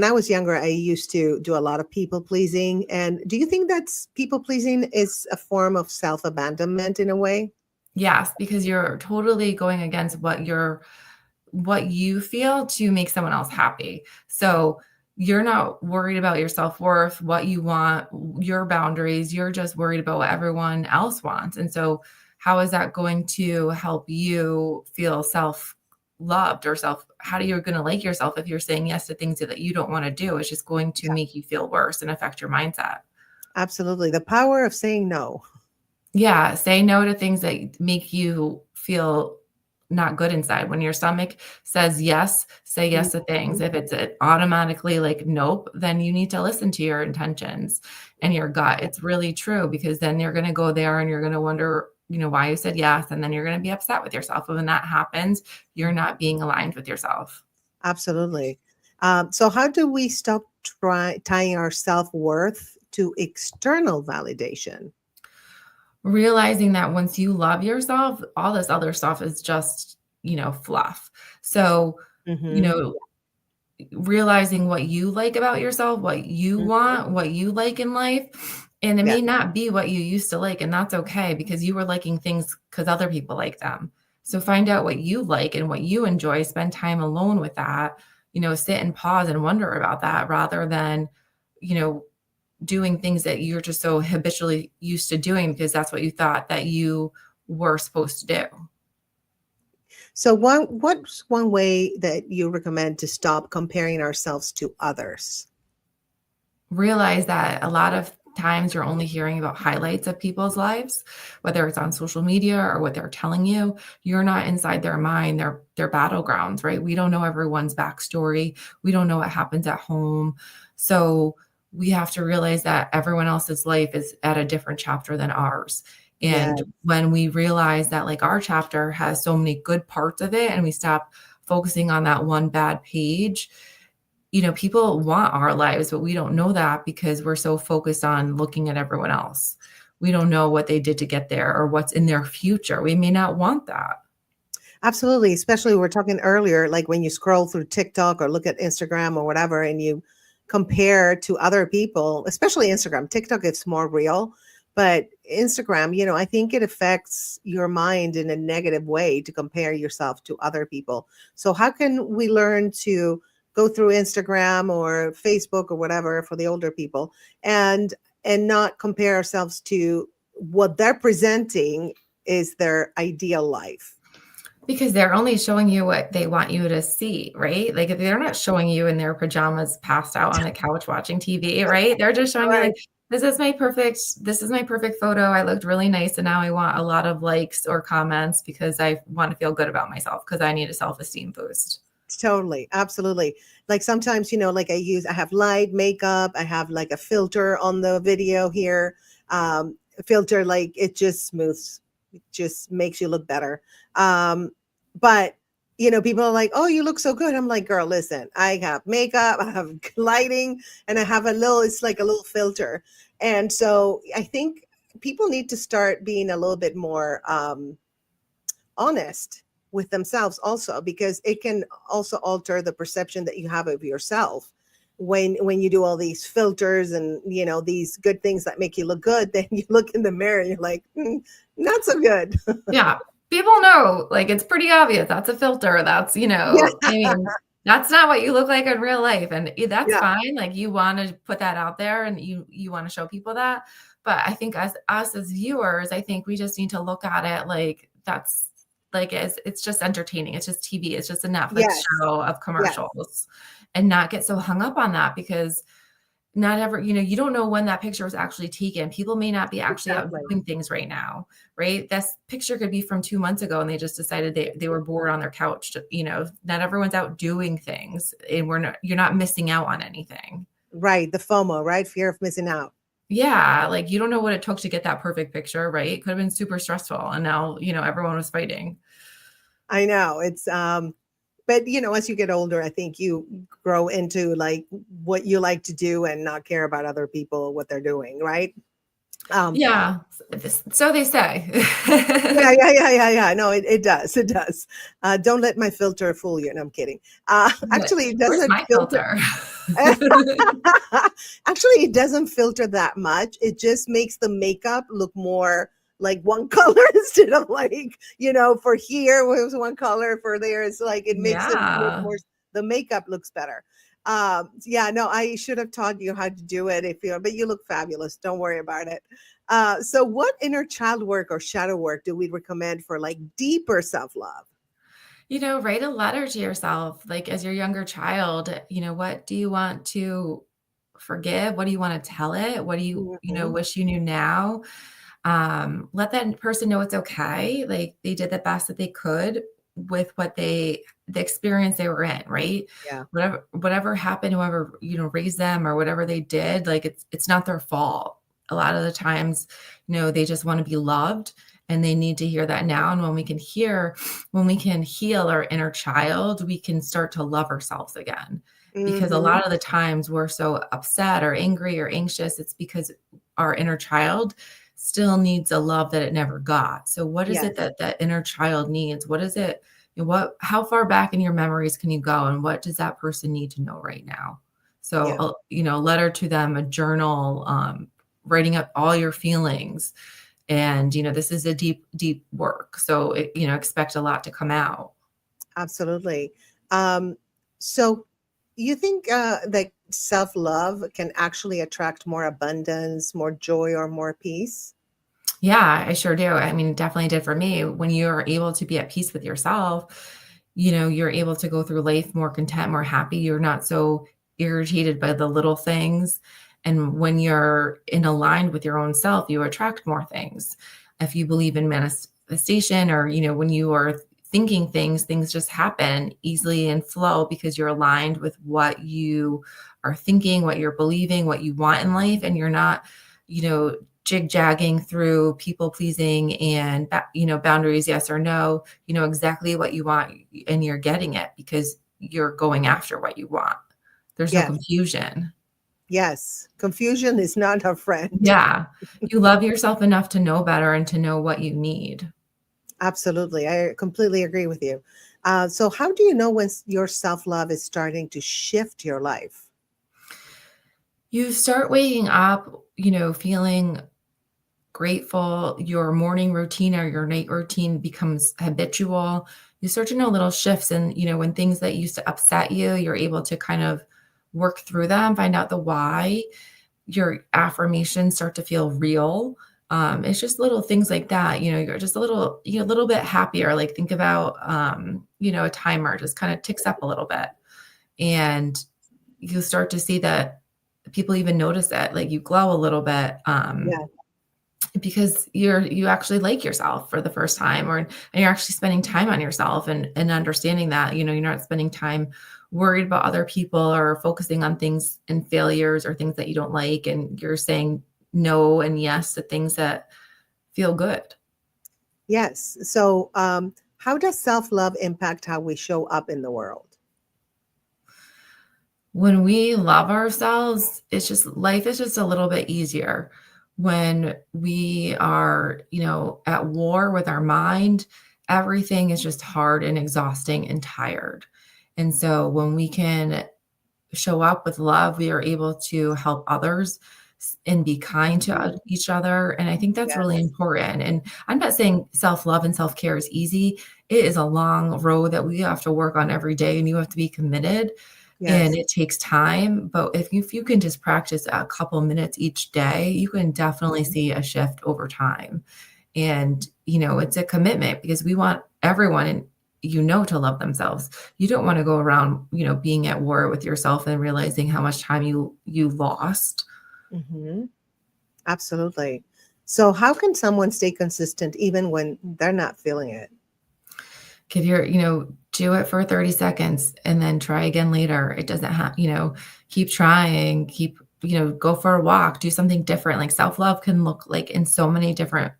I was younger, I used to do a lot of people pleasing. And do you think that's people pleasing is a form of self-abandonment in a way? Yes, because you're totally going against what you feel to make someone else happy. So you're not worried about your self-worth, what you want, your boundaries. You're just worried about what everyone else wants. And so how is that going to help you feel self-loved or how are you going to like yourself if you're saying yes to things that you don't want to do? It's just going to make you feel worse and affect your mindset. Absolutely. The power of saying no. Yeah. Say no to things that make you feel not good inside. When your stomach says yes, say yes to things. If it's automatically like, nope, then you need to listen to your intentions and your gut. It's really true, because then you're going to go there and you're going to wonder, why you said yes. And then you're going to be upset with yourself. And when that happens, you're not being aligned with yourself. Absolutely. So how do we stop tying our self-worth to external validation? Realizing that once you love yourself, all this other stuff is just, fluff. So, you Mm-hmm. know, realizing what you like about yourself, what you want, what you like in life. And it Yeah. may not be what you used to like, and that's okay because you were liking things because other people like them. So find out what you like and what you enjoy, spend time alone with that, sit and pause and wonder about that rather than, doing things that you're just so habitually used to doing because that's what you thought that you were supposed to do. So what's one way that you recommend to stop comparing ourselves to others? Realize that a lot of times you're only hearing about highlights of people's lives, whether it's on social media or what they're telling you. You're not inside their mind, their battlegrounds, right? We don't know everyone's backstory. We don't know what happens at home. So we have to realize that everyone else's life is at a different chapter than ours. And Yes. when we realize that like our chapter has so many good parts of it and we stop focusing on that one bad page, people want our lives, but we don't know that because we're so focused on looking at everyone else. We don't know what they did to get there or what's in their future. We may not want that. Absolutely. Especially we were talking earlier, like when you scroll through TikTok or look at Instagram or whatever, and you compare to other people, especially Instagram. TikTok is more real, but Instagram, I think it affects your mind in a negative way to compare yourself to other people. So how can we learn to go through Instagram or Facebook or whatever for the older people and not compare ourselves to what they're presenting is their ideal life? Because they're only showing you what they want you to see, right? Like if they're not showing you in their pajamas passed out on the couch watching TV, right? They're just showing you like, this is my perfect photo. I looked really nice. And now I want a lot of likes or comments because I want to feel good about myself because I need a self-esteem boost. Totally. Absolutely. Like sometimes, like I have light makeup. I have like a filter on the video here. A filter, like it just smooths, it just makes you look better. But people are like, oh, you look so good. I'm like, girl, listen, I have makeup, I have lighting, and I have it's like a little filter. And so I think people need to start being a little bit more honest with themselves also, because it can also alter the perception that you have of yourself when you do all these filters and these good things that make you look good. Then you look in the mirror and you're like, not so good. Yeah, people know, like it's pretty obvious that's a filter. That's Yeah. I mean, that's not what you look like in real life, and that's Yeah. fine. Like you want to put that out there and you want to show people that. But I think as us as viewers, I think we just need to look at it like that's like it's just entertaining. It's just TV. It's just a Netflix Yes. show of commercials, and not get so hung up on that because not ever, you don't know when that picture was actually taken. People may not be actually out doing things right now, right? This picture could be from 2 months ago and they just decided they were bored on their couch. Not everyone's out doing things and you're not missing out on anything. Right. The FOMO, right? Fear of missing out. Yeah. Like you don't know what it took to get that perfect picture, right? It could have been super stressful. And now, everyone was fighting. I know it's, but as you get older, I think you grow into like what you like to do and not care about other people, what they're doing. Right. Yeah. So they say. Yeah. No, it does. It does. Don't let my filter fool you. No, I'm kidding. Actually, it Where's doesn't my filter. Actually, it doesn't filter that much. It just makes the makeup look more like one color instead of like, for here it was one color, for there it's like it makes it look more, the makeup looks better. No, I should have taught you how to do it but you look fabulous. Don't worry about it. So what inner child work or shadow work do we recommend for like deeper self-love? Write a letter to yourself, like as your younger child, what do you want to forgive? What do you want to tell it? What do you, wish you knew now? Let that person know it's okay. Like they did the best that they could with the experience they were in, right? Yeah. Whatever happened, whoever, raised them or whatever they did, like it's not their fault. A lot of the times, they just want to be loved and they need to hear that now. And when we can heal our inner child, we can start to love ourselves again. Because a lot of the times we're so upset or angry or anxious, it's because our inner child still needs a love that it never got. So what is it that that inner child needs? What is it? How far back in your memories can you go? And what does that person need to know right now? So, a letter to them, a journal, writing up all your feelings. And, this is a deep, deep work. So, expect a lot to come out. Absolutely. So you think that self-love can actually attract more abundance, more joy, or more peace? Yeah, I sure do. I mean, it definitely did for me. When you're able to be at peace with yourself, you're able to go through life more content, more happy. You're not so irritated by the little things. And when you're in aligned with your own self, you attract more things. If you believe in manifestation, or, when you are thinking things just happen easily and flow because you're aligned with what you are thinking, what you're believing, what you want in life. And you're not, jig-jagging through people pleasing and, boundaries, yes or no, exactly what you want, and you're getting it because you're going after what you want. There's no confusion. Yes. Confusion is not a friend. Yeah. You love yourself enough to know better and to know what you need. Absolutely. I completely agree with you. So how do you know when your self-love is starting to shift your life? You start waking up, feeling grateful. Your morning routine or your night routine becomes habitual. You start to know little shifts, and, when things that used to upset you, you're able to kind of work through them, find out the why. Your affirmations start to feel real. It's just little things like that. You're just a little bit happier. Like, think about, a timer just kind of ticks up a little bit, and you start to see that people even notice it. Like, you glow a little bit. Because you actually like yourself for the first time, and you're actually spending time on yourself and understanding that, you're not spending time worried about other people or focusing on things and failures or things that you don't like. And you're saying no and yes to things that feel good. Yes. So how does self-love impact how we show up in the world? When we love ourselves, life is just a little bit easier. When we are, at war with our mind, everything is just hard and exhausting and tired. And so when we can show up with love, we are able to help others and be kind to each other. And I think that's really important. And I'm not saying self-love and self-care is easy. It is a long road that we have to work on every day, and you have to be committed. And it takes time. But if you can just practice a couple minutes each day, you can definitely see a shift over time. And, it's a commitment, because we want everyone, to love themselves. You don't want to go around, being at war with yourself and realizing how much time you lost. Absolutely. So how can someone stay consistent even when they're not feeling it? If you're, do it for 30 seconds and then try again later. It doesn't have, keep trying, go for a walk, do something different. Like, self-love can look like in so many different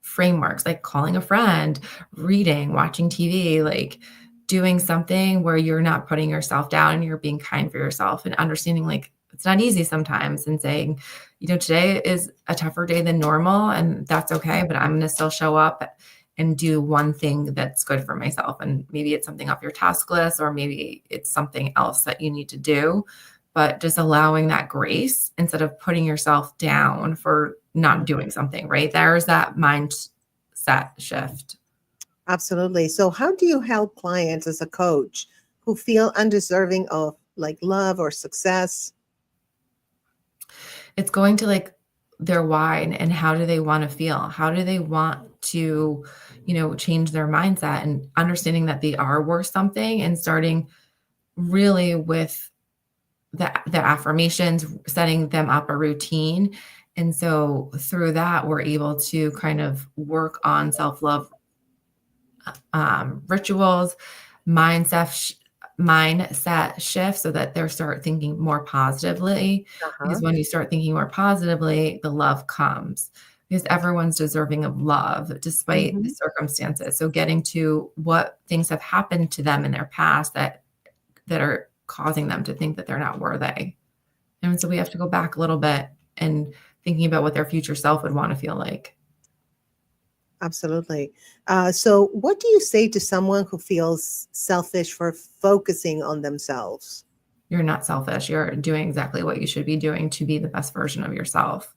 frameworks, like calling a friend, reading, watching TV, like doing something where you're not putting yourself down and you're being kind for yourself, and understanding, like, it's not easy sometimes, and saying, today is a tougher day than normal, and that's okay, but I'm going to still show up and do one thing that's good for myself. And maybe it's something off your task list, or maybe it's something else that you need to do, but just allowing that grace instead of putting yourself down for not doing something, right? There's that mindset shift. Absolutely. So how do you help clients as a coach who feel undeserving of love or success? It's going to their why, and how do they want to feel? How do they want to, change their mindset, and understanding that they are worth something, and starting really with the affirmations, setting them up a routine. And so through that, we're able to kind of work on self-love rituals, mindset shift, so that they start thinking more positively. Because when you start thinking more positively, the love comes. because everyone's deserving of love despite the circumstances. So getting to what things have happened to them in their past that are causing them to think that they're not worthy. And so we have to go back a little bit and thinking about what their future self would want to feel like. Absolutely. So what do you say to someone who feels selfish for focusing on themselves? You're not selfish. You're doing exactly what you should be doing to be the best version of yourself.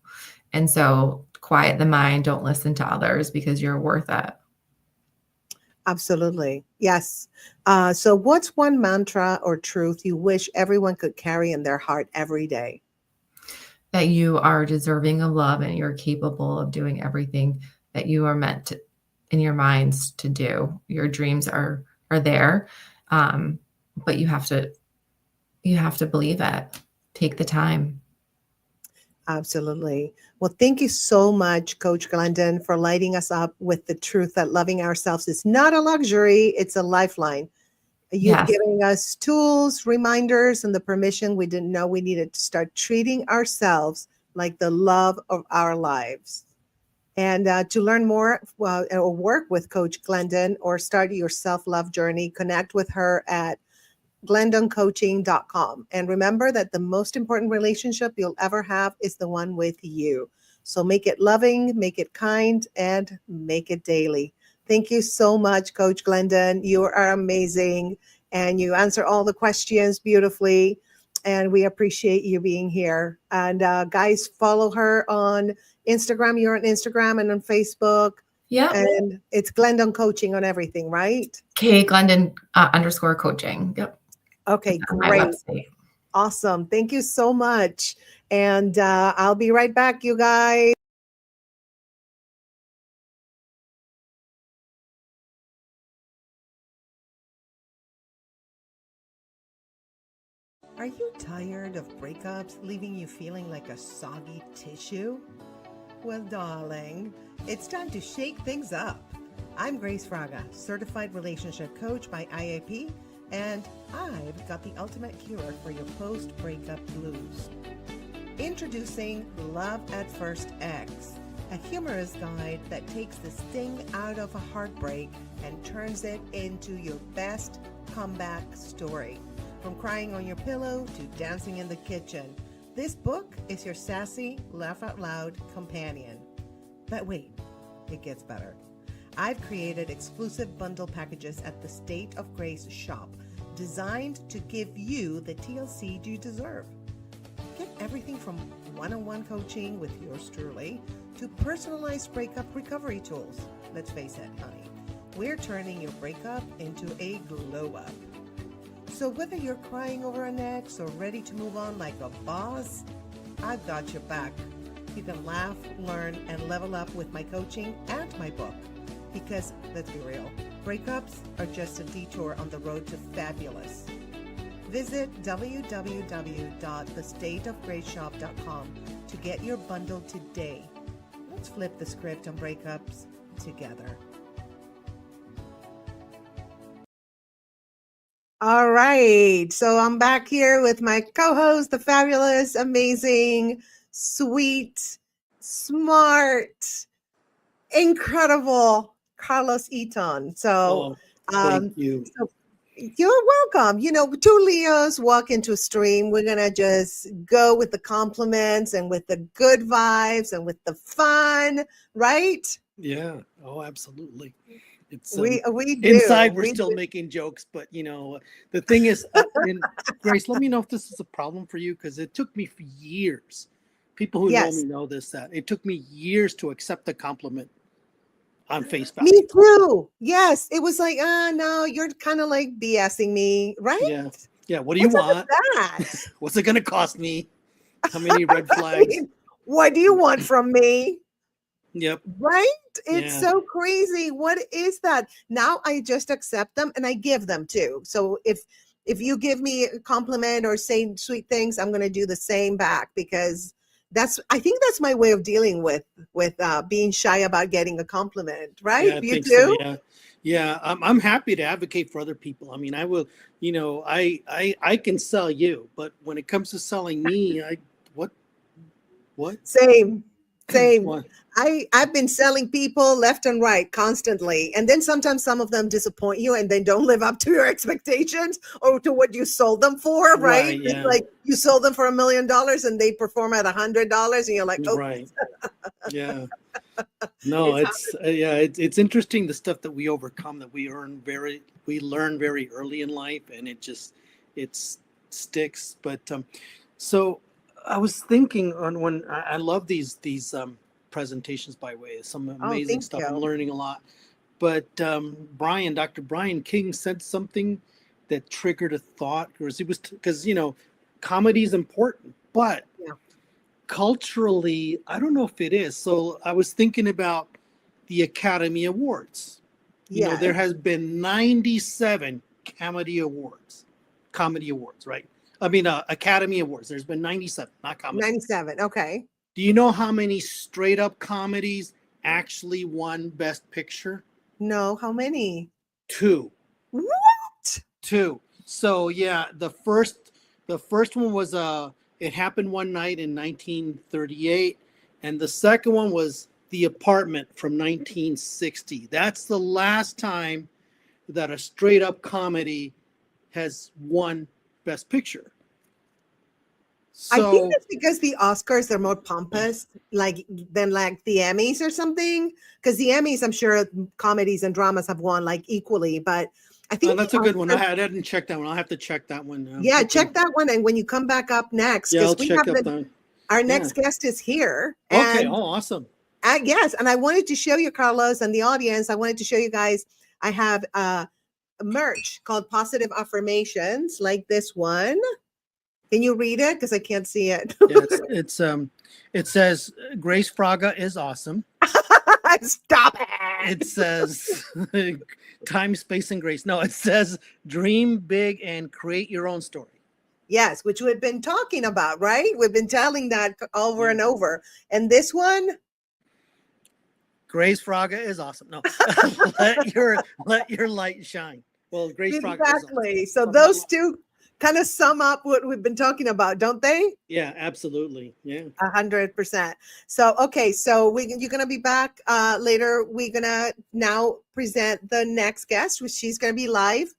And so quiet the mind, don't listen to others because you're worth it. Absolutely. Yes. So what's one mantra or truth you wish everyone could carry in their heart every day? That you are deserving of love and you're capable of doing everything that you are meant to, in your minds to do. Your dreams are there, but you have to believe it. Take the time. Absolutely. Well, thank you so much, Coach Glendon, for lighting us up with the truth that loving ourselves is not a luxury, it's a lifeline. You've given us tools, reminders, and the permission we didn't know we needed to start treating ourselves like the love of our lives. And to learn more or work with Coach Glendon or start your self-love journey, connect with her at glendoncoaching.com. And remember that the most important relationship you'll ever have is the one with you. So make it loving, make it kind, and make it daily. Thank you so much, Coach Glendon. You are amazing, and you answer all the questions beautifully, and we appreciate you being here. And guys, follow her on Instagram. You're on Instagram and on Facebook. Yeah. And it's Glendon Coaching on everything, right? Glendon _coaching. Yep. Okay, great. Awesome. Thank you so much. And I'll be right back, you guys. Are you tired of breakups leaving you feeling like a soggy tissue? Well, darling, it's time to shake things up. I'm Grace Fraga, certified relationship coach by IAP, and I've got the ultimate cure for your post-breakup blues. Introducing Love at First X, a humorous guide that takes the sting out of a heartbreak and turns it into your best comeback story. From crying on your pillow to dancing in the kitchen, this book is your sassy, laugh-out-loud companion. But wait, it gets better. I've created exclusive bundle packages at the State of Grace shop, designed to give you the TLC you deserve. Get everything from one-on-one coaching with yours truly to personalized breakup recovery tools. Let's face it, honey, we're turning your breakup into a glow-up. So whether you're crying over an ex or ready to move on like a boss, I've got your back. You can laugh, learn, and level up with my coaching and my book. Because, let's be real, breakups are just a detour on the road to fabulous. Visit www.thestateofgraceshop.com to get your bundle today. Let's flip the script on breakups together. All right. So I'm back here with my co-host, the fabulous, amazing, sweet, smart, incredible Carlos Eton. So, thank you. So you're welcome. You know, two Leos walk into a stream. We're going to just go with the compliments and with the good vibes and with the fun, right? Yeah. Oh, absolutely. It's we do. Inside we're still making jokes, but you know, the thing is, Grace, let me know if this is a problem for you, because it took me for years. People who know me know this, that it took me years to accept a compliment on face value. Me too. Yes. It was like, no, you're kind of like BSing me, right? Yeah. Yeah. What do you want? What's it going to cost me? How many red flags? I mean, what do you want from me? Yep. Right? It's so crazy. What is that? Now I just accept them and I give them too. So if you give me a compliment or say sweet things, I'm going to do the same back, because I think that's my way of dealing with being shy about getting a compliment, right? Yeah, you too? So, yeah. I'm happy to advocate for other people. I mean, I will, you know, I can sell you, but when it comes to selling me, what? Same. Same. Well, I've been selling people left and right constantly. And then sometimes some of them disappoint you and they don't live up to your expectations or to what you sold them for, right? Right, It's yeah. like you sold them for $1 million and they perform at $100 and you're like, oh, right. Yeah. No, it's interesting the stuff that we overcome, that we learn very early in life, and it sticks. But so I was thinking on when I love these presentations, by the way, some amazing thank stuff. you. I'm learning a lot. But Dr. Brian King said something that triggered a thought, because comedy is important, but Yeah. culturally, I don't know if it is. So I was thinking about the Academy Awards. Yeah. There has been 97 comedy awards, right? I mean, Academy Awards. There's been 97, not comedy. 97. Okay. Do you know how many straight up comedies actually won Best Picture? No, how many? 2. What? 2. So yeah, the first one was It Happened One Night in 1938, and the second one was The Apartment from 1960. That's the last time that a straight up comedy has won Best Picture. I So think it's because the Oscars are more pompous, than the Emmys or something. Because the Emmys, I'm sure comedies and dramas have won equally, but I think that's a good one. I didn't check that one. I'll have to check that one. Yeah, check that one, and when you come back up next, Yeah, I'll because check up that. our next guest is here. Okay. And, Oh, awesome. yes, and I wanted to show you, Carlos, and the audience. I wanted to show you guys. I have merch called Positive Affirmations, like this one. Can you read it? Because I can't see it. Yeah, it says Grace Fraga is awesome. Stop it. It says time, space, and grace. No, it says dream big and create your own story. Yes, which we've been talking about, right? We've been telling that over and over. And this one? Grace Fraga is awesome. No, let your light shine. Well, Grace Fraga is awesome. Exactly. So those two kind of sum up what we've been talking about, don't they? Yeah, absolutely. Yeah. 100%. So, okay. So you're going to be back later. We're going to now present the next guest, which she's going to be live.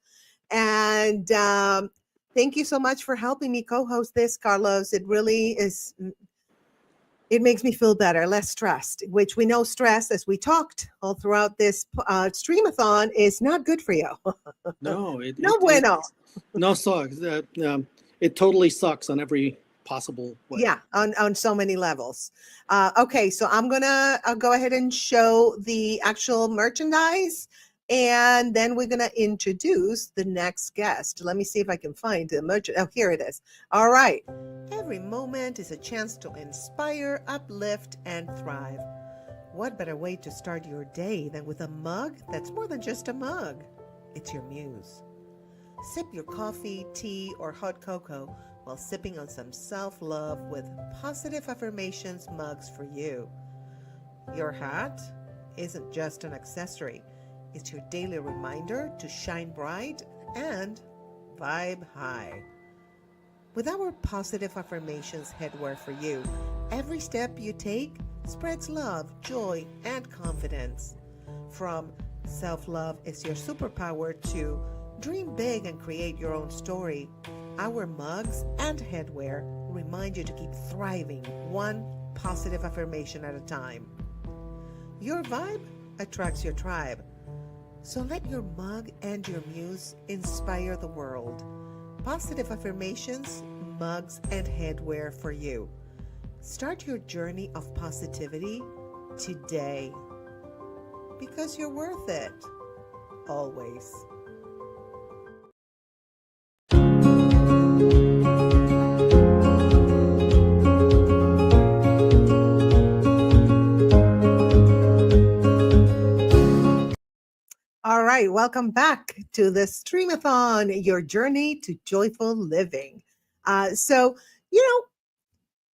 And thank you so much for helping me co-host this, Carlos. It really is. It makes me feel better, less stressed, which we know stress, as we talked all throughout this Streamathon, is not good for you. No, no bueno. No sucks. It totally sucks on every possible way. Yeah, on so many levels. Okay, so I'm gonna go ahead and show the actual merchandise, and then we're gonna introduce the next guest. Let me see if I can find the merch. Oh, here it is. All right. Every moment is a chance to inspire, uplift, and thrive. What better way to start your day than with a mug that's more than just a mug? It's your muse. Sip your coffee, tea, or hot cocoa while sipping on some self-love with Positive Affirmations mugs for you. Your hat isn't just an accessory. It's your daily reminder to shine bright and vibe high. With our Positive Affirmations headwear for you, every step you take spreads love, joy, and confidence. From self-love is your superpower to dream big and create your own story. Our mugs and headwear remind you to keep thriving one positive affirmation at a time. Your vibe attracts your tribe. So let your mug and your muse inspire the world. Positive Affirmations, mugs, and headwear for you. Start your journey of positivity today. Because you're worth it. Always. All right, welcome back to the Streamathon, your journey to joyful living. So,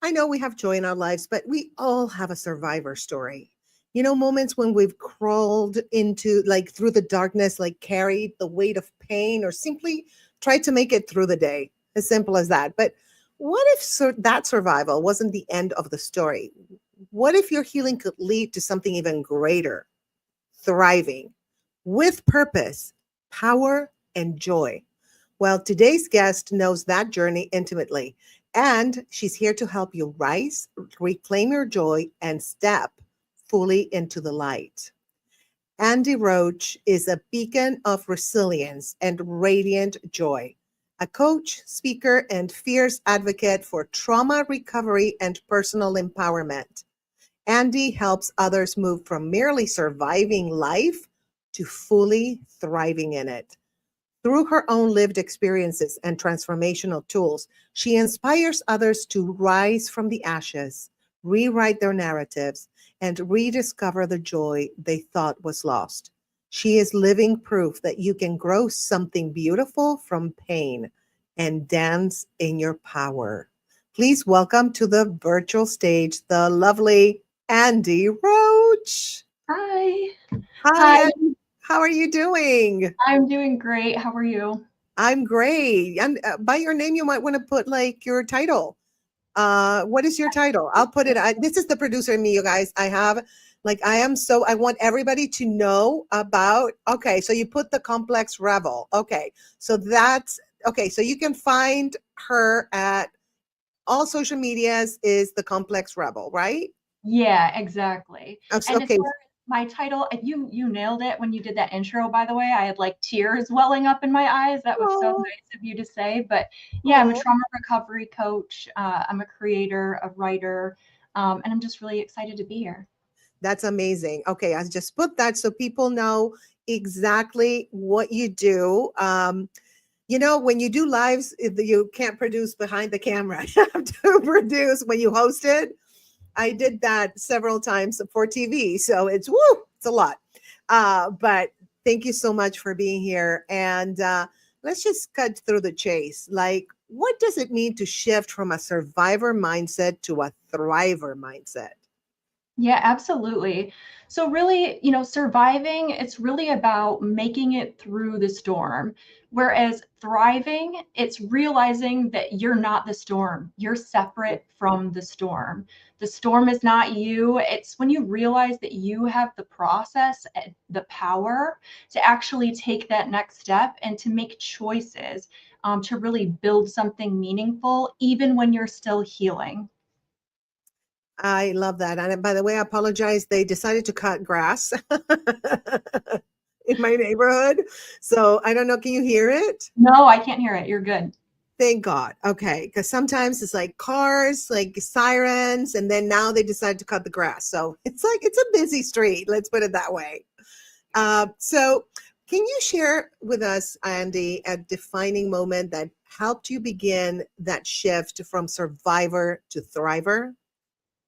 I know we have joy in our lives, but we all have a survivor story. Moments when we've crawled into, through the darkness, carried the weight of pain, or simply tried to make it through the day. As simple as that. But what if that survival wasn't the end of the story? What if your healing could lead to something even greater? Thriving with purpose, power, and joy. Well, today's guest knows that journey intimately, and she's here to help you rise, reclaim your joy, and step fully into the light. Andy Roach is a beacon of resilience and radiant joy, a coach, speaker, and fierce advocate for trauma recovery and personal empowerment. Andy helps others move from merely surviving life to fully thriving in it. Through her own lived experiences and transformational tools, she inspires others to rise from the ashes, rewrite their narratives, and rediscover the joy they thought was lost. She is living proof that you can grow something beautiful from pain and dance in your power. Please welcome to the virtual stage the lovely Andy Roach. Hi. Hi, Hi. Andy. How are you doing? I'm doing great. How are you? I'm great. And by your name, you might want to put like your title. What is your title? I'll put it. This is the producer in me, you guys. I want everybody to know about. Okay, so you put the complex rebel. Okay, so that's okay. So you can find her at all social medias is the complex rebel, right? Yeah, exactly. And as Okay. far as my title, you nailed it when you did that intro, by the way. I had like tears welling up in my eyes. That was so Oh, nice of you to say. But yeah, I'm a oh, trauma recovery coach. I'm a creator, a writer, and I'm just really excited to be here. that's amazing. Okay, I just put that so people know exactly what you do. You know, when you do lives, you can't produce behind the camera. You have to produce when you host it. I did that several times for TV. So it's a lot. But thank you so much for being here. And let's just cut through the chase. Like, what does it mean to shift from a survivor mindset to a thriver mindset? Yeah, absolutely. So really, surviving, it's really about making it through the storm. Whereas thriving, it's realizing that you're not the storm. You're separate from the storm. The storm is not you. It's when you realize that you have the process and the power to actually take that next step and to make choices, to really build something meaningful, even when you're still healing. I love that. And by the way, I apologize. They decided to cut grass in my neighborhood. So I don't know. Can you hear it? No, I can't hear it. You're good. Thank God. Okay. Because sometimes it's like cars, like sirens, and then now they decide to cut the grass. So it's like it's a busy street. Let's put it that way. So can you share with us, Andy, a defining moment that helped you begin that shift from survivor to thriver?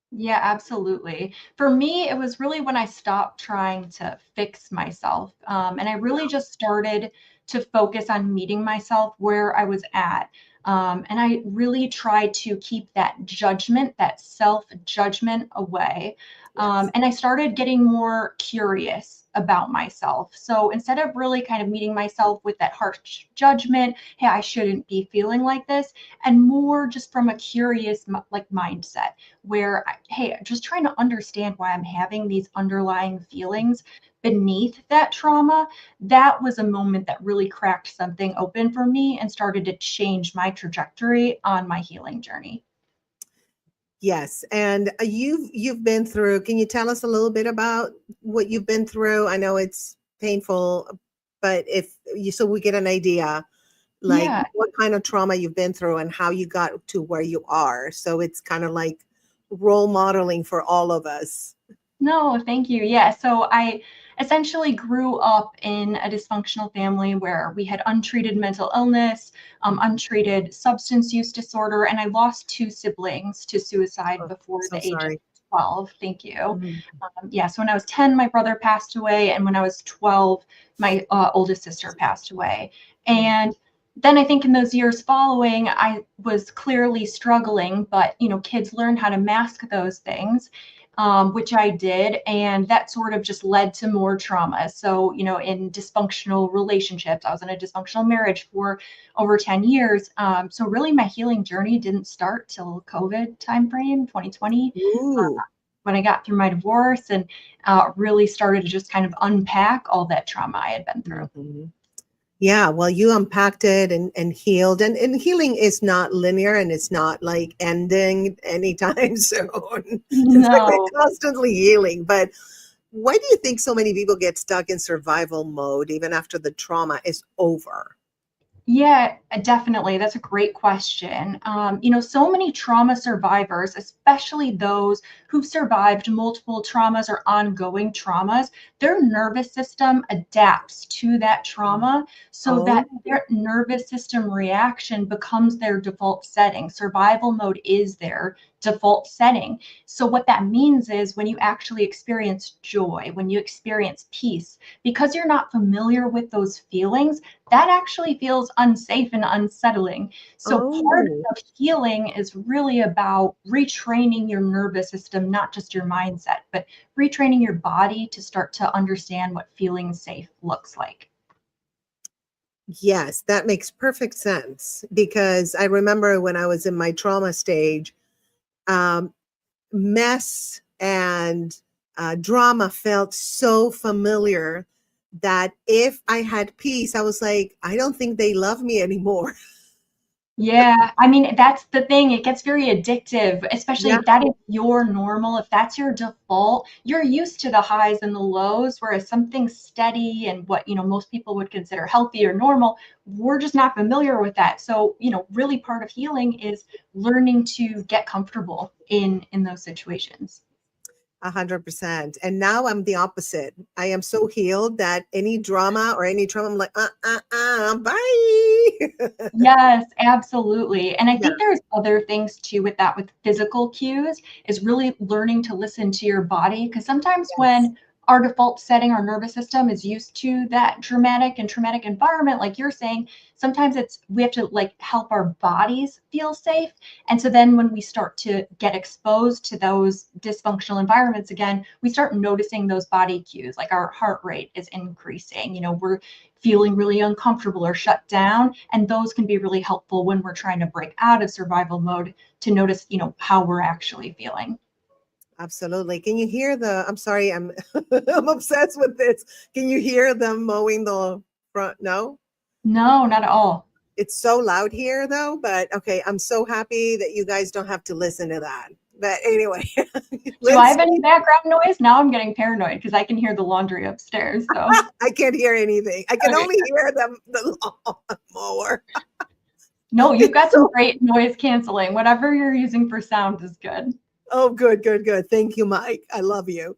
Yeah, absolutely. For me, it was really when I stopped trying to fix myself. And I really just started to focus on meeting myself where I was at. And I really tried to keep that judgment, that self judgment away. Yes. And I started getting more curious about myself. So instead of really kind of meeting myself with that harsh judgment, hey, I shouldn't be feeling like this, and more just from a curious like mindset where, hey, just trying to understand why I'm having these underlying feelings beneath that trauma. That was a moment that really cracked something open for me and started to change my trajectory on my healing journey. Yes, and you've been through. Can you tell us a little bit about what you've been through? I know it's painful, but if you so we get an idea, like Yeah. what kind of trauma you've been through and how you got to where you are. So it's kind of like role modeling for all of us. No, thank you. Yeah. So I essentially grew up in a dysfunctional family where we had untreated mental illness, untreated substance use disorder, and I lost two siblings to suicide Oh, before so the age of sorry. 12. Thank you. Mhm. Yeah. So when I was 10, my brother passed away. And when I was 12, my oldest sister passed away. And then I think in those years following, I was clearly struggling, but kids learn how to mask those things, which I did, and that sort of just led to more trauma. So in dysfunctional relationships, I was in a dysfunctional marriage for over 10 years. So really, my healing journey didn't start till COVID timeframe, 2020. Ooh. when I got through my divorce and really started to just kind of unpack all that trauma I had been through. Mhm. Yeah, well, you unpacked it and healed. And healing is not linear and it's not like ending anytime soon. It's like we're No. constantly healing. But why do you think so many people get stuck in survival mode even after the trauma is over? Yeah, definitely. That's a great question. So many trauma survivors, especially those who've survived multiple traumas or ongoing traumas, their nervous system adapts to that trauma so that Oh, their nervous system reaction becomes their default setting. Survival mode is their default setting. So, what that means is when you actually experience joy, when you experience peace, because you're not familiar with those feelings, that actually feels unsafe and unsettling. So part oh. of healing is really about retraining your nervous system, not just your mindset, but retraining your body to start to understand what feeling safe looks like. Yes, that makes perfect sense because I remember when I was in my trauma stage, um, mess and drama felt so familiar that if I had peace, I was like, I don't think they love me anymore. Yeah, I mean, that's the thing. It gets very addictive, especially Yeah. if that is your normal, if that's your default, you're used to the highs and the lows, whereas something steady and what, most people would consider healthy or normal, we're just not familiar with that. So, really part of healing is learning to get comfortable in those situations. 100%. And now I'm the opposite. I am so healed that any drama or any trauma, I'm like, bye. Yes, absolutely. And I Yeah. think there's other things too with that, with physical cues, is really learning to listen to your body. Because sometimes Yes. when our default setting, our nervous system is used to that dramatic and traumatic environment, like you're saying, sometimes we have to like help our bodies feel safe. And so then when we start to get exposed to those dysfunctional environments again, we start noticing those body cues, like our heart rate is increasing. We're feeling really uncomfortable or shut down. And those can be really helpful when we're trying to break out of survival mode to notice, how we're actually feeling. Absolutely. Can you hear I'm sorry, I'm I'm obsessed with this. Can you hear them mowing the front? No? No, not at all. It's so loud here though, but okay, I'm so happy that you guys don't have to listen to that. But anyway, Do I let's have any background noise? Now I'm getting paranoid because I can hear the laundry upstairs. So, I can't hear anything. I can okay. only hear the lawn mower. No, you've got some great noise canceling. Whatever you're using for sound is good. Oh, good, good, good. Thank you, Mike. I love you.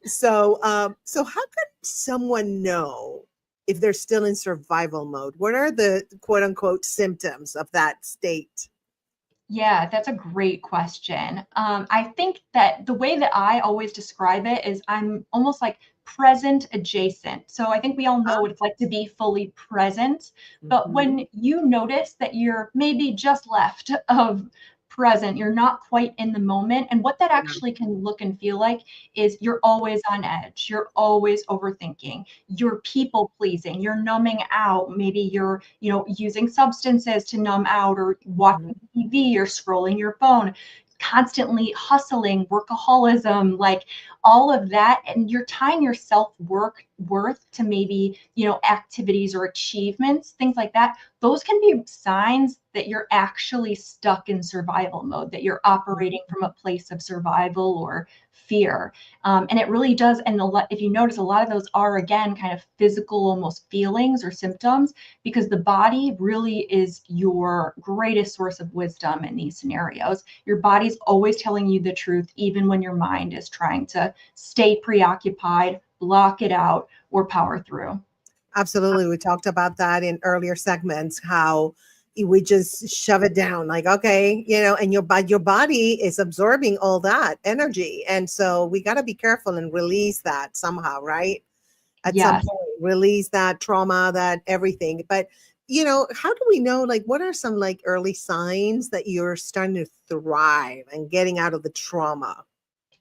So how could someone know if they're still in survival mode? What are the quote unquote symptoms of that state? Yeah, that's a great question. I think that the way that I always describe it is I'm almost like present adjacent. So I think we all know what it's like to be fully present. But Mhm. when you notice that you're maybe just left of present, you're not quite in the moment. And what that Yeah. actually can look and feel like is you're always on edge, you're always overthinking, you're people pleasing, you're numbing out. Maybe you're, using substances to numb out or watching TV or scrolling your phone, constantly hustling, workaholism, like all of that. And you're tying your self-worth to maybe, activities or achievements, things like that. Those can be signs that you're actually stuck in survival mode, that you're operating from a place of survival or fear. And it really does. And if you notice, a lot of those are, again, kind of physical, almost feelings or symptoms, because the body really is your greatest source of wisdom in these scenarios. Your body's always telling you the truth, even when your mind is trying to stay preoccupied, block it out, or power through. Absolutely. We talked about that in earlier segments, how we just shove it down like, okay, and your body is absorbing all that energy. And so we got to be careful and release that somehow, right? At some Yes. point, release that trauma, that everything. But, how do we know, like, what are some like early signs that you're starting to thrive and getting out of the trauma?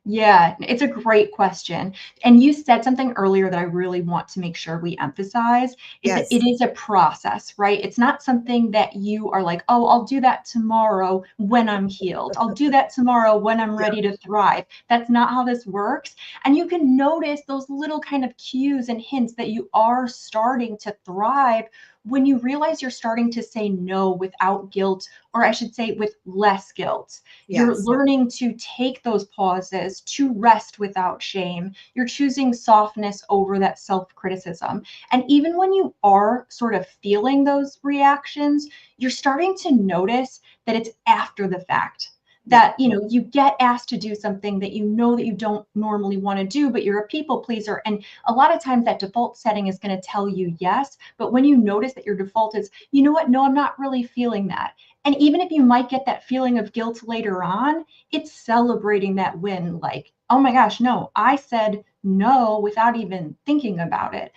Yeah, it's a great question. And you said something earlier that I really want to make sure we emphasize is that Yes. it is a process, right? It's not something that you are like, oh, I'll do that tomorrow when I'm healed. I'll do that tomorrow when I'm Yeah. ready to thrive. That's not how this works. And you can notice those little kind of cues and hints that you are starting to thrive when you realize you're starting to say no without guilt, or I should say with less guilt. You're Yes. learning to take those pauses, to rest without shame. You're choosing softness over that self-criticism. And even when you are sort of feeling those reactions, you're starting to notice that it's after the fact. That, you know, you get asked to do something that you know that you don't normally want to do, but you're a people pleaser. And a lot of times that default setting is going to tell you yes. But when you notice that your default is, you know what, no, I'm not really feeling that. And even if you might get that feeling of guilt later on, it's celebrating that win. Like, oh my gosh, no, I said no without even thinking about it.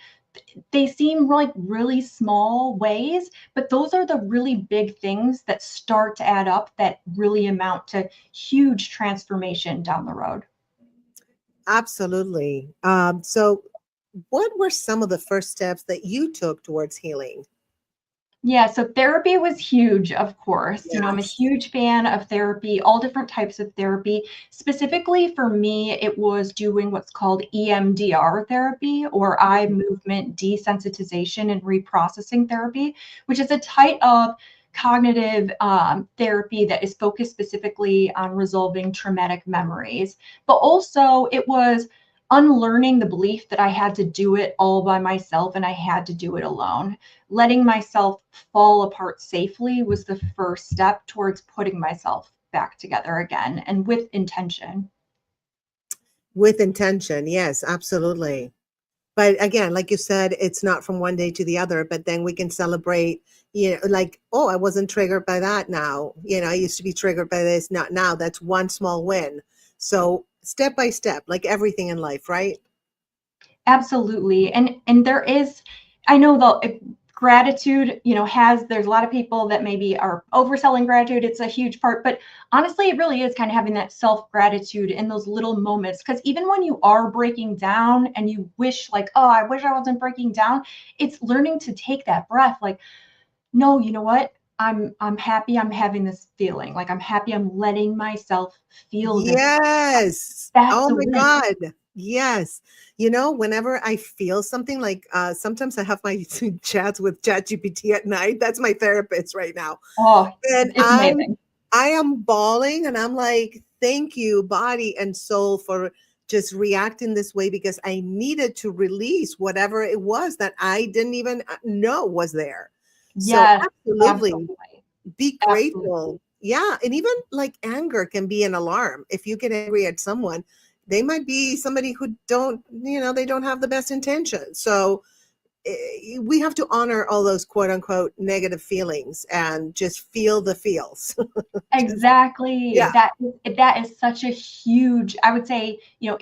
They seem like really small ways, but those are the really big things that start to add up that really amount to huge transformation down the road. Absolutely. So what were some of the first steps that you took towards healing? Yeah, so therapy was huge, of course. You know, I'm a Yes. huge fan of therapy, all different types of therapy. Specifically for me, it was doing what's called EMDR therapy, or eye movement desensitization and reprocessing therapy, which is a type of cognitive therapy that is focused specifically on resolving traumatic memories. But also, it was unlearning the belief that I had to do it all by myself and I had to do it alone. Letting myself fall apart safely was the first step towards putting myself back together again, and with intention. With intention. Yes, absolutely. But again, like you said, it's not from one day to the other, but then we can celebrate, you know, like, oh, I wasn't triggered by that now. You know, I used to be triggered by this, not now. That's one small win. So step by step, like everything in life, right? Absolutely. And there is, I know the gratitude, you know, there's a lot of people that maybe are overselling gratitude. It's a huge part, but honestly, it really is kind of having that self-gratitude in those little moments. Because even when you are breaking down and you wish like, oh, I wish I wasn't breaking down, it's learning to take that breath. Like, no, you know what? I'm happy I'm having this feeling. Like I'm happy I'm letting myself feel this. Yes. That's Oh a my win. God. Yes. You know, whenever I feel something like sometimes I have my chats with ChatGPT at night. That's my therapist right now. Oh, And it's amazing. I am bawling and I'm like, thank you, body and soul, for just reacting this way because I needed to release whatever it was that I didn't even know was there. So Yes, absolutely absolutely. be Absolutely. grateful. Yeah. And even like anger can be an alarm. If you get angry at someone, they might be somebody who don't, you know, they don't have the best intentions. So we have to honor all those quote unquote negative feelings and just feel the feels. Just, Exactly. yeah. That is such a huge, I would say, you know,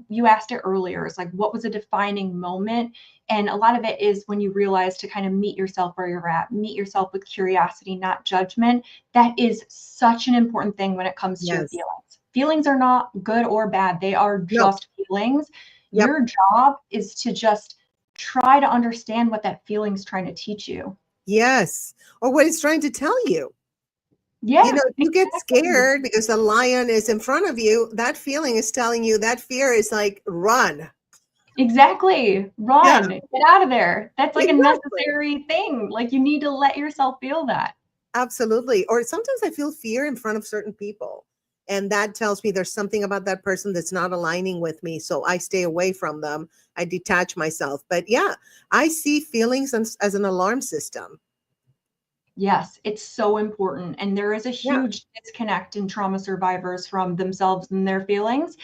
you asked it earlier, it's like what was a defining moment? And a lot of it is when you realize to kind of meet yourself where you're at, meet yourself with curiosity, not judgment. That is such an important thing when it comes to your Yes. feelings. Feelings are not good or bad. They are No. just feelings. Yep. Your job is to just try to understand what that feeling's trying to teach you. Yes. Or what it's trying to tell you. You Yeah, know, if you get exactly. scared because a lion is in front of you, that feeling is telling you, that fear is like, run. Exactly. Yeah, Run. Get out of there. That's like a exactly. necessary thing. Like you need to let yourself feel that. Absolutely. Or sometimes I feel fear in front of certain people. And that tells me there's something about that person that's not aligning with me. So I stay away from them. I detach myself. But yeah, I see feelings as an alarm system. Yes, it's so important. And there is a Yeah. huge disconnect in trauma survivors from themselves and their feelings.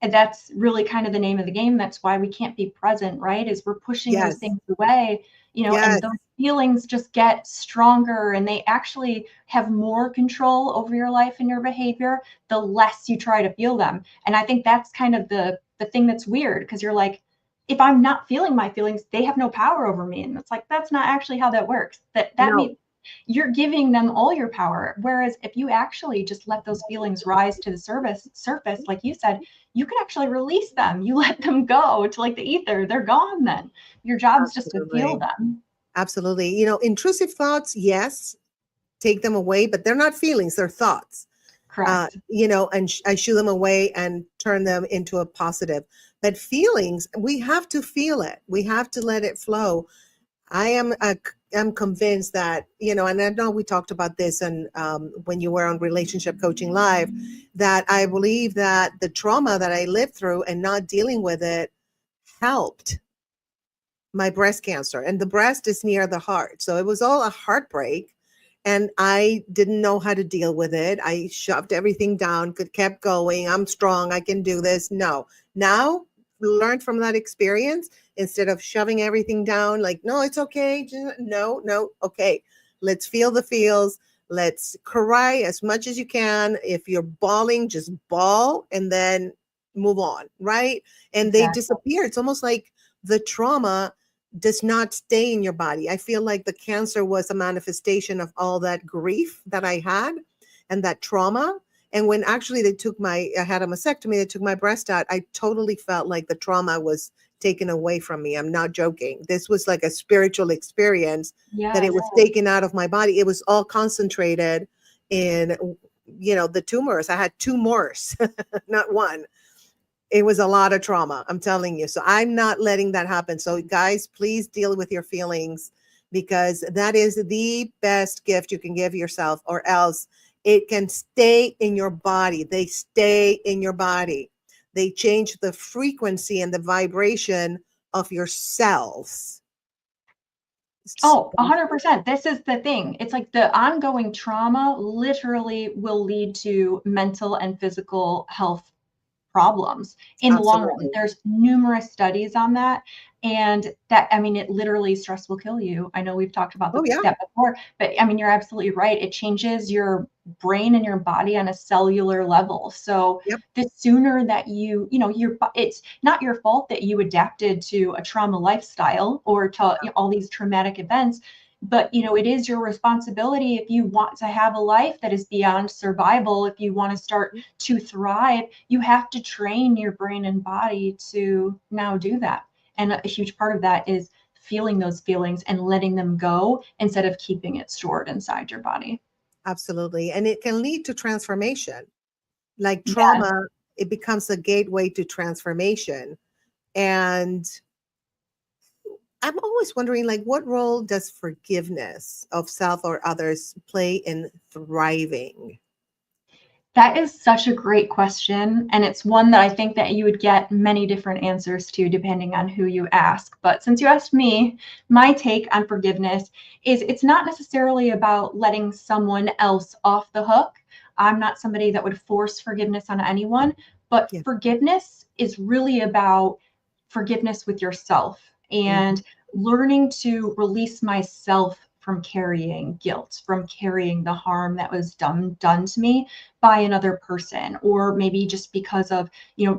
And that's really kind of the name of the game. That's why we can't be present, right? Is we're pushing those Yes. things away, you know, and Yes. those feelings just get stronger and they actually have more control over your life and your behavior the less you try to feel them. And I think that's kind of the thing that's weird because you're like, if I'm not feeling my feelings, they have no power over me. And it's like that's not actually how that works. That No. means you're giving them all your power. Whereas if you actually just let those feelings rise to the surface, like you said, you can actually release them. You let them go to like the ether. They're gone then. Your job's just to feel them. Absolutely. Intrusive thoughts, yes, take them away, but they're not feelings, they're thoughts. Correct. And I shoo them away and turn them into a positive. But feelings, we have to feel it. We have to let it flow. I'm convinced that, and I know we talked about this and when you were on Relationship Coaching Live, that I believe that the trauma that I lived through and not dealing with it helped my breast cancer. And the breast is near the heart. So it was all a heartbreak. And I didn't know how to deal with it. I shoved everything down, kept going. I'm strong. I can do this. No. Now, learned from that experience, instead of shoving everything down, like, no, it's okay. No. Okay. Let's feel the feels. Let's cry as much as you can. If you're bawling, just bawl and then move on. Right. And they disappear. It's almost like the trauma does not stay in your body. I feel like the cancer was a manifestation of all that grief that I had and that trauma. And when actually I had a mastectomy, they took my breast out, I totally felt like the trauma was taken away from me. I'm not joking. This was like a spiritual experience that it was taken out of my body. It was all concentrated in, the tumors. I had tumors, not one. It was a lot of trauma, I'm telling you. So I'm not letting that happen. So guys, please deal with your feelings, because that is the best gift you can give yourself, or else it can stay in your body. They stay in your body. They change the frequency and the vibration of your cells. Oh, 100%. This is the thing. It's like the ongoing trauma literally will lead to mental and physical health problems in the long run. There's numerous studies on that. And that, it literally, stress will kill you. I know we've talked about that before, but you're absolutely right. It changes your brain and your body on a cellular level. So the sooner that it's not your fault that you adapted to a trauma lifestyle or to all these traumatic events. But, it is your responsibility, if you want to have a life that is beyond survival, if you want to start to thrive, you have to train your brain and body to now do that. And a huge part of that is feeling those feelings and letting them go instead of keeping it stored inside your body. Absolutely. And it can lead to transformation. Like trauma, it becomes a gateway to transformation. And I'm always wondering, what role does forgiveness of self or others play in thriving? That is such a great question. And it's one that I think that you would get many different answers to depending on who you ask. But since you asked me, my take on forgiveness is it's not necessarily about letting someone else off the hook. I'm not somebody that would force forgiveness on anyone, but forgiveness is really about forgiveness with yourself and learning to release myself from carrying guilt, from carrying the harm that was done to me by another person, or maybe just because of,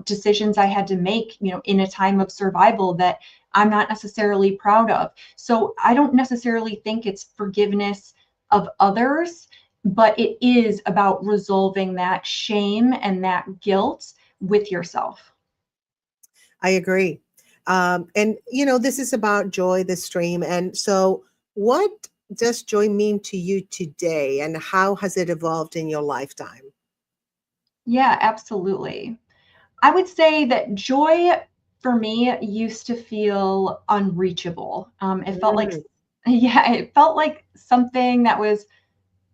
decisions I had to make, in a time of survival that I'm not necessarily proud of. So I don't necessarily think it's forgiveness of others, but it is about resolving that shame and that guilt with yourself. I agree. And, this is about joy, this stream. And so what does joy mean to you today, and how has it evolved in your lifetime? Yeah, absolutely. I would say that joy for me used to feel unreachable. It felt it felt like something that was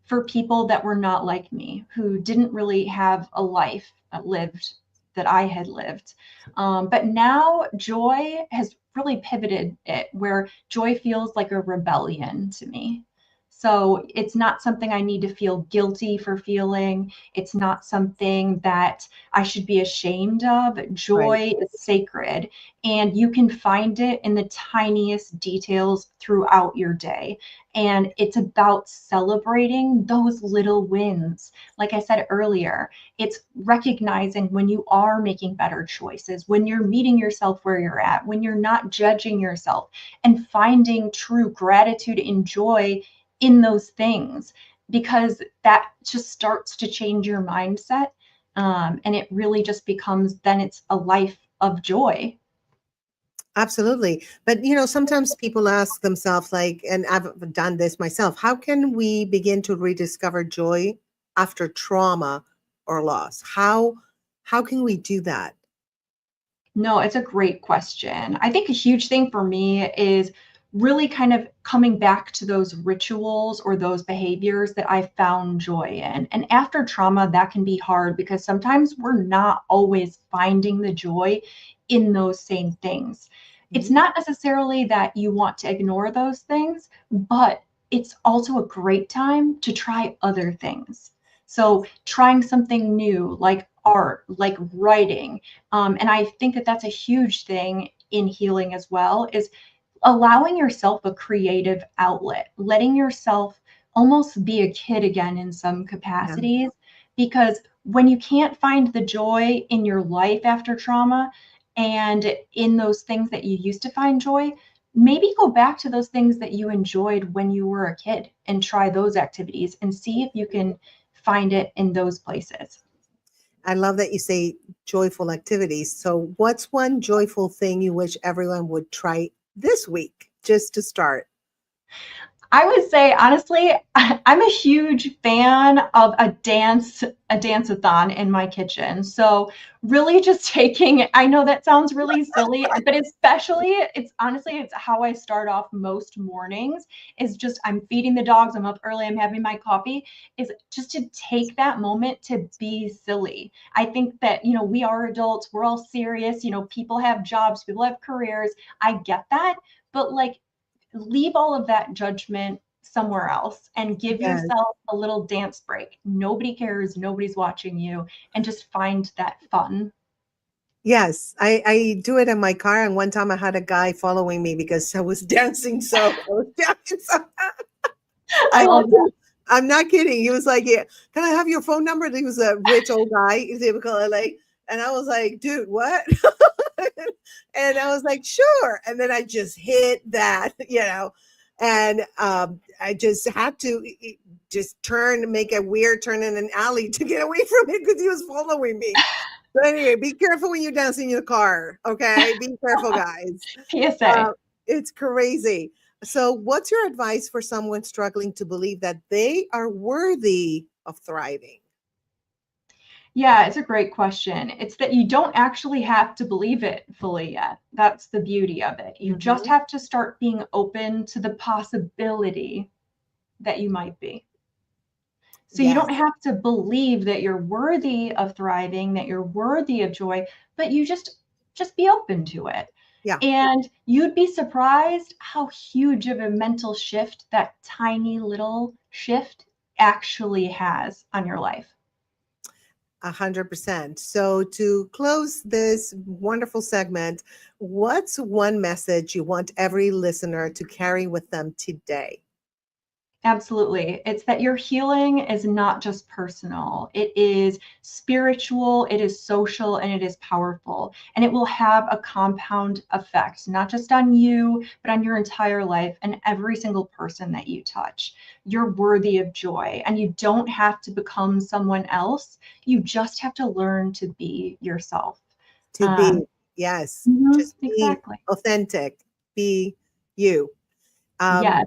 for people that were not like me, who didn't really have a life lived that I had lived. But now joy has really pivoted it, where joy feels like a rebellion to me. So it's not something I need to feel guilty for feeling. It's not something that I should be ashamed of. Joy is sacred, and you can find it in the tiniest details throughout your day. And it's about celebrating those little wins. Like I said earlier, it's recognizing when you are making better choices, when you're meeting yourself where you're at, when you're not judging yourself, and finding true gratitude and joy in those things, because that just starts to change your mindset. And it really just becomes, then it's a life of joy. Absolutely. But, sometimes people ask themselves, like, and I've done this myself, how can we begin to rediscover joy after trauma or loss? How can we do that? No, it's a great question. I think a huge thing for me is really kind of coming back to those rituals or those behaviors that I found joy in. And after trauma, that can be hard because sometimes we're not always finding the joy in those same things. It's not necessarily that you want to ignore those things, but it's also a great time to try other things. So trying something new like art, like writing, and I think that that's a huge thing in healing as well, is allowing yourself a creative outlet, letting yourself almost be a kid again in some capacities. Because when you can't find the joy in your life after trauma and in those things that you used to find joy, maybe go back to those things that you enjoyed when you were a kid and try those activities and see if you can find it in those places. I love that you say joyful activities. So what's one joyful thing you wish everyone would try this week just to start? I would say, honestly, I'm a huge fan of a dance-a-thon in my kitchen. So really just taking, I know that sounds really silly, but especially it's how I start off most mornings, is just, I'm feeding the dogs, I'm up early, I'm having my coffee, is just to take that moment to be silly. I think that, we are adults, we're all serious, people have jobs, people have careers. I get that, but like, leave all of that judgment somewhere else and give Yes. yourself a little dance break. Nobody cares, nobody's watching you, and just find that fun. Yes, I do it in my car. And one time I had a guy following me because I was dancing. I love that. I'm not kidding. He was like, "Yeah, can I have your phone number?" And he was a rich old guy. He's typical LA. And I was like, "Dude, what?" And I was like, "Sure." And then I just hit that, and I just had to just make a weird turn in an alley to get away from it because he was following me. So anyway, be careful when you're dancing in your car. Okay, be careful, guys. PSA. It's crazy. So, what's your advice for someone struggling to believe that they are worthy of thriving? Yeah, it's a great question. It's that you don't actually have to believe it fully yet. That's the beauty of it. You just have to start being open to the possibility that you might be. So you don't have to believe that you're worthy of thriving, that you're worthy of joy, but you just be open to it. Yeah. And you'd be surprised how huge of a mental shift that tiny little shift actually has on your life. 100%. So, to close this wonderful segment, what's one message you want every listener to carry with them today? Absolutely. It's that your healing is not just personal. It is spiritual, it is social, and it is powerful. And it will have a compound effect, not just on you, but on your entire life and every single person that you touch. You're worthy of joy, and you don't have to become someone else. You just have to learn to be yourself. To be, yes, just be Exactly. authentic, be you. Yes.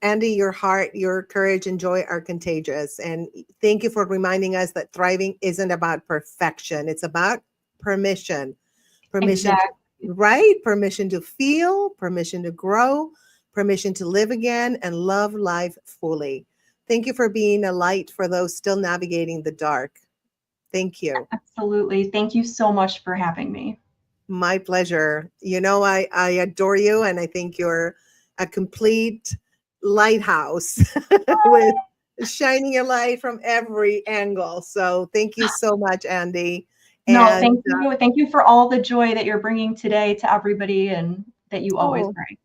Andy, your heart, your courage, and joy are contagious. And thank you for reminding us that thriving isn't about perfection. It's about permission. Permission, Exactly. right? Permission to feel, permission to grow, permission to live again and love life fully. Thank you for being a light for those still navigating the dark. Thank you. Absolutely. Thank you so much for having me. My pleasure. I adore you, and I think you're a complete lighthouse with shining a light from every angle. So thank you so much, Andy. No, And thank you. Thank you for all the joy that you're bringing today to everybody and that you always bring.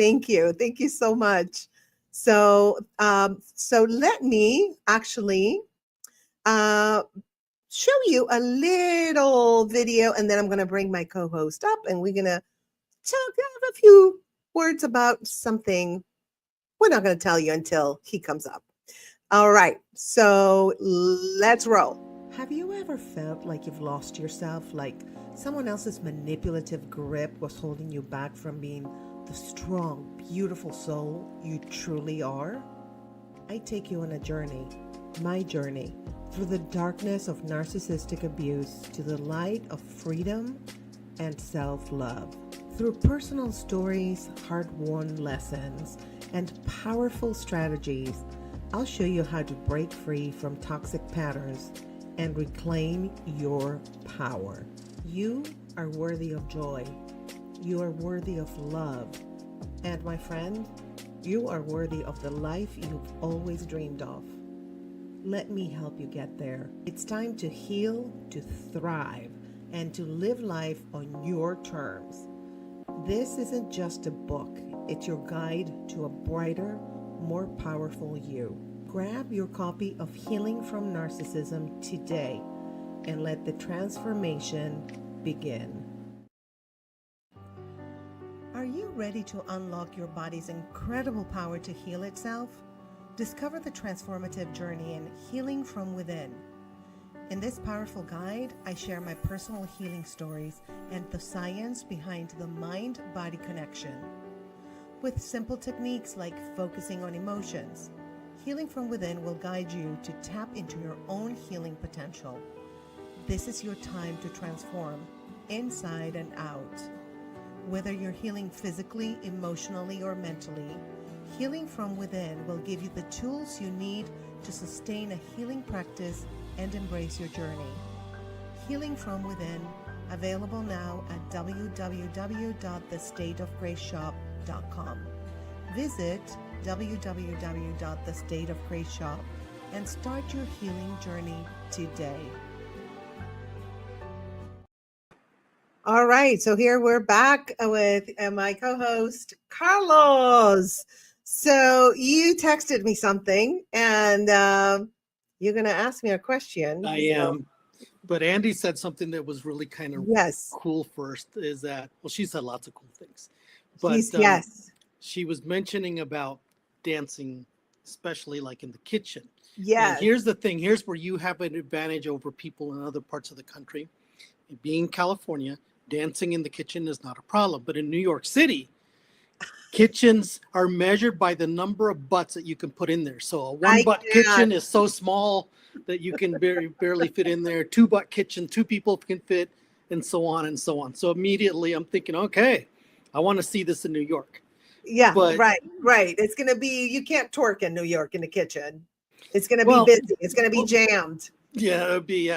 thank you. Thank you so much. So, so let me actually show you a little video, and then I'm going to bring my co-host up, and we're going to have a few words about something We're not going to tell you until he comes up. All right, so let's roll. Have you ever felt like you've lost yourself, like someone else's manipulative grip was holding you back from being the strong, beautiful soul you truly are? I take you on a journey, my journey, through the darkness of narcissistic abuse to the light of freedom and self-love. Through personal stories, hard-won lessons, and powerful strategies, I'll show you how to break free from toxic patterns and reclaim your power. You are worthy of joy. You are worthy of love. And my friend, you are worthy of the life you've always dreamed of. Let me help you get there. It's time to heal, to thrive, and to live life on your terms. This isn't just a book. It's your guide to a brighter, more powerful you. Grab your copy of Healing from Narcissism today and let the transformation begin. Are you ready to unlock your body's incredible power to heal itself? Discover the transformative journey in Healing from Within. In this powerful guide, I share my personal healing stories and the science behind the mind-body connection. With simple techniques like focusing on emotions, Healing from Within will guide you to tap into your own healing potential. This is your time to transform inside and out. Whether you're healing physically, emotionally, or mentally, Healing from Within will give you the tools you need to sustain a healing practice and embrace your journey. Healing from Within, available now at www.thestateofgraceshop.com. Visit www.thestateofgraceshop and start your healing journey today. All right, so here we're back with my co-host, Carlos. So you texted me something, and you're going to ask me a question. I am. But Andy said something that was really kind of cool first, is that, well, she said lots of cool things. But she was mentioning about dancing, especially like in the kitchen. Yeah. And here's the thing. Here's where you have an advantage over people in other parts of the country. Being in California, dancing in the kitchen is not a problem. But in New York City, kitchens are measured by the number of butts that you can put in there. So a one-butt kitchen is so small that you can barely fit in there. Two-butt kitchen, two people can fit, and so on and so on. So immediately I'm thinking, okay, I want to see this in New York. Yeah, but, right. It's going to be, you can't twerk in New York in the kitchen. It's going to be busy. It's going to be jammed. Yeah, there'll be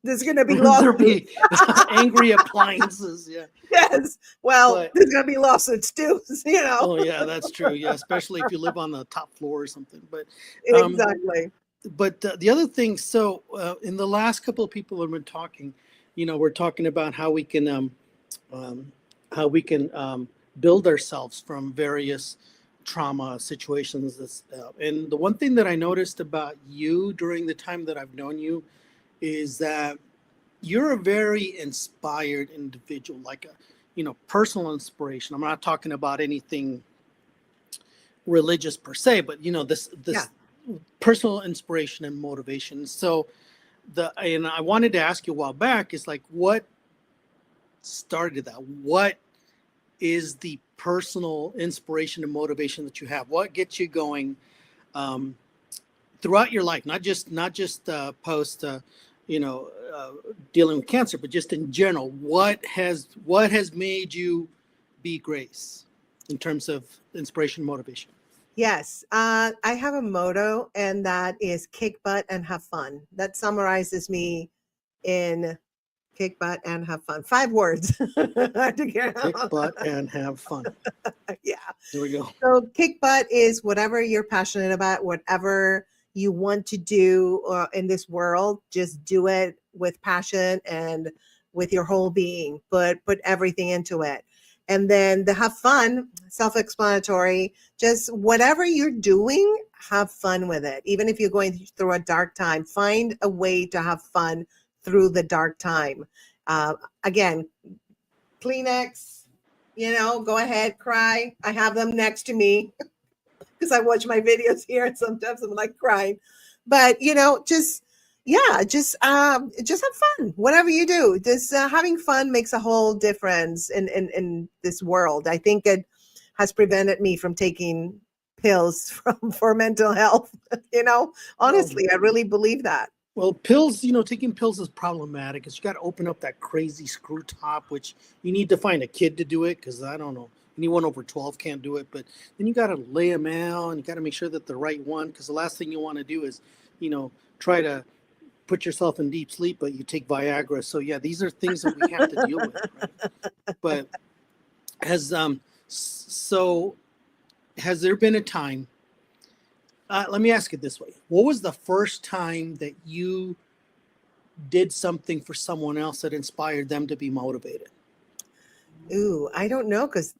there's going to be lawsuits. Angry appliances. Yeah. Yes. Well, there's going to be lawsuits too. You know. Oh yeah, that's true. Yeah, especially if you live on the top floor or something. But exactly. But the other thing, so in the last couple of people have been talking, we're talking about how we can build ourselves from various trauma situations. And the one thing that I noticed about you during the time that I've known you is that you're a very inspired individual, like a, personal inspiration. I'm not talking about anything religious per se, but this personal inspiration and motivation. So and I wanted to ask you a while back is like, what started that? What is the personal inspiration and motivation that you have? What gets you going throughout your life? Not just post dealing with cancer, but just in general. What has made you be Grace in terms of inspiration and motivation? Yes, I have a motto, and that is kick butt and have fun. That summarizes me in kick butt and have fun. 5 words. Kick butt and have fun. Yeah. There we go. So kick butt is whatever you're passionate about, whatever you want to do in this world, just do it with passion and with your whole being. Put everything into it. And then the have fun, self-explanatory, just whatever you're doing, have fun with it. Even if you're going through a dark time, find a way to have fun through the dark time. Again, Kleenex, Go ahead, cry. I have them next to me because I watch my videos here and sometimes I'm like crying. But just have fun. Whatever you do, just having fun makes a whole difference in this world. I think it has prevented me from taking pills for mental health. Honestly, I really believe that. Well, pills, taking pills is problematic because you got to open up that crazy screw top, which you need to find a kid to do it because I don't know, anyone over 12 can't do it. But then you got to lay them out and you got to make sure that the right one, because the last thing you want to do is, try to put yourself in deep sleep, but you take Viagra. So yeah, these are things that we have to deal with. Right? But has there been a time? Let me ask it this way. What was the first time that you did something for someone else that inspired them to be motivated? Ooh, I don't know, because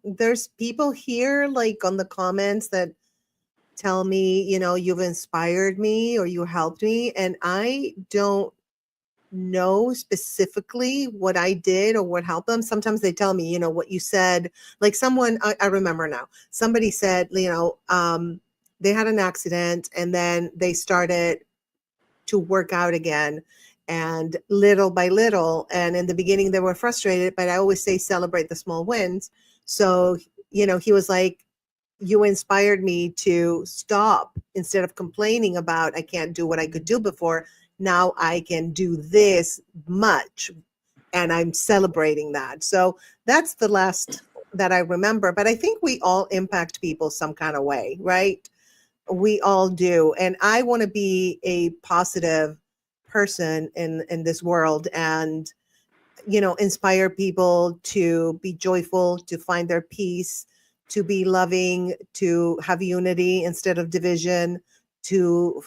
there's people here like on the comments that tell me, you've inspired me or you helped me. And I don't know specifically what I did or what helped them. Sometimes they tell me, what you said, like someone, I remember now, somebody said, they had an accident and then they started to work out again, and little by little. And in the beginning they were frustrated, but I always say celebrate the small wins. So, he was like, you inspired me to stop instead of complaining about I can't do what I could do before. Now I can do this much, and I'm celebrating that. So that's the last that I remember. But I think we all impact people some kind of way, right? We all do. And I want to be a positive person in this world and, inspire people to be joyful, to find their peace, to be loving, to have unity instead of division, to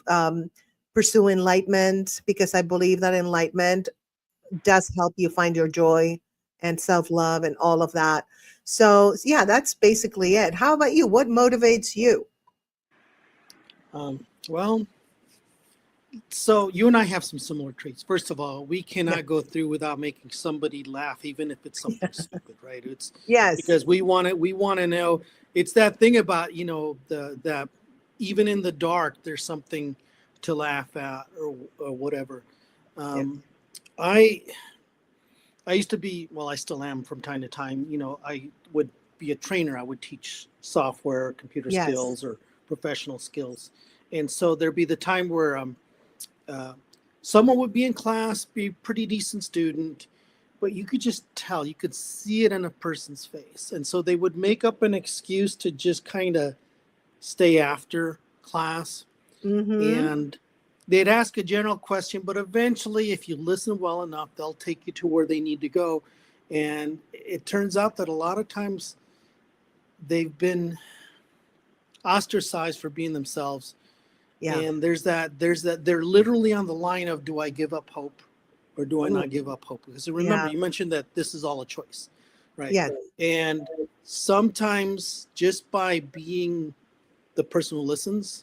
pursue enlightenment, because I believe that enlightenment does help you find your joy and self-love and all of that. So yeah, that's basically it. How about you? What motivates you? Well, so you and I have some similar traits. First of all, we cannot go through without making somebody laugh, even if it's something stupid, right? It's because we want to know. It's that thing about, that even in the dark, there's something to laugh at or whatever. I used to be, well, I still am from time to time, I would be a trainer. I would teach software, computer skills or professional skills. And so there'd be the time where someone would be in class, be a pretty decent student, but you could just tell, you could see it in a person's face. And so they would make up an excuse to just kind of stay after class. And they'd ask a general question, but eventually, if you listen well enough, they'll take you to where they need to go. And it turns out that a lot of times they've been ostracized for being themselves. Yeah. And there's that they're literally on the line of, do I give up hope or do I not give up hope? Because remember, you mentioned that this is all a choice, right? Yeah. And sometimes just by being the person who listens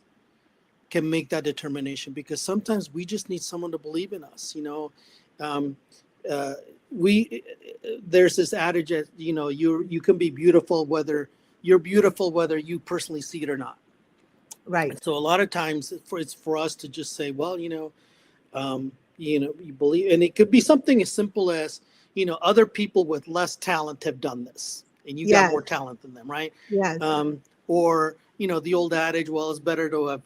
can make that determination, because sometimes we just need someone to believe in us. There's this adage that, you can be beautiful whether you personally see it or not. Right. And so a lot of times it's for us to just say, well, you believe, and it could be something as simple as, other people with less talent have done this and you got more talent than them. Right. Yes. Or, the old adage, well, it's better to have,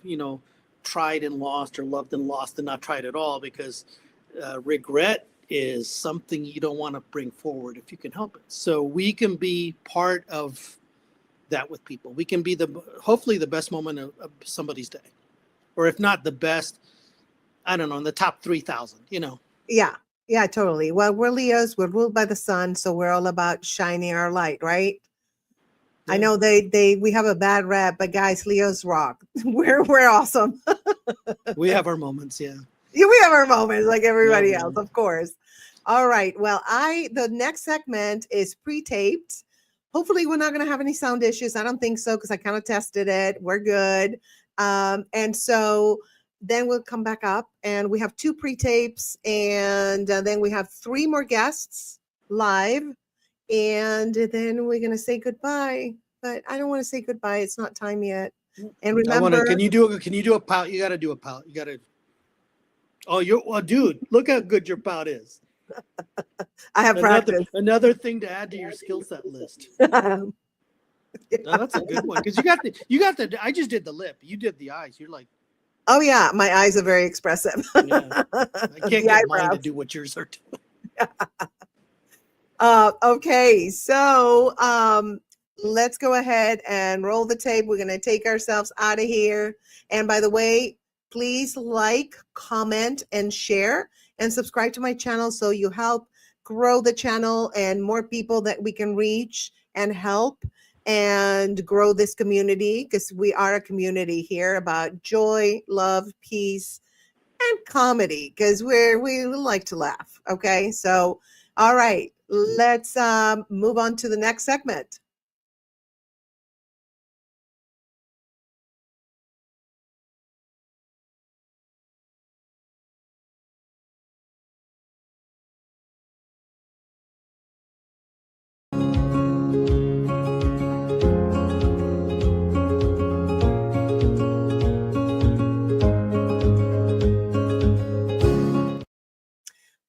tried and lost or loved and lost than not tried at all, because regret is something you don't want to bring forward if you can help it. So we can be part of that with people. We can be hopefully the best moment of somebody's day, or if not the best, I don't know, in the top 3,000, Yeah, totally. Well, we're Leos, we're ruled by the sun. So we're all about shining our light, right? Yeah. I know we have a bad rap, but guys, Leos rock. We're awesome. We have our moments. Yeah, we have our moments like everybody else, of course. All right. Well, the next segment is pre-taped. Hopefully we're not going to have any sound issues. I don't think so, because I kind of tested it. We're good. And so then we'll come back up and we have 2 pre-tapes, and then we have 3 more guests live, and then we're going to say goodbye. But I don't want to say goodbye. It's not time yet. And remember, Can you do a pout? You got to do a pout. You got to. Oh, dude, look how good your pout is. I have practice. Another thing to add to your skill set list. No, that's a good one because you got the. I just did the lip. You did the eyes. You're like. Oh yeah, my eyes are very expressive. Yeah. I can't get mine to do what yours are doing. Okay, so let's go ahead and roll the tape. We're going to take ourselves out of here. And by the way, please like, comment, and share, and subscribe to my channel so you help grow the channel and more people that we can reach and help and grow this community, because we are a community here about joy, love, peace, and comedy, because we like to laugh. Okay, so all right, let's move on to the next segment.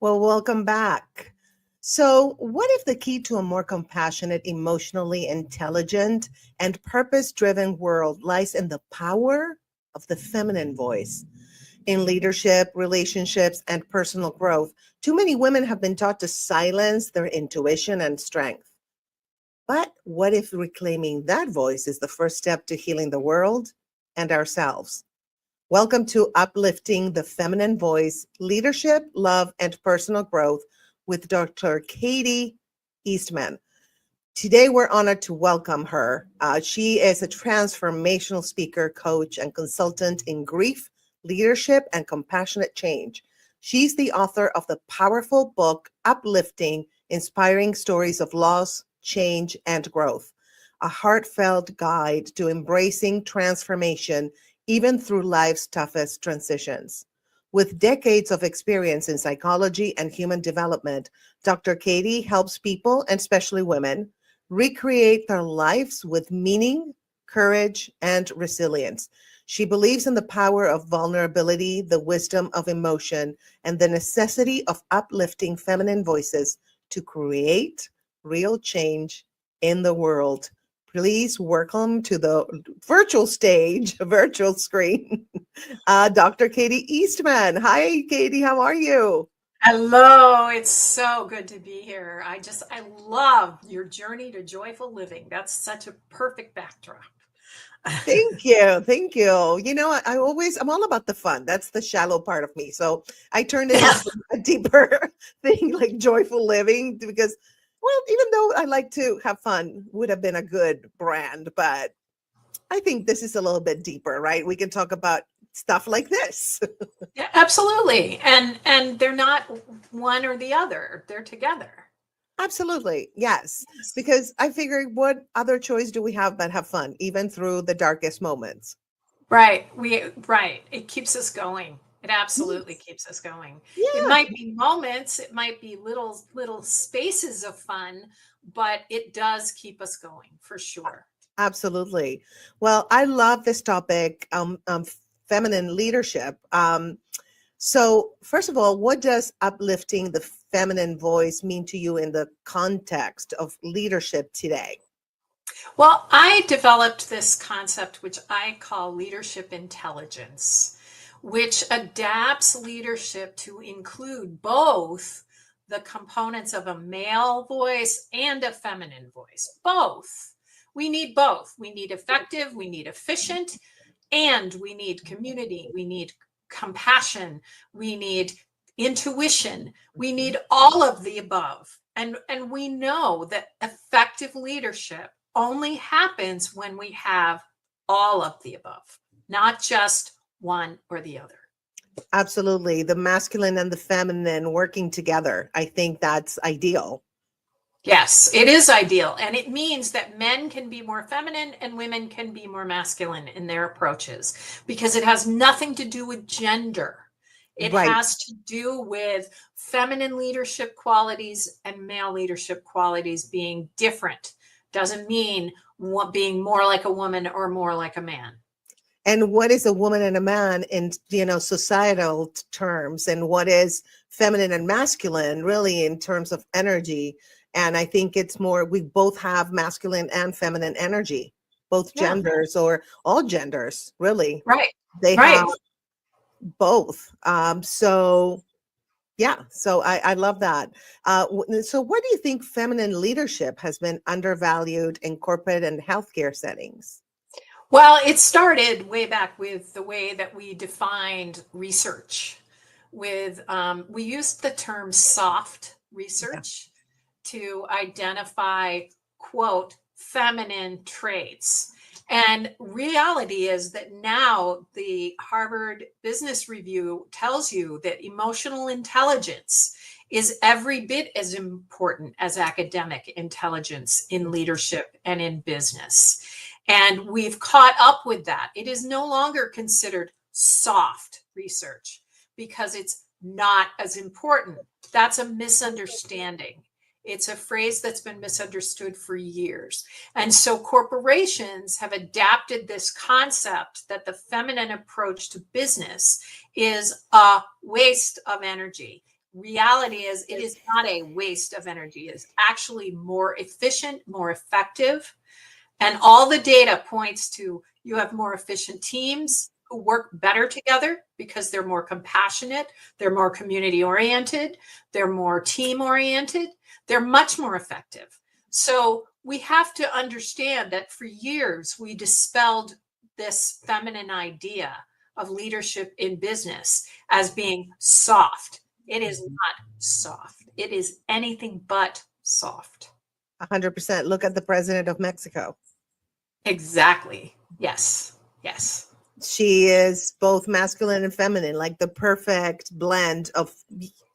Well, welcome back. So, what if the key to a more compassionate, emotionally intelligent, and purpose-driven world lies in the power of the feminine voice? In leadership, relationships, and personal growth, too many women have been taught to silence their intuition and strength. But what if reclaiming that voice is the first step to healing the world and ourselves? Welcome to Uplifting the Feminine Voice, Leadership, Love, and Personal Growth with Dr. Katie Eastman. Today, we're honored to welcome her. She is a transformational speaker, coach, and consultant in grief, leadership, and compassionate change. She's the author of the powerful book, Uplifting, Inspiring Stories of Loss, Change, and Growth, a heartfelt guide to embracing transformation even through life's toughest transitions. With decades of experience in psychology and human development, Dr. Katie helps people, and especially women, recreate their lives with meaning, courage, and resilience. She believes in the power of vulnerability, the wisdom of emotion, and the necessity of uplifting feminine voices to create real change in the world. Please welcome to the virtual stage, virtual screen, Dr. Katie Eastman. Hi, Katie. How are you? Hello. It's so good to be here. I love your journey to joyful living. That's such a perfect backdrop. Thank you. Thank you. You know, I'm all about the fun. That's the shallow part of me. So I turned it into a deeper thing, like joyful living, because, well, even though I like to have fun, would have been a good brand, but I think this is a little bit deeper, right? We can talk about stuff like this. Yeah, absolutely. And they're not one or the other. They're together. Absolutely. Yes. Because I figured, what other choice do we have but have fun, even through the darkest moments? Right. It keeps us going. It absolutely keeps us going. Yeah. It might be moments, it might be little spaces of fun, but it does keep us going for sure. Absolutely. Well, I love this topic, feminine leadership. So first of all, what does uplifting the feminine voice mean to you in the context of leadership today? Well, I developed this concept, which I call leadership intelligence, which adapts leadership to include both the components of a male voice and a feminine voice. Both. We need both. We need effective, we need efficient, and we need community. We need compassion. We need intuition. We need all of the above. And we know that effective leadership only happens when we have all of the above, not just one or the other. Absolutely. The masculine and the feminine working together. I think that's ideal. Yes, it is ideal. And it means that men can be more feminine and women can be more masculine in their approaches, because it has nothing to do with gender. It Right. has to do with feminine leadership qualities and male leadership qualities being different. Doesn't mean being more like a woman or more like a man. And what is a woman and a man in, societal terms, and what is feminine and masculine really in terms of energy? And I think it's more, we both have masculine and feminine energy, both Yeah. genders, or all genders, really. Right. They Right. have both. So I love that. So what do you think feminine leadership has been undervalued in corporate and healthcare settings? Well, it started way back with the way that we defined research. We used the term soft research to identify, quote, feminine traits. And reality is that now the Harvard Business Review tells you that emotional intelligence is every bit as important as academic intelligence in leadership and in business. And we've caught up with that. It is no longer considered soft research because it's not as important. That's a misunderstanding. It's a phrase that's been misunderstood for years. And so corporations have adapted this concept that the feminine approach to business is a waste of energy. Reality is it is not a waste of energy. It is actually more efficient, more effective. And all the data points to you have more efficient teams who work better together because they're more compassionate, they're more community oriented, they're more team oriented, they're much more effective. So we have to understand that for years we dispelled this feminine idea of leadership in business as being soft. It is not soft. It is anything but soft. 100%. Look at the president of Mexico. Exactly. Yes. Yes. She is both masculine and feminine, like the perfect blend of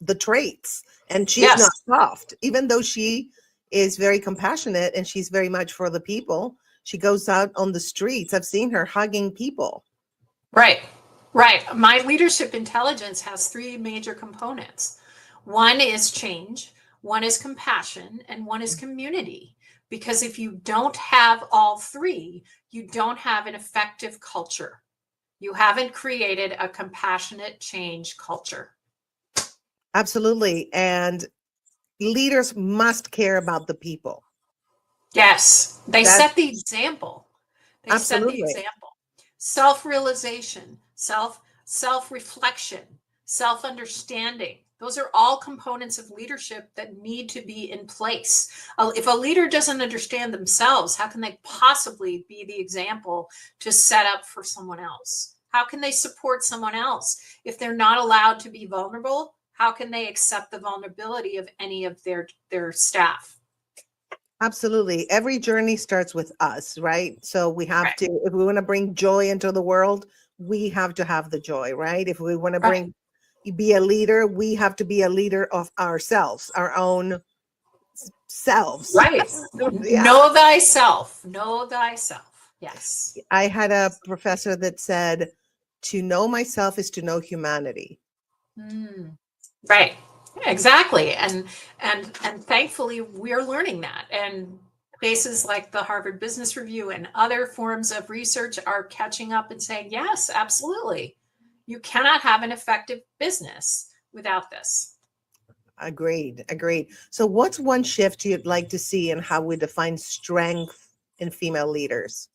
the traits. And she's Yes. not soft, even though she is very compassionate and she's very much for the people. She goes out on the streets. I've seen her hugging people. Right. Right. My leadership intelligence has three major components. One is change, one is compassion, and one is community. Because if you don't have all three, you don't have an effective culture. You haven't created a compassionate change culture. Absolutely. And leaders must care about the people. Yes. They That's- set the example. They Absolutely. set the example. Self-realization, self-reflection, self-understanding. Those are all components of leadership that need to be in place. If a leader doesn't understand themselves, how can they possibly be the example to set up for someone else? How can they support someone else? If they're not allowed to be vulnerable, how can they accept the vulnerability of any of their staff? Absolutely. Every journey starts with us, right? So we have Right. to, if we want to bring joy into the world, we have to have the joy, right? If we want to Right. be a leader, we have to be a leader of ourselves, our own selves. Right. Yeah. Know thyself. Know thyself. Yes. I had a professor that said, to know myself is to know humanity. Right. Exactly. And thankfully we're learning that. And places like the Harvard Business Review and other forms of research are catching up and saying, yes, absolutely. You cannot have an effective business without this. Agreed. So what's one shift you'd like to see in how we define strength in female leaders?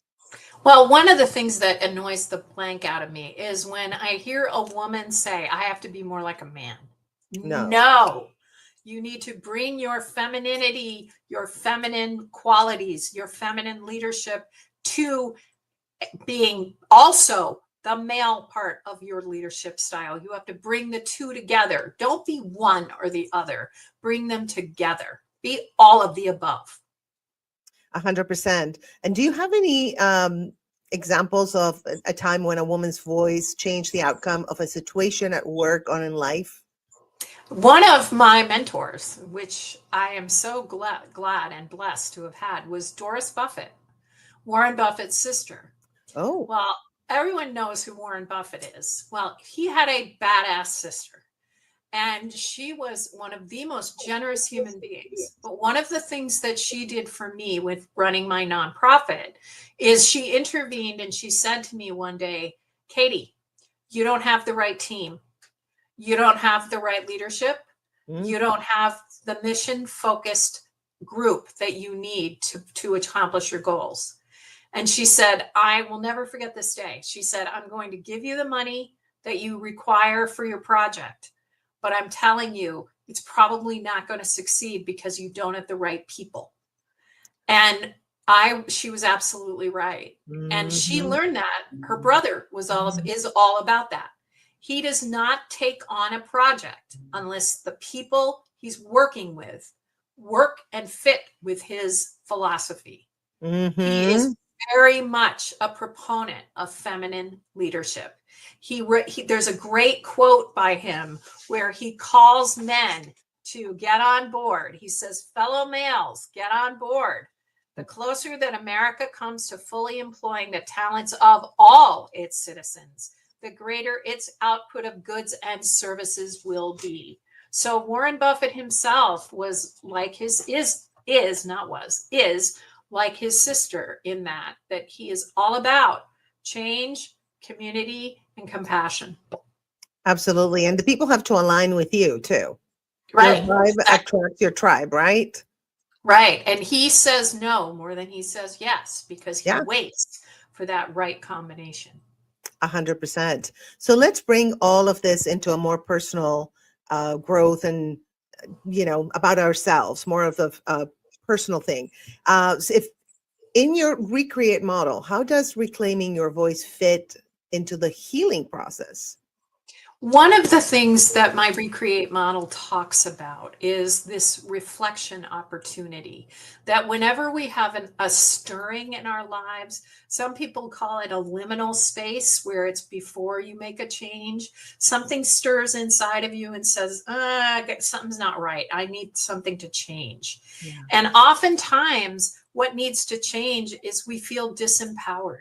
Well, one of the things that annoys the blank out of me is when I hear a woman say, I have to be more like a man. No. You need to bring your femininity, your feminine qualities, your feminine leadership to being also the male part of your leadership style. You have to bring the two together. Don't be one or the other. Bring them together. Be all of the above. 100%. And do you have any examples of a time when a woman's voice changed the outcome of a situation at work or in life? One of my mentors, which I am so glad and blessed to have had, was Doris Buffett, Warren Buffett's sister. Oh. Well, everyone knows who Warren Buffett is. Well, he had a badass sister, and she was one of the most generous human beings. But one of the things that she did for me with running my nonprofit is she intervened, and she said to me one day, Katie, you don't have the right team. You don't have the right leadership. You don't have the mission focused group that you need to accomplish your goals. And she said, I will never forget this day. She said, I'm going to give you the money that you require for your project, but I'm telling you, it's probably not going to succeed because you don't have the right people. And she was absolutely right. And she learned that her brother is all about that. He does not take on a project unless the people he's working with work and fit with his philosophy. He is very much a proponent of feminine leadership. There's a great quote by him where he calls men to get on board. He says, fellow males, get on board. The closer that America comes to fully employing the talents of all its citizens, the greater its output of goods and services will be. So Warren Buffett himself was like is like his sister in that he is all about change, community, and compassion. Absolutely. And the people have to align with you too. Right. Your tribe attracts your tribe, right? Right. And he says no more than he says yes, because he Yeah. waits for that right combination. 100%. So let's bring all of this into a more personal growth and, about ourselves, more of the personal thing. So if in your Recreate model, how does reclaiming your voice fit into the healing process? One of the things that my Recreate model talks about is this reflection opportunity, that whenever we have a stirring in our lives, some people call it a liminal space, where it's before you make a change, something stirs inside of you and says, something's not right. I need something to change. Yeah. And oftentimes what needs to change is we feel disempowered.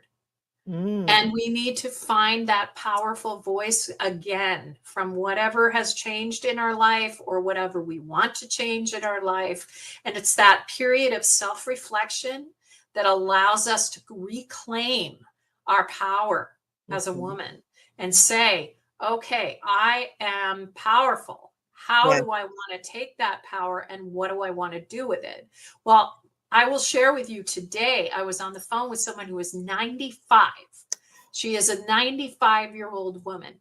And we need to find that powerful voice again from whatever has changed in our life or whatever we want to change in our life. And it's that period of self-reflection that allows us to reclaim our power as a woman and say, okay, I am powerful. How do I want to take that power and what do I want to do with it? Well, I will share with you today, I was on the phone with someone who is 95. She is a 95-year-old woman.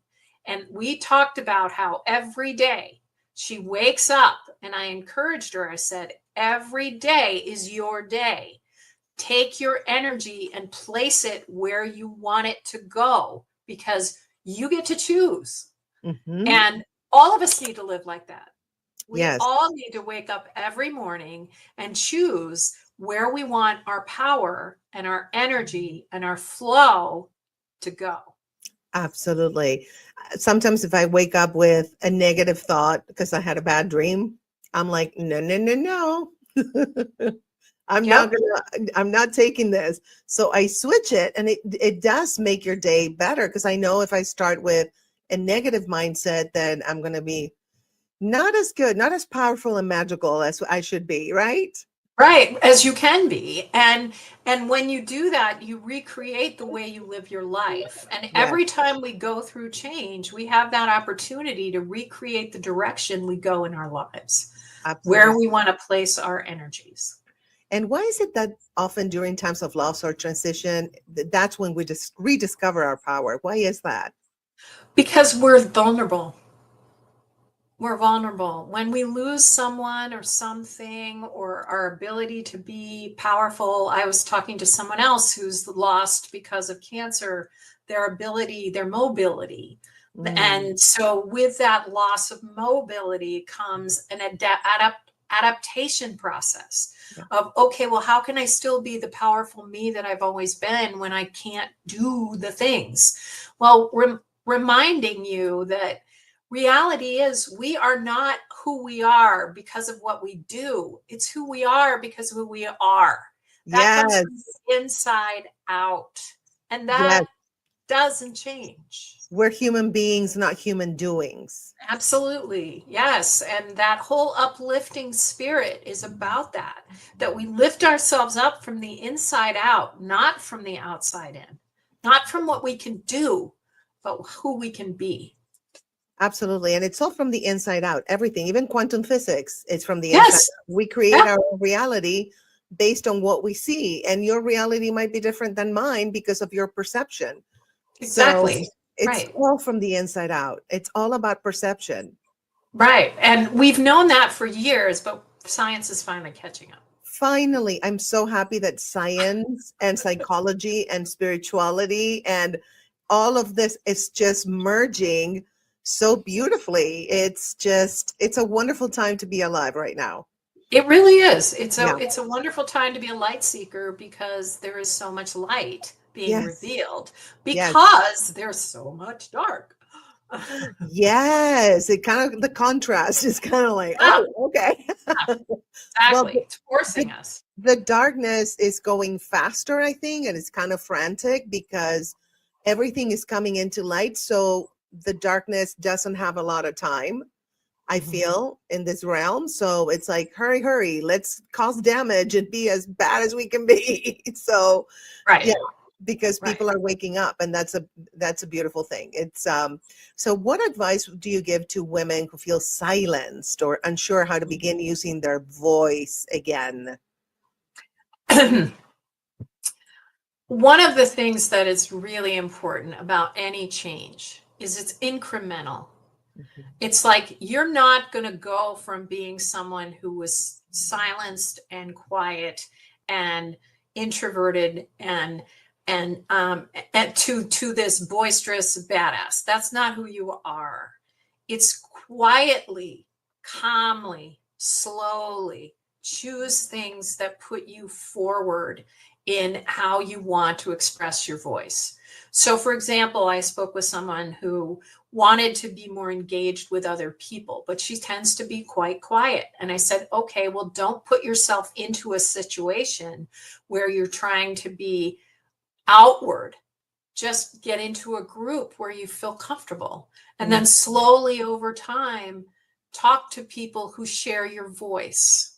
And we talked about how every day she wakes up, and I encouraged her. I said, every day is your day. Take your energy and place it where you want it to go, because you get to choose. And all of us need to live like that. We all need to wake up every morning and choose where we want our power and our energy and our flow to go. Absolutely. Sometimes if I wake up with a negative thought because I had a bad dream, I'm like, no. I'm not taking this. So I switch it, and it does make your day better, because I know if I start with a negative mindset, then I'm going to be not as good, not as powerful and magical as I should be, right? Right, as you can be. And when you do that, you recreate the way you live your life. And every time we go through change, we have that opportunity to recreate the direction we go in our lives. Absolutely. Where we want to place our energies. And why is it that often during times of loss or transition, that's when we just rediscover our power? Why is that? Because we're vulnerable. We're vulnerable. When we lose someone or something, or our ability to be powerful. I was talking to someone else who's lost, because of cancer, their ability, their mobility. And so with that loss of mobility comes an adaptation process of, okay, well, how can I still be the powerful me that I've always been when I can't do the things? Well, reminding you that reality is we are not who we are because of what we do. It's who we are because of who we are. That comes from the inside out. And that doesn't change. We're human beings, not human doings. Absolutely. Yes. And that whole uplifting spirit is about that we lift ourselves up from the inside out, not from the outside in, not from what we can do, but who we can be. Absolutely. And it's all from the inside out. Everything, even quantum physics, is from the Yes. inside out. We create Yeah. our reality based on what we see. And your reality might be different than mine because of your perception. Exactly. So it's Right. all from the inside out. It's all about perception. Right. And we've known that for years, but science is finally catching up. Finally, I'm so happy that science and psychology and spirituality and all of this is just merging so beautifully. It's a wonderful time to be alive right now. It really is. It's Yeah. a wonderful time to be a light seeker because there is so much light being Yes. revealed Yes. because there's so much dark. Yes, it kind of, the contrast is kind of like, oh, okay. Exactly. It's forcing us. The darkness is going faster, I think, and it's kind of frantic because everything is coming into light. So the darkness doesn't have a lot of time, I feel, in this realm. So it's like, hurry, hurry, let's cause damage and be as bad as we can be. So, Right. yeah, because Right. people are waking up, and that's a beautiful thing. It's so what advice do you give to women who feel silenced or unsure how to begin using their voice again? One of the things that is really important about any change is it's incremental. It's like you're not going to go from being someone who was silenced and quiet and introverted and to this boisterous badass. That's not who you are. It's quietly, calmly, slowly choose things that put you forward in how you want to express your voice. So, for example, I spoke with someone who wanted to be more engaged with other people, but she tends to be quite quiet. And I said, okay, well, don't put yourself into a situation where you're trying to be outward. Just get into a group where you feel comfortable. And then slowly over time, talk to people who share your voice.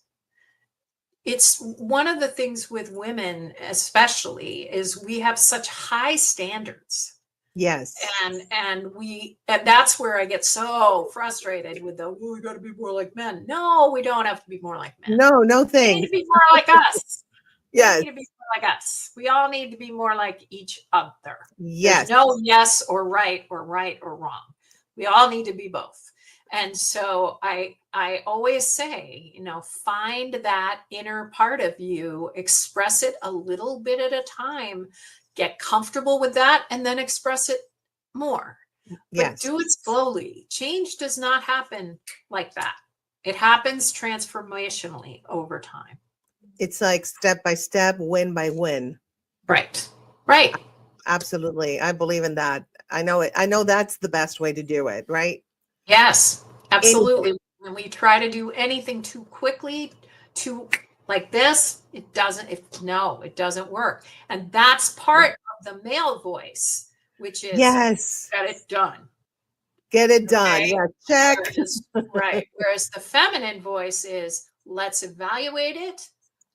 It's one of the things with women, especially, is we have such high standards. Yes. And that's where I get so frustrated with we got to be more like men. No, we don't have to be more like men. No We need thing. to be more like us. Yes. We need to be more like us. We all need to be more like each other. Yes. There's no yes or right or wrong. We all need to be both. And so I always say, find that inner part of you, express it a little bit at a time, get comfortable with that, and then express it more. Yes. But do it slowly. Change does not happen like that. It happens transformationally over time. It's like step by step, win by win. Right. Right. Absolutely. I believe in that. I know it. I know that's the best way to do it, right? Yes, absolutely. When we try to do anything too quickly, too like this, it doesn't work. And that's part of the male voice, which is Yes. get it done. Get it done. Okay? Yeah. Check. Right. Whereas the feminine voice is let's evaluate it.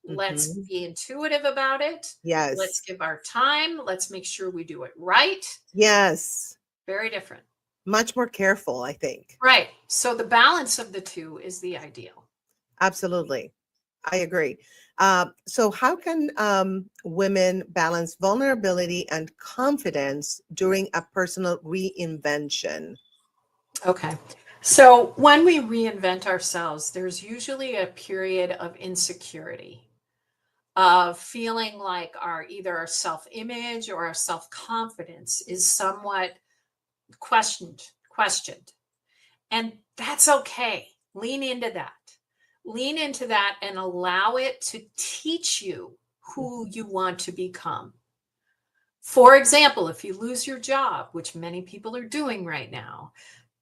Let's be intuitive about it. Yes. Let's give our time. Let's make sure we do it right. Yes. Very different. Much more careful, I think. Right. So the balance of the two is the ideal. Absolutely. I agree. So how can women balance vulnerability and confidence during a personal reinvention? Okay. So when we reinvent ourselves, there's usually a period of insecurity, of feeling like either our self-image or our self-confidence is somewhat questioned. And that's okay. Lean into that and allow it to teach you who you want to become. For example, if you lose your job, which many people are doing right now,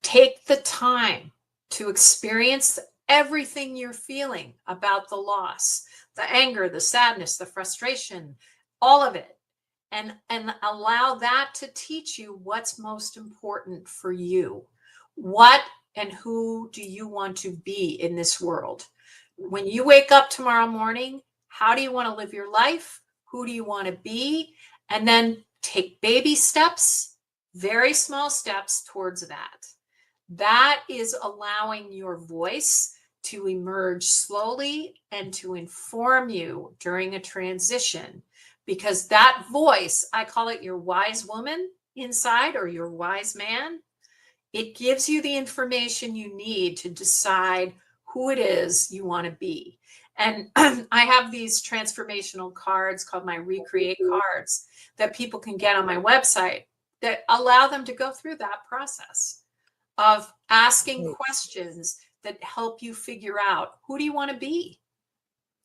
take the time to experience everything you're feeling about the loss, the anger, the sadness, the frustration, all of it. and allow that to teach you what's most important for you. What and who do you want to be in this world? When you wake up tomorrow morning, how do you want to live your life? Who do you want to be? And then take baby steps, very small steps towards that. That is allowing your voice to emerge slowly and to inform you during a transition, because that voice, I call it your wise woman inside, or your wise man. It gives you the information you need to decide who it is you want to be. And I have these transformational cards called my Recreate cards that people can get on my website that allow them to go through that process of asking questions that help you figure out, who do you want to be?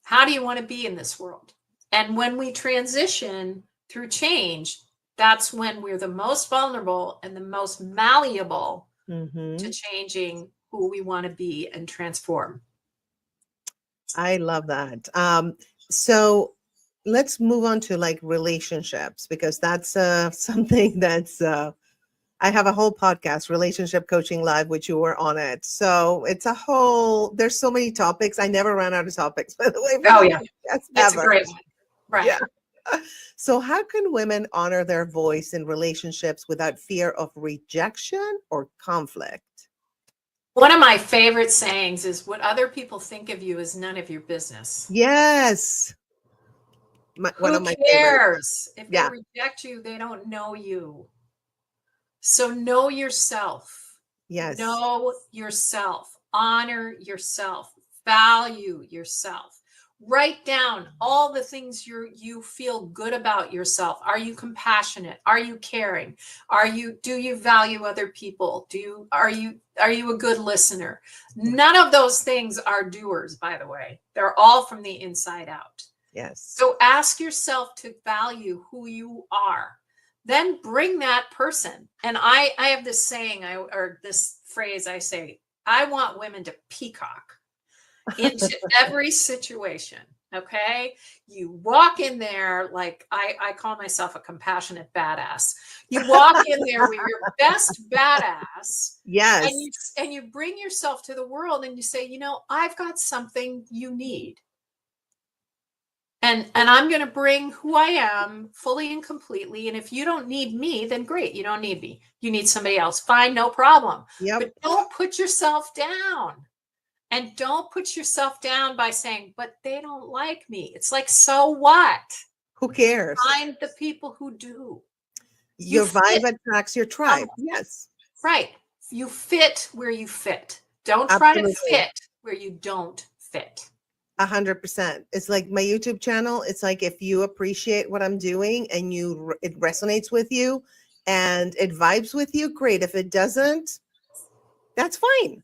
How do you want to be in this world? And when we transition through change, that's when we're the most vulnerable and the most malleable to changing who we want to be and transform. I love that. So let's move on to like relationships, because that's something that's I have a whole podcast, Relationship Coaching Live, which you were on it. So it's a whole, there's so many topics. I never ran out of topics, by the way. Oh yeah, that's a great one. Right. Yeah. So how can women honor their voice in relationships without fear of rejection or conflict? One of my favorite sayings is, what other people think of you is none of your business. Yes. One of my Who cares? favorites. If they reject you, they don't know you. So know yourself. Yes. Know yourself. Honor yourself. Value yourself. Write down all the things you feel good about yourself. Are you compassionate? Are you caring? Do you value other people? Are you a good listener? None of those things are doers, by the way. They're all from the inside out. Yes. So ask yourself to value who you are. Then bring that person. And I have this saying, or this phrase I say, I want women to peacock into every situation. Okay. You walk in there like I call myself a compassionate badass. You walk in there with your best badass. Yes. And you bring yourself to the world and you say, I've got something you need. And I'm going to bring who I am fully and completely. And if you don't need me, then great. You don't need me. You need somebody else. Fine. No problem. Yep. But don't put yourself down. And don't put yourself down by saying, but they don't like me. It's like, so what? Who cares? Find the people who do. Your vibe attracts your tribe. Yes. Right. You fit where you fit. Don't try to fit where you don't fit. 100%. It's like my YouTube channel. It's like, if you appreciate what I'm doing and it resonates with you and it vibes with you, great. If it doesn't, that's fine.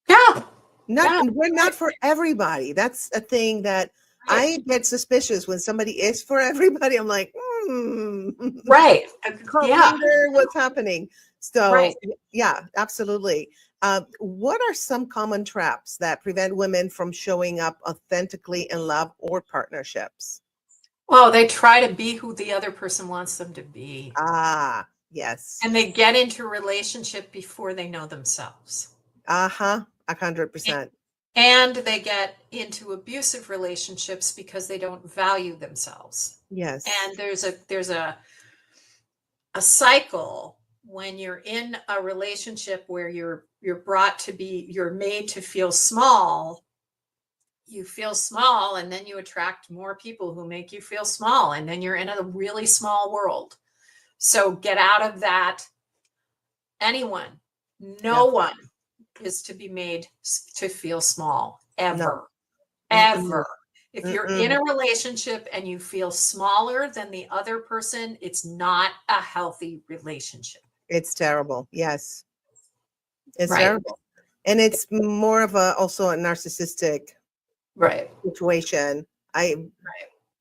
Yeah. We're not for everybody. That's a thing that I get suspicious when somebody is for everybody. I'm like, right. Yeah. What's happening? So right. Yeah, absolutely. What are some common traps that prevent women from showing up authentically in love or partnerships? Well, they try to be who the other person wants them to be. Ah, yes. And they get into a relationship before they know themselves. 100%. And they get into abusive relationships because they don't value themselves. Yes. And there's a cycle when you're in a relationship where you're made to feel small. You feel small, and then you attract more people who make you feel small, and then you're in a really small world. So get out of that. No one is to be made to feel small ever. If you're in a relationship and you feel smaller than the other person, it's not a healthy relationship. It's terrible. Yes. It's terrible. And it's more of also a narcissistic situation. I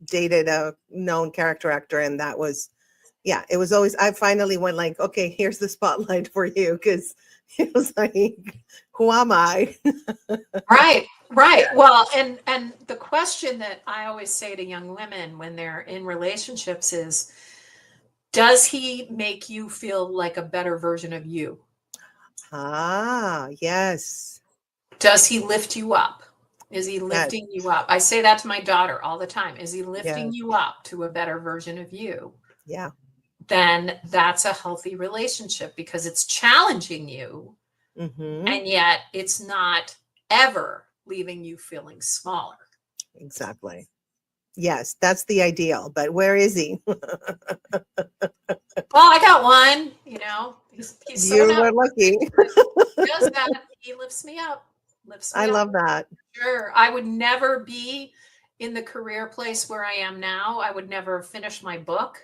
dated a known character actor, and that was, it was always, I finally went like, okay, here's the spotlight for you, because it was like, who am I? Right. Yeah. Well, and the question that I always say to young women when they're in relationships is, Does he make you feel like a better version of you? Ah, yes. Does he lift you up? Is he Yes. lifting you up? I say that to my daughter all the time. Is he Yes. lifting you up to a better version of you? Yeah. Then that's a healthy relationship because it's challenging you, and yet it's not ever leaving you feeling smaller. Exactly. Yes, that's the ideal. But where is he? Well, I got one, you know, he's so You nice. were lucky. Does that. He lifts me up. I love that. Sure. I would never be in the career place where I am now. I would never have finished my book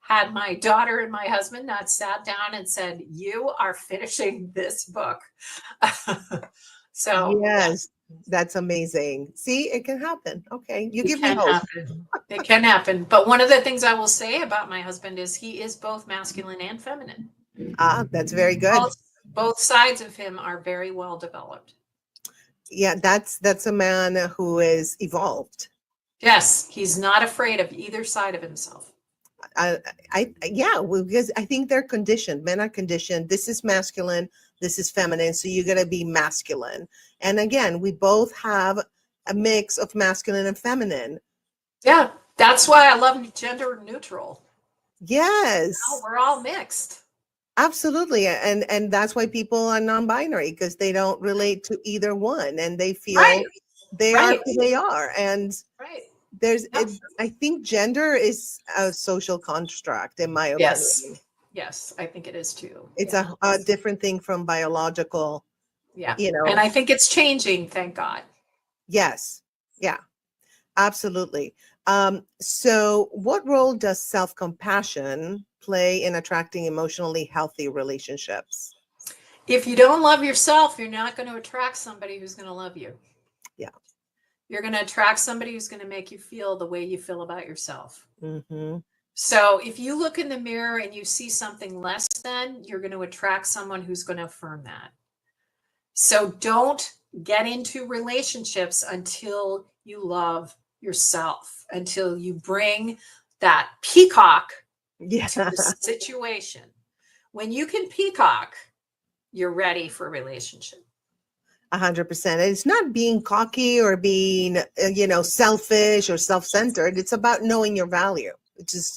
had my daughter and my husband not sat down and said, you are finishing this book. So Yes, that's amazing. See, it can happen. Okay, you give me can hope. happen. It can happen. But one of the things I will say about my husband is he is both masculine and feminine. Ah, that's very good. Both sides of him are very well developed. Yeah, that's a man who is evolved. Yes, he's not afraid of either side of himself. Because I think they're conditioned. Men are conditioned. This is masculine. This is feminine. So you're gonna be masculine. And again, we both have a mix of masculine and feminine. Yeah, that's why I love gender neutral. Yes, We're all mixed. absolutely. And that's why people are non-binary, because they don't relate to either one, and they feel they are who they are. And I think gender is a social construct, in my opinion. Yes, I think it is too. It's a different thing from biological. Yeah. You know, and I think it's changing, thank God. Yes. Yeah, absolutely. So what role does self-compassion play in attracting emotionally healthy relationships? If you don't love yourself, you're not going to attract somebody who's going to love you. Yeah. You're going to attract somebody who's going to make you feel the way you feel about yourself. Mm-hmm. So if you look in the mirror and you see something less than, you're going to attract someone who's going to affirm that. So don't get into relationships until you love yourself, until you bring that peacock to the situation. When you can peacock, you're ready for a relationship. 100%. It's not being cocky or being, selfish or self-centered. It's about knowing your value. It's just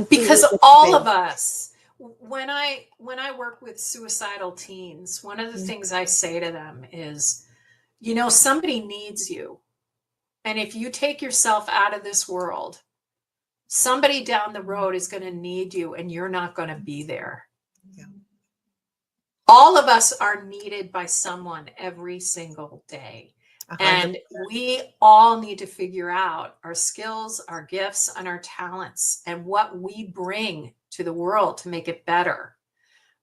because all of us, when I work with suicidal teens, one of the things I say to them is, somebody needs you. And if you take yourself out of this world, somebody down the road is going to need you and you're not going to be there. Yeah. All of us are needed by someone every single day. 100%. And we all need to figure out our skills, our gifts, and our talents and what we bring to the world to make it better.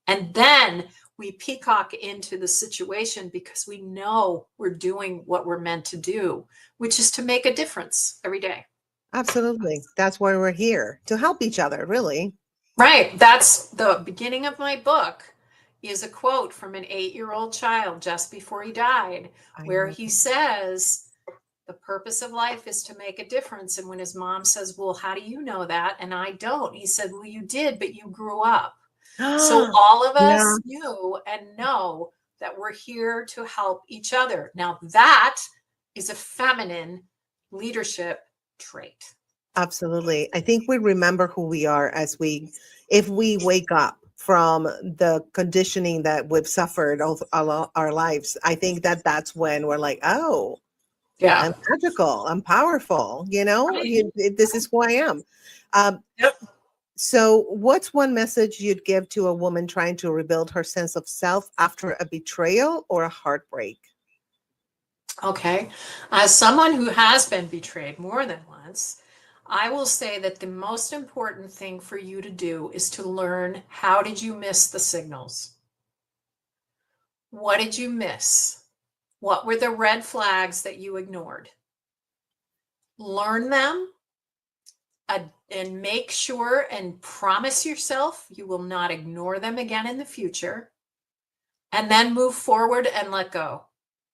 And then we peacock into the situation because we know we're doing what we're meant to do, which is to make a difference every day. Absolutely. That's why we're here, to help each other, really. Right. That's the beginning of my book, is a quote from an 8-year-old child just before he died, where he says, the purpose of life is to make a difference. And when his mom says, well, how do you know that? And I don't. He said, well, you did, but you grew up. So all of us knew and know that we're here to help each other. Now that is a feminine leadership trait. Absolutely. I think we remember who we are if we wake up from the conditioning that we've suffered all our lives. I think that's when we're like, oh, yeah, I'm magical, I'm powerful, this is who I am. So what's one message you'd give to a woman trying to rebuild her sense of self after a betrayal or a heartbreak? Okay. As someone who has been betrayed more than once, I will say that the most important thing for you to do is to learn, how did you miss the signals? What did you miss? What were the red flags that you ignored? Learn them and make sure and promise yourself you will not ignore them again in the future. And then move forward and let go.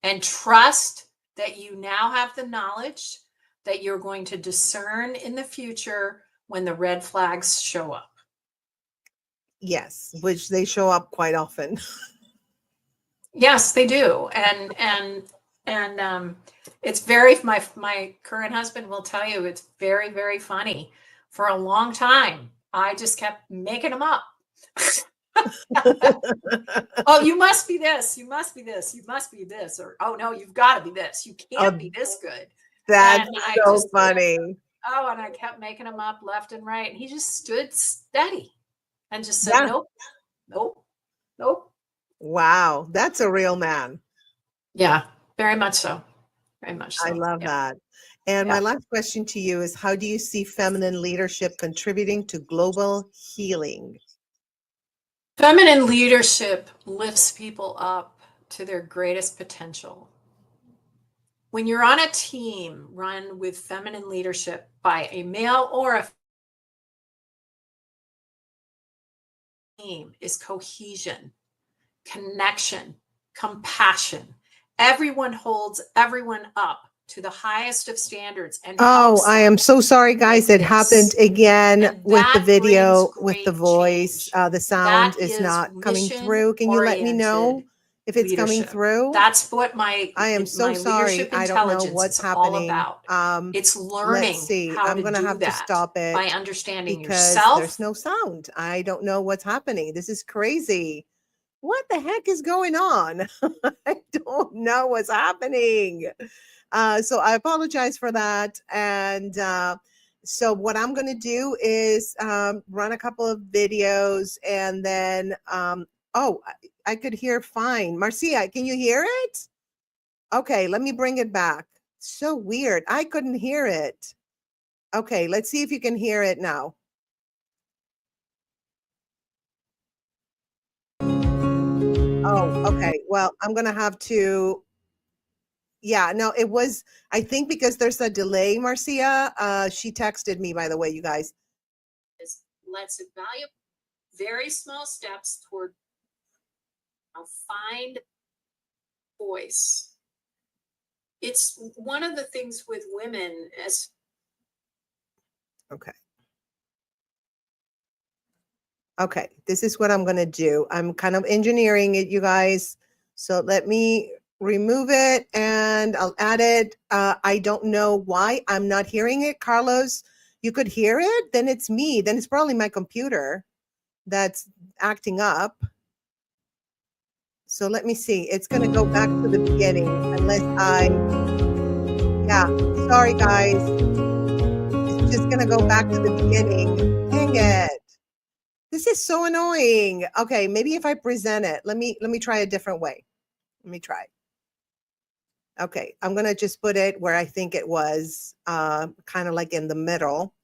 And trust that you now have the knowledge that you're going to discern in the future when the red flags show up. Yes, which they show up quite often. Yes, they do. And it's very, my current husband will tell you it's very, very funny. For a long time, I just kept making them up. Oh, you must be this, you must be this, you must be this, or oh no, you've got to be this. You can't be this good. That's And I so just funny. Oh, and I kept making them up left and right. And he just stood steady and just said, Yeah. nope, nope, nope. Wow, that's a real man. Yeah, very much so. Very much so. I love Yeah. that. And my Yeah. last question to you is, how do you see feminine leadership contributing to global healing? Feminine leadership lifts people up to their greatest potential. When you're on a team run with feminine leadership by a male or a team, is cohesion, connection, compassion. Everyone holds everyone up to the highest of standards. And Oh, I am so sorry, guys. It this. happened again And with the that video, brings with the great voice. change. The sound That is not coming mission through. Can you let me know oriented if it's coming leadership. through? That's what I am so my sorry. leadership I don't know intelligence what's is all happening. about. It's learning Let's see. how I'm to going to do have to that stop it by understanding because yourself. there's no sound. I don't know what's happening. This is crazy. What the heck is going on? I don't know what's happening. So I apologize for that. And so what I'm going to do is run a couple of videos, and then, oh, I could hear fine. Marcia, can you hear it? Okay, let me bring it back. So weird. I couldn't hear it. Okay, let's see if you can hear it now. Oh, okay. Well, I'm going to have to. Yeah, no, it was, I think because there's a delay, Marcia. She texted me, by the way, you guys. Let's evaluate very small steps toward find voice. It's one of the things with women as Okay. Okay, this is what I'm going to do. I'm kind of engineering it, you guys. So let me remove it and I'll add it. I don't know why I'm not hearing it. Carlos, you could hear it? Then it's me. Then it's probably my computer that's acting up. So let me see. It's going to go back to the beginning unless yeah, sorry guys. It's just going to go back to the beginning. Dang it. This is so annoying. Okay, maybe if I present it, let me try a different way. Let me try. Okay, I'm going to just put it where I think it was, kind of like in the middle.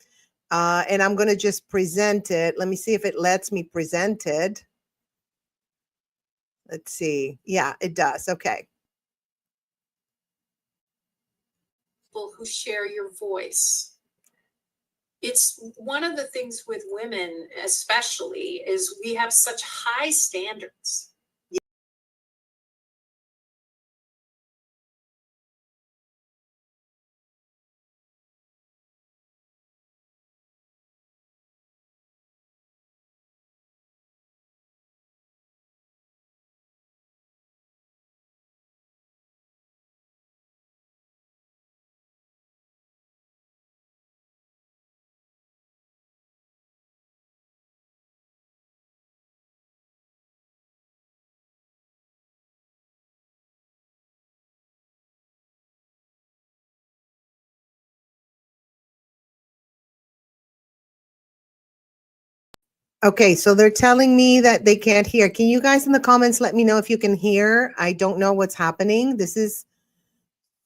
And I'm going to just present it. Let me see if it lets me present it. Let's see. Yeah, it does. Okay. people who share your voice. It's one of the things with women, especially, is we have such high standards. Okay, so they're telling me that they can't hear. Can you guys in the comments let me know if you can hear? I don't know what's happening. This is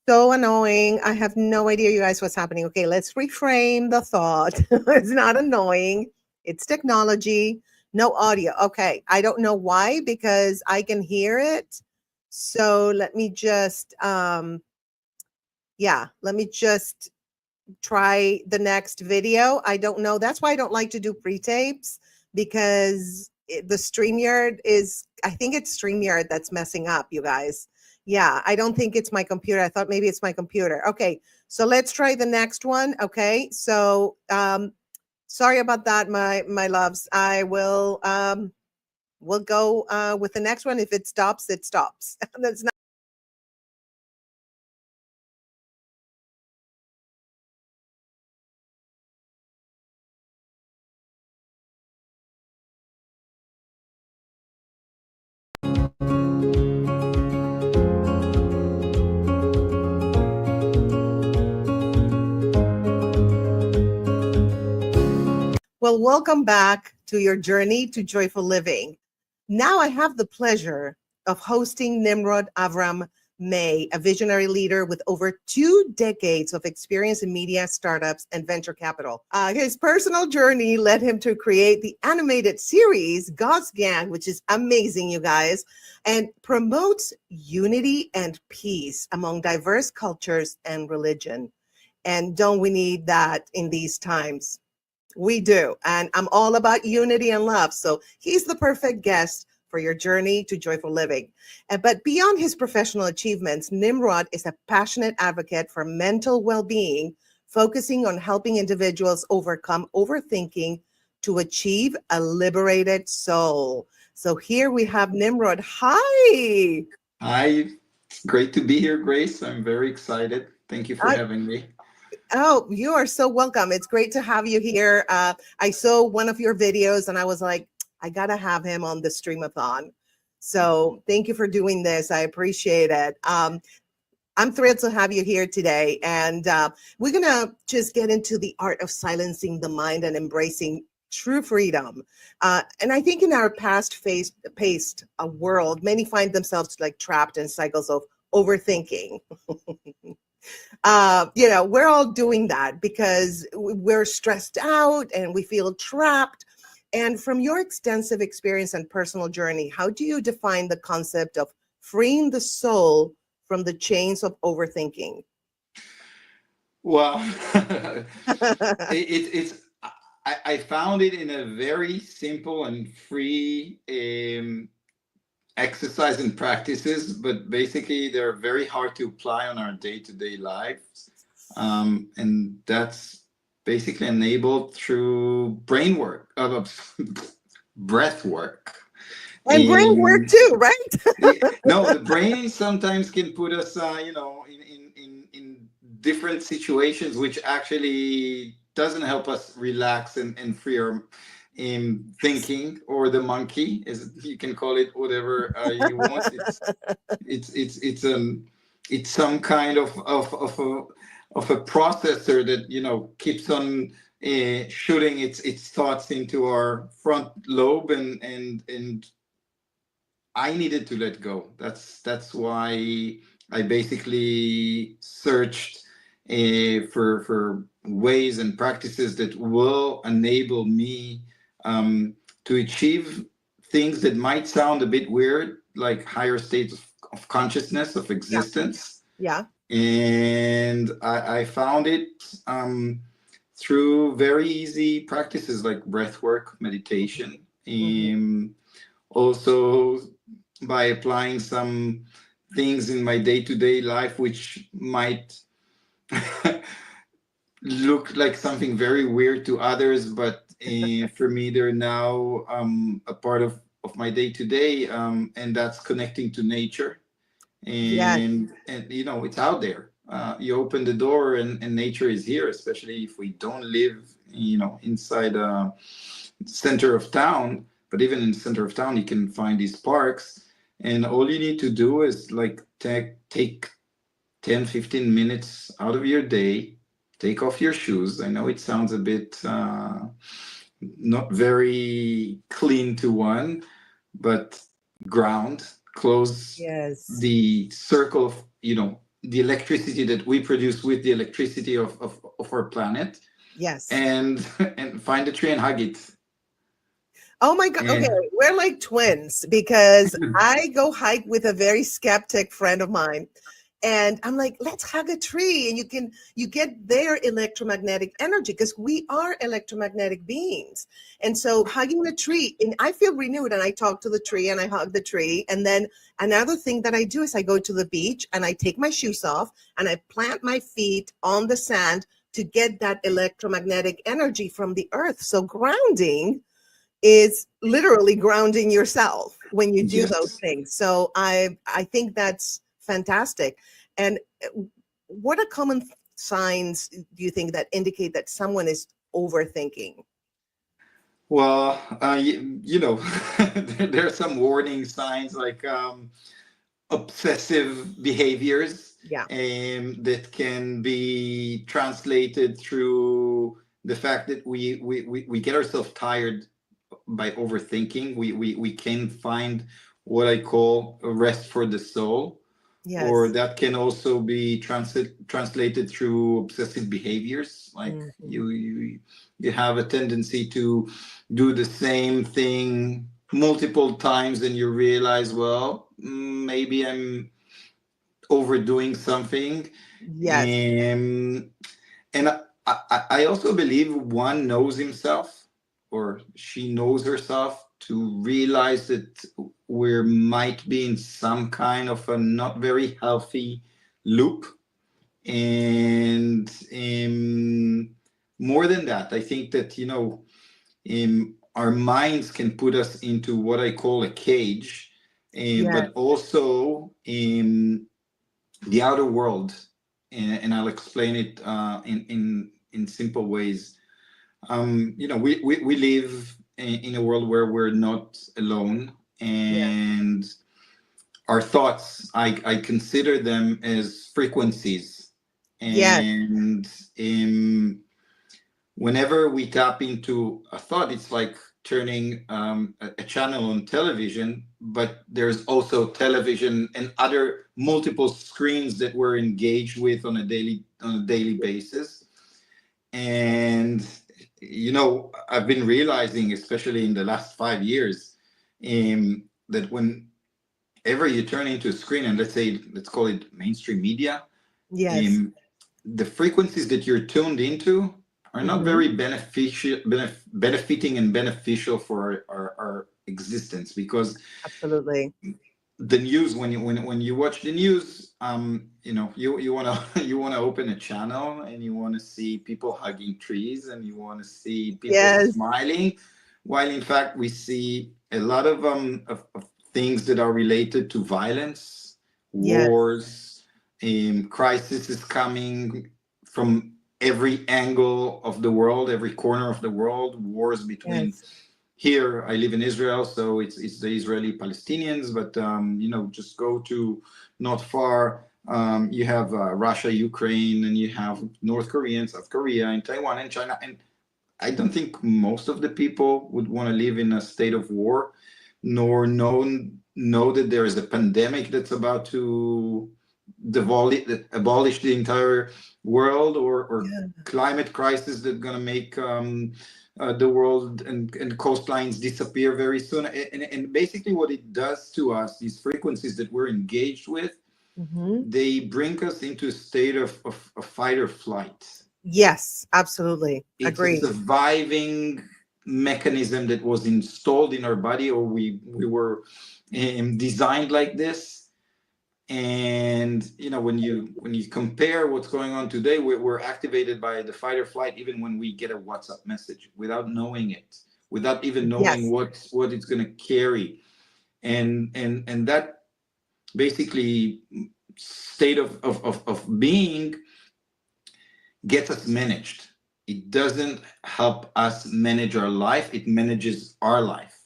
so annoying. I have no idea, you guys, what's happening. Okay, let's reframe the thought. It's not annoying. It's technology. No audio. Okay, I don't know why, because I can hear it. So let me just, yeah, let me just try the next video. I don't know. That's why I don't like to do pre-tapes, because the StreamYard is, I think it's StreamYard that's messing up, you guys. Yeah, I don't think it's my computer. I thought maybe it's my computer. Okay, so let's try the next one. Okay, so Sorry about that, my loves. I will we'll go with the next one. If it stops, it stops. That's not. Well, welcome back to your journey to joyful living. Now I have the pleasure of hosting Nimrod Avram May, a visionary leader with over 2 decades of experience in media, startups, and venture capital. His personal journey led him to create the animated series God's Gang, which is amazing, you guys, and promotes unity and peace among diverse cultures and religion. And don't we need that in these times? We do. And I'm all about unity and love. So he's the perfect guest for your journey to joyful living. But beyond his professional achievements, Nimrod is a passionate advocate for mental well-being, focusing on helping individuals overcome overthinking to achieve a liberated soul. So here we have Nimrod. Hi. Hi. It's great to be here, Grace. I'm very excited. Thank you for having me. Oh, you are so welcome. It's great to have you here. I saw one of your videos and I was like, I got to have him on the Streamathon. So thank you for doing this. I appreciate it. I'm thrilled to have you here today. And we're going to just get into the art of silencing the mind and embracing true freedom. And I think in our paced world, many find themselves like trapped in cycles of overthinking. We're all doing that because we're stressed out and we feel trapped. And from your extensive experience and personal journey, how do you define the concept of freeing the soul from the chains of overthinking? Well, I found it in a very simple and free exercise and practices, but basically they're very hard to apply on our day-to-day lives. And that's basically enabled through brain work, breath work. And brain work too, right? No, the brain sometimes can put us, in different situations, which actually doesn't help us relax and free our thinking, or the monkey, as you can call it, whatever you want. It's some kind of a processor that keeps on shooting its thoughts into our front lobe, and I needed to let go. That's why I basically searched for ways and practices that will enable me to achieve things that might sound a bit weird, like higher states of consciousness, of existence. Yeah. And I found it through very easy practices like breath work, meditation, also by applying some things in my day-to-day life which might look like something very weird to others, but for me they're now a part of my day-to-day, and that's connecting to nature. And it's out there. You open the door and nature is here, especially if we don't live inside a center of town. But even in the center of town you can find these parks, and all you need to do is like take 10-15 minutes out of your day, take off your shoes. I know it sounds a bit not very clean to one, but ground, close the circle of the electricity that we produce with the electricity of our planet. Yes. And find a tree and hug it. Oh my God. Okay, we're like twins, because I go hike with a very skeptic friend of mine. And I'm like, let's hug a tree, and you get their electromagnetic energy, because we are electromagnetic beings. And so hugging the tree, and I feel renewed, and I talk to the tree and I hug the tree. And then another thing that I do is I go to the beach and I take my shoes off and I plant my feet on the sand, to get that electromagnetic energy from the earth. So grounding is literally grounding yourself when you do those Yes. things. So I think that's fantastic. And what are common signs do you think that indicate that someone is overthinking? Well, you know, there are some warning signs like obsessive behaviors Yeah. that can be translated through the fact that we get ourselves tired by overthinking. We can find what I call a rest for the soul, or Yes. that can also be translated through obsessive behaviors. Like Mhm. you have a tendency to do the same thing multiple times, and you realize, well, maybe I'm overdoing something. Yes. And I also believe one knows himself, or she knows herself, to realize that we might be in some kind of a not very healthy loop. And more than that, I think that, you know, our minds can put us into what I call a cage, Yes. but also in the outer world. And I'll explain it in simple ways. You know, we live in a world where we're not alone, Yes. and our thoughts, I consider them as frequencies. Yes. And whenever we tap into a thought, it's like turning a channel on television, but there's also television and other multiple screens that we're engaged with on a daily basis. And you know, I've been realizing, especially in the last 5 years, that whenever you turn into a screen, and let's call it mainstream media, Yes. the frequencies that you're tuned into are not Mhm. very benefiting and beneficial for our existence, because Absolutely. the news, when you watch the news, you know, you want to you want to open a channel, and you want to see people hugging trees, and you want to see people Yes. smiling, while in fact we see a lot of things that are related to violence, Yes. wars, crisis is coming from every angle of the world, every corner of the world. Wars between, Yes. here I live in Israel, so it's the Israeli Palestinians, but you know, just go to not far. You have Russia, Ukraine, and you have North Korea and South Korea and Taiwan and China. And I don't think most of the people would want to live in a state of war, nor know that there is a pandemic that's about to abolish the entire world, or Yeah. climate crisis that's going to make the world and coastlines disappear very soon. And basically what it does to us, these frequencies that we're engaged with, Mhm. they bring us into a state of fight or flight. Yes. Absolutely. It's a Agree. surviving mechanism that was installed in our body, or we were designed like this. And you know, when you compare what's going on today, we're activated by the fight or flight, even when we get a WhatsApp message, without knowing it, without even knowing Yes. what it's going to carry. And that basically state of being gets us managed. It doesn't help us manage our life, it manages our life.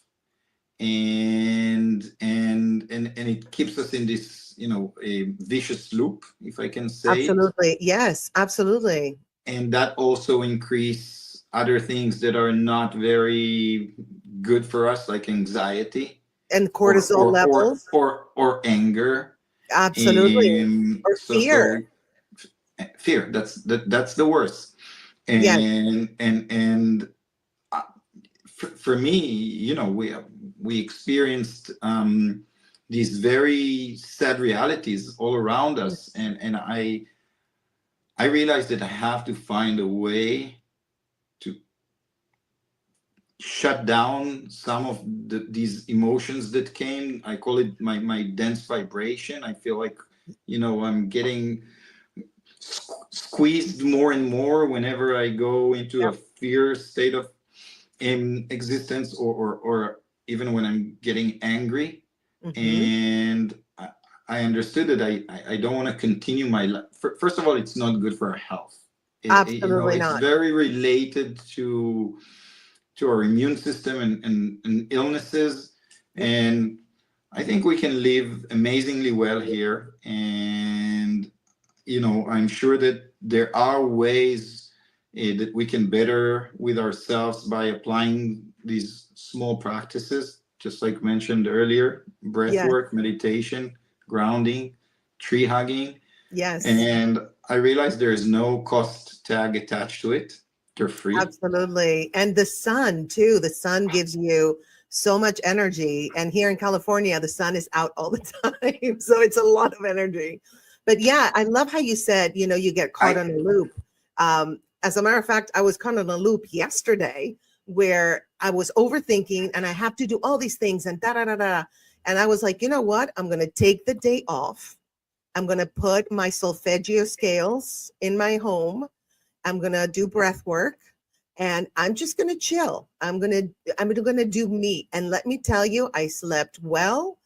And it keeps us in this, you know, a vicious loop, if I can say it. Absolutely. Yes. Absolutely. And that also increase other things that are not very good for us, like anxiety, And or cortisol or or levels. or anger. Absolutely. Or So fear. fear, that's the worst. Yes. And for me, you know, we experienced these very sad realities all around us, and I realized that I have to find a way to shut down some of these emotions that came. I call it my dense vibration. I feel like, you know, I'm getting squeezed more and more whenever I go into a fear state of existence, or even when I'm getting angry. And I understood that I don't want to continue my life. First of all, it's not good for our health. Absolutely it's not. very related to our immune system and illnesses. And I think we can live amazingly well here. And, I'm sure that there are ways that we can better with ourselves by applying these small practices, just like mentioned earlier, breath work, meditation, grounding, tree hugging. Yes. And I realized there is no cost tag attached to it. They're free. Absolutely. And the sun too. The sun gives you so much energy. And here in California, the sun is out all the time. So it's a lot of energy. But yeah, I love how you said, you get caught on a loop. As a matter of fact, I was caught on a loop yesterday where I was overthinking and I have to do all these things and da-da-da-da. And I was like, you know what? I'm going to take the day off. I'm going to put my solfeggio scales in my home. I'm going to do breath work and I'm just going to chill. I'm going to do me. And let me tell you, I slept well.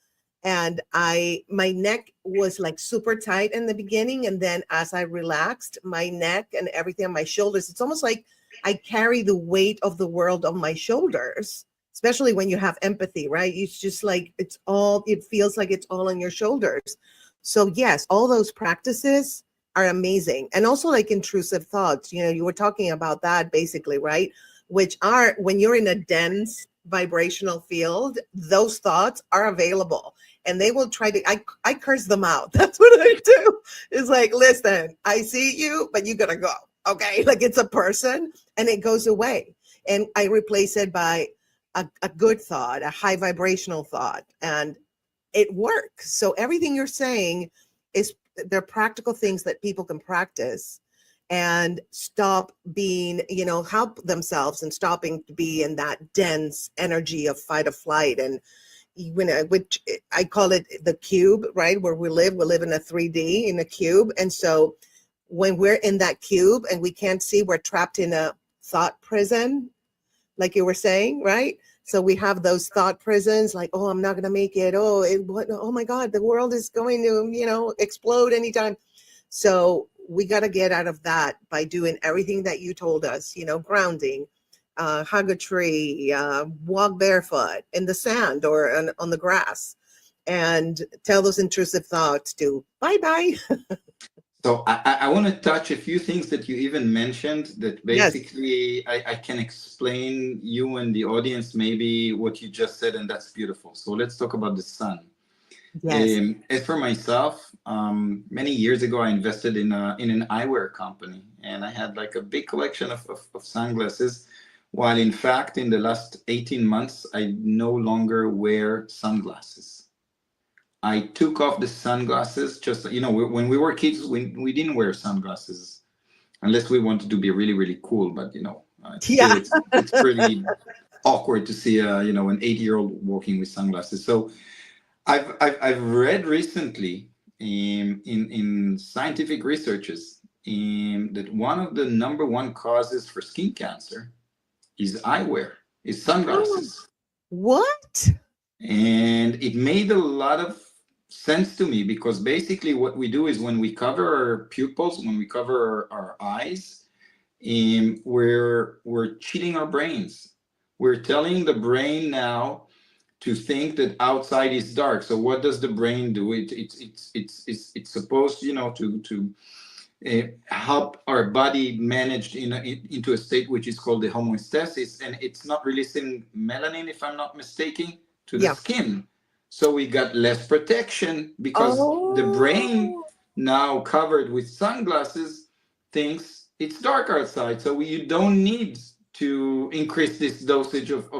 And my neck was like super tight in the beginning. And then as I relaxed my neck and everything on my shoulders, it's almost like I carry the weight of the world on my shoulders, especially when you have empathy, right? It's just like, it feels like it's all on your shoulders. So yes, all those practices are amazing. And also like intrusive thoughts, you were talking about that basically, right? Which are, when you're in a dense vibrational field, those thoughts are available and they will try to, I curse them out. That's what I do. It's like, listen, I see you, but you gotta go. Okay. Like it's a person and it goes away. And I replace it by a good thought, a high vibrational thought, and it works. So everything you're saying they're practical things that people can practice and stop being, help themselves and stopping to be in that dense energy of fight or flight. And which I call it the cube, right? Where we live in a 3D in a cube. And so when we're in that cube and we can't see, we're trapped in a thought prison, like you were saying, right? So we have those thought prisons like, oh, I'm not going to make it. Oh my God, the world is going to, explode anytime. So we got to get out of that by doing everything that you told us, grounding, hug a tree, walk barefoot in the sand or on the grass, and tell those intrusive thoughts to bye-bye. So I want to touch a few things that you even mentioned that basically I can explain you and the audience maybe what you just said, and that's beautiful. So let's talk about the sun. Yes. As for myself, many years ago, I invested in an eyewear company, and I had like a big collection of sunglasses. While in fact, in the last 18 months, I no longer wear sunglasses. I took off the sunglasses. Just, when we were kids, we didn't wear sunglasses unless we wanted to be really, really cool. But, it's pretty awkward to see, an 8-year-old walking with sunglasses. So I've read recently in scientific researches that one of the number one causes for skin cancer is eyewear, is sunglasses. What? And it made a lot of sense to me, because basically what we do is when we cover our pupils, when we cover our eyes, we're cheating our brains. We're telling the brain now to think that outside is dark. So what does the brain do? It's supposed, to help our body manage into a state which is called the homeostasis, and it's not releasing melanin, if I'm not mistaken, to the skin. So we got less protection because the brain, now covered with sunglasses, thinks it's dark outside. So you don't need to increase this dosage of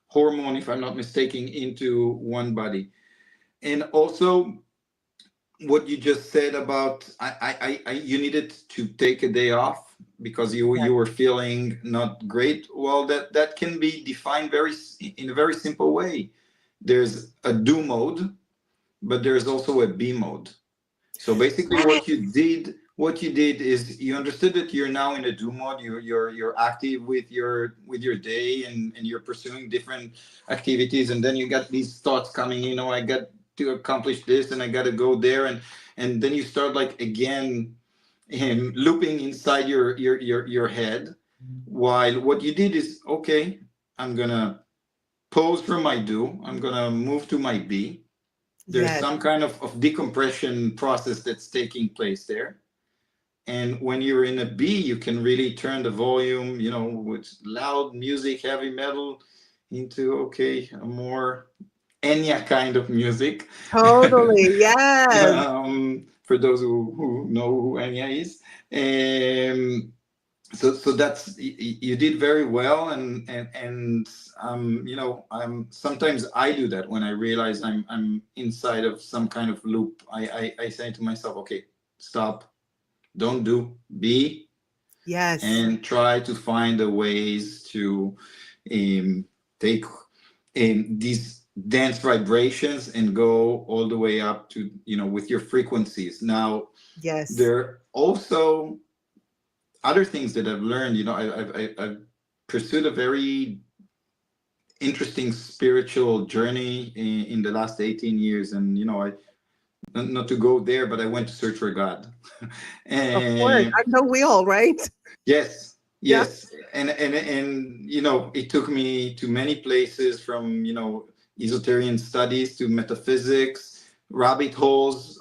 hormone, if I'm not mistaken, into one body. And also what you just said about you needed to take a day off because you were feeling not great. Well, that can be defined in a very simple way. There's a do mode, but there's also a be mode. So basically what you did what you did is you understood that you're now in a do mode. You're active with your day, and you're pursuing different activities, and then you got these thoughts coming. I got to accomplish this, and I got to go there, and then you start like again looping inside your head. While what you did is, okay, I'm gonna pause from my do. I'm gonna move to my be. There's Yes. some kind of decompression process that's taking place there. And when you're in a B, you can really turn the volume, with loud music, heavy metal, into, okay, a more Enya kind of music. Totally. Yes. For those who know who Enya is. So that's, you did very well. And sometimes I do that when I realize I'm inside of some kind of loop. I say to myself, okay, stop. Don't do, be, Yes. and try to find the ways to take these dance vibrations and go all the way up to, with your frequencies. Now, Yes. there are also other things that I've learned. I've pursued a very interesting spiritual journey in the last 18 years. And, not to go there, but I went to search for God. Of course. I know we all, right? Yes. And it took me to many places, from, esoteric studies to metaphysics, rabbit holes,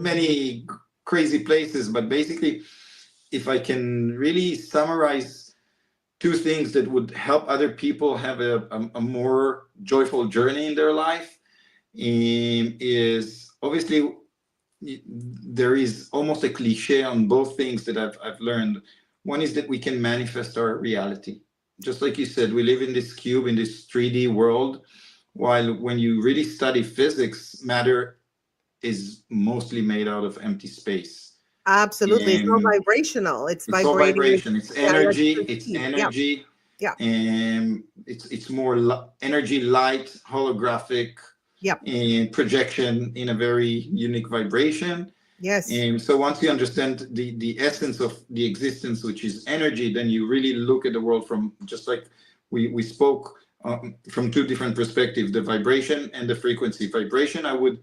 many crazy places. But basically, if I can really summarize two things that would help other people have a more joyful journey in their life, is obviously there is almost a cliche on both things that I've learned. One is that we can manifest our reality. Just like you said, we live in this cube, in this 3D world, while when you really study physics, matter is mostly made out of empty space. Absolutely. It's all vibrational. It's all vibrating. vibration. It's energy. It's Yeah. energy. Yeah. And it's more energy, light, holographic. Yep. And projection in a very unique vibration. Yes. And so once you understand the essence of the existence, which is energy, then you really look at the world from, just like we spoke, from two different perspectives, the vibration and the frequency. Vibration, I would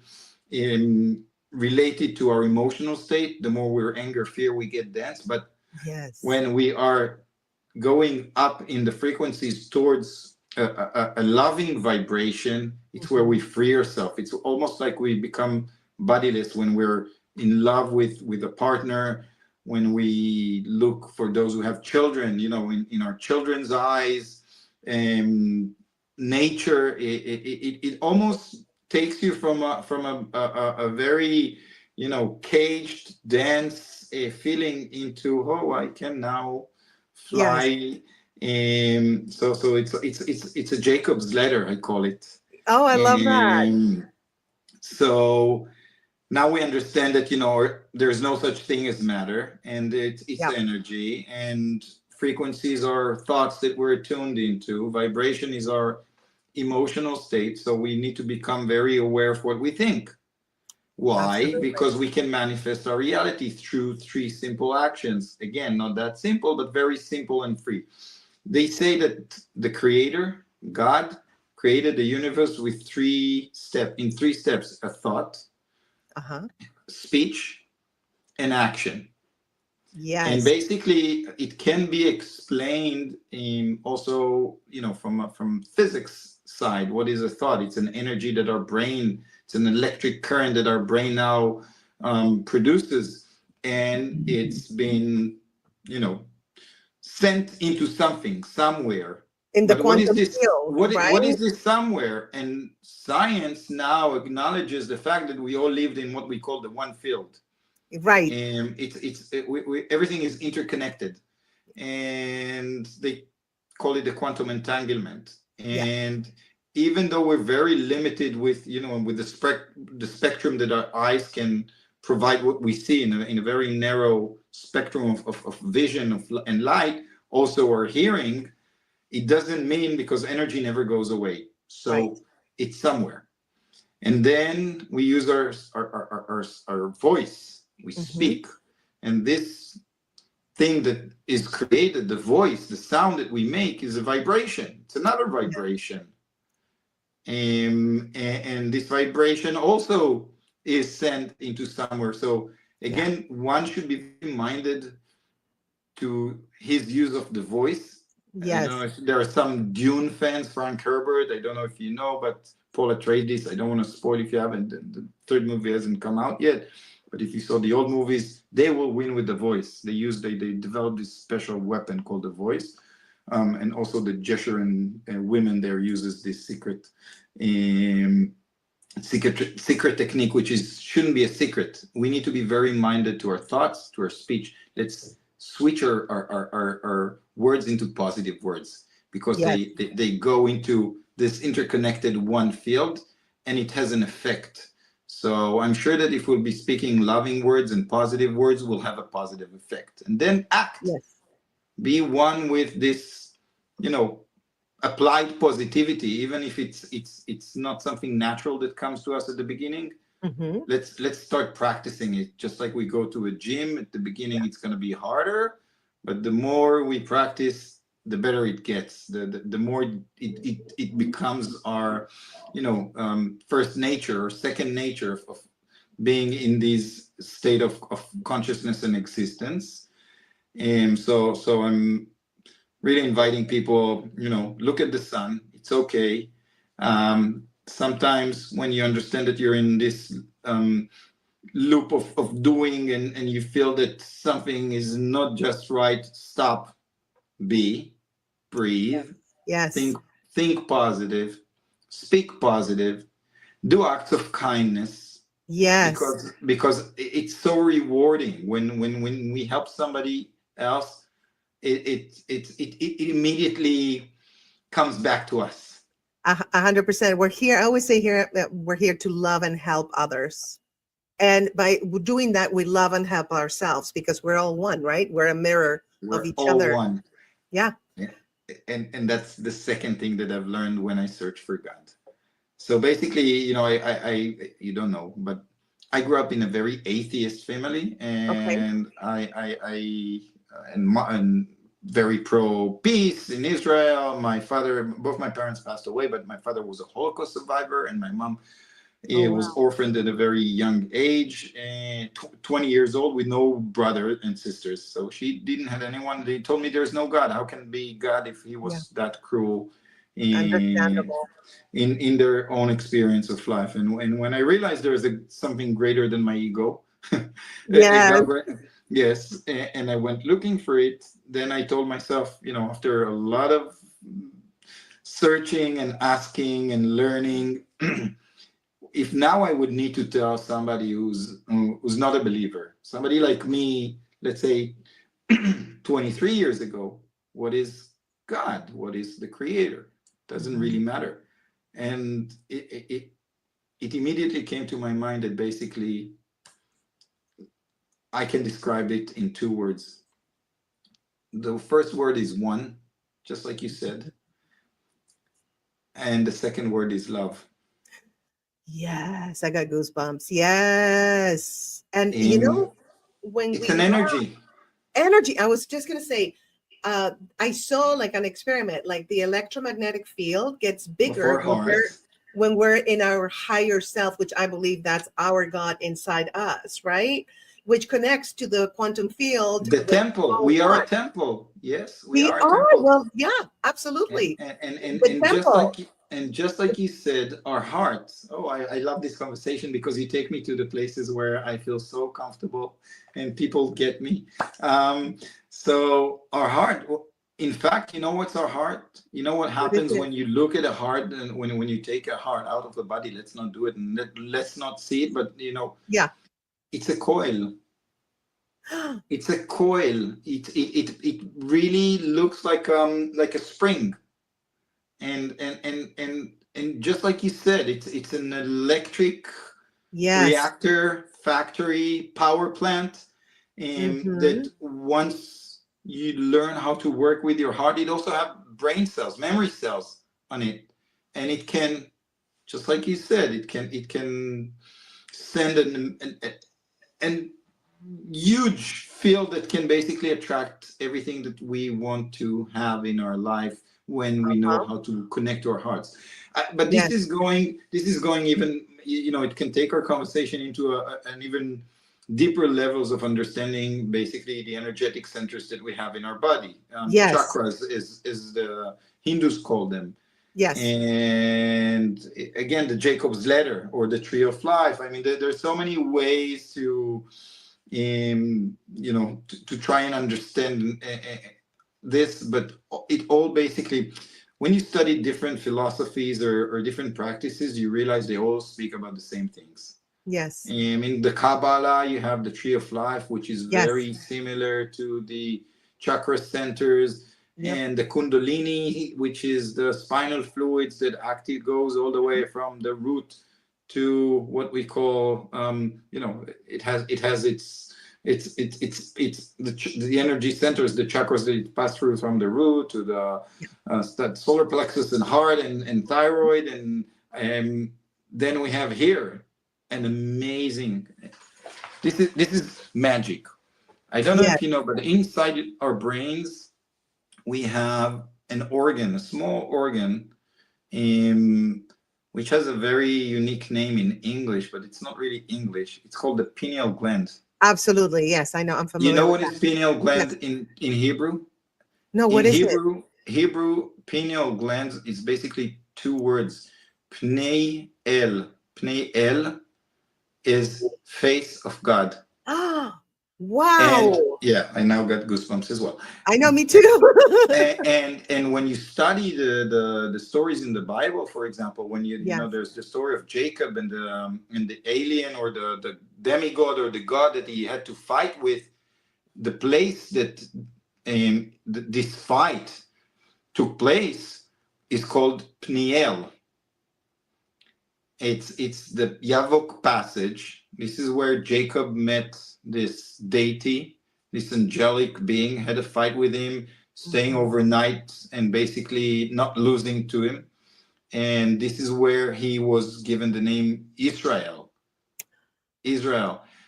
relate it to our emotional state. The more we're anger, fear, we get dense. But yes, when we are going up in the frequencies towards a loving vibration, it's where we free ourselves. It's almost like we become bodiless when we're in love with a partner, when we look for those who have children, in our children's eyes. Nature, it almost takes you from a very, caged, dense feeling into, oh, I can now fly. yes. So it's a Jacob's ladder, I call it. Oh, I love that. So now we understand that, there's no such thing as matter, and it's Yeah. energy, and frequencies are thoughts that we're tuned into. Vibration is our emotional state. So we need to become very aware of what we think. Why? Absolutely. Because we can manifest our reality through 3 simple actions. Again, not that simple, but very simple and free. They say that the creator, God, created the universe with 3 steps: a thought, speech, and action. Yes. And basically, it can be explained in also, from physics side. What is a thought? It's an energy that our brain, it's an electric current that our brain now produces, and it's been, sent into something somewhere. In the But what is quantum this? field, What right? is this somewhere? And science now acknowledges the fact that we all lived in what we call the one field. Right. And everything is interconnected, and they call it the quantum entanglement. And even though we're very limited with, with the spectrum that our eyes can provide, what we see in a very narrow spectrum of vision and light, also our hearing, it doesn't mean, because energy never goes away. So it's somewhere. And then we use our voice. We speak. And this thing that is created, the voice, the sound that we make, is a vibration. It's another vibration. And this vibration also is sent into somewhere. So again, one should be minded to his use of the voice. Yes. I don't know if there are some Dune fans, Frank Herbert. I don't know if you know, but Paul Atreides. I don't want to spoil if you haven't. The third movie hasn't come out yet. But if you saw the old movies, they will win with the voice. They developed this special weapon called the voice. And also the Jeshurun women there uses this secret technique, which shouldn't be a secret. We need to be very minded to our thoughts, to our speech. Let's switch our words into positive words, because they go into this interconnected one field, and it has an effect. So I'm sure that if we'll be speaking loving words and positive words, we'll have a positive effect. And then act. Yes. Be one with this, applied positivity, even if it's not something natural that comes to us at the beginning. Mm-hmm. Let's start practicing it. Just like we go to a gym, at the beginning it's going to be harder, but the more we practice, the better it gets. The more it becomes our first nature or second nature of being in this state of consciousness and existence. And so I'm really inviting people, look at the sun. It's okay. Sometimes when you understand that you're in this loop of doing and you feel that something is not just right, stop, breathe, Yes. think positive, speak positive, do acts of kindness. Yes. Because it's so rewarding when we help somebody else. It immediately comes back to us. 100%. We're here. I always say here that we're here to love and help others. And by doing that, we love and help ourselves, because we're all one, right? We're a mirror of each other. One. Yeah. And that's the second thing that I've learned when I search for God. So basically, I you don't know, but I grew up in a very atheist family, and and very pro peace in Israel. Both my parents passed away, but my father was a Holocaust survivor, and my mom was orphaned at a very young age, 20 years old, with no brother and sisters. So she didn't have anyone. They told me there's no God. How can be God if he was that cruel? Understandable. In their own experience of life. And when I realized there was something greater than my ego, yes, and I went looking for it, then I told myself, after a lot of searching and asking and learning, if now I would need to tell somebody who's not a believer, somebody like me, let's say 23 years ago, what is God? What is the creator? Doesn't really matter. And it immediately came to my mind that basically I can describe it in two words. The first word is one, just like you said. And the second word is love. Yes, I got goosebumps. Yes. And when it's an energy. I was just going to say, I saw like an experiment, like the electromagnetic field gets bigger when we're in our higher self, which I believe that's our God inside us, right? Which connects to the quantum field. The temple. We are a temple. Yes, we are. Well, yeah, absolutely. And just like you said, our hearts. Oh, I love this conversation because you take me to the places where I feel so comfortable and people get me. So our heart, in fact, you know what's our heart? You know what happens when you look at a heart and when you take a heart out of the body? Let's not do it and let's not see it, but it's a coil. It's a coil. It really looks like a spring. And just like you said, it's an electric reactor, factory, power plant, and that once you learn how to work with your heart, it also have brain cells, memory cells on it, and it can, just like you said, it can send and huge field that can basically attract everything that we want to have in our life when we know how to connect to our hearts. But this is going even, it can take our conversation into an even deeper levels of understanding basically the energetic centers that we have in our body. Chakras is the Hindus call them. Yes. And again, the Jacob's ladder or the tree of life. I mean, there's so many ways to to try and understand this, but it all basically, when you study different philosophies or different practices, you realize they all speak about the same things. Yes. In the Kabbalah, you have the tree of life, which is very similar to the chakra centers. And the Kundalini, which is the spinal fluids that actually goes all the way from the root to what we call, it has the energy centers, the chakras that it pass through from the root to the solar plexus and heart and thyroid, and then we have here an amazing. This is magic. I don't know if you know, but inside our brains we have an organ, a small organ, which has a very unique name in English, but it's not really English. It's called the pineal gland. Absolutely. Yes, I know. I'm familiar. You know what is pineal gland in Hebrew? No, what is it? Hebrew pineal gland is basically two words. Pnei El. Pnei El is face of God. Ah, wow. And I now got goosebumps as well. I know, me too. and when you study the stories in the Bible, for example, when you know there's the story of Jacob and the alien or the demigod or the god that he had to fight with, the place that this fight took place is called Pniel. It's the Yavok passage. This is where Jacob met this deity, this angelic being, had a fight with him, staying overnight and basically not losing to him. And this is where he was given the name Israel.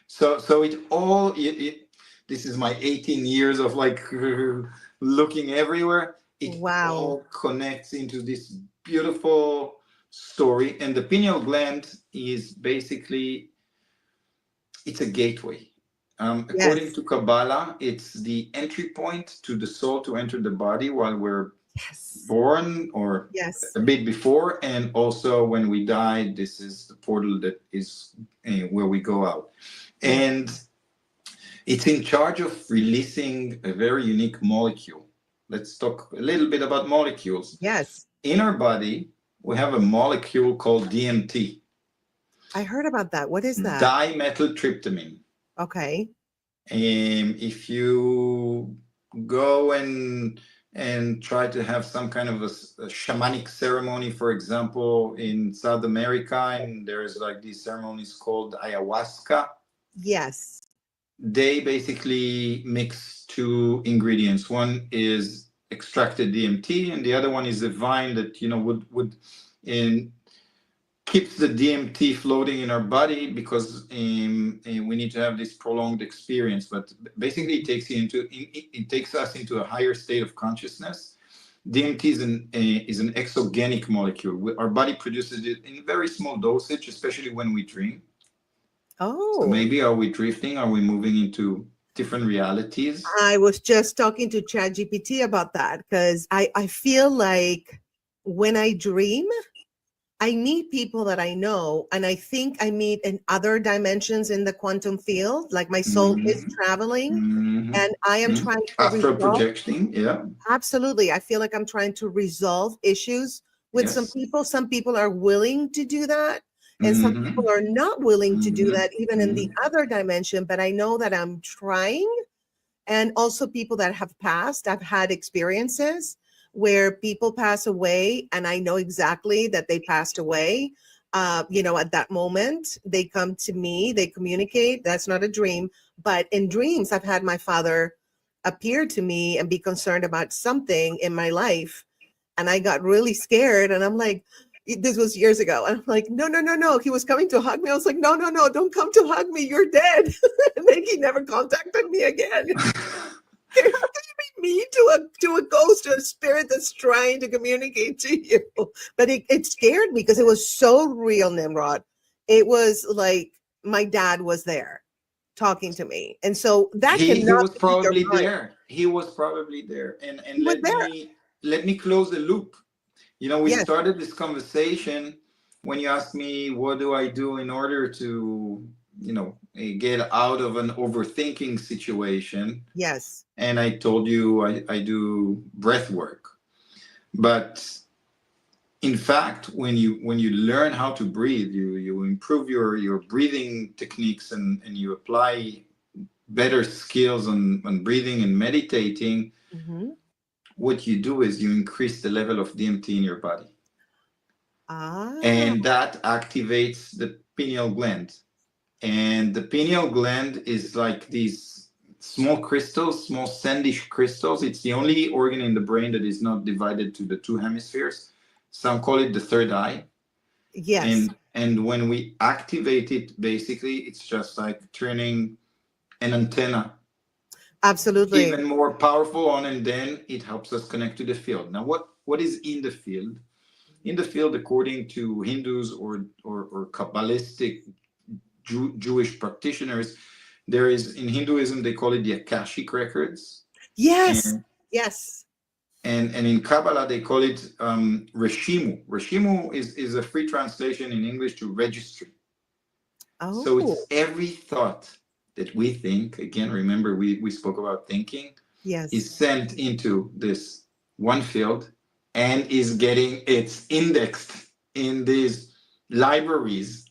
So it all, this is my 18 years of like looking everywhere. It all connects into this beautiful story. And the pineal gland is basically, it's a gateway. According to Kabbalah, it's the entry point to the soul to enter the body while we're born or a bit before. And also when we die, this is the portal that is where we go out. And it's in charge of releasing a very unique molecule. Let's talk a little bit about molecules. Yes. In our body, we have a molecule called DMT. I heard about that. What is that? Dimethyltryptamine. Okay. If you go and try to have some kind of a shamanic ceremony, for example, in South America, and there's like these ceremonies called ayahuasca. Yes. They basically mix two ingredients. One is extracted DMT, and the other one is a vine that would keeps the DMT floating in our body because we need to have this prolonged experience. But basically, it takes us into a higher state of consciousness. DMT is an exogenic molecule. Our body produces it in very small dosage, especially when we dream. Oh. So maybe are we drifting? Are we moving into different realities? I was just talking to ChatGPT about that because I feel like when I dream, I meet people that I know, and I think I meet in other dimensions in the quantum field, like my soul is traveling, and I am trying to astral projecting. Absolutely. I feel like I'm trying to resolve issues with some people. Some people are willing to do that, and some people are not willing to do that, even in the other dimension. But I know that I'm trying, and also people that have passed. I've had experiences where people pass away and I know exactly that they passed away. At that moment, they come to me, they communicate. That's not a dream, but in dreams, I've had my father appear to me and be concerned about something in my life. And I got really scared and I'm like, This was years ago. And I'm like, no, no, no, no. He was coming to hug me. I was like, no, no, no, don't come to hug me. You're dead. And then he never contacted me again. How can you be mean to a ghost or a spirit that's trying to communicate to you? But it scared me because it was so real, Nimrod. It was like my dad was there talking to me. And so that he cannot was be probably your mind. there. He was probably there. And He was there. let me close the loop. You know, we Yes. started this conversation when you asked me, what do I do in order to, you know, get out of an overthinking situation? Yes. And I told you I do breath work. But in fact, when you learn how to breathe, you improve your breathing techniques and you apply better skills on breathing and meditating. Mm-hmm. What you do is you increase the level of DMT in your body. Ah. And that activates the pineal gland. And the pineal gland is like these small crystals, small sandish crystals. It's the only organ in the brain that is not divided to the two hemispheres. Some call it the third eye. Yes. And when we activate it, basically, it's just like turning an antenna Absolutely. even more powerful on, and then it helps us connect to the field. Now, what is in the field? In the field, according to Hindus or Kabbalistic Jewish practitioners, there is, in Hinduism, they call it the Akashic records. Yes. Yes. And in Kabbalah, they call it Reshimu. Reshimu is a free translation in English to registry. Oh. So it's every thought that we think, again, remember we spoke about thinking, Yes. is sent into this one field and is getting it's indexed in these libraries,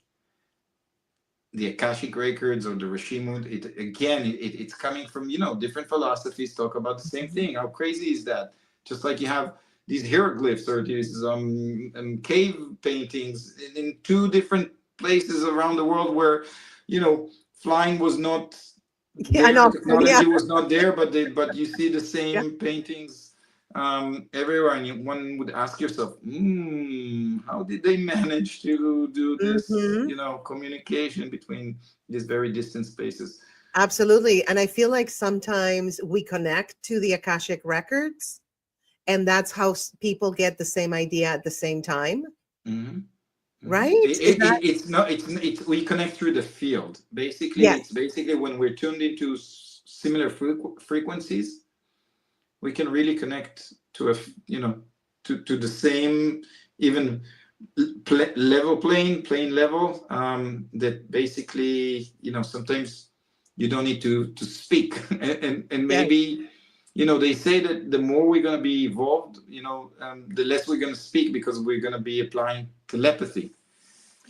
the Akashic records or the Reshimu. It's coming from, different philosophies talk about the same thing. How crazy is that? Just like you have these hieroglyphs or these cave paintings in two different places around the world where, flying was not there, I know. technology was not there, but you see the same paintings everywhere, and one would ask yourself, how did they manage to do this, communication between these very distant spaces? Absolutely. And I feel like sometimes we connect to the Akashic records, and that's how people get the same idea at the same time. Mm-hmm. Right? It's we connect through the field. Basically, Yes. It's basically when we're tuned into similar frequencies, we can really connect to to the same, even plane level, that basically, sometimes you don't need to speak, and maybe, they say that the more we're going to be evolved, the less we're going to speak, because we're going to be applying telepathy.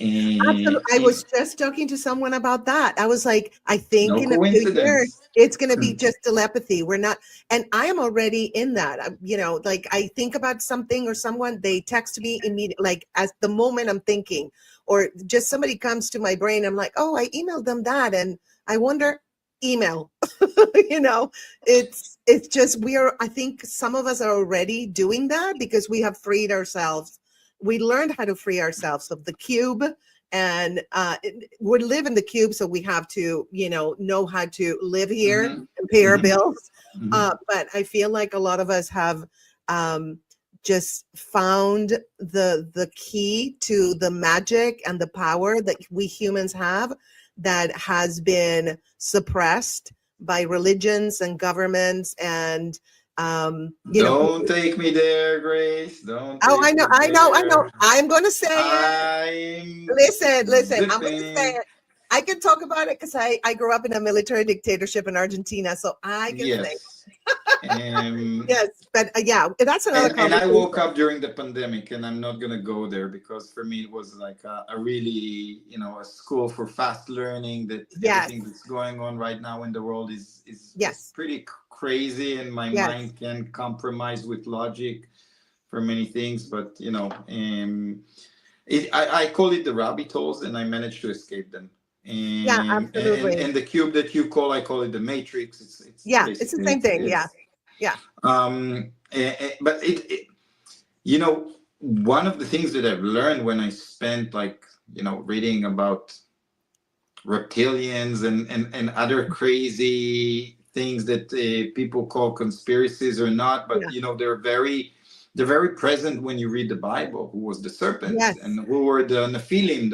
Absolutely. I was just talking to someone about that. I was like, I think No in a few years, coincidence. it's going to be just telepathy. We're not, and I am already in that. Like I think about something or someone, they text me immediately, like as the moment I'm thinking, or just somebody comes to my brain. I'm like, oh, I emailed them that. And I wonder, email, it's just, I think some of us are already doing that because we have freed ourselves. We learned how to free ourselves of the cube, and we live in the cube. So we have to, know how to live here and pay our bills. But I feel like a lot of us have just found the key to the magic and the power that we humans have that has been suppressed by religions and governments and don't take me there, Grace. Don't. I know. I'm going to say it. Listen. I'm going to say it. I can talk about it because I grew up in a military dictatorship in Argentina, so I can say it. Yes, but that's another conversation. And I woke up during the pandemic, and I'm not going to go there because for me it was like a really, a school for fast learning. That everything that's going on right now in the world is pretty crazy, and my mind can compromise with logic for many things. But I call it the rabbit holes, and I managed to escape them. Absolutely. And the cube that you call, I call it the matrix. It's it's the same thing. Yeah. But one of the things that I've learned when I spent reading about reptilians and other crazy things that people call conspiracies or not, but they're very present when you read the Bible. Who was the serpent, Yes. and who were the Nephilim,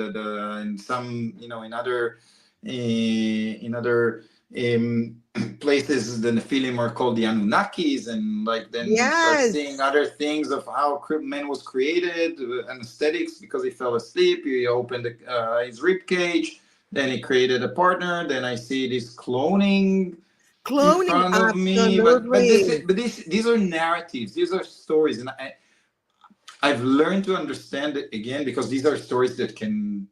and some in other places the Nephilim are called the Anunnakis, and then you start seeing other things of how man was created, anesthetics, because he fell asleep, he opened his rib cage, then he created a partner, then I see this cloning in front of me, but these are narratives, these are stories, and I've learned to understand it again, because these are stories that can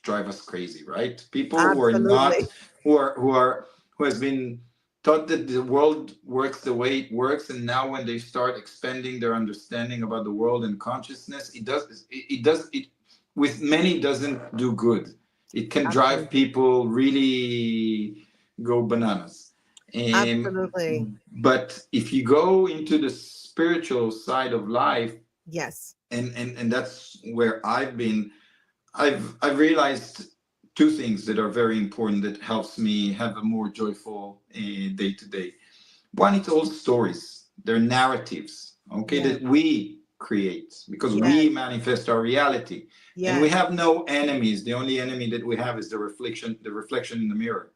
drive us crazy, right? People who are not, who has been taught that the world works the way it works, and now when they start expanding their understanding about the world and consciousness, it with many doesn't do good. It can drive people really go bananas. Absolutely. But if you go into the spiritual side of life, yes, and that's where I've been, I've realized two things that are very important that helps me have a more joyful day to day. One, it's all stories. They're narratives, that we create, because we manifest our reality. And we have no enemies. The only enemy that we have is the reflection in the mirror.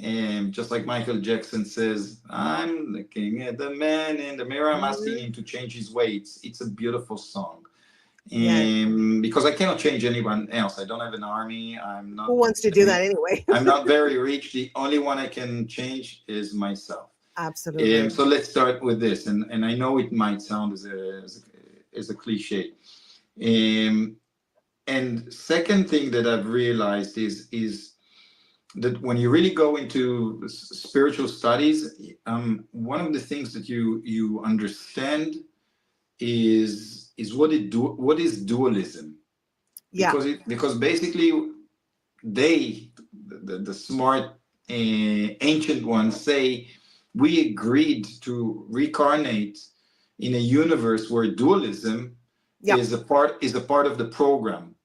And just like Michael Jackson says, I'm looking at the man in the mirror, I'm asking him to change his ways. It's a beautiful song. Because I cannot change anyone else. I don't have an army. I'm not. Who wants to do that anyway? I'm not very rich. The only one I can change is myself. Absolutely. So let's start with this. And I know it might sound as a cliche. And second thing that I've realized is that when you really go into spiritual studies, one of the things that you understand is what is dualism. Because basically the smart ancient ones say we agreed to reincarnate in a universe where dualism is a part of the program.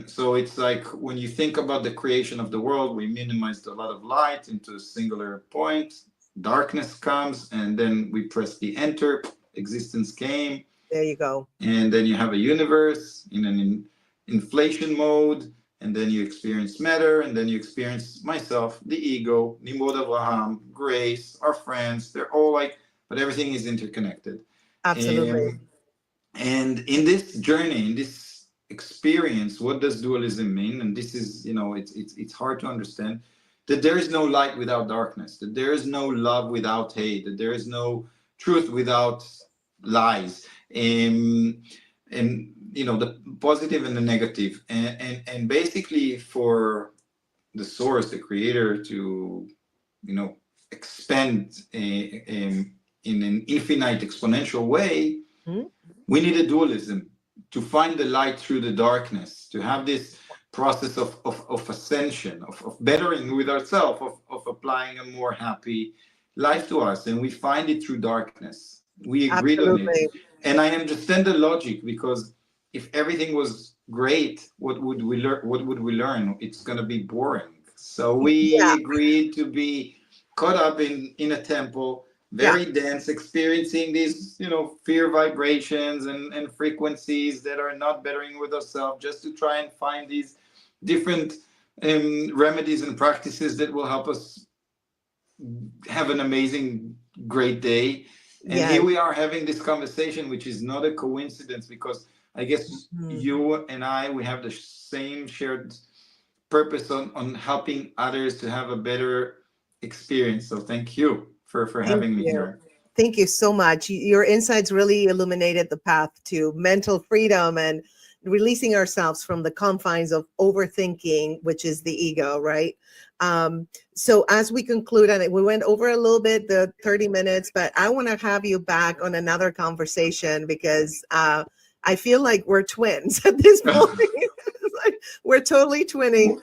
So it's like when you think about the creation of the world, we minimized a lot of light into a singular point, darkness comes, and then we press the enter, existence came. There you go. And then you have a universe in an inflation mode, and then you experience matter, and then you experience myself, the ego, Nimrod Avraham, grace, our friends. They're all but everything is interconnected. Absolutely. And in this journey, in this experience, what does dualism mean? And this is, it's hard to understand that there is no light without darkness, that there is no love without hate, that there is no truth without lies. And the positive and the negative, and basically for the source, the creator, to expand in an infinite exponential way, we need a dualism to find the light through the darkness, to have this process of ascension, of bettering with ourselves, of applying a more happy life to us. And we find it through darkness. We agreed on it. And I understand the logic, because if everything was great, what would we learn? It's going to be boring. So we agreed to be caught up in a temple, very dense, experiencing these, fear vibrations and frequencies that are not bettering with ourselves, just to try and find these different remedies and practices that will help us have an amazing, great day. And here we are having this conversation, which is not a coincidence, because I guess you and I, we have the same shared purpose on helping others to have a better experience. So thank you for having me here. Thank you so much. Your insights really illuminated the path to mental freedom and releasing ourselves from the confines of overthinking, which is the ego, right? So as we conclude on it, we went over a little bit, the 30 minutes, but I want to have you back on another conversation, because I feel like we're twins at this point. We're totally twinning.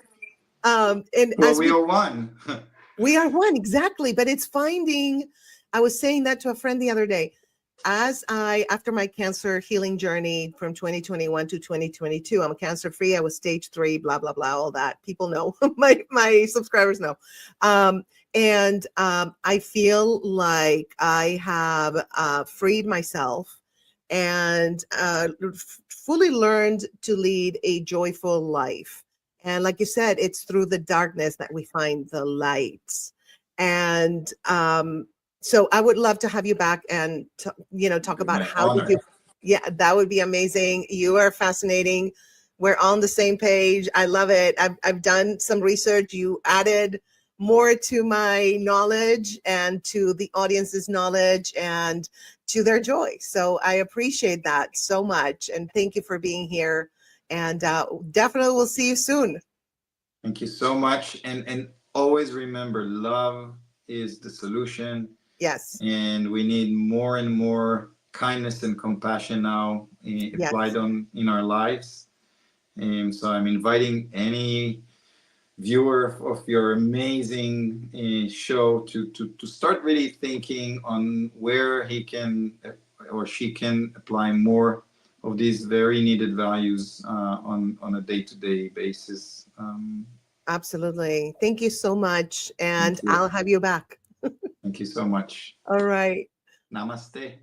And we are one. We are one, exactly. But it's finding, I was saying that to a friend the other day, after my cancer healing journey from 2021 to 2022, I'm cancer free. I was stage 3, blah, blah, blah, all that. People know, my subscribers know. I feel like I have freed myself and fully learned to lead a joyful life. And like you said, it's through the darkness that we find the light. And so I would love to have you back and talk about how did you. Yeah, that would be amazing. You are fascinating. We're on the same page. I love it. I've done some research. You added more to my knowledge and to the audience's knowledge and to their joy. So I appreciate that so much. And thank you for being here. And definitely we'll see you soon. Thank you so much. And always remember, love is the solution. Yes. And we need more and more kindness and compassion now applied in our lives. And so I'm inviting any viewer of your amazing show to start really thinking on where he can or she can apply more of these very needed values on a day-to-day basis. Absolutely. Thank you so much. And I'll have you back. Thank you so much. All right. Namaste.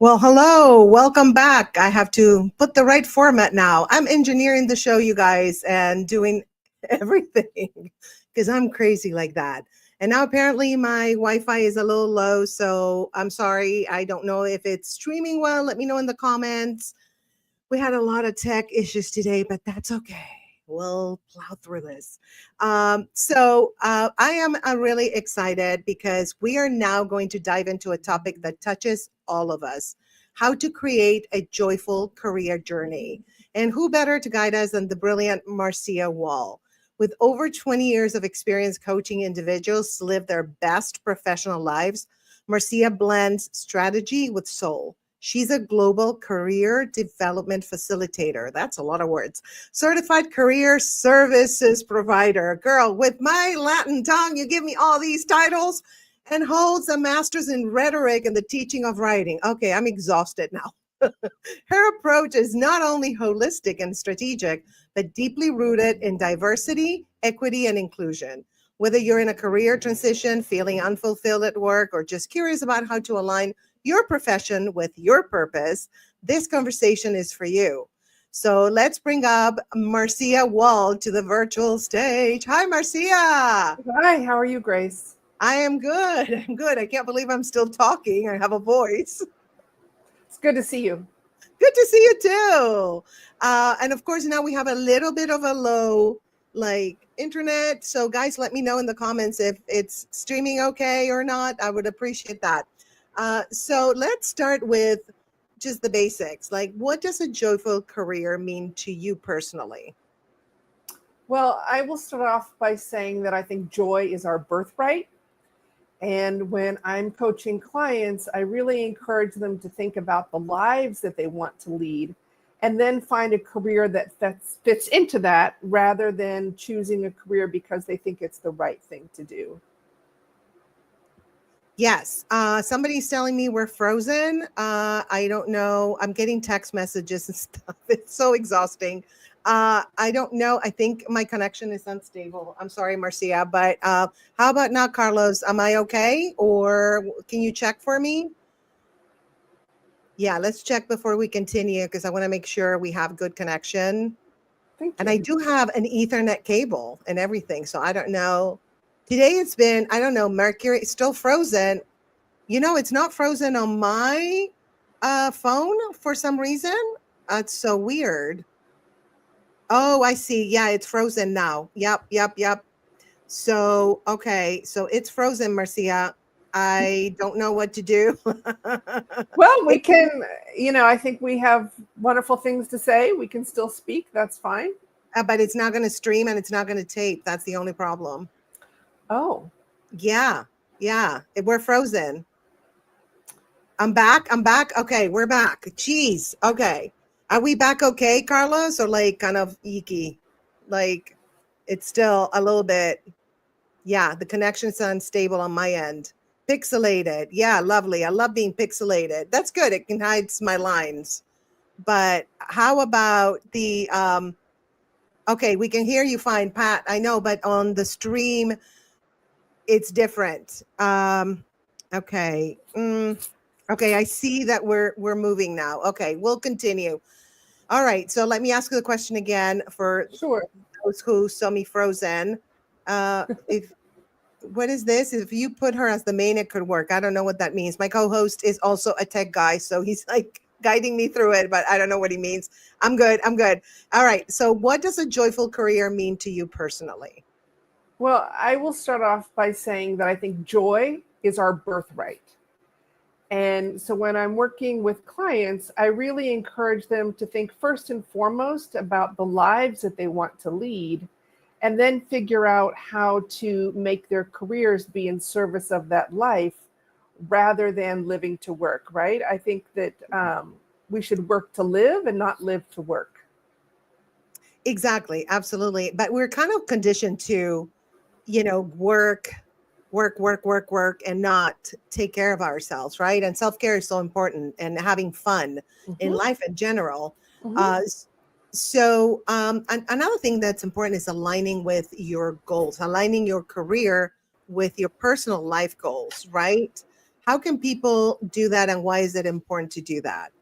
Well, hello, welcome back. I have to put the right format now. I'm engineering the show, you guys, and doing everything because I'm crazy like that. And now apparently my Wi-Fi is a little low, so I'm sorry. I don't know if it's streaming well. Let me know in the comments. We had a lot of tech issues today, but that's okay. We'll plow through this. I am really excited because we are now going to dive into a topic that touches all of us, how to create a joyful career journey. And who better to guide us than the brilliant Marcia Wall? With over 20 years of experience coaching individuals to live their best professional lives, Marcia blends strategy with soul. She's a global career development facilitator. That's a lot of words. Certified career services provider. Girl, with my Latin tongue, you give me all these titles, and holds a master's in rhetoric and the teaching of writing. Okay, I'm exhausted now. Her approach is not only holistic and strategic, but deeply rooted in diversity, equity, and inclusion. Whether you're in a career transition, feeling unfulfilled at work, or just curious about how to align your profession with your purpose, this conversation is for you. So let's bring up Marcia Wall to the virtual stage. Hi, Marcia. Hi, how are you, Grace? I am good. I'm good. I can't believe I'm still talking. I have a voice. It's good to see you. Good to see you too. And of course, now we have a little bit of a low internet. So guys, let me know in the comments if it's streaming okay or not. I would appreciate that. So let's start with just the basics. What does a joyful career mean to you personally? Well, I will start off by saying that I think joy is our birthright. And when I'm coaching clients, I really encourage them to think about the lives that they want to lead and then find a career that fits into that rather than choosing a career because they think it's the right thing to do. Yes. Somebody's telling me we're frozen. I don't know. I'm getting text messages and stuff. It's so exhausting. I don't know. I think my connection is unstable. I'm sorry, Marcia, but how about now, Carlos? Am I okay? Or can you check for me? Yeah, let's check before we continue because I want to make sure we have good connection. Thank you. And I do have an Ethernet cable and everything. So I don't know. Today it's been, I don't know, Mercury, it's still frozen. You know, it's not frozen on my phone for some reason. It's so weird. Oh, I see. Yeah, it's frozen now. Yep. So, okay. So it's frozen, Marcia. I don't know what to do. Well, we can, I think we have wonderful things to say. We can still speak. That's fine. But it's not going to stream and it's not going to tape. That's the only problem. Oh. Yeah. We're frozen. I'm back. Okay, we're back. Jeez. Okay. Are we back okay, Carlos? Or like kind of icky? Like it's still a little bit. Yeah, the connection's unstable on my end. Pixelated. Yeah, lovely. I love being pixelated. That's good. It can hide my lines. But how about the okay, we can hear you fine, Pat. I know, but on the stream, it's different. Okay. Okay, I see that we're moving now. Okay, we'll continue. All right, so let me ask you the question again for those who saw me frozen. What is this? If you put her as the main, it could work. I don't know what that means. My co-host is also a tech guy, so he's like guiding me through it, but I don't know what he means. I'm good. All right, so what does a joyful career mean to you personally? Well, I will start off by saying that I think joy is our birthright. And so when I'm working with clients, I really encourage them to think first and foremost about the lives that they want to lead, and then figure out how to make their careers be in service of that life rather than living to work, right? I think that we should work to live and not live to work. Exactly. Absolutely. But we're kind of conditioned to, work and not take care of ourselves, right? And self-care is so important, and having fun in life in general. So another thing that's important is aligning with your goals, aligning your career with your personal life goals, right? How can people do that, and why is it important to do that?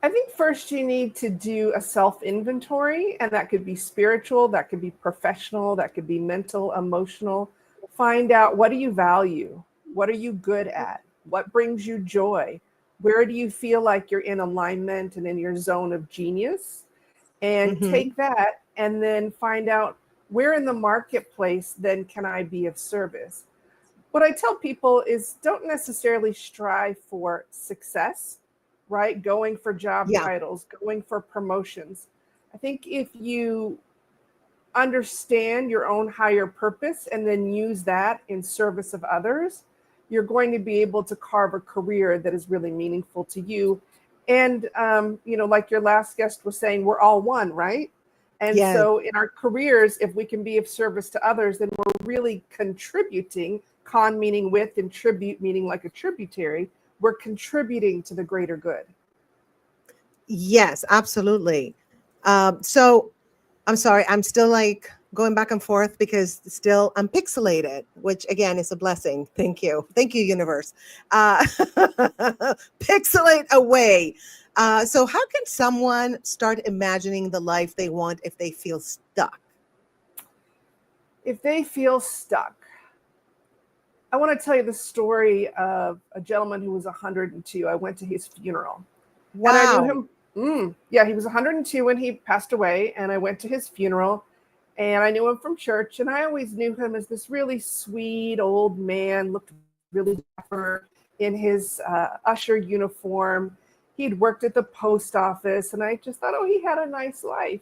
I think first you need to do a self-inventory, and that could be spiritual, that could be professional, that could be mental, emotional. Find out, what do you value? What are you good at? What brings you joy? Where do you feel like you're in alignment and in your zone of genius? And take that and then find out, where in the marketplace then can I be of service? What I tell people is, don't necessarily strive for success, right? Going for job titles, going for promotions. I think if you understand your own higher purpose and then use that in service of others, you're going to be able to carve a career that is really meaningful to you. And, like your last guest was saying, we're all one, right? And so in our careers, if we can be of service to others, then we're really contributing, con meaning with, and tribute meaning like a tributary. We're contributing to the greater good. Yes, absolutely. So I'm sorry, I'm still like going back and forth because still I'm pixelated, which again is a blessing. Thank you, universe. Pixelate away. So how can someone start imagining the life they want if they feel stuck? If they feel stuck, I want to tell you the story of a gentleman who was 102. I went to his funeral. Wow. And I knew him. He was 102 when he passed away, and I went to his funeral, and I knew him from church, and I always knew him as this really sweet old man, looked really dapper in his usher uniform. He'd worked at the post office, and I just thought, he had a nice life.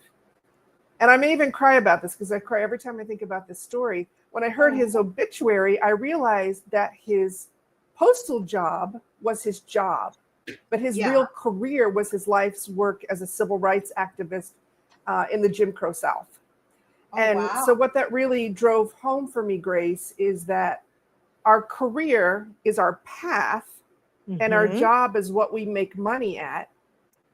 And I may even cry about this, because I cry every time I think about this story. When I heard his obituary, I realized that his postal job was his job, but his real career was his life's work as a civil rights activist in the Jim Crow South. So what that really drove home for me, Grace, is that our career is our path, and our Mhm. job is what we make money at.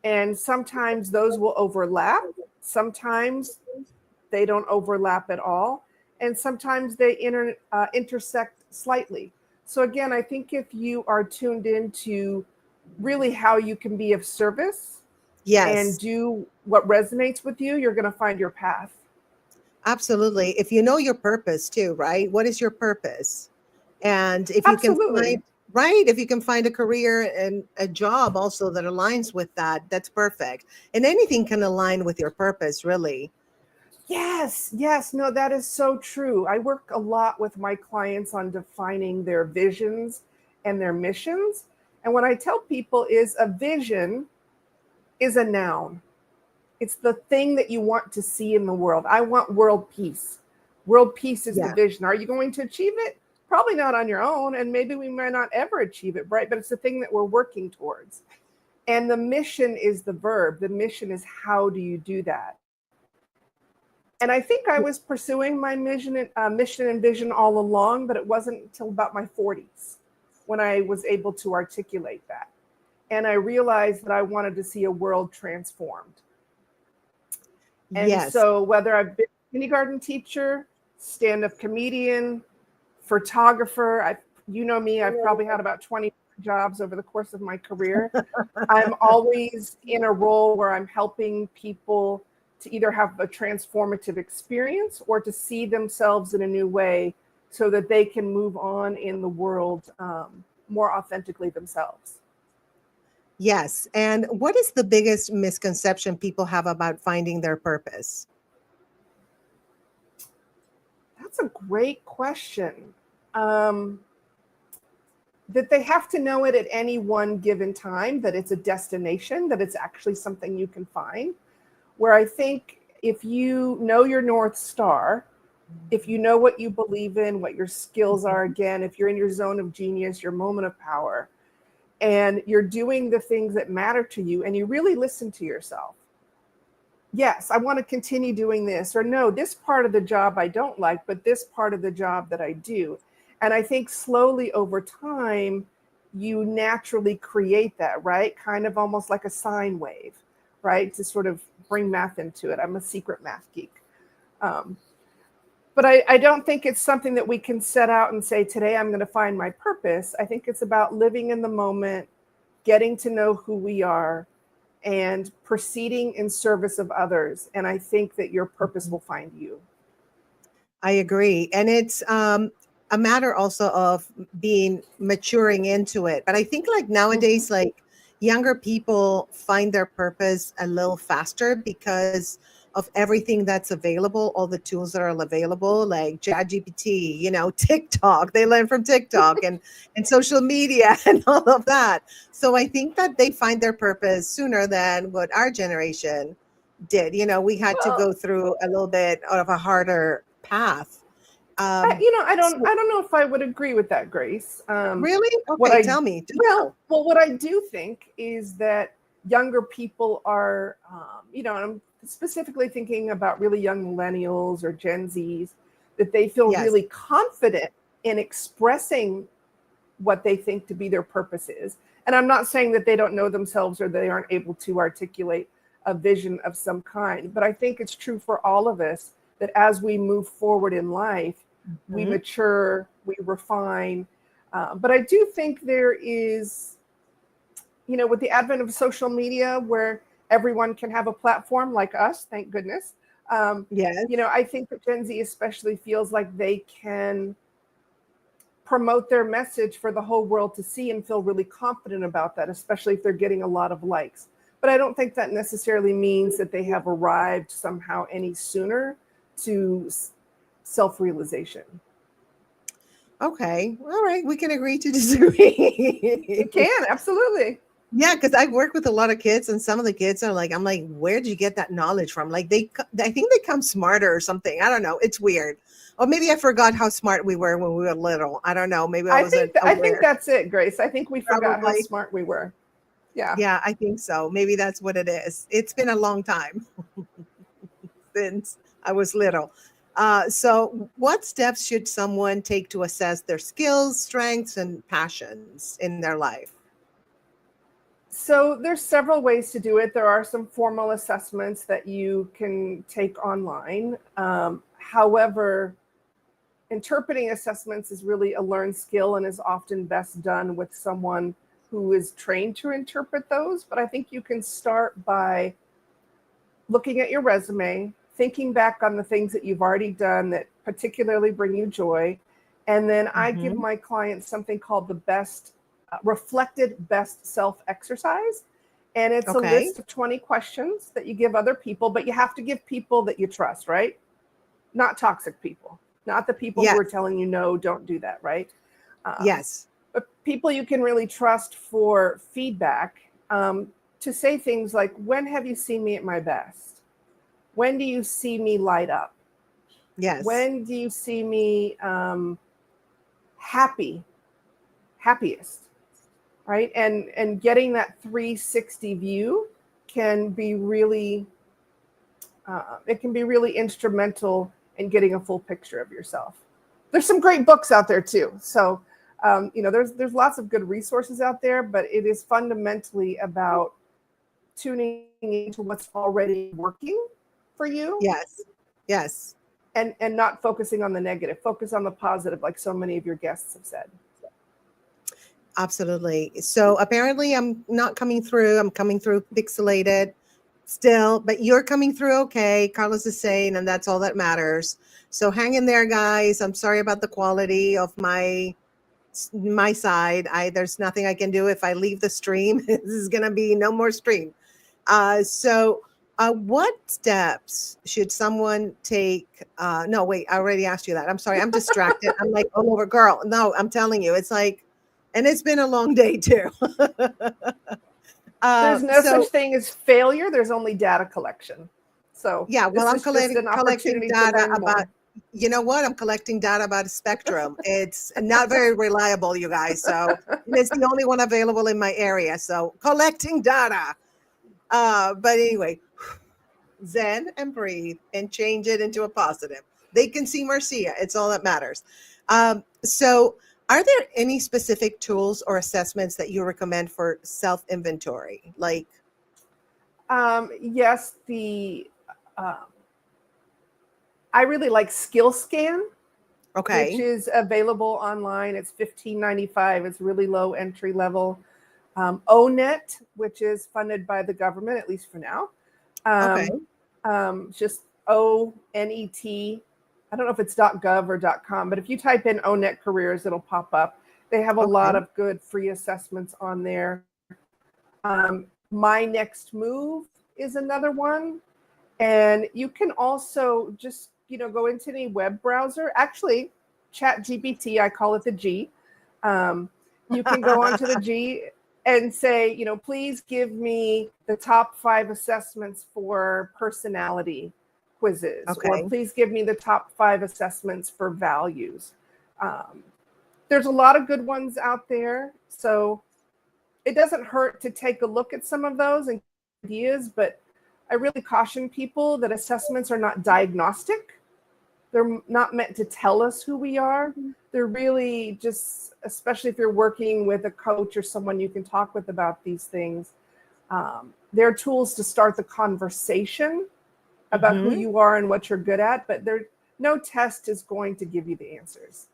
And sometimes those will overlap. Sometimes they don't overlap at all. And sometimes they intersect slightly. So again, I think if you are tuned into really how you can be of service and Yes, do what resonates with you, you're going to find your path. absolutely. If you know your purpose too, right? What is your purpose? And if you can Absolutely. find, right, if you can find a career and a job also that aligns with that, that's perfect. And anything can align with your purpose, really. Yes, yes, no, that is so true. I work a lot with my clients on defining their visions and their missions. And what I tell people is a vision is a noun. It's the thing that you want to see in the world. I want world peace. World peace is the Yeah. vision. Are you going to achieve it? Probably not on your own, and maybe we might not ever achieve it, right? But it's the thing that we're working towards. And the mission is the verb. The mission is how do you do that? And I think I was pursuing my mission and vision all along, but it wasn't until about my 40s when I was able to articulate that. And I realized that I wanted to see a world transformed. And Yes. so whether I've been a kindergarten teacher, stand-up comedian, photographer, you know me, I've probably had about 20 jobs over the course of my career. I'm always in a role where I'm helping people to either have a transformative experience or to see themselves in a new way so that they can move on in the world more authentically themselves. Yes. And what is the biggest misconception people have about finding their purpose? That's a great question. That they have to know it at any one given time, that it's a destination, that it's actually something you can find. Where I think if you know your North Star, if you know what you believe in, what your skills are, again, if you're in your zone of genius, your moment of power, and you're doing the things that matter to you, and you really listen to yourself. Yes, I want to continue doing this, or no, this part of the job I don't like, but this part of the job that I do. And I think slowly over time, you naturally create that, right? Kind of almost like a sine wave, right? To sort of bring math into it. I'm a secret math geek. But I don't think it's something that we can set out and say, today I'm going to find my purpose. I think it's about living in the moment, getting to know who we are, and proceeding in service of others. And I think that your purpose will find you. I agree. And it's a matter also of maturing into it. But I think like nowadays, like younger people find their purpose a little faster because of everything that's available, all the tools that are available, like ChatGPT, TikTok. They learn from TikTok and social media and all of that. So I think that they find their purpose sooner than what our generation did. We had to go through a little bit of a harder path. I don't know if I would agree with that, Grace. Really? Okay, tell me. What I do think is that younger people are, I'm specifically thinking about really young millennials or Gen Zs, that they feel really confident in expressing what they think to be their purpose is. And I'm not saying that they don't know themselves or they aren't able to articulate a vision of some kind, but I think it's true for all of us that as we move forward in life, we mature, we refine. But I do think there is, with the advent of social media where everyone can have a platform like us, thank goodness. I think that Gen Z especially feels like they can promote their message for the whole world to see and feel really confident about that, especially if they're getting a lot of likes. But I don't think that necessarily means that they have arrived somehow any sooner to self-realization. Okay. All right. We can agree to disagree. We can, absolutely. Yeah, because I work with a lot of kids, and some of the kids are like, I'm like, where did you get that knowledge from? Like, I think they come smarter or something. I don't know. It's weird. Or maybe I forgot how smart we were when we were little. I don't know. Maybe I wasn't aware. I think that's it, Grace. I think we forgot how smart we were. Yeah. Yeah, I think so. Maybe that's what it is. It's been a long time since I was little. So what steps should someone take to assess their skills, strengths, and passions in their life? So there's several ways to do it. There are some formal assessments that you can take online. However, interpreting assessments is really a learned skill and is often best done with someone who is trained to interpret those. But I think you can start by looking at your resume, thinking back on the things that you've already done that particularly bring you joy. And then I give my clients something called the reflected best self exercise. And it's a list of 20 questions that you give other people, but you have to give people that you trust, right? Not toxic people, not the people who are telling you, no, don't do that, right? Yes. But people you can really trust for feedback, to say things like, when have you seen me at my best? When do you see me light up? Yes. When do you see me happiest? Right? And getting that 360 view can be really, it can be really instrumental in getting a full picture of yourself. There's some great books out there too. So, there's lots of good resources out there, but it is fundamentally about tuning into what's already working for you. Yes. Yes. And not focusing on the negative, focus on the positive, like so many of your guests have said. Absolutely. So apparently I'm not coming through. I'm coming through pixelated still, but you're coming through okay. Carlos is saying, and that's all that matters. So hang in there, guys. I'm sorry about the quality of my side. There's nothing I can do. If I leave the stream, this is going to be no more stream. What steps should someone take? No, wait, I already asked you that. I'm sorry. I'm distracted. I'm like all over, girl. No, I'm telling you, it's like, and it's been a long day too. There's no such thing as failure. There's only data collection. So yeah, well, I'm collecting data about, you know what? I'm collecting data about spectrum. It's not very reliable, you guys. So it's the only one available in my area. So collecting data. But anyway, zen and breathe and change it into a positive. They can see Marcia. It's all that matters. So are there any specific tools or assessments that you recommend for self-inventory? Like, yes, I really like Skill Scan, which is available online. It's $15.95. It's really low entry level. ONET, which is funded by the government, at least for now. Just ONET. I don't know if it's .gov or .com, but if you type in ONET careers, it'll pop up. They have a lot of good free assessments on there. My Next Move is another one. And you can also just, go into any web browser. Actually, ChatGPT, I call it the G. You can go onto the G and say, please give me the top 5 assessments for personality quizzes, or please give me the top 5 assessments for values. There's a lot of good ones out there. So it doesn't hurt to take a look at some of those and ideas, but I really caution people that assessments are not diagnostic. They're not meant to tell us who we are. They're really just, especially if you're working with a coach or someone you can talk with about these things, they're tools to start the conversation about who you are and what you're good at, but no test is going to give you the answers.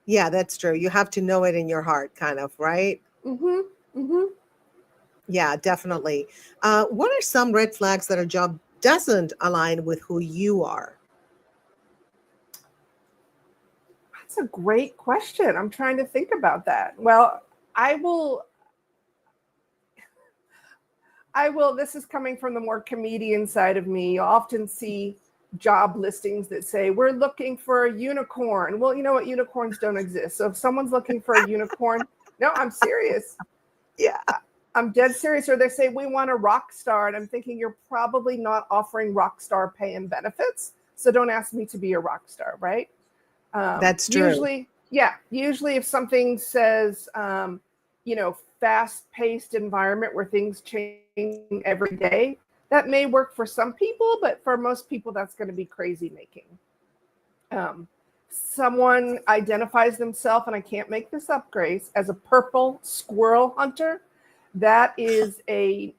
Yeah, that's true. You have to know it in your heart, kind of, right? Yeah, definitely. What are some red flags that a job doesn't align with who you are? That's a great question. I'm trying to think about that. Well, I will, this is coming from the more comedian side of me. You'll often see job listings that say, we're looking for a unicorn. Well, you know what? Unicorns don't exist. So if someone's looking for a unicorn, no, I'm serious. Yeah. I'm dead serious. Or they say, we want a rock star. And I'm thinking, you're probably not offering rock star pay and benefits. So don't ask me to be a rock star, right? That's true. Usually if something says, fast-paced environment where things change every day, That may work for some people, but for most people, that's going to be crazy making. Someone identifies themselves, and I can't make this up, Grace, as a purple squirrel hunter. That is a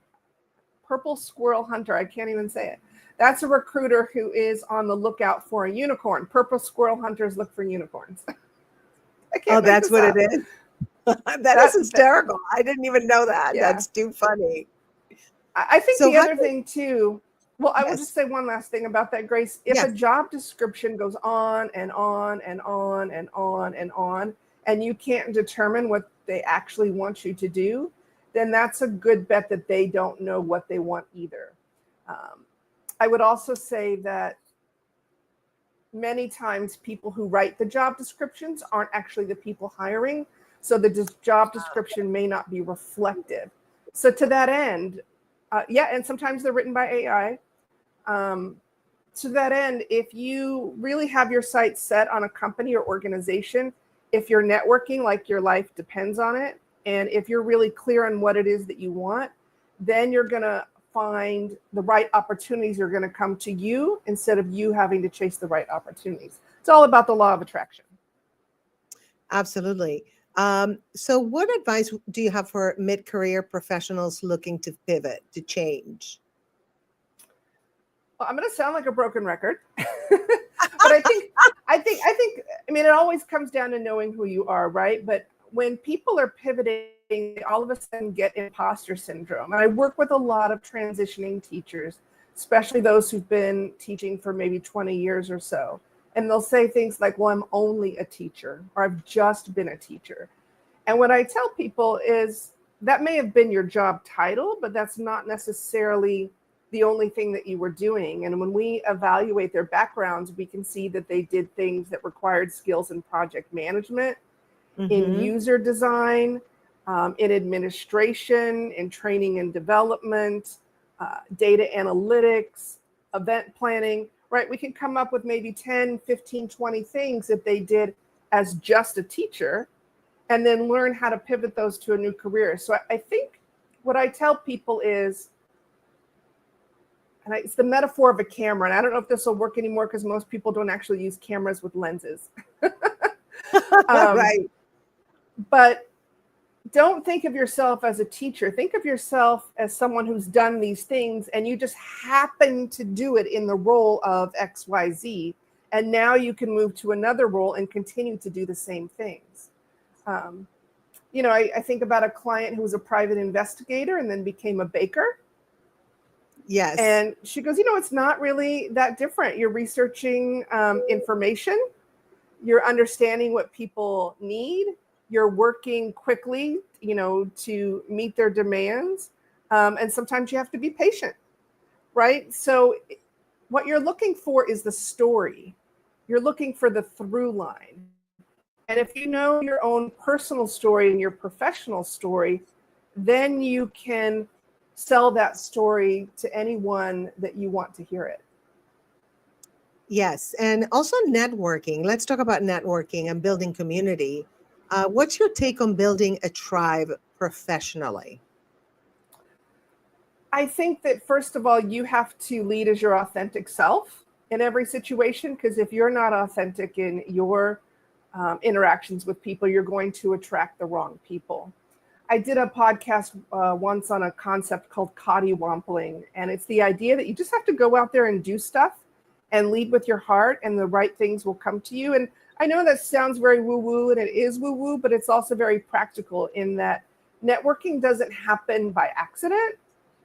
purple squirrel hunter. I can't even say it. That's a recruiter who is on the lookout for a unicorn. Purple squirrel hunters look for unicorns. Oh, that's what it is. That is hysterical. I didn't even know that. Yeah. That's too funny. I think So the other thing too, well, I will Yes. just say one last thing about that, Grace. If Yes. a job description goes on and on and on and on and on, and you can't determine what they actually want you to do, then that's a good bet that they don't know what they want either. I would also say that many times people who write the job descriptions aren't actually the people hiring. So the job description may not be reflective. So to that end, and sometimes they're written by AI. To that end, if you really have your sights set on a company or organization, if you're networking like your life depends on it, and if you're really clear on what it is that you want, then you're going to find the right opportunities are going to come to you instead of you having to chase the right opportunities. It's all about the law of attraction. Absolutely. So what advice do you have for mid-career professionals looking to pivot, to change? Well, I'm going to sound like a broken record, but I mean, it always comes down to knowing who you are, right? But when people are pivoting, they all of a sudden get imposter syndrome. And I work with a lot of transitioning teachers, especially those who've been teaching for maybe 20 years or so. And they'll say things like, well, I'm only a teacher, or I've just been a teacher. And what I tell people is that may have been your job title, but that's not necessarily the only thing that you were doing. And when we evaluate their backgrounds, we can see that they did things that required skills in project management, in user design, in administration, in training and development, data analytics, event planning, right? We can come up with maybe 10, 15, 20 things that they did as just a teacher, and then learn how to pivot those to a new career. So I think what I tell people is, and it's the metaphor of a camera, and I don't know if this will work anymore because most people don't actually use cameras with lenses. Right. But don't think of yourself as a teacher. Think of yourself as someone who's done these things and you just happen to do it in the role of XYZ. And now you can move to another role and continue to do the same things. I think about a client who was a private investigator and then became a baker. Yes. And she goes, it's not really that different. You're researching information. You're understanding what people need. You're working quickly, to meet their demands. And sometimes you have to be patient, right? So what you're looking for is the story. You're looking for the through line. And if you know your own personal story and your professional story, then you can sell that story to anyone that you want to hear it. Yes. And also networking. Let's talk about networking and building community. What's your take on building a tribe professionally? I think that, first of all, you have to lead as your authentic self in every situation, because if you're not authentic in your interactions with people, you're going to attract the wrong people. I did a podcast once on a concept called coddywampling, and it's the idea that you just have to go out there and do stuff and lead with your heart, and the right things will come to you. And I know that sounds very woo-woo, and it is woo-woo, but it's also very practical in that networking doesn't happen by accident.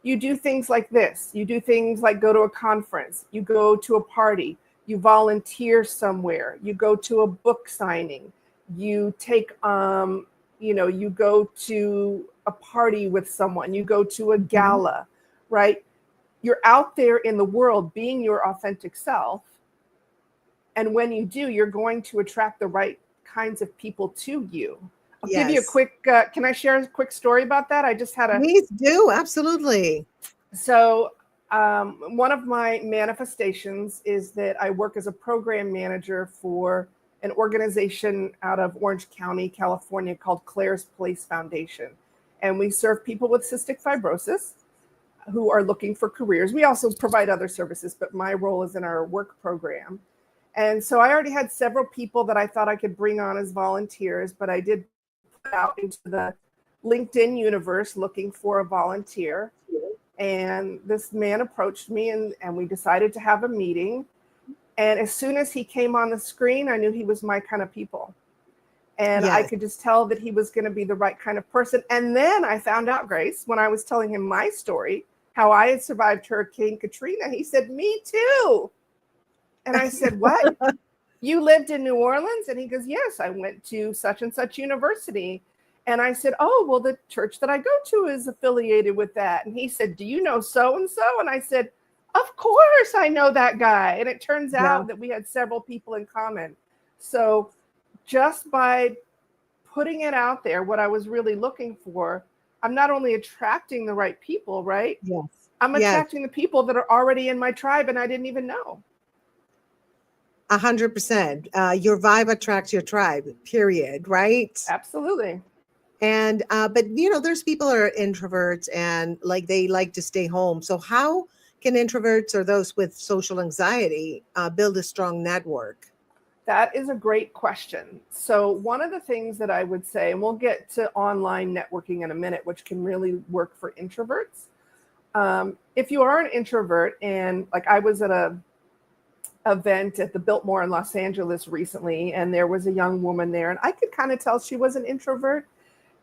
You do things like this. You do things like go to a conference, you go to a party, you volunteer somewhere, you go to a book signing, you take, you go to a party with someone, you go to a gala, right? You're out there in the world being your authentic self. And when you do, you're going to attract the right kinds of people to you. I'll give you a quick, can I share a quick story about that? I just had a... Please do, absolutely. So one of my manifestations is that I work as a program manager for an organization out of Orange County, California called Claire's Place Foundation. And we serve people with cystic fibrosis. who are looking for careers. We also provide other services, but my role is in our work program. And so I already had several people that I thought I could bring on as volunteers, but I did put out into the LinkedIn universe looking for a volunteer. And this man approached me and we decided to have a meeting. And as soon as he came on the screen, I knew he was my kind of people. And I could just tell that he was going to be the right kind of person. And then I found out, Grace, when I was telling him my story, how I had survived Hurricane Katrina, he said, me too. And I said, what? You lived in New Orleans? And he goes, yes, I went to such and such university. And I said, oh, well, the church that I go to is affiliated with that. And he said, do you know so-and-so? And I said, of course I know that guy. And it turns out that we had several people in common. So just by putting it out there, what I was really looking for, I'm not only attracting the right people, right? Yes. I'm attracting the people that are already in my tribe and I didn't even know. 100%. Your vibe attracts your tribe, period, right? Absolutely. And, but there's people that are introverts and like they like to stay home. So how can introverts or those with social anxiety build a strong network? That is a great question. So one of the things that I would say, and we'll get to online networking in a minute, which can really work for introverts. If you are an introvert, and like I was at a event at the Biltmore in Los Angeles recently, and there was a young woman there, and I could kind of tell she was an introvert.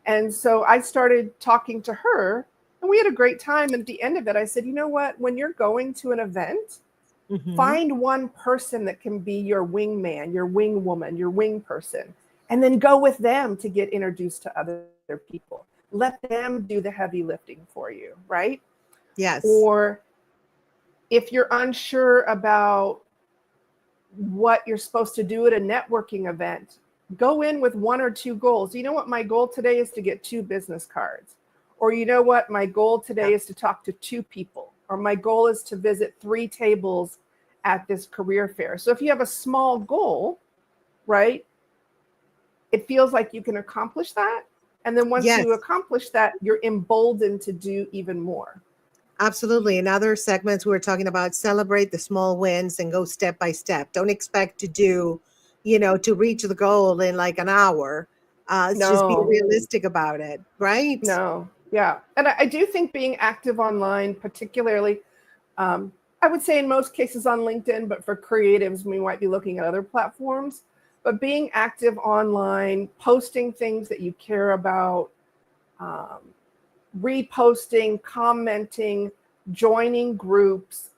And so I started talking to her, and we had a great time. And at the end of it, I said, you know what, when you're going to an event, find one person that can be your wingman, your wing woman, your wing person, and then go with them to get introduced to other people. Let them do the heavy lifting for you, right? Yes. Or if you're unsure about what you're supposed to do at a networking event, go in with 1 or 2 goals. You know what, my goal today is to get 2 business cards. Or you know what, my goal today is to talk to 2 people. Or my goal is to visit 3 tables at this career fair. So if you have a small goal, right, it feels like you can accomplish that. And then once you accomplish that, you're emboldened to do even more. Absolutely. In other segments, we were talking about celebrate the small wins and go step by step. Don't expect to do, to reach the goal in like an hour. Just be realistic about it, right? No. Yeah. And I do think being active online, particularly, I would say in most cases on LinkedIn, but for creatives, we might be looking at other platforms. But being active online, posting things that you care about, reposting, commenting, joining groups,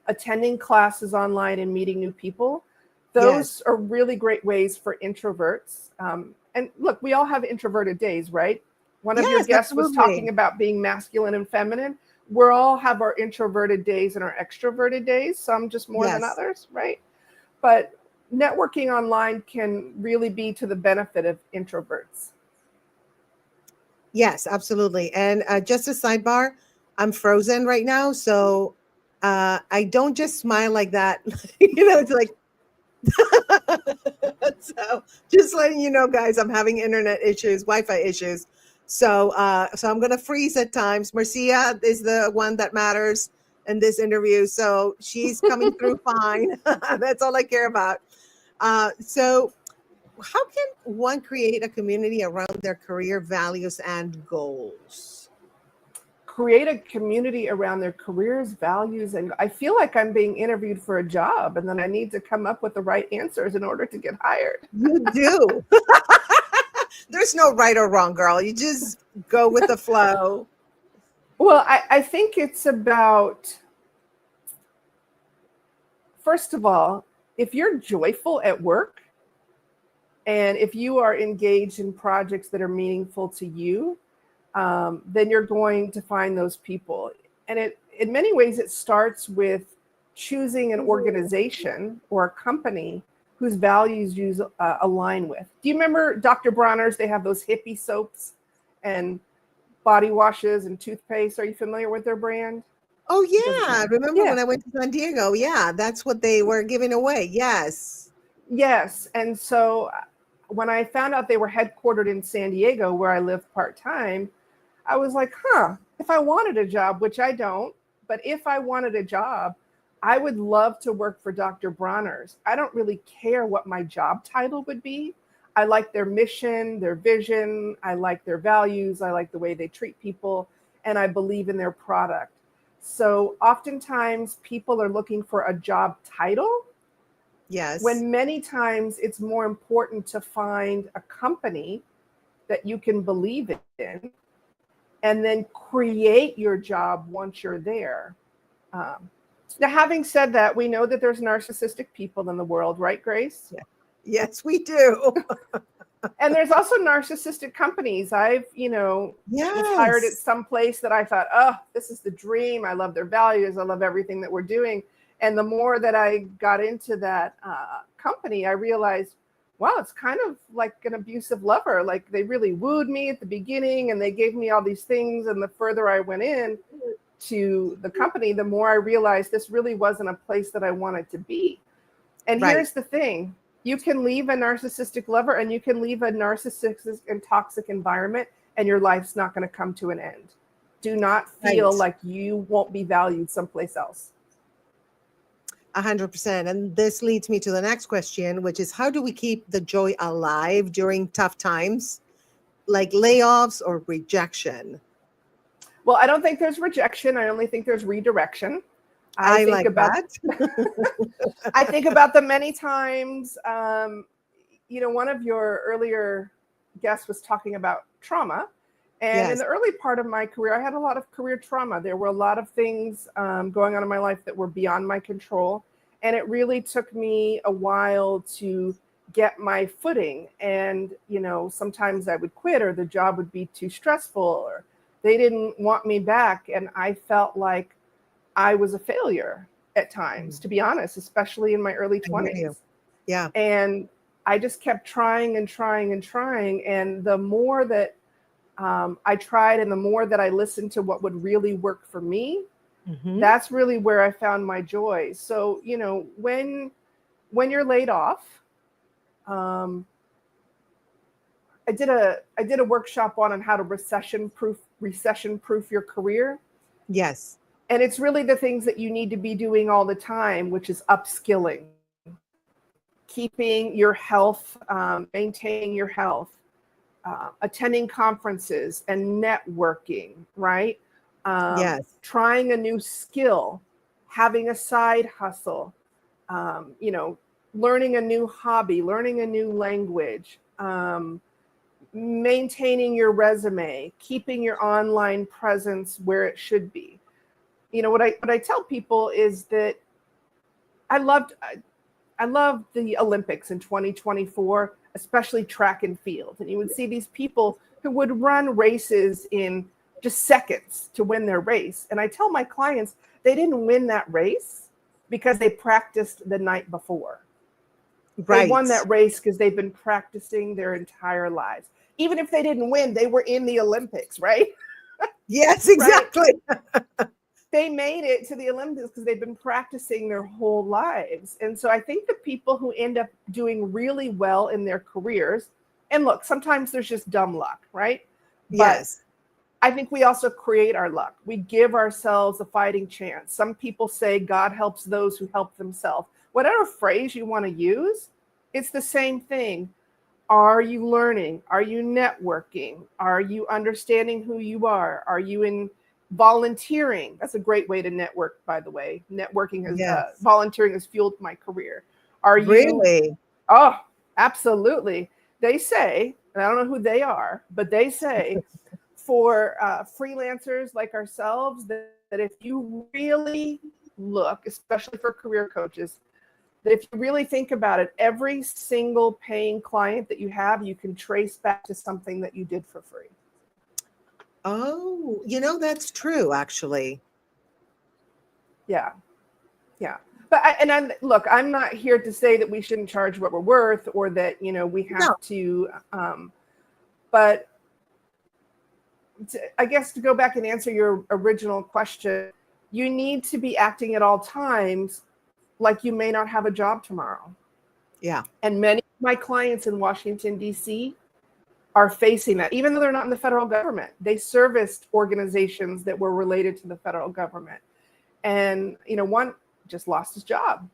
attending classes online and meeting new people. Those are really great ways for introverts. And look, we all have introverted days, right? One of your guests was talking about being masculine and feminine. We all have our introverted days and our extroverted days, some just more than others, right? But networking online can really be to the benefit of introverts. Yes, absolutely. And just a sidebar, I'm frozen right now. So I don't just smile like that. It's like, so just letting you know, guys, I'm having internet issues, Wi-Fi issues. So I'm going to freeze at times. Marcia is the one that matters in this interview. So she's coming through fine. That's all I care about. So how can one create a community around their career values and goals? Create a community around their careers, values, and I feel like I'm being interviewed for a job, and then I need to come up with the right answers in order to get hired. You do. There's no right or wrong, girl. You just go with the flow. Well, I think it's about, first of all, if you're joyful at work, and if you are engaged in projects that are meaningful to you, then you're going to find those people. And in many ways, it starts with choosing an organization or a company whose values you align with. Do you remember Dr. Bronner's? They have those hippie soaps and body washes and toothpaste. Are you familiar with their brand? Oh, yeah. Remember when I went to San Diego? Yeah, that's what they were giving away. Yes. Yes. And so when I found out they were headquartered in San Diego, where I live part-time, I was like, if I wanted a job, which I don't, but if I wanted a job, I would love to work for Dr. Bronner's. I don't really care what my job title would be. I like their mission, their vision. I like their values. I like the way they treat people, and I believe in their product. So oftentimes people are looking for a job title. Yes. When many times it's more important to find a company that you can believe in and then create your job once you're there. Now, having said that, we know that there's narcissistic people in the world, right, Grace? Yeah. Yes, we do. And there's also narcissistic companies. I've, was hired at some place that I thought, oh, this is the dream. I love their values. I love everything that we're doing. And the more that I got into that company, I realized, wow, it's kind of like an abusive lover. Like they really wooed me at the beginning and they gave me all these things. And the further I went in to the company, the more I realized this really wasn't a place that I wanted to be. And here's the thing. You can leave a narcissistic lover and you can leave a narcissistic and toxic environment and your life's not going to come to an end. Do not feel like you won't be valued someplace else. 100%. And this leads me to the next question, which is how do we keep the joy alive during tough times, like layoffs or rejection? Well, I don't think there's rejection. I only think there's redirection. I like that. I think about the many times, one of your earlier guests was talking about trauma. And in the early part of my career, I had a lot of career trauma. There were a lot of things going on in my life that were beyond my control. And it really took me a while to get my footing. And, sometimes I would quit or the job would be too stressful or they didn't want me back. And I felt like I was a failure at times, to be honest, especially in my early 20s. Yeah. And I just kept trying and trying and trying. And the more that I tried and the more that I listened to what would really work for me, that's really where I found my joy. So, when you're laid off, I did a workshop on how to recession proof your career. Yes. And it's really the things that you need to be doing all the time, which is upskilling, keeping your health, maintaining your health, attending conferences and networking, right? Yes. Trying a new skill, having a side hustle, learning a new hobby, learning a new language, maintaining your resume, keeping your online presence where it should be. What I tell people is that I loved the Olympics in 2024, especially track and field. And you would see these people who would run races in just seconds to win their race. And I tell my clients, they didn't win that race because they practiced the night before. They won that race because they've been practicing their entire lives. Even if they didn't win, they were in the Olympics, right? Yes, exactly. They made it to the Olympics because they've been practicing their whole lives. And so I think the people who end up doing really well in their careers, and look, sometimes there's just dumb luck, right? Yes. But I think we also create our luck. We give ourselves a fighting chance. Some people say God helps those who help themselves. Whatever phrase you want to use, it's the same thing. Are you learning? Are you networking? Are you understanding who you are? Are you in volunteering? That's a great way to network, by the way. Networking has volunteering has fueled my career. Are you really? Oh, absolutely. They say, and I don't know who they are, but they say for freelancers like ourselves that if you really look, especially for career coaches, that if you really think about it, every single paying client that you have, you can trace back to something that you did for free. Oh, that's true, actually. Yeah. But look, I'm not here to say that we shouldn't charge what we're worth or that, we have to, but I guess to go back and answer your original question, you need to be acting at all times like you may not have a job tomorrow. Yeah. And many of my clients in Washington, D.C., are facing that, even though they're not in the federal government. They serviced organizations that were related to the federal government. And, one just lost his job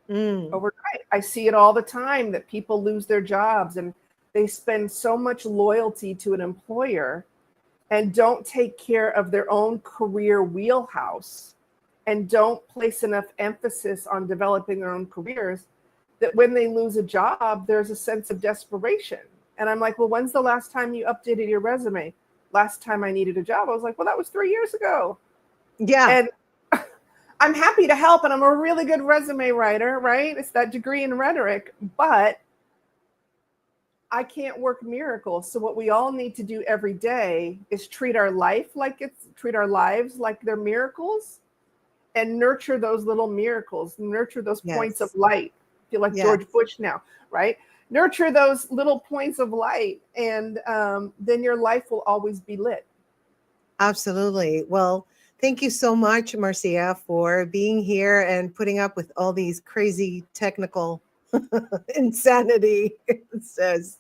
overnight. I see it all the time that people lose their jobs and they spend so much loyalty to an employer and don't take care of their own career wheelhouse and don't place enough emphasis on developing their own careers, that when they lose a job, there's a sense of desperation. And I'm like, well, when's the last time you updated your resume? Last time I needed a job. I was like, well, that was 3 years ago. Yeah. And I'm happy to help. And I'm a really good resume writer, right? It's that degree in rhetoric, but I can't work miracles. So what we all need to do every day is treat our lives like they're miracles and nurture those little miracles, nurture those points of light. I feel like George Bush now, right? Nurture those little points of light, and then your life will always be lit. Absolutely. Well, thank you so much, Marcia, for being here and putting up with all these crazy technical insanity, it says.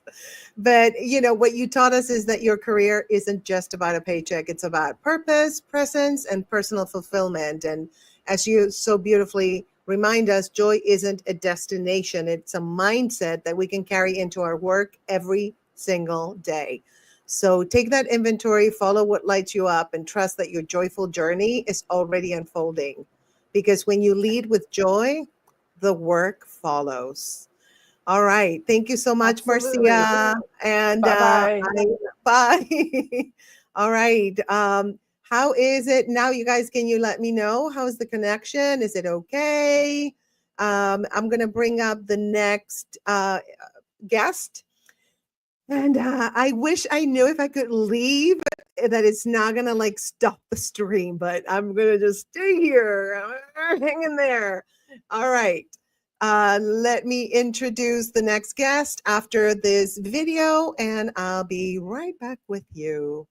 But, what you taught us is that your career isn't just about a paycheck. It's about purpose, presence, and personal fulfillment. And as you so beautifully remind us, joy isn't a destination. It's a mindset that we can carry into our work every single day. So take that inventory, follow what lights you up, and trust that your joyful journey is already unfolding. Because when you lead with joy, the work follows. All right. Thank you so much, Absolutely. Marcia. And Bye-bye. bye. All right. How is it now? You guys, can you let me know? How's the connection? Is it okay? I'm going to bring up the next guest. And I wish I knew if I could leave that it's not going to stop the stream, but I'm going to just stay here. Hang in there. All right. Let me introduce the next guest after this video, and I'll be right back with you.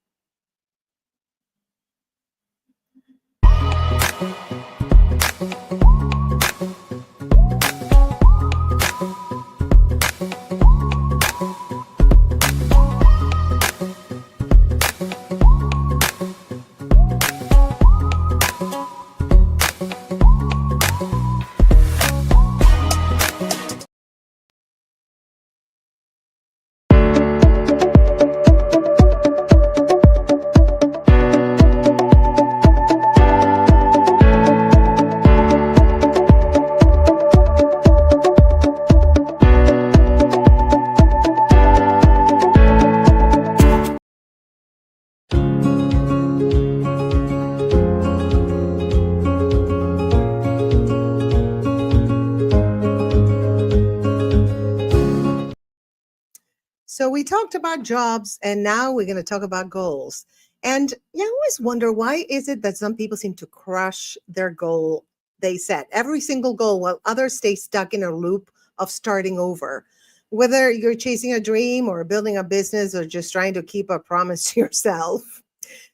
So we talked about jobs, and now we're going to talk about goals. And I always wonder, why is it that some people seem to crush their goal they set, every single goal, while others stay stuck in a loop of starting over? Whether you're chasing a dream or building a business or just trying to keep a promise to yourself.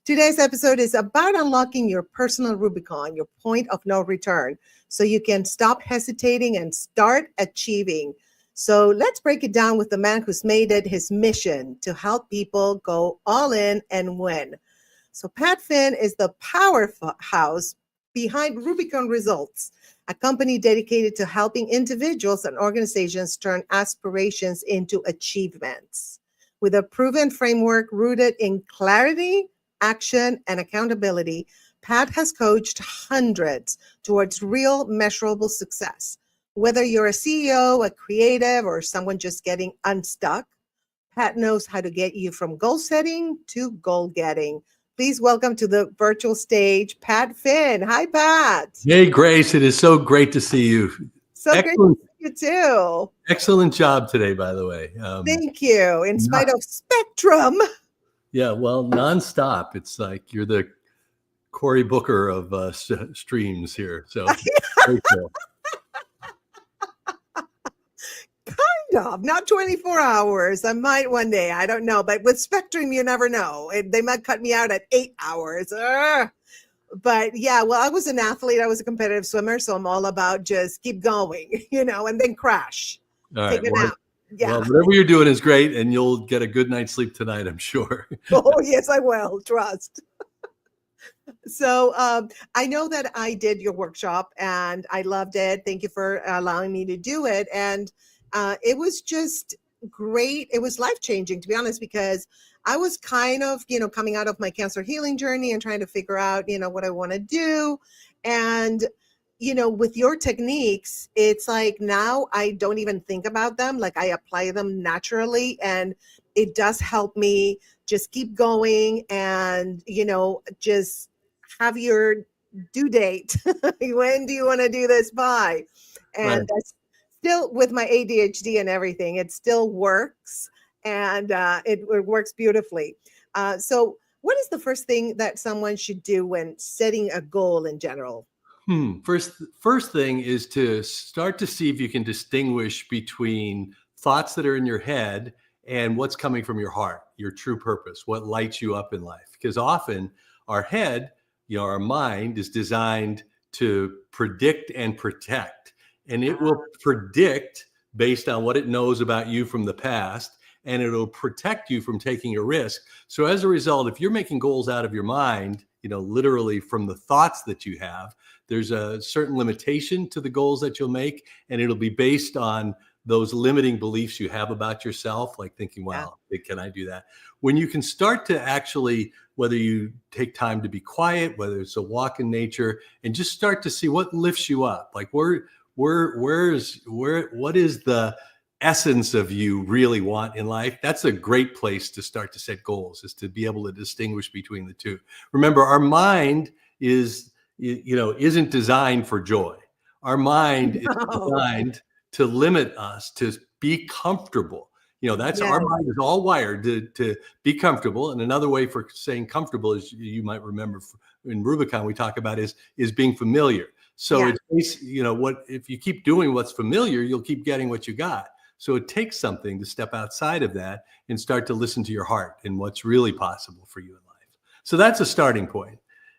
Today's episode is about unlocking your personal Rubicon, your point of no return, so you can stop hesitating and start achieving. So let's break it down with the man who's made it his mission to help people go all in and win. So Pat Finn is the powerhouse behind Rubicon Results, a company dedicated to helping individuals and organizations turn aspirations into achievements. With a proven framework rooted in clarity, action, and accountability, Pat has coached hundreds towards real measurable success. Whether you're a CEO, a creative, or someone just getting unstuck, Pat knows how to get you from goal setting to goal getting. Please welcome to the virtual stage, Pat Finn. Hi, Pat. Hey, Grace. It is so great to see you. So excellent. Great to see you too. Excellent job today, by the way. Thank you. In spite of Spectrum. Yeah, well, nonstop. It's like you're the Cory Booker of streams here. So very cool. Kind of, not 24 hours. I might one day, I don't know. But with Spectrum, you never know. They might cut me out at 8 hours. But yeah, well, I was an athlete. I was a competitive swimmer. So I'm all about just keep going, and then crash. All Take right. it out. Yeah. Well, whatever you're doing is great, and you'll get a good night's sleep tonight, I'm sure. Oh, yes, I will. Trust. So I know that I did your workshop and I loved it. Thank you for allowing me to do it. And it was just great. It was life-changing, to be honest, because I was kind of, coming out of my cancer healing journey and trying to figure out, what I want to do. And, with your techniques, it's like now I don't even think about them. Like I apply them naturally, and it does help me just keep going and, just have your due date. When do you want to do this by? And Right. that's still with my ADHD and everything. It still works, and it works beautifully. So what is the first thing that someone should do when setting a goal in general? First thing is to start to see if you can distinguish between thoughts that are in your head and what's coming from your heart, your true purpose, what lights you up in life. Because often our head, our mind is designed to predict and protect, and it will predict based on what it knows about you from the past, and it'll protect you from taking a risk. So as a result, if you're making goals out of your mind, literally from the thoughts that you have, there's a certain limitation to the goals that you'll make, and it'll be based on those limiting beliefs you have about yourself, like thinking, wow, can I do that? When you can start to actually, whether you take time to be quiet, whether it's a walk in nature, and just start to see what lifts you up, like what is the essence of you really want in life. That's a great place to start to set goals, is to be able to distinguish between the two. Remember, our mind isn't designed for joy. Our mind is designed to limit us, to be comfortable. That's our mind is all wired to be comfortable. And another way for saying comfortable is, you might remember in Rubicon, we talk about is being familiar. So it's, if you keep doing what's familiar, you'll keep getting what you got. So it takes something to step outside of that and start to listen to your heart and what's really possible for you in life. So that's a starting point.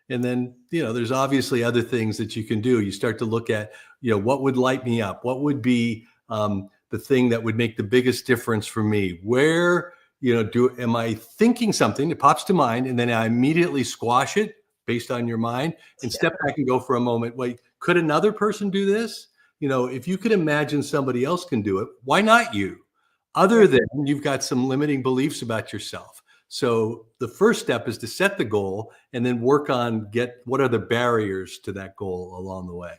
And then, there's obviously other things that you can do. You start to look at, what would light me up? What would be the thing that would make the biggest difference for me? Where, am I thinking something that pops to mind, and then I immediately squash it based on your mind and step back and go for a moment. Wait, could another person do this? If you could imagine somebody else can do it, why not you? Other than you've got some limiting beliefs about yourself. So the first step is to set the goal and then work on what are the barriers to that goal along the way.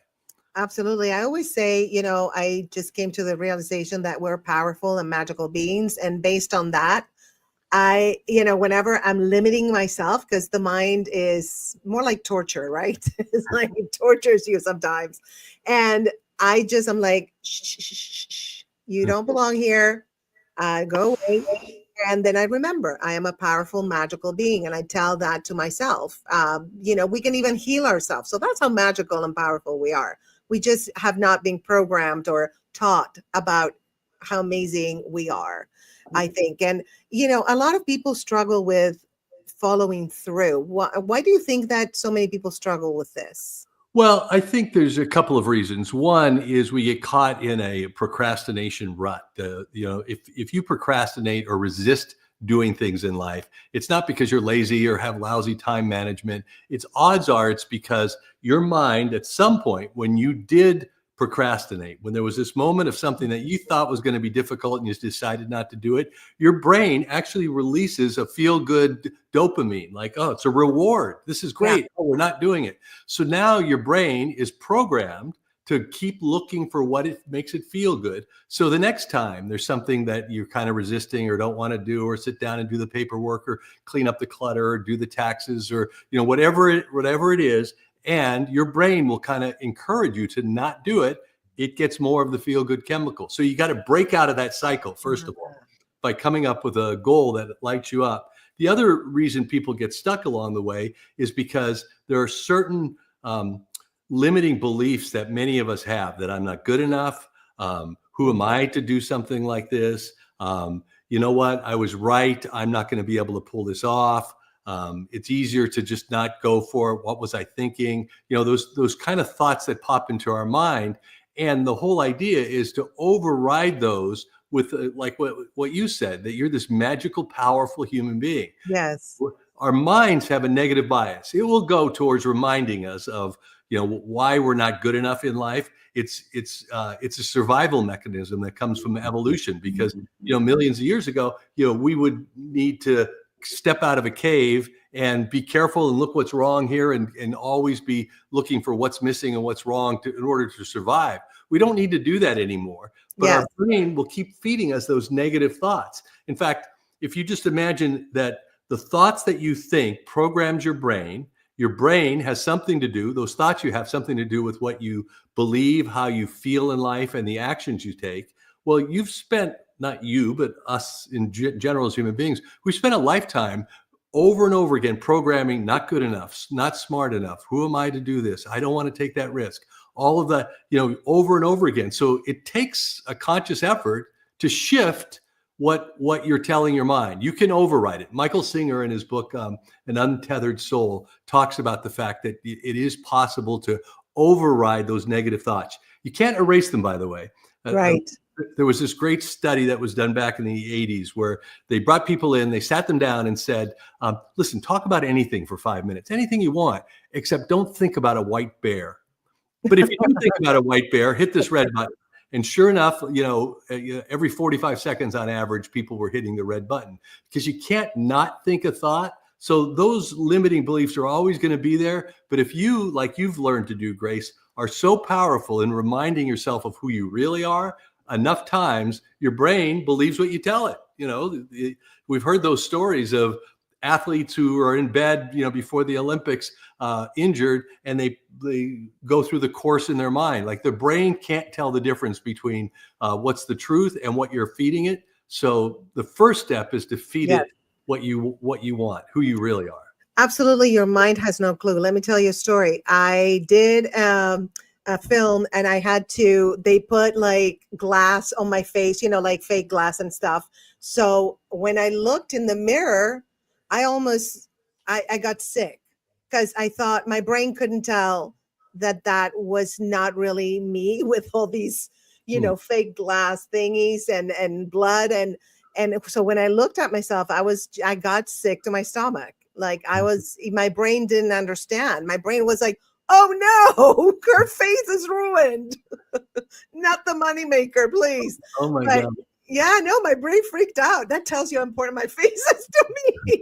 Absolutely. I always say, I just came to the realization that we're powerful and magical beings. And based on that, whenever I'm limiting myself, because the mind is more like torture, right? It's like it tortures you sometimes. And I'm like, shh, you don't belong here. Go away. And then I remember I am a powerful, magical being. And I tell that to myself. We can even heal ourselves. So that's how magical and powerful we are. We just have not been programmed or taught about how amazing we are, I think. And, a lot of people struggle with following through. Why do you think that so many people struggle with this? Well, I think there's a couple of reasons. One is we get caught in a procrastination rut. If you procrastinate or resist doing things in life, it's not because you're lazy or have lousy time management. Odds are it's because your mind, at some point when you did procrastinate, when there was this moment of something that you thought was going to be difficult and you decided not to do it, your brain actually releases a feel-good dopamine, like, oh, it's a reward. This is great. Oh, we're not doing it. So now your brain is programmed to keep looking for what it makes it feel good. So the next time there's something that you're kind of resisting or don't want to do, or sit down and do the paperwork or clean up the clutter or do the taxes or, whatever it is, and your brain will kind of encourage you to not do it, it gets more of the feel-good chemical. So you got to break out of that cycle, first of all, by coming up with a goal that lights you up. The other reason people get stuck along the way is because there are certain limiting beliefs that many of us have, that I'm not good enough. Who am I to do something like this? You know what? I was right. I'm not going to be able to pull this off. It's easier to just not go for it. What was I thinking? Those kind of thoughts that pop into our mind. And the whole idea is to override those with like what you said, that you're this magical, powerful human being. Yes. Our minds have a negative bias. It will go towards reminding us of, why we're not good enough in life. It's a survival mechanism that comes from evolution, because, millions of years ago, we would need to step out of a cave and be careful and look what's wrong here, and always be looking for what's missing and what's wrong in order to survive. We don't need to do that anymore, but our brain will keep feeding us those negative thoughts. In fact, if you just imagine that the thoughts that you think programs your brain has something to do, those thoughts you have something to do with what you believe, how you feel in life, and the actions you take. Well, you've spent, not you, but us in general as human beings, we spent a lifetime over and over again programming not good enough, not smart enough. Who am I to do this? I don't want to take that risk. All of that, over and over again. So it takes a conscious effort to shift what you're telling your mind. You can override it. Michael Singer, in his book, An Untethered Soul, talks about the fact that it is possible to override those negative thoughts. You can't erase them, by the way. Right. There was this great study that was done back in the 80s where they brought people in, they sat them down and said, listen, talk about anything for 5 minutes, anything you want, except don't think about a white bear. But if you do think about a white bear, hit this red button. And sure enough, every 45 seconds on average, people were hitting the red button, because you can't not think a thought. So those limiting beliefs are always going to be there. But if you, like you've learned to do, Grace, are so powerful in reminding yourself of who you really are, enough times your brain believes what you tell it. We've heard those stories of athletes who are in bed, before the Olympics, injured, and they go through the course in their mind. Like, the brain can't tell the difference between what's the truth and what you're feeding it. So the first step is to feed it what you want, who you really are. Absolutely. Your mind has no clue. Let me tell you a story. I did a film, and they put like glass on my face, like fake glass and stuff. So when I looked in the mirror, I got sick, because I thought my brain couldn't tell that was not really me, with all these, fake glass thingies and blood. And so when I looked at myself, I got sick to my stomach. Like, my brain didn't understand. My brain was like, oh no, her face is ruined. Not the moneymaker, please. Oh my God. Yeah, no, my brain freaked out. That tells you how important my face is to me.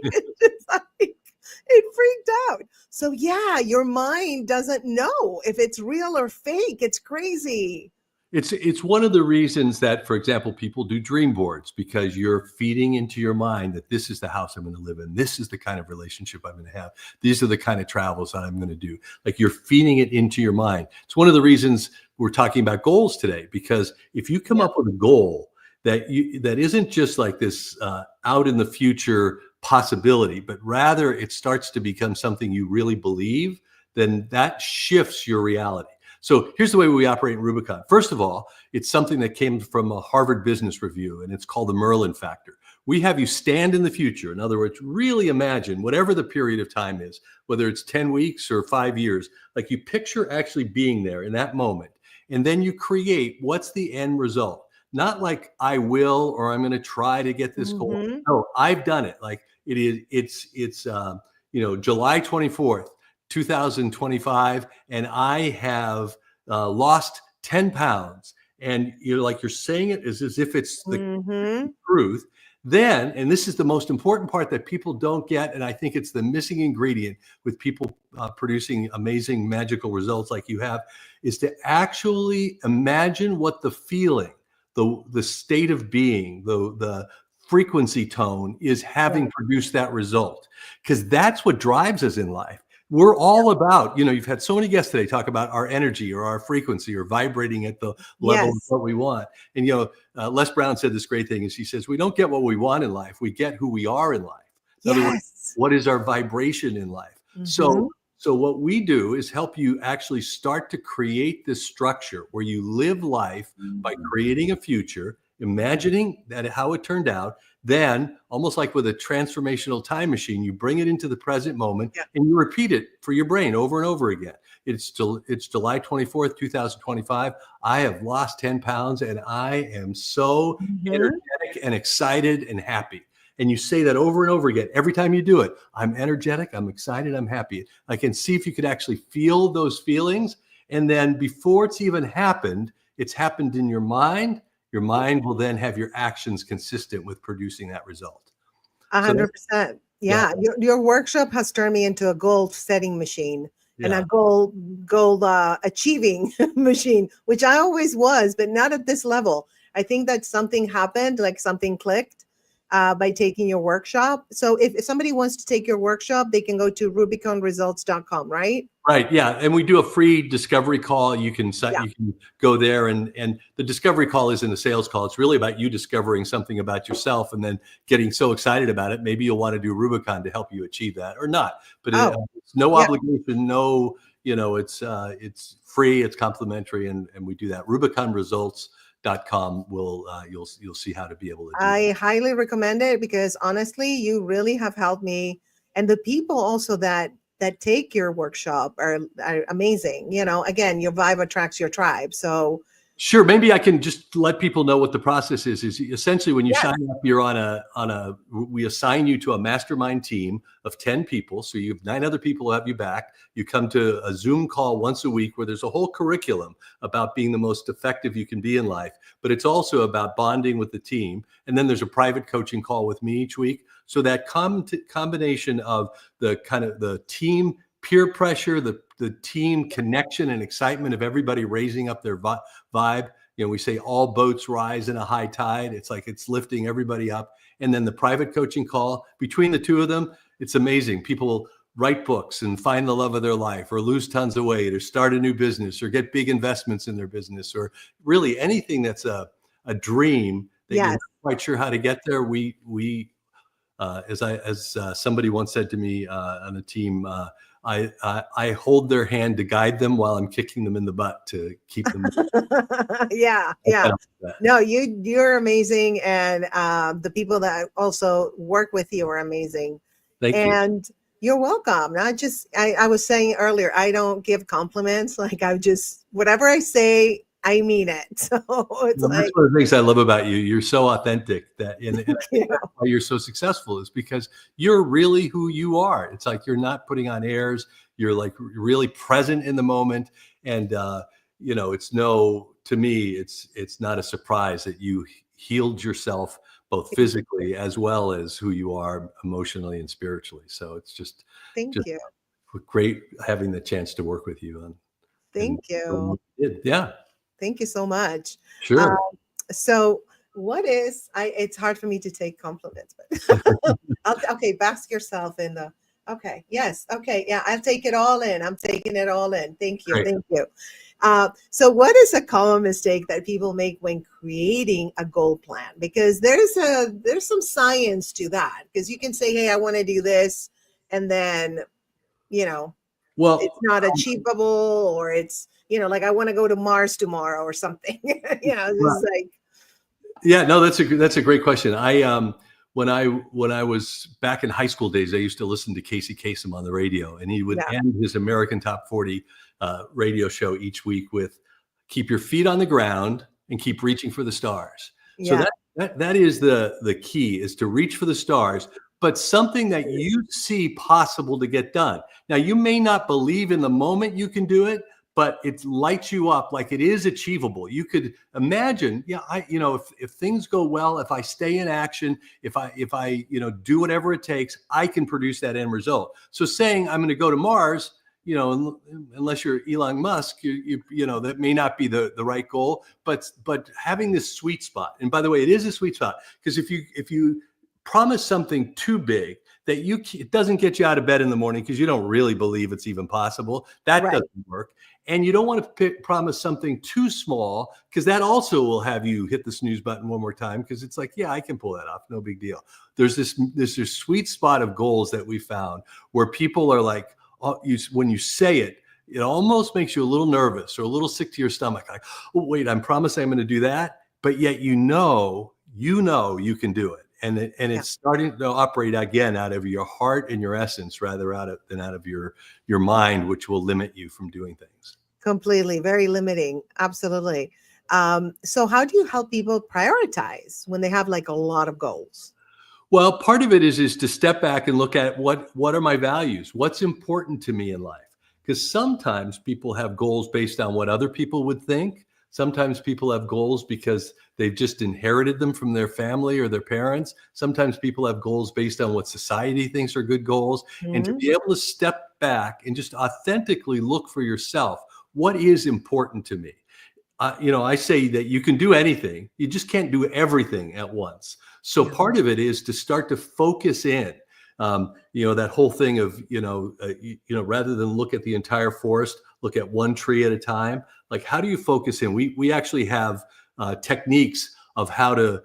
It freaked out. So yeah, your mind doesn't know if it's real or fake. It's crazy. It's one of the reasons that, for example, people do dream boards, because you're feeding into your mind that this is the house I'm going to live in. This is the kind of relationship I'm going to have. These are the kind of travels that I'm going to do. Like, you're feeding it into your mind. It's one of the reasons we're talking about goals today, because if you come up with a goal that isn't just like this out in the future possibility, but rather it starts to become something you really believe, then that shifts your reality. So here's the way we operate in Rubicon. First of all, it's something that came from a Harvard Business Review, and it's called the Merlin Factor. We have you stand in the future. In other words, really imagine whatever the period of time is, whether it's 10 weeks or 5 years, like you picture actually being there in that moment. And then you create what's the end result. Not like I will, or I'm going to try to get this goal. No, I've done it. Like it's July 24th, 2025, and I have lost 10 pounds. And you're saying it as if it's the truth. Then, and this is the most important part that people don't get, and I think it's the missing ingredient with people producing amazing, magical results like you have, is to actually imagine what the feeling, the state of being, the frequency tone is having produced that result. Because that's what drives us in life. We're all about, you've had so many guests today talk about our energy or our frequency or vibrating at the level of what we want. And, Les Brown said this great thing, is he says, we don't get what we want in life. We get who we are in life. In other words, what is our vibration in life? So what we do is help you actually start to create this structure where you live life by creating a future, imagining that how it turned out, Then, almost like with a transformational time machine, you bring it into the present moment and you repeat it for your brain over and over again. It's July 24th, 2025. I have lost 10 pounds and I am so energetic and excited and happy. And you say that over and over again. Every time you do it, I'm energetic, I'm excited, I'm happy. I can see if you could actually feel those feelings. And then before it's even happened, it's happened in your mind. Your mind will then have your actions consistent with producing that result. 100%. Yeah. Your workshop has turned me into a goal setting machine and a goal achieving machine, which I always was, but not at this level. I think that something happened, like something clicked by taking your workshop. So if somebody wants to take your workshop, they can go to rubiconresults.com, right? Right. Yeah. And we do a free discovery call. You can go there and the discovery call isn't a sales call. It's really about you discovering something about yourself and then getting so excited about it. Maybe you'll want to do Rubicon to help you achieve that or not, but it's no obligation. No, it's free, it's complimentary. And we do that. RubiconResults.com will you'll see how to be able to do I highly recommend it because honestly, you really have helped me. And the people also that take your workshop are amazing. Again, your vibe attracts your tribe. So sure, maybe I can just let people know what the process is essentially when you sign up, you're we assign you to a mastermind team of 10 people. So you have 9 other people who have you back. You come to a Zoom call once a week where there's a whole curriculum about being the most effective you can be in life, but it's also about bonding with the team. And then there's a private coaching call with me each week. So that combination of the team peer pressure, the team connection and excitement of everybody raising up their vibe. We say all boats rise in a high tide. It's like it's lifting everybody up. And then the private coaching call between the two of them, it's amazing. People write books and find the love of their life or lose tons of weight or start a new business or get big investments in their business or really anything that's a dream that you're not quite sure how to get there. As somebody once said to me on a team, I hold their hand to guide them while I'm kicking them in the butt to keep them. Yeah. No, you're amazing, and the people that also work with you are amazing. Thank you. And you're welcome. Not just I was saying earlier, I don't give compliments. Like whatever I say, I mean it. So it's that's one of the things I love about you. You're so authentic that and that's why you're so successful is because you're really who you are. It's like you're not putting on airs. You're like really present in the moment. And to me, it's not a surprise that you healed yourself both physically as well as who you are emotionally and spiritually. So it's just thank you. Great having the chance to work with you. Thank you. Yeah. Thank you so much. Sure. So it's hard for me to take compliments, but okay, bask yourself in the, okay. Yes. Okay. Yeah. I'll take it all in. I'm taking it all in. Thank you. Great. Thank you. So what is a common mistake that people make when creating a goal plan? Because there's some science to that, because you can say, hey, I want to do this. And then, well, it's not achievable, or it's, like I want to go to Mars tomorrow or something. Just like. Yeah, no, that's a great question. When I was back in high school days, I used to listen to Casey Kasem on the radio, and he would end his American Top 40 radio show each week with "Keep your feet on the ground and keep reaching for the stars." Yeah. So that is the key, is to reach for the stars, but something that you see possible to get done. Now, you may not believe in the moment you can do it, but it lights you up like it is achievable. You could imagine, if things go well, if I stay in action, if I do whatever it takes, I can produce that end result. So saying I'm going to go to Mars, unless you're Elon Musk, that may not be the right goal, but having this sweet spot. And by the way, it is a sweet spot, because if you promise something too big, that it doesn't get you out of bed in the morning because you don't really believe it's even possible. That doesn't work. And you don't want to promise something too small, because that also will have you hit the snooze button one more time, because it's like, yeah, I can pull that off. No big deal. There's this sweet spot of goals that we found where people are like, when you say it, it almost makes you a little nervous or a little sick to your stomach. Like, oh, wait, I'm promising I'm going to do that. But yet, you know you can do it. And it's starting to operate again out of your heart and your essence rather than out of your mind, which will limit you from doing things. Completely, very limiting. Absolutely. So how do you help people prioritize when they have like a lot of goals? Well, part of it is to step back and look at what are my values? What's important to me in life? Because sometimes people have goals based on what other people would think. Sometimes people have goals because they've just inherited them from their family or their parents. Sometimes people have goals based on what society thinks are good goals. And to be able to step back and just authentically look for yourself, what is important to me? I say that you can do anything. You just can't do everything at once. So part of it is to start to focus in. That whole thing of, rather than look at the entire forest, look at one tree at a time. Like, how do you focus in? We actually have techniques of how to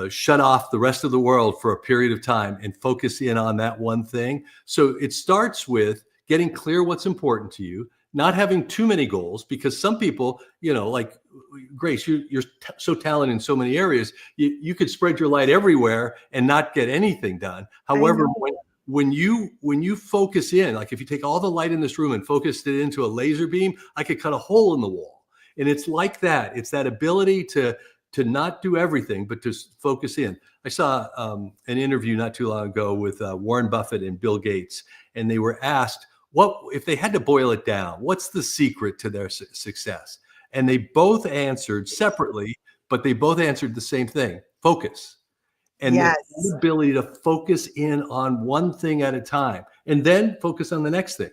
shut off the rest of the world for a period of time and focus in on that one thing. So it starts with getting clear what's important to you, not having too many goals, because some people, like Grace, you're so talented in so many areas, you could spread your light everywhere and not get anything done. However, when you focus in, like if you take all the light in this room and focus it into a laser beam, I could cut a hole in the wall. And it's like that. It's that ability to not do everything, but to focus in. I saw an interview not too long ago with Warren Buffett and Bill Gates, and they were asked, what if they had to boil it down? What's the secret to their success? And they both answered separately, but they both answered the same thing: focus. And the ability to focus in on one thing at a time, and then focus on the next thing.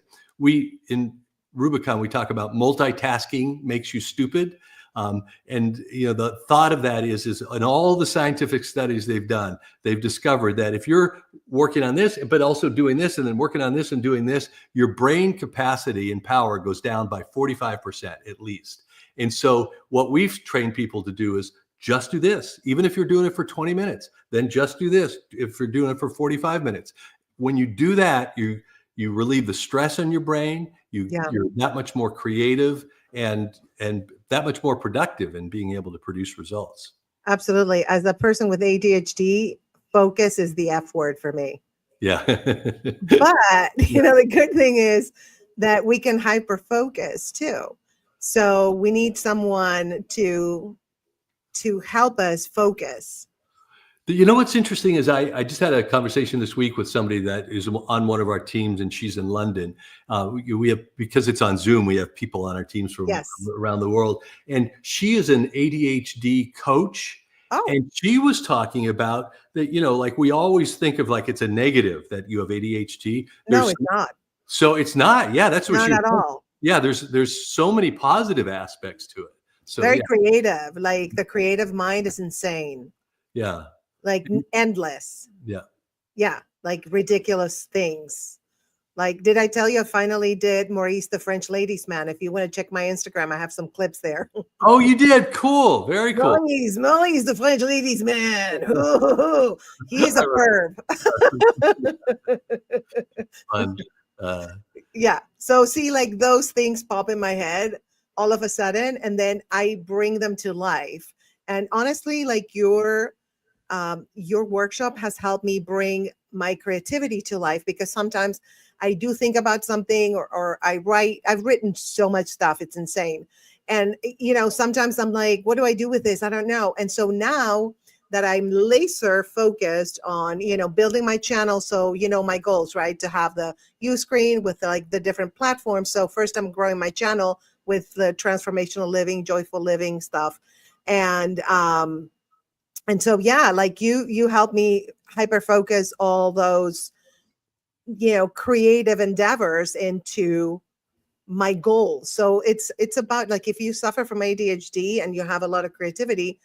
In Rubicon, we talk about multitasking makes you stupid. The thought of that is in all the scientific studies they've done, they've discovered that if you're working on this, but also doing this, and then working on this and doing this, your brain capacity and power goes down by 45% at least. And so what we've trained people to do is just do this. Even if you're doing it for 20 minutes, then just do this. If you're doing it for 45 minutes, when you do that, you relieve the stress on your brain. You're that much more creative and that much more productive in being able to produce results. Absolutely. As a person with ADHD, focus is the F word for me. Yeah. But, the good thing is that we can hyper focus too. So we need someone to help us focus. What's interesting is I just had a conversation this week with somebody that is on one of our teams, and she's in London. We have, because it's on Zoom, we have people on our teams from around the world, and she is an ADHD coach. Oh. And she was talking about that, like we always think of like it's a negative that you have ADHD. No, it's not. So it's not. Yeah, that's what not at all. Yeah, there's so many positive aspects to it. So very creative. Like the creative mind is insane. Yeah. Like endless. Yeah. Yeah. Like ridiculous things. Like, did I tell you I finally did Maurice the French Ladies Man? If you want to check my Instagram, I have some clips there. Oh, you did? Cool. Very cool. Maurice the French Ladies Man. He's a perv. Fun. Yeah. So see, like those things pop in my head all of a sudden, and then I bring them to life. And honestly, like your workshop has helped me bring my creativity to life, because sometimes I do think about something or I write. I've written so much stuff. It's insane. And, sometimes I'm like, what do I do with this? I don't know. And so now that I'm laser focused on, building my channel. So, my goals, right? To have the U screen with like the different platforms. So first I'm growing my channel with the transformational living, joyful living stuff. And so, yeah, like you help me hyper focus all those, creative endeavors into my goals. So it's about like, if you suffer from ADHD and you have a lot of creativity,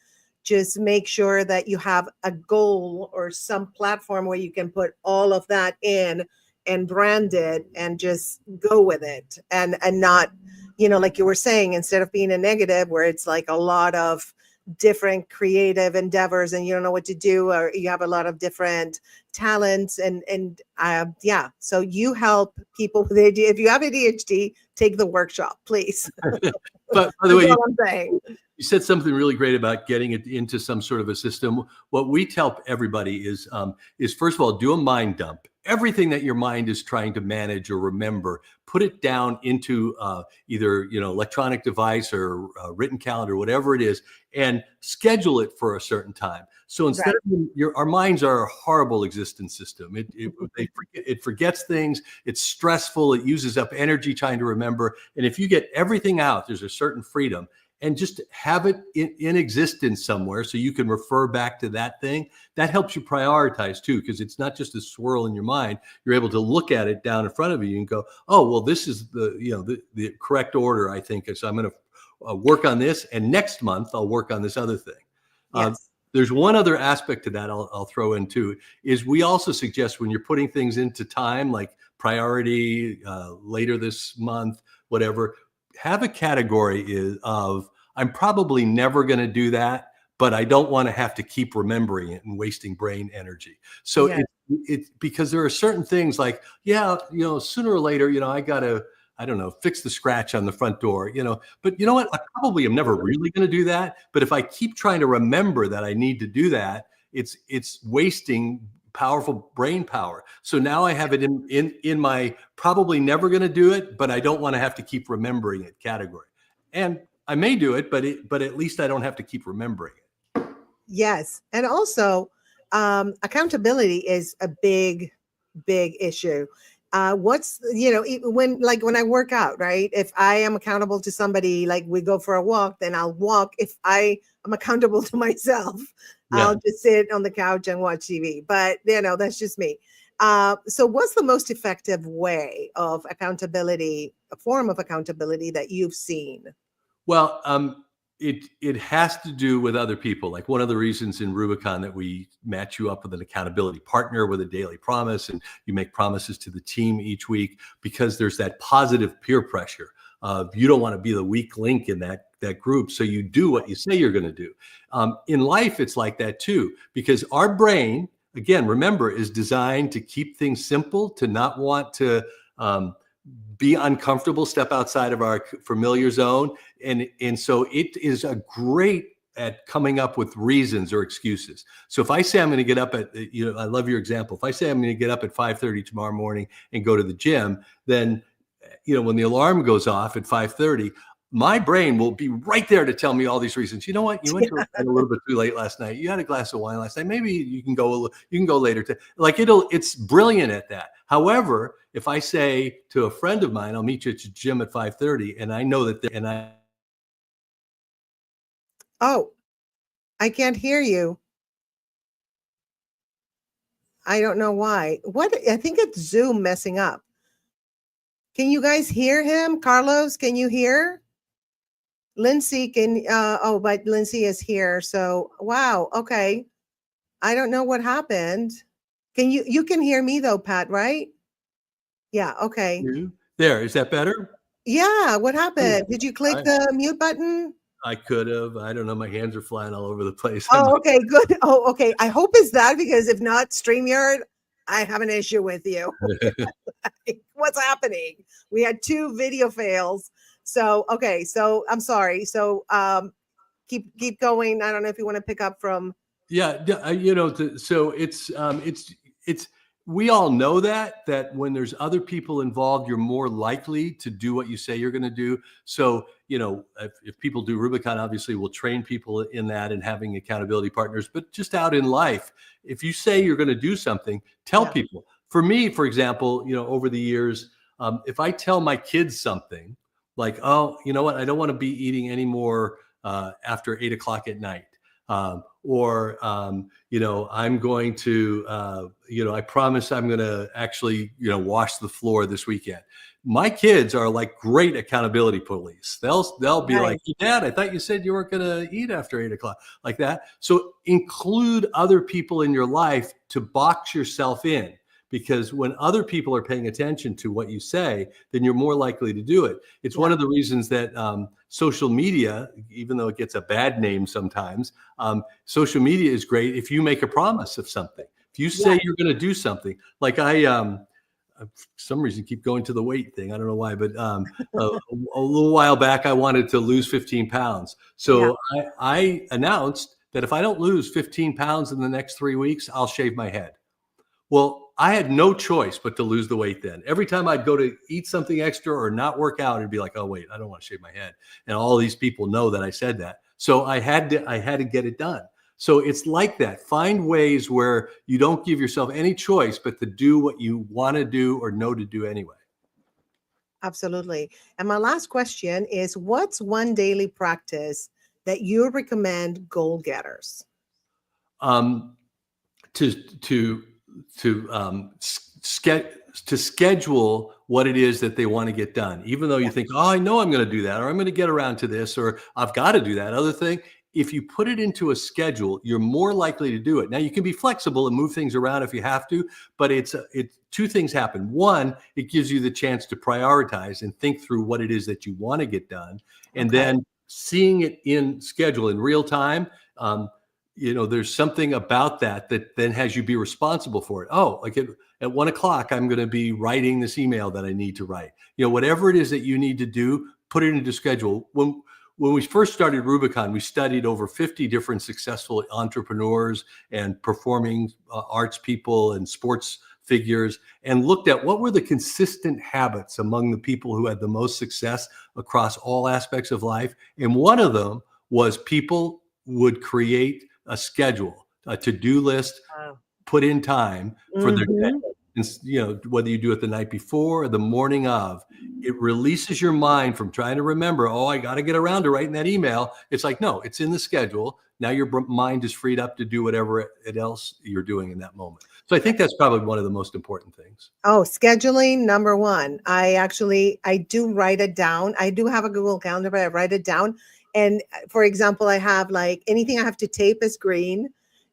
just make sure that you have a goal or some platform where you can put all of that in and brand it and just go with it. And not, like you were saying, instead of being a negative where it's like a lot of different creative endeavors and you don't know what to do, or you have a lot of different talents and yeah, so you help people with ADHD. If you have ADHD, take the workshop, please. But by the way, That's all I'm saying. You said something really great about getting it into some sort of a system. What we tell everybody is first of all, do a mind dump. Everything that your mind is trying to manage or remember, put it down into either electronic device or written calendar, whatever it is, and schedule it for a certain time. So instead of our minds are a horrible existence system. It forgets things. It's stressful. It uses up energy trying to remember. And if you get everything out, there's a certain freedom. And just have it in existence somewhere so you can refer back to that thing. That helps you prioritize too, because it's not just a swirl in your mind. You're able to look at it down in front of you and go, oh, well, this is the correct order, I think. So I'm going to work on this, and next month I'll work on this other thing. Yes. There's one other aspect to that I'll throw in too, is we also suggest when you're putting things into time, like priority, later this month, whatever, have a category of, I'm probably never going to do that, but I don't want to have to keep remembering it and wasting brain energy. So it's because there are certain things like, sooner or later, I got to, I don't know, fix the scratch on the front door, but you know what? I probably am never really going to do that. But if I keep trying to remember that I need to do that, it's wasting powerful brain power. So now I have it in my probably never going to do it, but I don't want to have to keep remembering it category. And I may do it, but at least I don't have to keep remembering it. Yes. And also, accountability is a big issue. When I work out, right? If I am accountable to somebody, like we go for a walk, then I'll walk. If I am accountable to myself, I'll just sit on the couch and watch TV. But that's just me. So what's the most effective way of accountability, a form of accountability that you've seen? Well, it has to do with other people. Like one of the reasons in Rubicon that we match you up with an accountability partner with a daily promise, and you make promises to the team each week, because there's that positive peer pressure of you don't want to be the weak link in that group. So you do what you say you're going to do. In life, it's like that too, because our brain, again, remember, is designed to keep things simple, to not want to be uncomfortable, step outside of our familiar zone. And so it is a great at coming up with reasons or excuses. So if I say I'm going to get up at, I love your example. If I say I'm going to get up at 5:30 tomorrow morning and go to the gym, then, when the alarm goes off at 5:30, my brain will be right there to tell me all these reasons. You know what? You went to bed a little bit too late last night. You had a glass of wine last night. Maybe you can go later. It's brilliant at that. However, if I say to a friend of mine, I'll meet you at the gym at 5:30, and I know that Oh, I can't hear you. I don't know why. I think it's Zoom messing up. Can you guys hear him? Carlos, can you hear? Lindsay but Lindsay is here. So, wow. Okay. I don't know what happened. You can hear me though, Pat, right? Yeah. Okay. There, is that better? Yeah. What happened? Did you click the mute button? I could have. I don't know. My hands are flying all over the place. Oh, okay. Good. Oh, okay. I hope it's that, because if not, StreamYard, I have an issue with you. What's happening? We had 2 video fails. So, okay. So I'm sorry. So keep going. I don't know if you want to pick up from. Yeah. So it's we all know that when there's other people involved, you're more likely to do what you say you're going to do. So, if people do Rubicon, obviously we'll train people in that and having accountability partners, but just out in life, if you say you're going to do something, tell people. For me, for example, over the years, if I tell my kids something like, oh, you know what, I don't want to be eating anymore after 8 o'clock at night. I'm going to, I promise I'm going to actually, wash the floor this weekend. My kids are like great accountability police. They'll be like, Dad, I thought you said you weren't going to eat after 8 o'clock, like that. So include other people in your life to box yourself in, because when other people are paying attention to what you say, then you're more likely to do it. It's one of the reasons that social media, even though it gets a bad name sometimes, social media is great if you make a promise of something. If you say you're going to do something, like I, for some reason, keep going to the weight thing. I don't know why, but a little while back, I wanted to lose 15 pounds. So I announced that if I don't lose 15 pounds in the next 3 weeks, I'll shave my head. Well, I had no choice but to lose the weight then. Every time I'd go to eat something extra or not work out, it'd be like, oh, wait, I don't want to shave my head. And all these people know that I said that. So I had to get it done. So it's like that. Find ways where you don't give yourself any choice but to do what you want to do or know to do anyway. Absolutely. And my last question is, what's one daily practice that you recommend goal getters? To schedule what it is that they want to get done, even though you think, oh, I know I'm going to do that, or I'm going to get around to this, or I've got to do that other thing. If you put it into a schedule, you're more likely to do it. Now, you can be flexible and move things around if you have to, but two things happen. One, it gives you the chance to prioritize and think through what it is that you want to get done. And then seeing it in schedule in real time, there's something about that then has you be responsible for it. Oh, like at 1 o'clock, I'm going to be writing this email that I need to write. Whatever it is that you need to do, put it into schedule. When we first started Rubicon, we studied over 50 different successful entrepreneurs and performing arts people and sports figures, and looked at what were the consistent habits among the people who had the most success across all aspects of life. And one of them was people would create a schedule, a to-do list, put in time for their day. And, whether you do it the night before or the morning of, it releases your mind from trying to remember, oh, I got to get around to writing that email. It's like, no, it's in the schedule. Now your mind is freed up to do whatever else you're doing in that moment. So I think that's probably one of the most important things. Oh, scheduling, number one. I do write it down. I do have a Google Calendar, but I write it down. And for example, I have like anything I have to tape is green.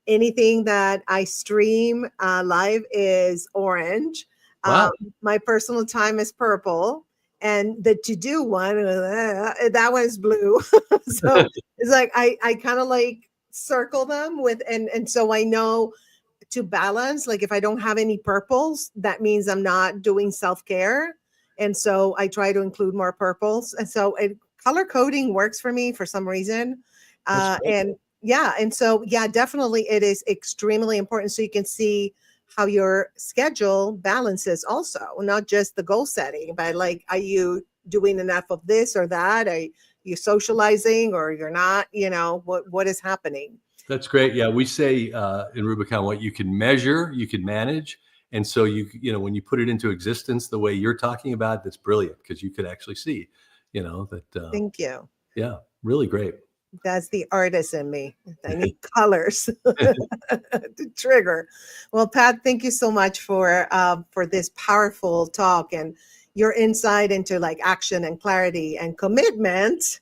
Anything that I stream live is orange. Wow. My personal time is purple. And the to-do one, that one is blue. So it's like I kind of like circle them with, and so I know to balance, like if I don't have any purples, that means I'm not doing self-care. And so I try to include more purples. And so color coding works for me for some reason. And so definitely it is extremely important. So you can see how your schedule balances also, not just the goal setting, but like, are you doing enough of this or that? Are you socializing or you're not, what is happening? That's great. Yeah. We say in Rubicon, what you can measure, you can manage. And so when you put it into existence the way you're talking about, that's brilliant because you could actually see, that. Thank you. Yeah. Really great. That's the artist in me. I need colors to trigger. Well, Pat, thank you so much for this powerful talk and your insight into like action and clarity and commitment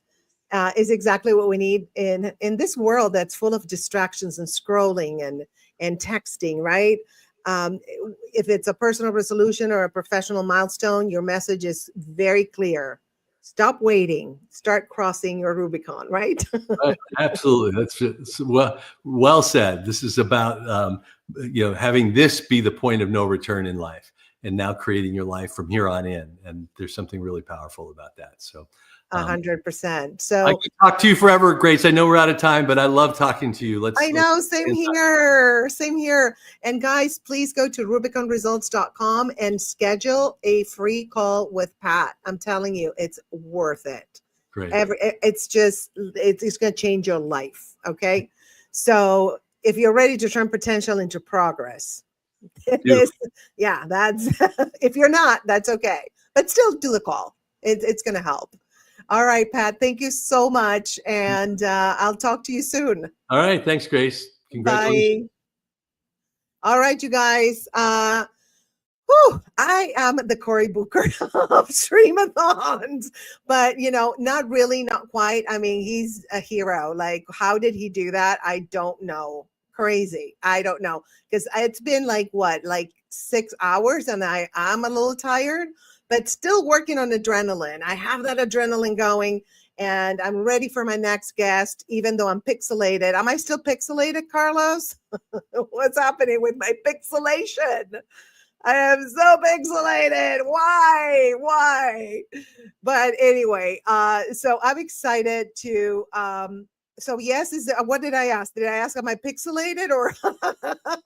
is exactly what we need in this world that's full of distractions and scrolling and texting, right? If it's a personal resolution or a professional milestone, your message is very clear. Stop waiting. Start crossing your Rubicon, right? Absolutely. That's well said. This is about having this be the point of no return in life, and now creating your life from here on in. And there's something really powerful about that. So 100%. So I could talk to you forever, Grace. I know we're out of time, but I love talking to you. Same here. And guys, please go to rubiconresults.com and schedule a free call with Pat. I'm telling you, it's worth it. Great. It's going to change your life. Okay. So if you're ready to turn potential into progress, that's if you're not, that's okay. But still do the call. It's going to help. All right, Pat, thank you so much. And I'll talk to you soon. All right. Thanks, Grace. Congratulations. Bye. All right, you guys. I am the Cory Booker of Streamathons, but not really, not quite. I mean, he's a hero. Like, how did he do that? I don't know. Crazy. I don't know. Because it's been like 6 hours and I'm a little tired, but still working on adrenaline. I have that adrenaline going and I'm ready for my next guest, even though I'm pixelated. Am I still pixelated, Carlos? What's happening with my pixelation? I am so pixelated. Why? But anyway, so I'm excited to, so yes, what did I ask? Did I ask, am I pixelated or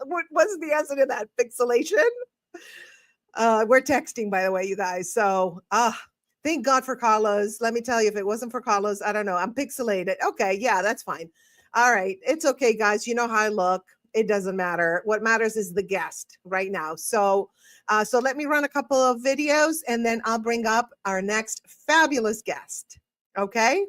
what was the answer to that? Pixelation? We're texting, by the way, you guys. So, thank God for Carlos. Let me tell you, if it wasn't for Carlos, I don't know. I'm pixelated. Okay. Yeah, that's fine. All right. It's okay, guys. You know how I look. It doesn't matter. What matters is the guest right now. So let me run a couple of videos and then I'll bring up our next fabulous guest. Okay.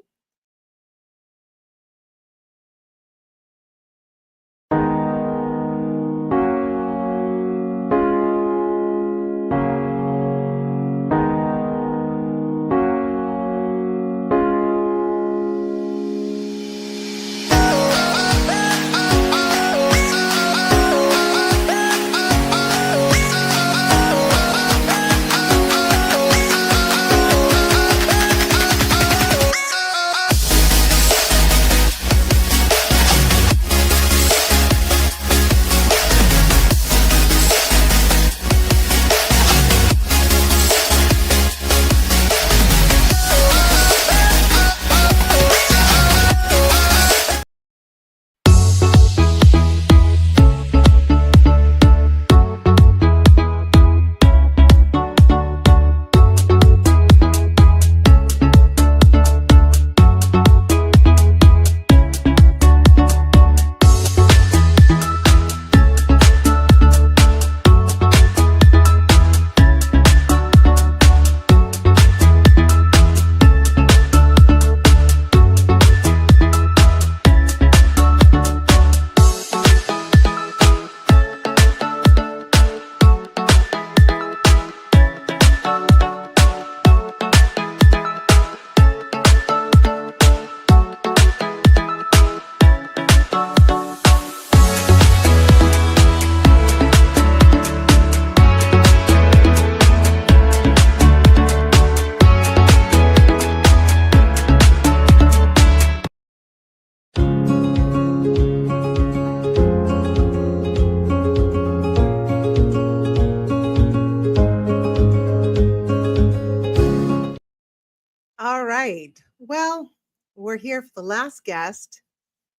All right. Well, we're here for the last guest,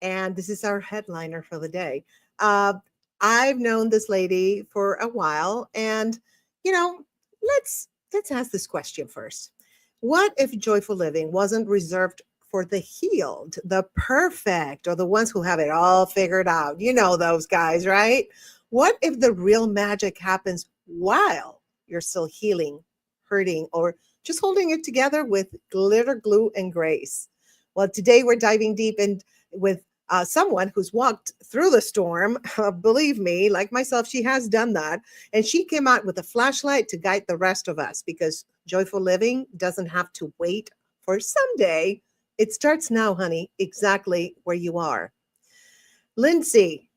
and this is our headliner for the day. I've known this lady for a while, and let's ask this question first. What if joyful living wasn't reserved for the healed, the perfect, or the ones who have it all figured out? You know those guys, right? What if the real magic happens while you're still healing, hurting, or just holding it together with glitter, glue, and grace? Well, today we're diving deep in with someone who's walked through the storm. Believe me, like myself, she has done that. And she came out with a flashlight to guide the rest of us, because joyful living doesn't have to wait for someday. It starts now, honey, exactly where you are. Lindsay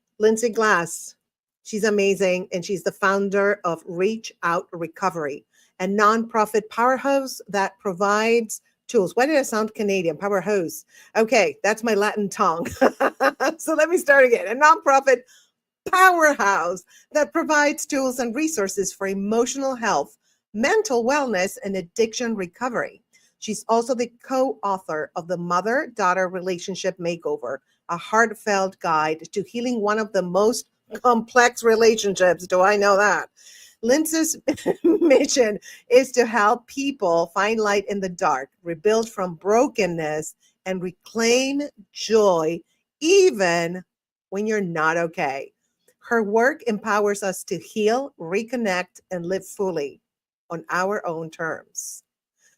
Glass. She's amazing. And she's the founder of Reach Out Recovery, a nonprofit powerhouse that provides tools. Why did I sound Canadian? Powerhouse. Okay, that's my Latin tongue. So let me start again. A nonprofit powerhouse that provides tools and resources for emotional health, mental wellness, and addiction recovery. She's also the co-author of the Mother-Daughter Relationship Makeover, a heartfelt guide to healing one of the most complex relationships. Do I know that? Lindsay's mission is to help people find light in the dark, rebuild from brokenness, and reclaim joy even when you're not okay. Her work empowers us to heal, reconnect, and live fully on our own terms.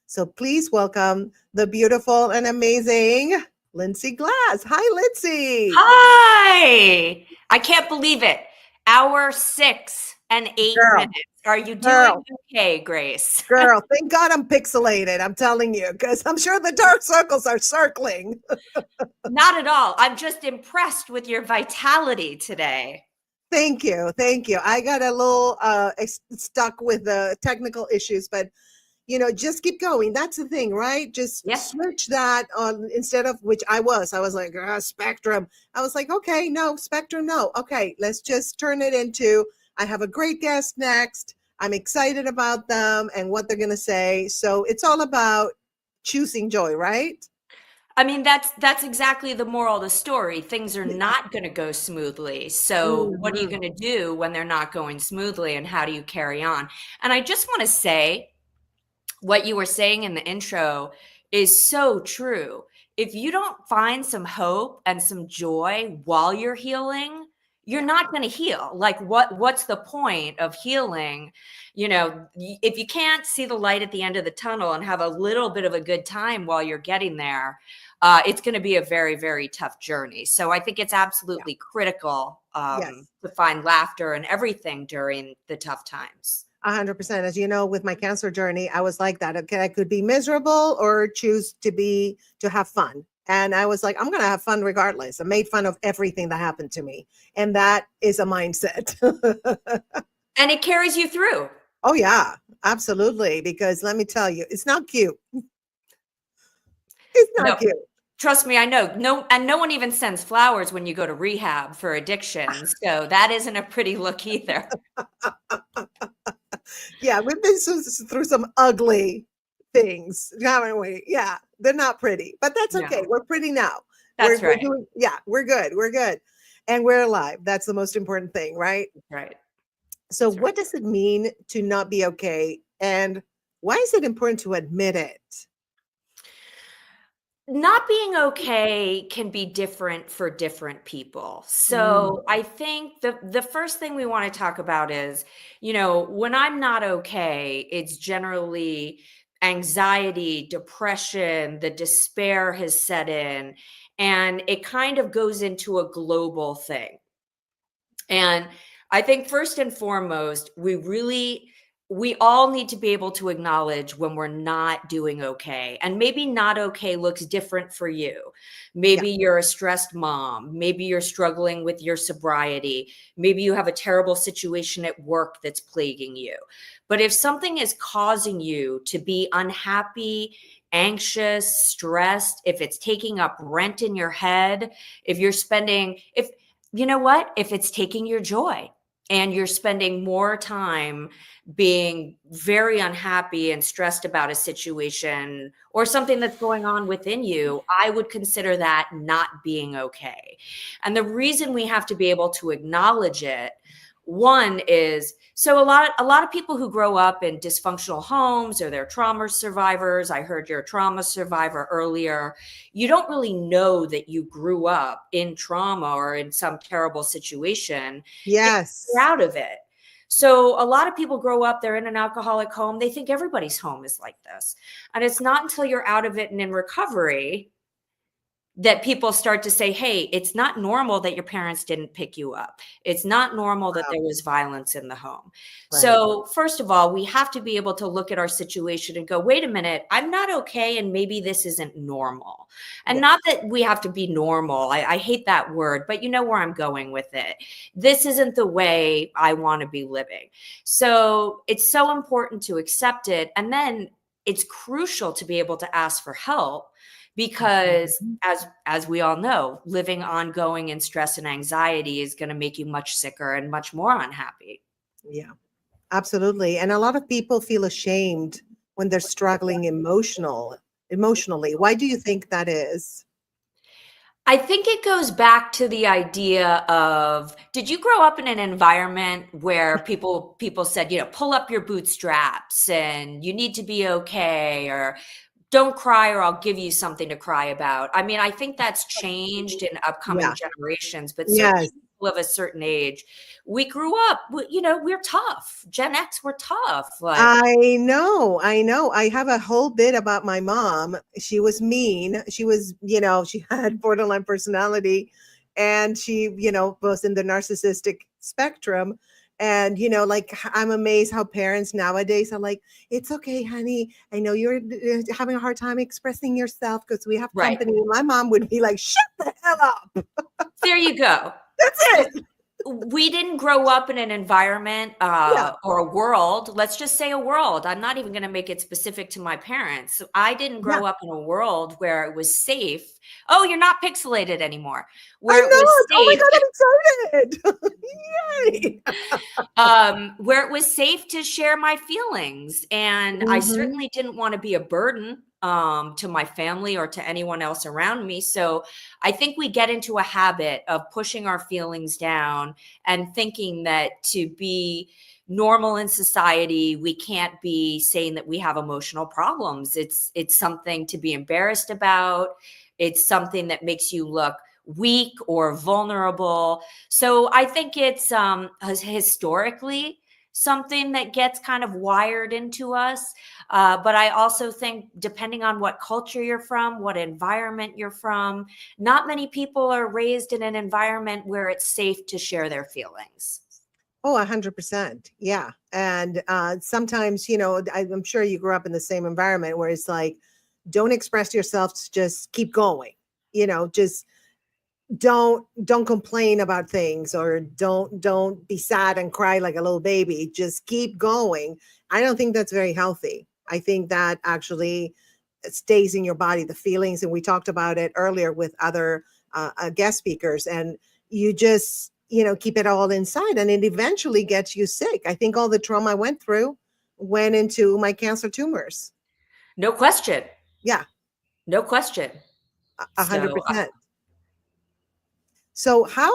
So please welcome the beautiful and amazing Lindsay Glass. Hi, Lindsay. Hi. I can't believe it. Hour 6 and 8 minutes. Are you doing okay, Grace? Girl, thank God I'm pixelated. I'm telling you, because I'm sure the dark circles are circling. Not at all. I'm just impressed with your vitality today. Thank you. Thank you. I got a little stuck with the technical issues, but just keep going. That's the thing, right? Just switch that on instead of which I was like, spectrum. I was like, okay, no, spectrum, no. Okay, let's just turn it into, I have a great guest next. I'm excited about them and what they're going to say. So it's all about choosing joy, right? I mean, that's exactly the moral of the story. Things are not going to go smoothly. So what are you going to do when they're not going smoothly, and how do you carry on? And I just want to say, what you were saying in the intro is so true. If you don't find some hope and some joy while you're healing, you're not going to heal. Like what's the point of healing? If you can't see the light at the end of the tunnel and have a little bit of a good time while you're getting there, it's going to be a very, very tough journey. So I think it's absolutely critical to find laughter and everything during the tough times. 100%. As you know, with my cancer journey, I was like that. Okay, I could be miserable or choose to have fun. And I was like, I'm going to have fun regardless. I made fun of everything that happened to me. And that is a mindset. And it carries you through. Oh, yeah, absolutely. Because let me tell you, it's not cute. It's not cute. Trust me, I know. No one even sends flowers when you go to rehab for addiction. So that isn't a pretty look either. Yeah, we've been through some ugly things, haven't we? Yeah, they're not pretty, but that's okay. We're pretty now. That's right. We're good. We're good. And we're alive. That's the most important thing, right? Right. So what does it mean to not be okay? And why is it important to admit it? Not being okay can be different for different people. So I think the first thing we want to talk about is, when I'm not okay, it's generally anxiety, depression, the despair has set in, and it kind of goes into a global thing. And I think first and foremost, we all need to be able to acknowledge when we're not doing okay. And maybe not okay looks different for you. Maybe you're a stressed mom. Maybe you're struggling with your sobriety. Maybe you have a terrible situation at work that's plaguing you. But if something is causing you to be unhappy, anxious, stressed, if it's taking up rent in your head, if it's taking your joy, and you're spending more time being very unhappy and stressed about a situation or something that's going on within you, I would consider that not being okay. And the reason we have to be able to acknowledge it, one is, so a lot of people who grow up in dysfunctional homes or they're trauma survivors. I heard you're a trauma survivor earlier. You don't really know that you grew up in trauma or in some terrible situation. Yes. You're out of it. So a lot of people grow up, they're in an alcoholic home. They think everybody's home is like this. And it's not until you're out of it and in recovery that people start to say, hey, it's not normal that your parents didn't pick you up. It's not normal that there was violence in the home. Right. So first of all, we have to be able to look at our situation and go, wait a minute, I'm not okay. And maybe this isn't normal. And not that we have to be normal. I hate that word, but you know where I'm going with it. This isn't the way I want to be living. So it's so important to accept it. And then it's crucial to be able to ask for help. Because as we all know, living ongoing in stress and anxiety is going to make you much sicker and much more unhappy. Yeah, absolutely. And a lot of people feel ashamed when they're struggling emotionally. Why do you think that is? I think it goes back to the idea of, did you grow up in an environment where people said, pull up your bootstraps and you need to be okay, or don't cry or I'll give you something to cry about? I mean, I think that's changed in upcoming generations, but certainly people of a certain age, we grew up, we're tough. Gen X, we're tough. I know. I have a whole bit about my mom. She was mean. She was, she had borderline personality, and she, was in the narcissistic spectrum. And, I'm amazed how parents nowadays are like, it's okay, honey. I know you're having a hard time expressing yourself because we have company. My mom would be like, shut the hell up. There you go. That's it. we didn't grow up in an environment or a world. Let's just say a world. I'm not even going to make it specific to my parents. I didn't grow up in a world where it was safe. Oh, you're not pixelated anymore. Where I it was know. Oh my safe. God, I'm excited. Yay. Where it was safe to share my feelings. And I certainly didn't want to be a burden to my family or to anyone else around me. So I think we get into a habit of pushing our feelings down and thinking that to be normal in society, we can't be saying that we have emotional problems. It's something to be embarrassed about. It's something that makes you look weak or vulnerable. So I think it's historically something that gets kind of wired into us. But I also think depending on what culture you're from, what environment you're from, not many people are raised in an environment where it's safe to share their feelings. Oh, 100%. Yeah. And sometimes, I'm sure you grew up in the same environment where it's like, don't express yourself, just keep going, just don't complain about things, or don't be sad and cry like a little baby. Just keep going. I don't think that's very healthy. I think that actually stays in your body, the feelings. And we talked about it earlier with other guest speakers, and you just, keep it all inside, and it eventually gets you sick. I think all the trauma I went through went into my cancer tumors. No question. Yeah. No question. 100%. So how,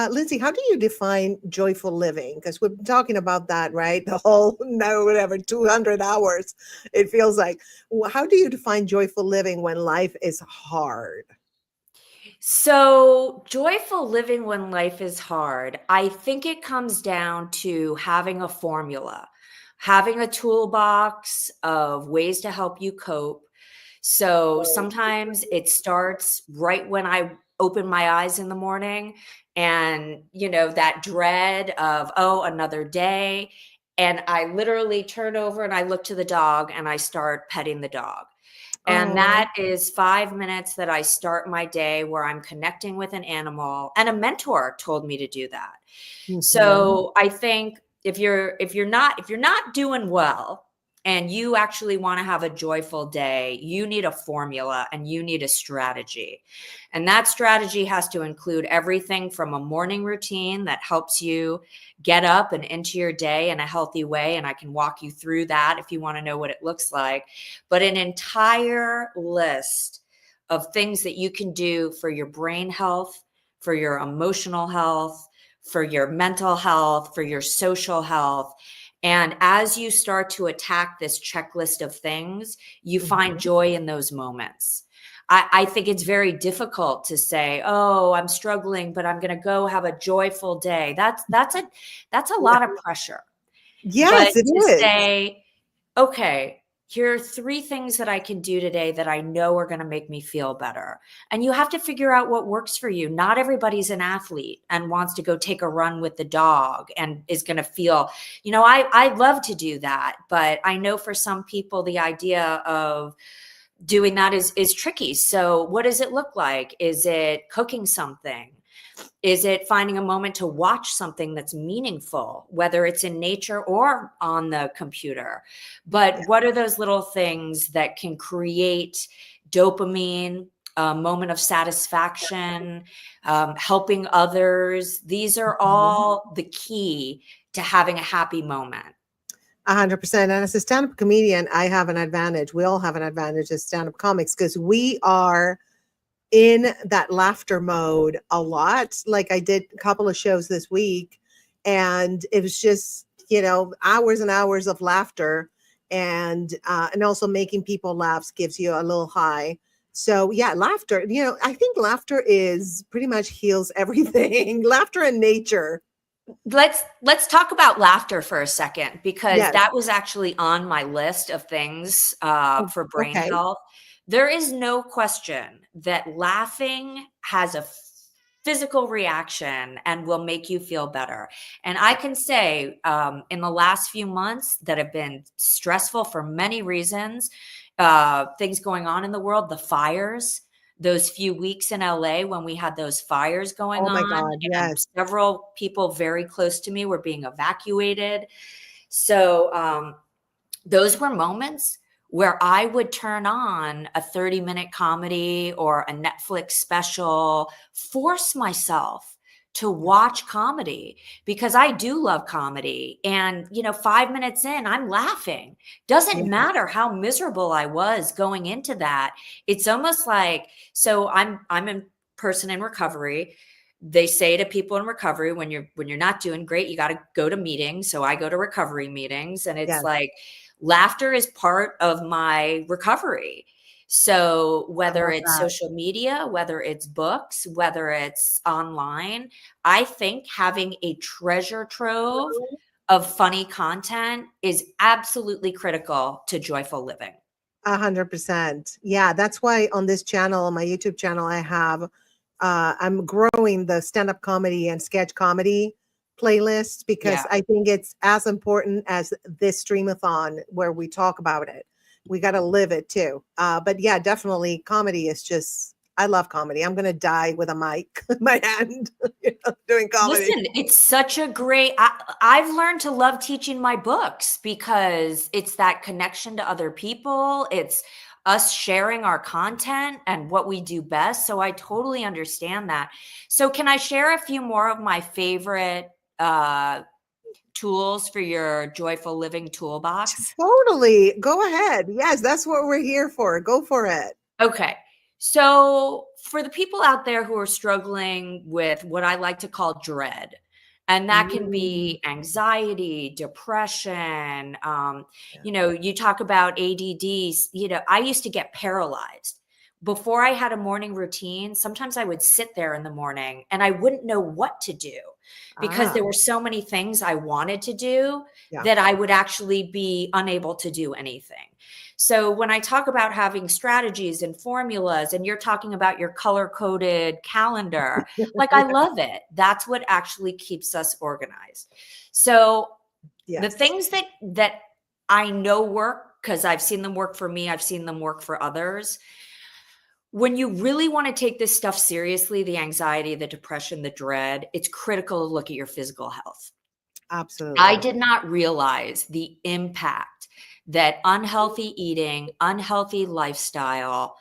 Lindsay, how do you define joyful living? Because we've been talking about that, right? The whole, 200 hours, it feels like. How do you define joyful living when life is hard? So joyful living when life is hard, I think it comes down to having a formula, having a toolbox of ways to help you cope. So sometimes it starts right when I open my eyes in the morning, and, that dread of, oh, another day. And I literally turn over and I look to the dog and I start petting the dog. And that is 5 minutes that I start my day where I'm connecting with an animal, and a mentor told me to do that. So I think if you're not doing well and you actually want to have a joyful day, you need a formula and you need a strategy. And that strategy has to include everything from a morning routine that helps you get up and into your day in a healthy way. And I can walk you through that if you want to know what it looks like. But an entire list of things that you can do for your brain health, for your emotional health, for your mental health, for your social health. And as you start to attack this checklist of things, you find joy in those moments. I think it's very difficult to say, oh, I'm struggling, but I'm going to go have a joyful day. That's a lot of pressure. Yes, but it to is. say, okay, here are 3 things that I can do today that I know are going to make me feel better. And you have to figure out what works for you. Not everybody's an athlete and wants to go take a run with the dog and is going to feel, I love to do that. But I know for some people, the idea of doing that is tricky. So what does it look like? Is it cooking something? Is it finding a moment to watch something that's meaningful, whether it's in nature or on the computer? But what are those little things that can create dopamine, a moment of satisfaction, helping others? These are all the key to having a happy moment. 100%. And as a stand-up comedian, I have an advantage. We all have an advantage as stand-up comics because we are in that laughter mode a lot. Like I did a couple of shows this week, and it was just, hours and hours of laughter, and also making people laugh gives you a little high. So yeah, laughter, I think laughter is pretty much heals everything. Laughter and nature. Let's talk about laughter for a second, because Yes. that was actually on my list of things for brain health. There is no question that laughing has a physical reaction and will make you feel better. And I can say in the last few months that have been stressful for many reasons, things going on in the world, the fires, those few weeks in LA when we had those fires going Oh my on. God, And yes. several people very close to me were being evacuated. So those were moments where I would turn on a 30-minute comedy or a Netflix special, force myself to watch comedy because I do love comedy. And, 5 minutes in, I'm laughing. Doesn't matter how miserable I was going into that. It's almost like, so I'm a person in recovery. They say to people in recovery, when you're not doing great, you got to go to meetings. So I go to recovery meetings, and it's like, laughter is part of my recovery. So whether it's social media, whether it's books, whether it's online, I think having a treasure trove of funny content is absolutely critical to joyful living. 100%. Yeah, that's why on this channel, my YouTube channel, I have, I'm growing the stand-up comedy and sketch comedy playlists because I think it's as important as this Streamathon where we talk about it. We got to live it too. But yeah, definitely comedy is just, I love comedy. I'm going to die with a mic in my hand doing comedy. Listen, it's such a great, I've learned to love teaching my books because it's that connection to other people. It's us sharing our content and what we do best. So I totally understand that. So can I share a few more of my favorite tools for your joyful living toolbox? Totally. Go ahead. Yes, that's what we're here for. Go for it. Okay. So for the people out there who are struggling with what I like to call dread, and that can be anxiety, depression. You talk about ADD, I used to get paralyzed. Before I had a morning routine, sometimes I would sit there in the morning and I wouldn't know what to do because there were so many things I wanted to do that I would actually be unable to do anything. So when I talk about having strategies and formulas, and you're talking about your color-coded calendar, like I love it. That's what actually keeps us organized. So the things that I know work, because I've seen them work for me, I've seen them work for others. When you really want to take this stuff seriously, the anxiety, the depression, the dread, it's critical to look at your physical health. Absolutely. I did not realize the impact that unhealthy eating, unhealthy lifestyle,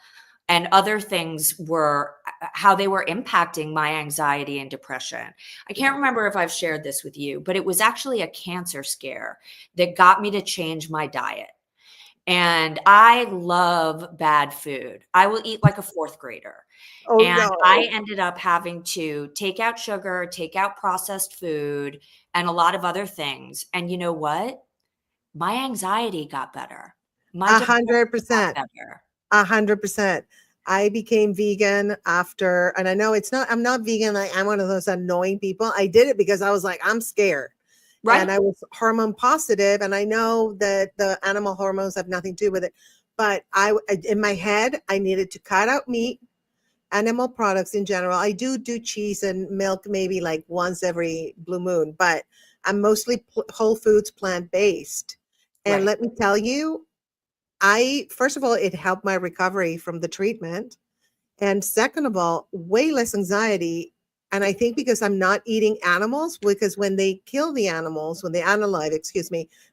and other things were, how they were impacting my anxiety and depression. I can't remember if I've shared this with you, but it was actually a cancer scare that got me to change my diet. And I love bad food. I will eat like a fourth grader. I ended up having to take out sugar, take out processed food, and a lot of other things. And you know what? My anxiety got better. My depression got 100%. better. 100%. I became vegan after, and I know I'm not vegan. I'm one of those annoying people. I did it because I was like, I'm scared. Right. And I was hormone positive. And I know that the animal hormones have nothing to do with it. But in my head, I needed to cut out meat, animal products in general. I do cheese and milk maybe like once every blue moon, but I'm mostly whole foods, plant-based. And let me tell you, first of all, it helped my recovery from the treatment. And second of all, way less anxiety. And I think because I'm not eating animals, because when they kill the animals, when they unalive,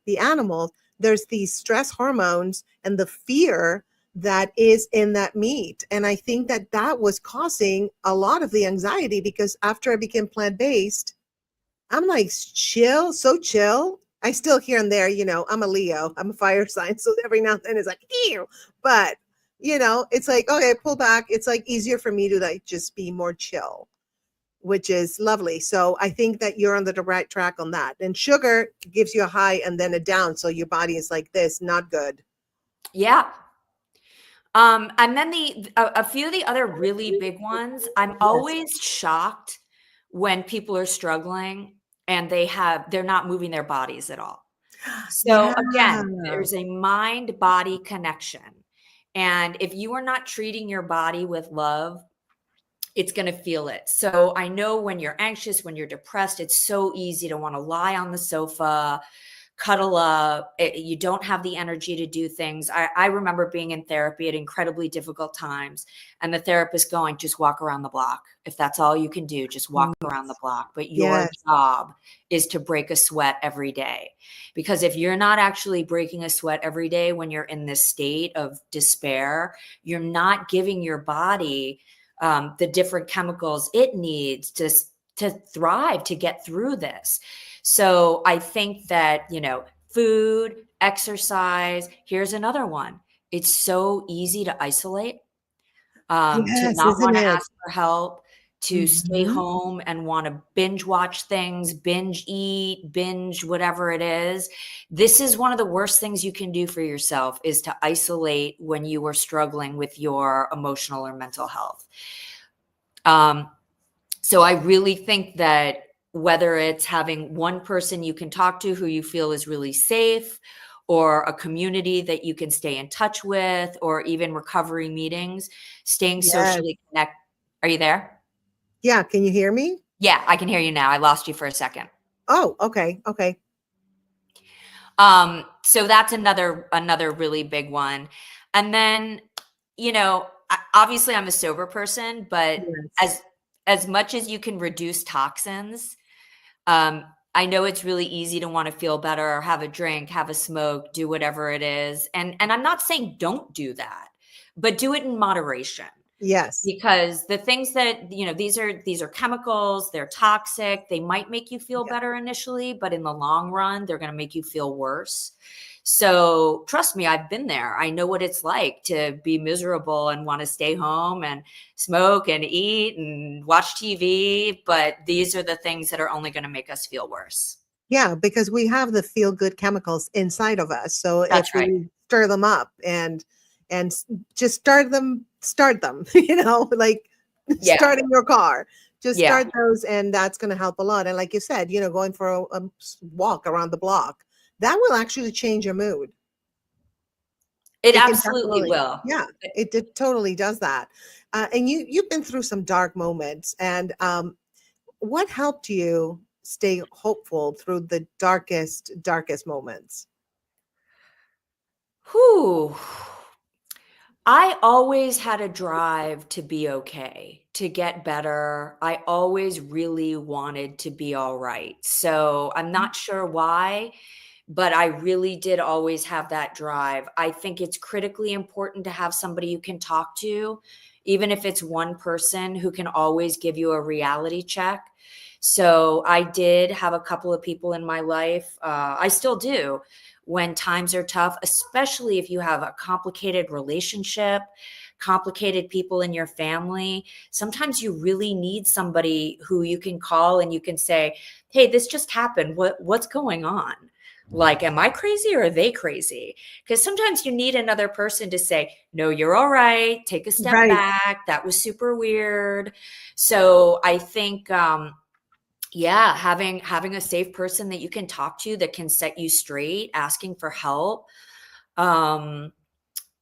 the animals, there's these stress hormones and the fear that is in that meat. And I think that was causing a lot of the anxiety because after I became plant-based, I'm like chill, so chill. I still here and there, I'm a Leo, I'm a fire sign. So every now and then it's like, ew. But, it's like, okay, pull back. It's like easier for me to like just be more chill, which is lovely. So I think that you're on the right track on that. And sugar gives you a high and then a down. So your body is like this, not good. Yeah. And then a few of the other really big ones, I'm always shocked when people are struggling and they're not moving their bodies at all. So again, there's a mind-body connection. And if you are not treating your body with love, it's going to feel it. So I know when you're anxious, when you're depressed, it's so easy to want to lie on the sofa, cuddle up. You don't have the energy to do things. I remember being in therapy at incredibly difficult times, and the therapist going, just walk around the block. If that's all you can do, just walk around the block. But your Yes. job is to break a sweat every day. Because if you're not actually breaking a sweat every day when you're in this state of despair, you're not giving your body the different chemicals it needs to thrive, to get through this. So I think that, food, exercise, here's another one. It's so easy to isolate, to Yes, not isn't want to it? ask for help, to stay Mhm. home and want to binge watch things, binge eat, binge whatever it is. This is one of the worst things you can do for yourself, is to isolate when you are struggling with your emotional or mental health. So I really think that whether it's having one person you can talk to who you feel is really safe, or a community that you can stay in touch with, or even recovery meetings, staying Yes. socially connected. Are you there? Yeah, can you hear me? Yeah, I can hear you now. I lost you for a second. Oh, okay. Okay. So that's another really big one. And then, obviously I'm a sober person, but Yes. as much as you can reduce toxins, I know it's really easy to want to feel better, have a drink, have a smoke, do whatever it is. And I'm not saying don't do that, but do it in moderation. Yes. Because the things that, these are chemicals, they're toxic. They might make you feel better initially, but in the long run, they're going to make you feel worse. So trust me, I've been there. I know what it's like to be miserable and want to stay home and smoke and eat and watch TV. But these are the things that are only going to make us feel worse. Yeah, because we have the feel good chemicals inside of us. So That's if right. we stir them up and just start them, like Yeah. starting your car. Just Yeah. start those, and that's going to help a lot. And like you said, going for a walk around the block, that will actually change your mood. It can absolutely definitely, will. yeah, it totally does that. And you've been through some dark moments, and what helped you stay hopeful through the darkest moments? Whew. I always had a drive to be okay, to get better. I always really wanted to be all right. So I'm not sure why, but I really did always have that drive. I think it's critically important to have somebody you can talk to, even if it's one person who can always give you a reality check. So I did have a couple of people in my life. I still do. When times are tough, especially if you have a complicated relationship, complicated people in your family, sometimes you really need somebody who you can call and you can say, hey, this just happened. What's going on? Like, am I crazy or are they crazy? Because sometimes you need another person to say, no, you're all right. Take a step Right. back. That was super weird. So I think, having a safe person that you can talk to that can set you straight, asking for help. And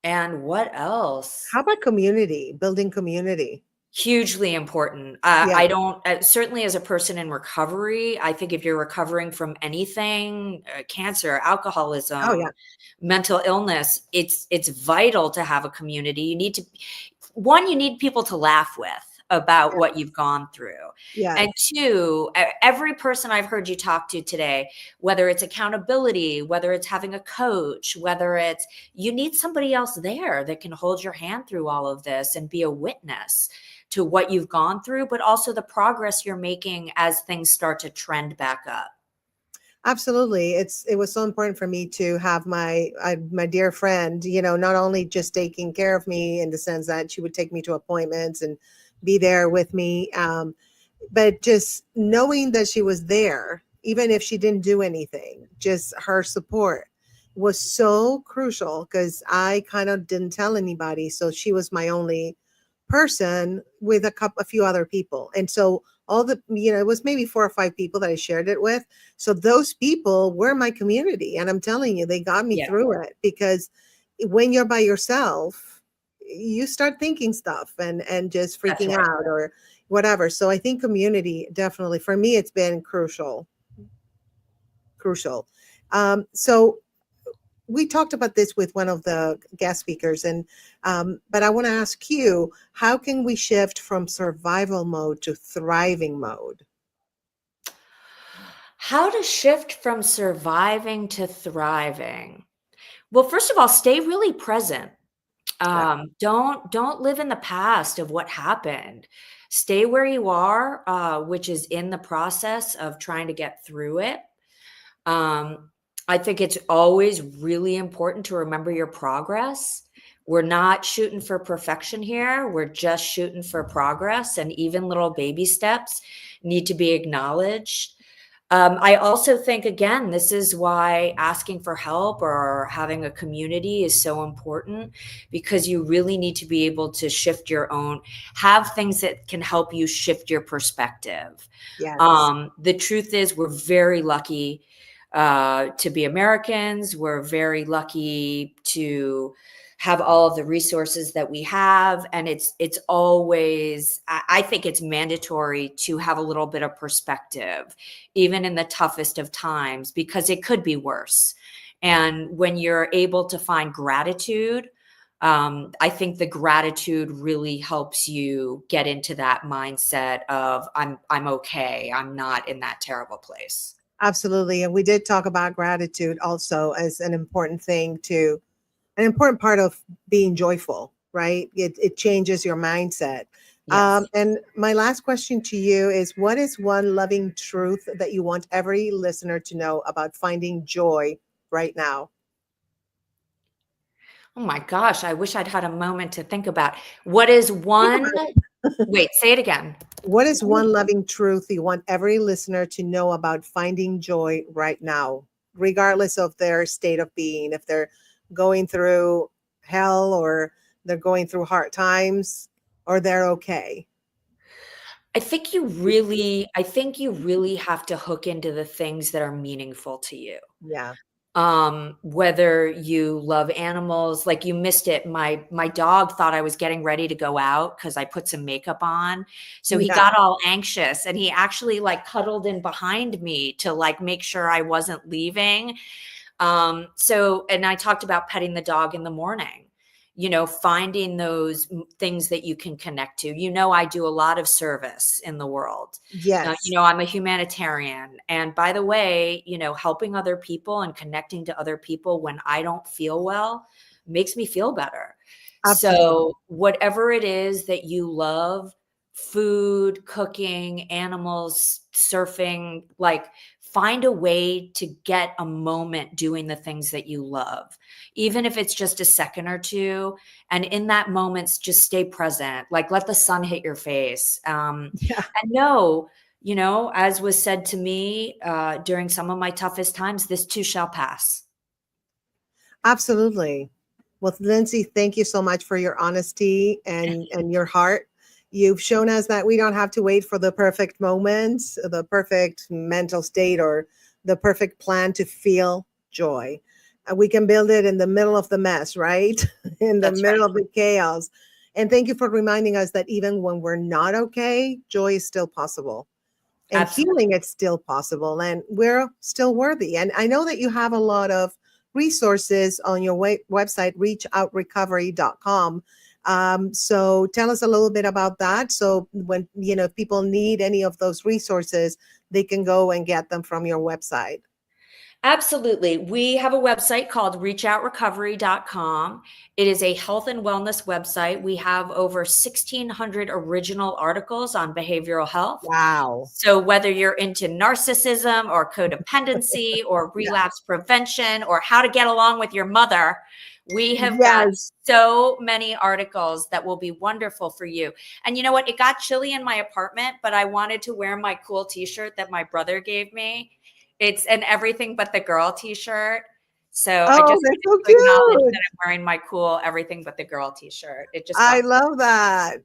what else? How about community, building community? Hugely important. Yeah. I don't, certainly as a person in recovery, I think if you're recovering from anything, cancer, alcoholism, Oh, yeah. mental illness, it's vital to have a community. You need people to laugh with about what you've gone through. Yes. And two, every person I've heard you talk to today, whether it's accountability, whether it's having a coach, you need somebody else there that can hold your hand through all of this and be a witness to what you've gone through, but also the progress you're making as things start to trend back up. Absolutely. It was so important for me to have my dear friend, not only just taking care of me in the sense that she would take me to appointments and be there with me, but just knowing that she was there, even if she didn't do anything, just her support was so crucial, because I kind of didn't tell anybody. So she was my only person with a few other people. And so it was maybe 4 or 5 people that I shared it with. So those people were my community. And I'm telling you, they got me through it, because when you're by yourself, you start thinking stuff and just freaking out or whatever. So I think community, definitely for me, it's been crucial. So we talked about this with one of the guest speakers, and but I want to ask you, how can we shift from survival mode to thriving mode? How to shift from surviving to thriving. Well, first of all, stay really present. Don't live in the past of what happened. Stay where you are, which is in the process of trying to get through it. I think it's always really important to remember your progress. We're not shooting for perfection here. We're just shooting for progress, and even little baby steps need to be acknowledged. I also think, again, this is why asking for help or having a community is so important, because you really need to be able to shift your own, have things that can help you shift your perspective. Yes. The truth is, we're very lucky to be Americans. We're very lucky to have all of the resources that we have. And it's always, I think it's mandatory to have a little bit of perspective, even in the toughest of times, because it could be worse. And when you're able to find gratitude, I think the gratitude really helps you get into that mindset of I'm okay. I'm not in that terrible place. Absolutely. And we did talk about gratitude also as an important thing to, an important part of being joyful, right? It changes your mindset. Yes. And my last question to you is, what is one loving truth that you want every listener to know about finding joy right now? Oh my gosh, I wish I'd had a moment to think about. What is one? Wait, say it again. What is one loving truth you want every listener to know about finding joy right now, regardless of their state of being? If they're going through hell, or they're going through hard times, or they're okay. I think you really have to hook into the things that are meaningful to you. Yeah. Whether you love animals, like you missed it. My dog thought I was getting ready to go out because I put some makeup on. So he got all anxious, and he actually like cuddled in behind me to like make sure I wasn't leaving. And I talked about petting the dog in the morning, finding those things that you can connect to. I do a lot of service in the world. Yes. I'm a humanitarian. And by the way, helping other people and connecting to other people when I don't feel well makes me feel better. Absolutely. So whatever it is that you love, food, cooking, animals, surfing, like find a way to get a moment doing the things that you love, even if it's just a second or two. And in that moment, just stay present, like let the sun hit your face. And know, as was said to me during some of my toughest times, this too shall pass. Absolutely. Well, Lindsay, thank you so much for your honesty and your heart. You've shown us that we don't have to wait for the perfect moment, the perfect mental state, or the perfect plan to feel joy. We can build it in the middle of the mess, right? In the middle of the chaos. And thank you for reminding us that even when we're not okay, joy is still possible. And healing, it's still possible. And we're still worthy. And I know that you have a lot of resources on your website, reachoutrecovery.com. So tell us a little bit about that. So when, if people need any of those resources, they can go and get them from your website. Absolutely. We have a website called reachoutrecovery.com. It is a health and wellness website. We have over 1,600 original articles on behavioral health. Wow. So whether you're into narcissism or codependency or relapse prevention or how to get along with your mother, we have got so many articles that will be wonderful for you. And you know what? It got chilly in my apartment, but I wanted to wear my cool t-shirt that my brother gave me. It's an Everything But the Girl t-shirt. So I just that's so acknowledge cute. that I'm wearing my cool Everything But the Girl t-shirt. I love that.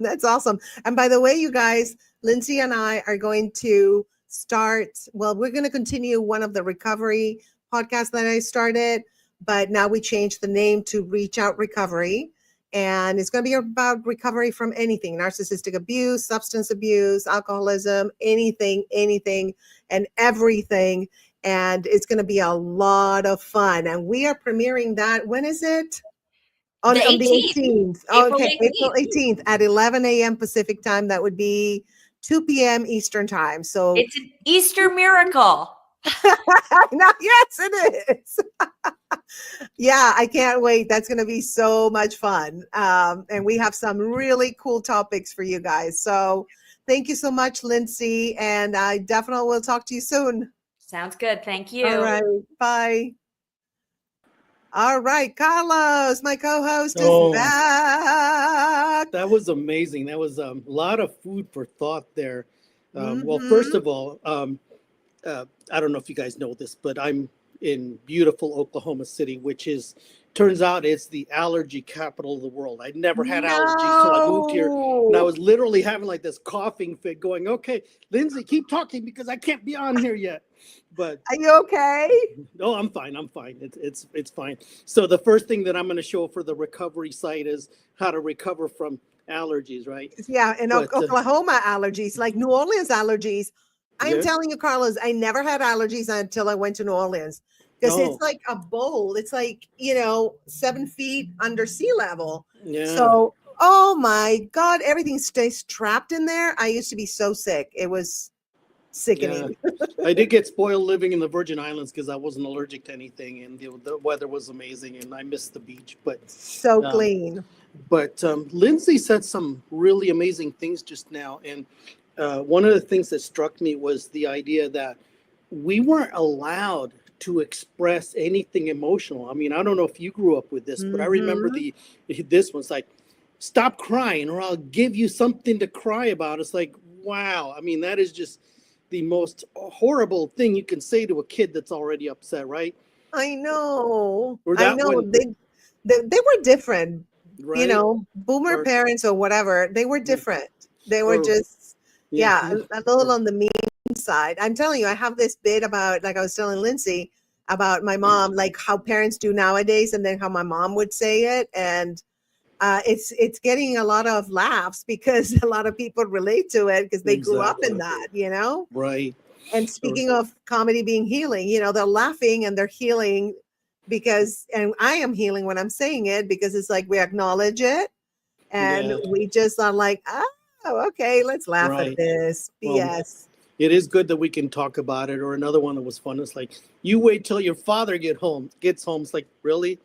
That's awesome. And by the way, you guys, Lindsay and I are going to start, we're going to continue one of the recovery podcasts that I started, but now we changed the name to Reach Out Recovery. And it's going to be about recovery from anything: narcissistic abuse, substance abuse, alcoholism, anything and everything. and it's going to be a lot of fun. And we are premiering that. When is it? On the 18th. Okay, April 18th at 11 a.m. Pacific time. That would be 2 p.m. Eastern time. So it's an Easter miracle. Yes, it is. Yeah, I can't wait. That's going to be so much fun. And we have some really cool topics for you guys. So thank you so much, Lindsay. And I definitely will talk to you soon. Sounds good. Thank you. All right. Bye. All right. Carlos, my co-host, is back. That was amazing. That was a lot of food for thought there. Well, first of all, I don't know if you guys know this, but I'm in beautiful Oklahoma City, which turns out it's the allergy capital of the world. I'd never had allergies till I moved here. And I was literally having like this coughing fit going, okay, Lindsay, keep talking because I can't be on here yet. But are you okay? No, I'm fine. I'm fine. It's fine. So the first thing that I'm going to show for the recovery site is how to recover from allergies, right? Yeah, and Oklahoma allergies, like New Orleans allergies. I'm telling you, Carlos, I never had allergies until I went to New Orleans because it's like a bowl. It's like, 7 feet under sea level. Yeah. So, oh my God, everything stays trapped in there. I used to be so sick. It was sickening. Yeah. I did get spoiled living in the Virgin Islands because I wasn't allergic to anything, and the weather was amazing, and I missed the beach. But so clean. But Lindsay said some really amazing things just now, and one of the things that struck me was the idea that we weren't allowed to express anything emotional. I mean, I don't know if you grew up with this, but I remember this one's like, stop crying or I'll give you something to cry about. It's like, wow. I mean, that is just the most horrible thing you can say to a kid that's already upset, right? I know. I know. They were different, right? Boomer parents or whatever. They were different. They were just, a little on the mean side. I'm telling you, I have this bit about, like I was telling Lindsay, about my mom, like how parents do nowadays, and then how my mom would say it. And it's getting a lot of laughs because a lot of people relate to it because they grew up in that, Right. And speaking of comedy being healing, they're laughing and they're healing and I am healing when I'm saying it because it's like we acknowledge it and we just are like, oh, okay, let's laugh at this BS. Well, it is good that we can talk about it. Or another one that was fun is like, you wait till your father gets home. It's like, really?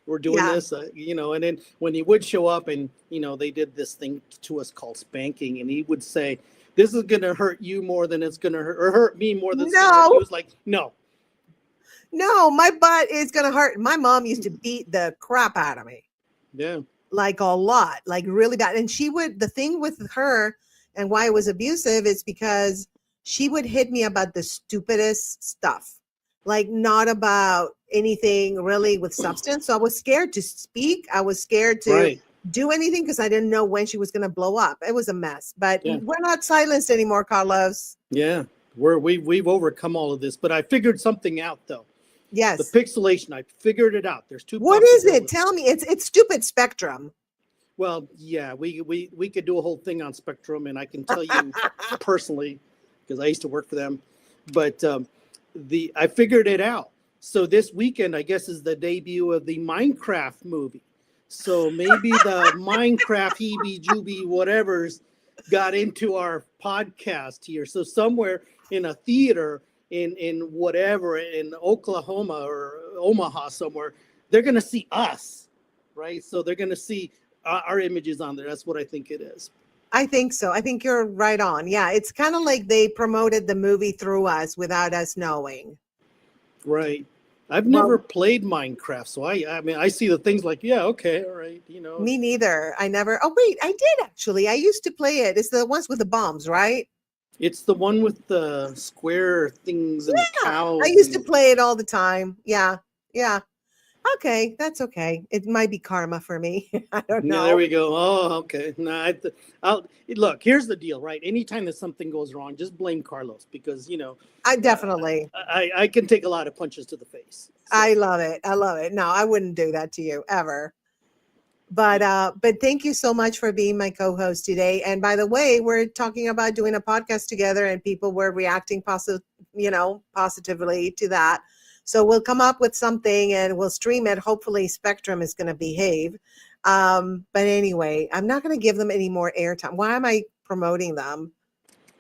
We're doing this, and then when he would show up and, they did this thing to us called spanking, and he would say, this is going to hurt you more than it's going to hurt me more than it's going to hurt you. It was like, no, my butt is going to hurt. My mom used to beat the crap out of me. Yeah. Like a lot, like really bad. And the thing with her and why it was abusive is because she would hit me about the stupidest stuff, like not about anything really with substance. So I was scared to speak. I was scared to do anything because I didn't know when she was going to blow up. It was a mess, but we're not silenced anymore, Carlos. Yeah, we've overcome all of this, but I figured something out though. Yes. The pixelation, I figured it out. There's two. What is it? Tell me. It's stupid spectrum. Well, yeah, we could do a whole thing on Spectrum, and I can tell you personally, because I used to work for them, but I figured it out. So this weekend, I guess, is the debut of the Minecraft movie. So maybe the Minecraft heebie-jeebie whatever's got into our podcast here. So somewhere in a theater in whatever, in Oklahoma or Omaha somewhere, they're going to see us, right? So they're going to see our images on there. That's what I think it is. I think so. I think you're right on. Yeah, it's kind of like they promoted the movie through us without us knowing. Right. I've never played Minecraft, so I mean, I see the things like, yeah, okay, all right, Me neither. I never. Oh wait, I did actually. I used to play it. It's the ones with the bombs, right? It's the one with the square things and cows. I used to play it all the time. Yeah. Okay, that's okay. It might be karma for me. I don't know. Yeah, there we go. Oh, okay. No, look. Here's the deal, right? Anytime that something goes wrong, just blame Carlos because I definitely. I can take a lot of punches to the face. So. I love it. No, I wouldn't do that to you ever. But thank you so much for being my co-host today. And by the way, we're talking about doing a podcast together, and people were reacting positively to that. So we'll come up with something and we'll stream it. Hopefully Spectrum is going to behave. But anyway, I'm not going to give them any more airtime. Why am I promoting them?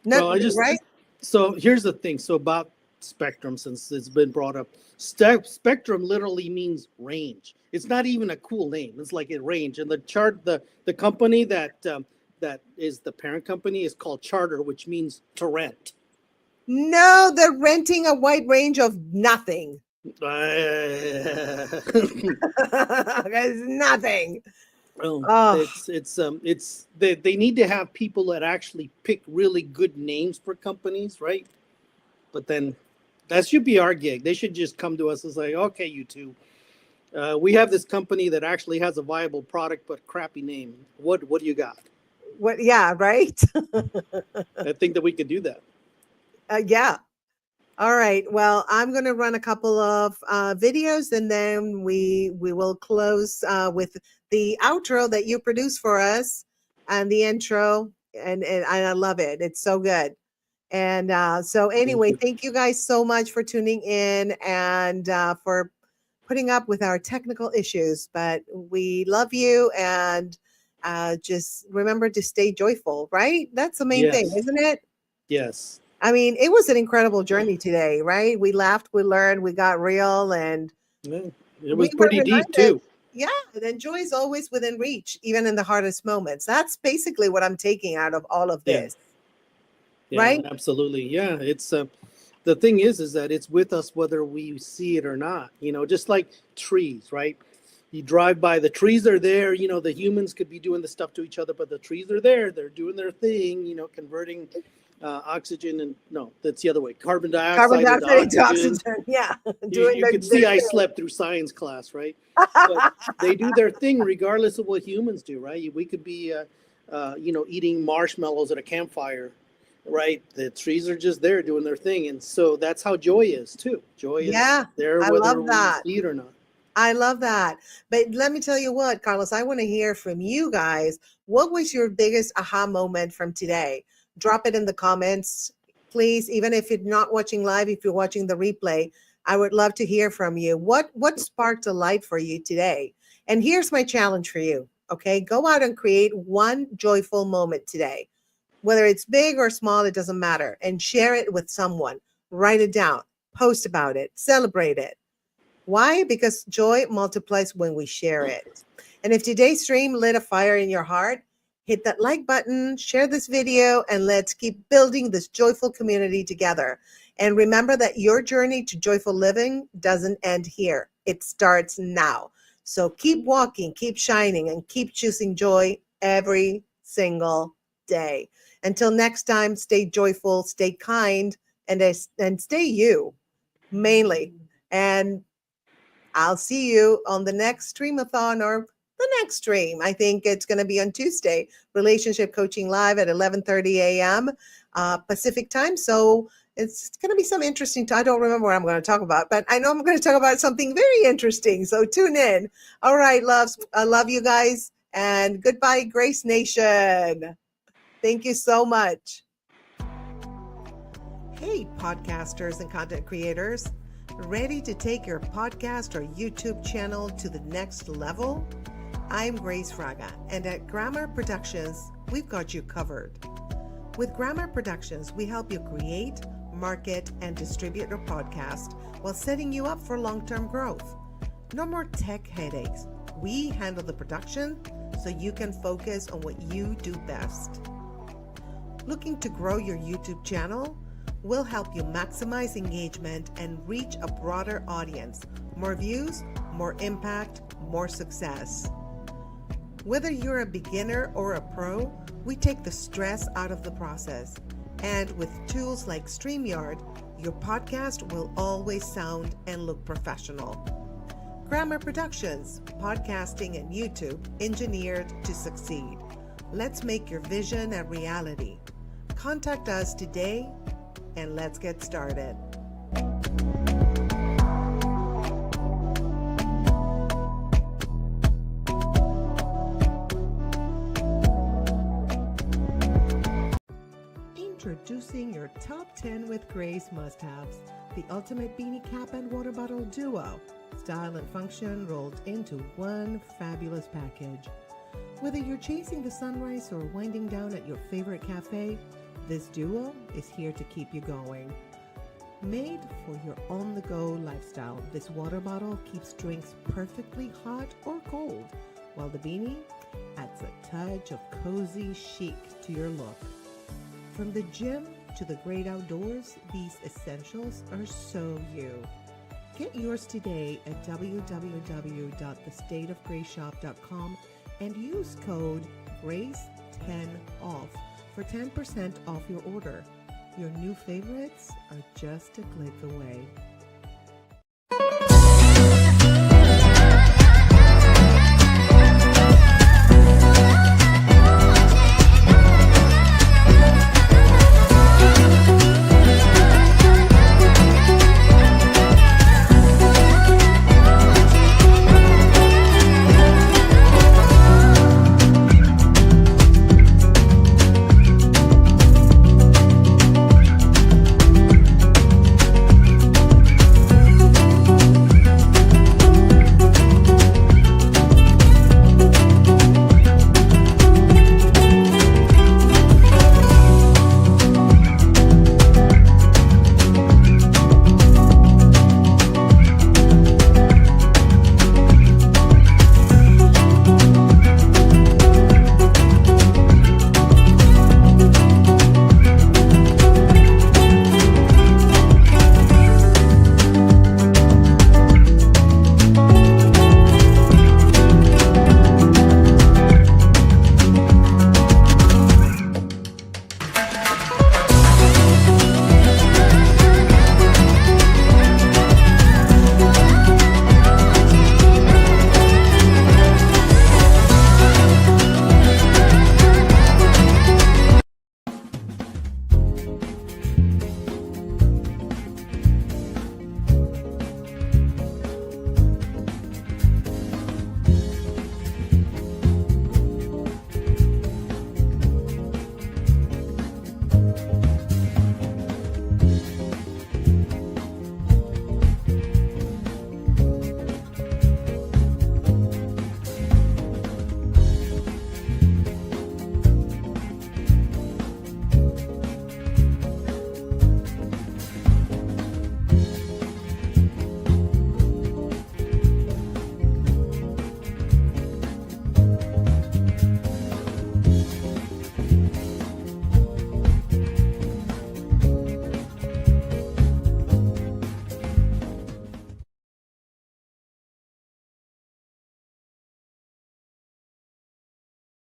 No, right? So here's the thing. So about Spectrum, since it's been brought up, Spectrum literally means range. It's not even a cool name. It's like a range. And the company that is the parent company is called Charter, which means to rent. No, they're renting a wide range of nothing. It's nothing. They need to have people that actually pick really good names for companies, right? But then that should be our gig. They should just come to us and say, okay, you two, we have this company that actually has a viable product but crappy name. What do you got? What? Yeah, right. I think that we could do that. Yeah. All right. Well, I'm going to run a couple of videos, and then we will close with the outro that you produce for us and the intro. And I love it. It's so good. And so anyway, thank you guys so much for tuning in and for putting up with our technical issues. But we love you, and just remember to stay joyful, right? That's the main thing, isn't it? Yes. I mean, it was an incredible journey today, right? We laughed, we learned, we got real, and it was pretty deep too. Yeah, and joy is always within reach, even in the hardest moments. That's basically what I'm taking out of all of this. Yeah, right? Absolutely. Yeah. It's the thing is that it's with us whether we see it or not. Just like trees, right? You drive by, the trees are there. The humans could be doing the stuff to each other, but the trees are there. They're doing their thing. Converting oxygen and that's the other way. Carbon dioxide into oxygen. Yeah. You can see I slept through science class, right? But they do their thing regardless of what humans do, right? We could be, eating marshmallows at a campfire, right? The trees are just there doing their thing. And so that's how joy is too. Joy is there whether we see it or not. I love that. But let me tell you what, Carlos, I want to hear from you guys. What was your biggest aha moment from today? Drop it in the comments, please. Even if you're not watching live, if you're watching the replay, I would love to hear from you. What sparked a light for you today? And here's my challenge for you. Okay, go out and create one joyful moment today. Whether it's big or small, it doesn't matter. And share it with someone. Write it down. Post about it. Celebrate it. Why? Because joy multiplies when we share it. And if today's stream lit a fire in your heart, hit that like button, share this video, and let's keep building this joyful community together. And remember that your journey to joyful living doesn't end here. It starts now. So keep walking, keep shining, and keep choosing joy every single day. Until next time, stay joyful, stay kind, and stay you, mainly. And I'll see you on the next Streamathon or the next stream. I think it's going to be on Tuesday, Relationship Coaching Live at 11:30 a.m. Pacific time. So it's going to be some interesting. I don't remember what I'm going to talk about, but I know I'm going to talk about something very interesting. So tune in. All right, loves. I love you guys. And goodbye, Grace Nation. Thank you so much. Hey, podcasters and content creators. Ready to take your podcast or YouTube channel to the next level? I'm Grace Fraga, and at Grammar Productions, we've got you covered. With Grammar Productions, we help you create, market, and distribute your podcast while setting you up for long-term growth. No more tech headaches. We handle the production so you can focus on what you do best. Looking to grow your YouTube channel? We'll help you maximize engagement and reach a broader audience. More views, more impact, more success. Whether you're a beginner or a pro, we take the stress out of the process. And with tools like StreamYard, your podcast will always sound and look professional. Grammar Productions, podcasting and YouTube, engineered to succeed. Let's make your vision a reality. Contact us today and let's get started. Introducing your top 10 with Grace must-haves, the ultimate beanie cap and water bottle duo. Style and function rolled into one fabulous package. Whether you're chasing the sunrise or winding down at your favorite cafe, this duo is here to keep you going. Made for your on-the-go lifestyle, this water bottle keeps drinks perfectly hot or cold, while the beanie adds a touch of cozy chic to your look. From the gym to the great outdoors, these essentials are so you. Get yours today at www.thestateofgraceshop.com and use code GRACE10OFF for 10% off your order. Your new favorites are just a click away.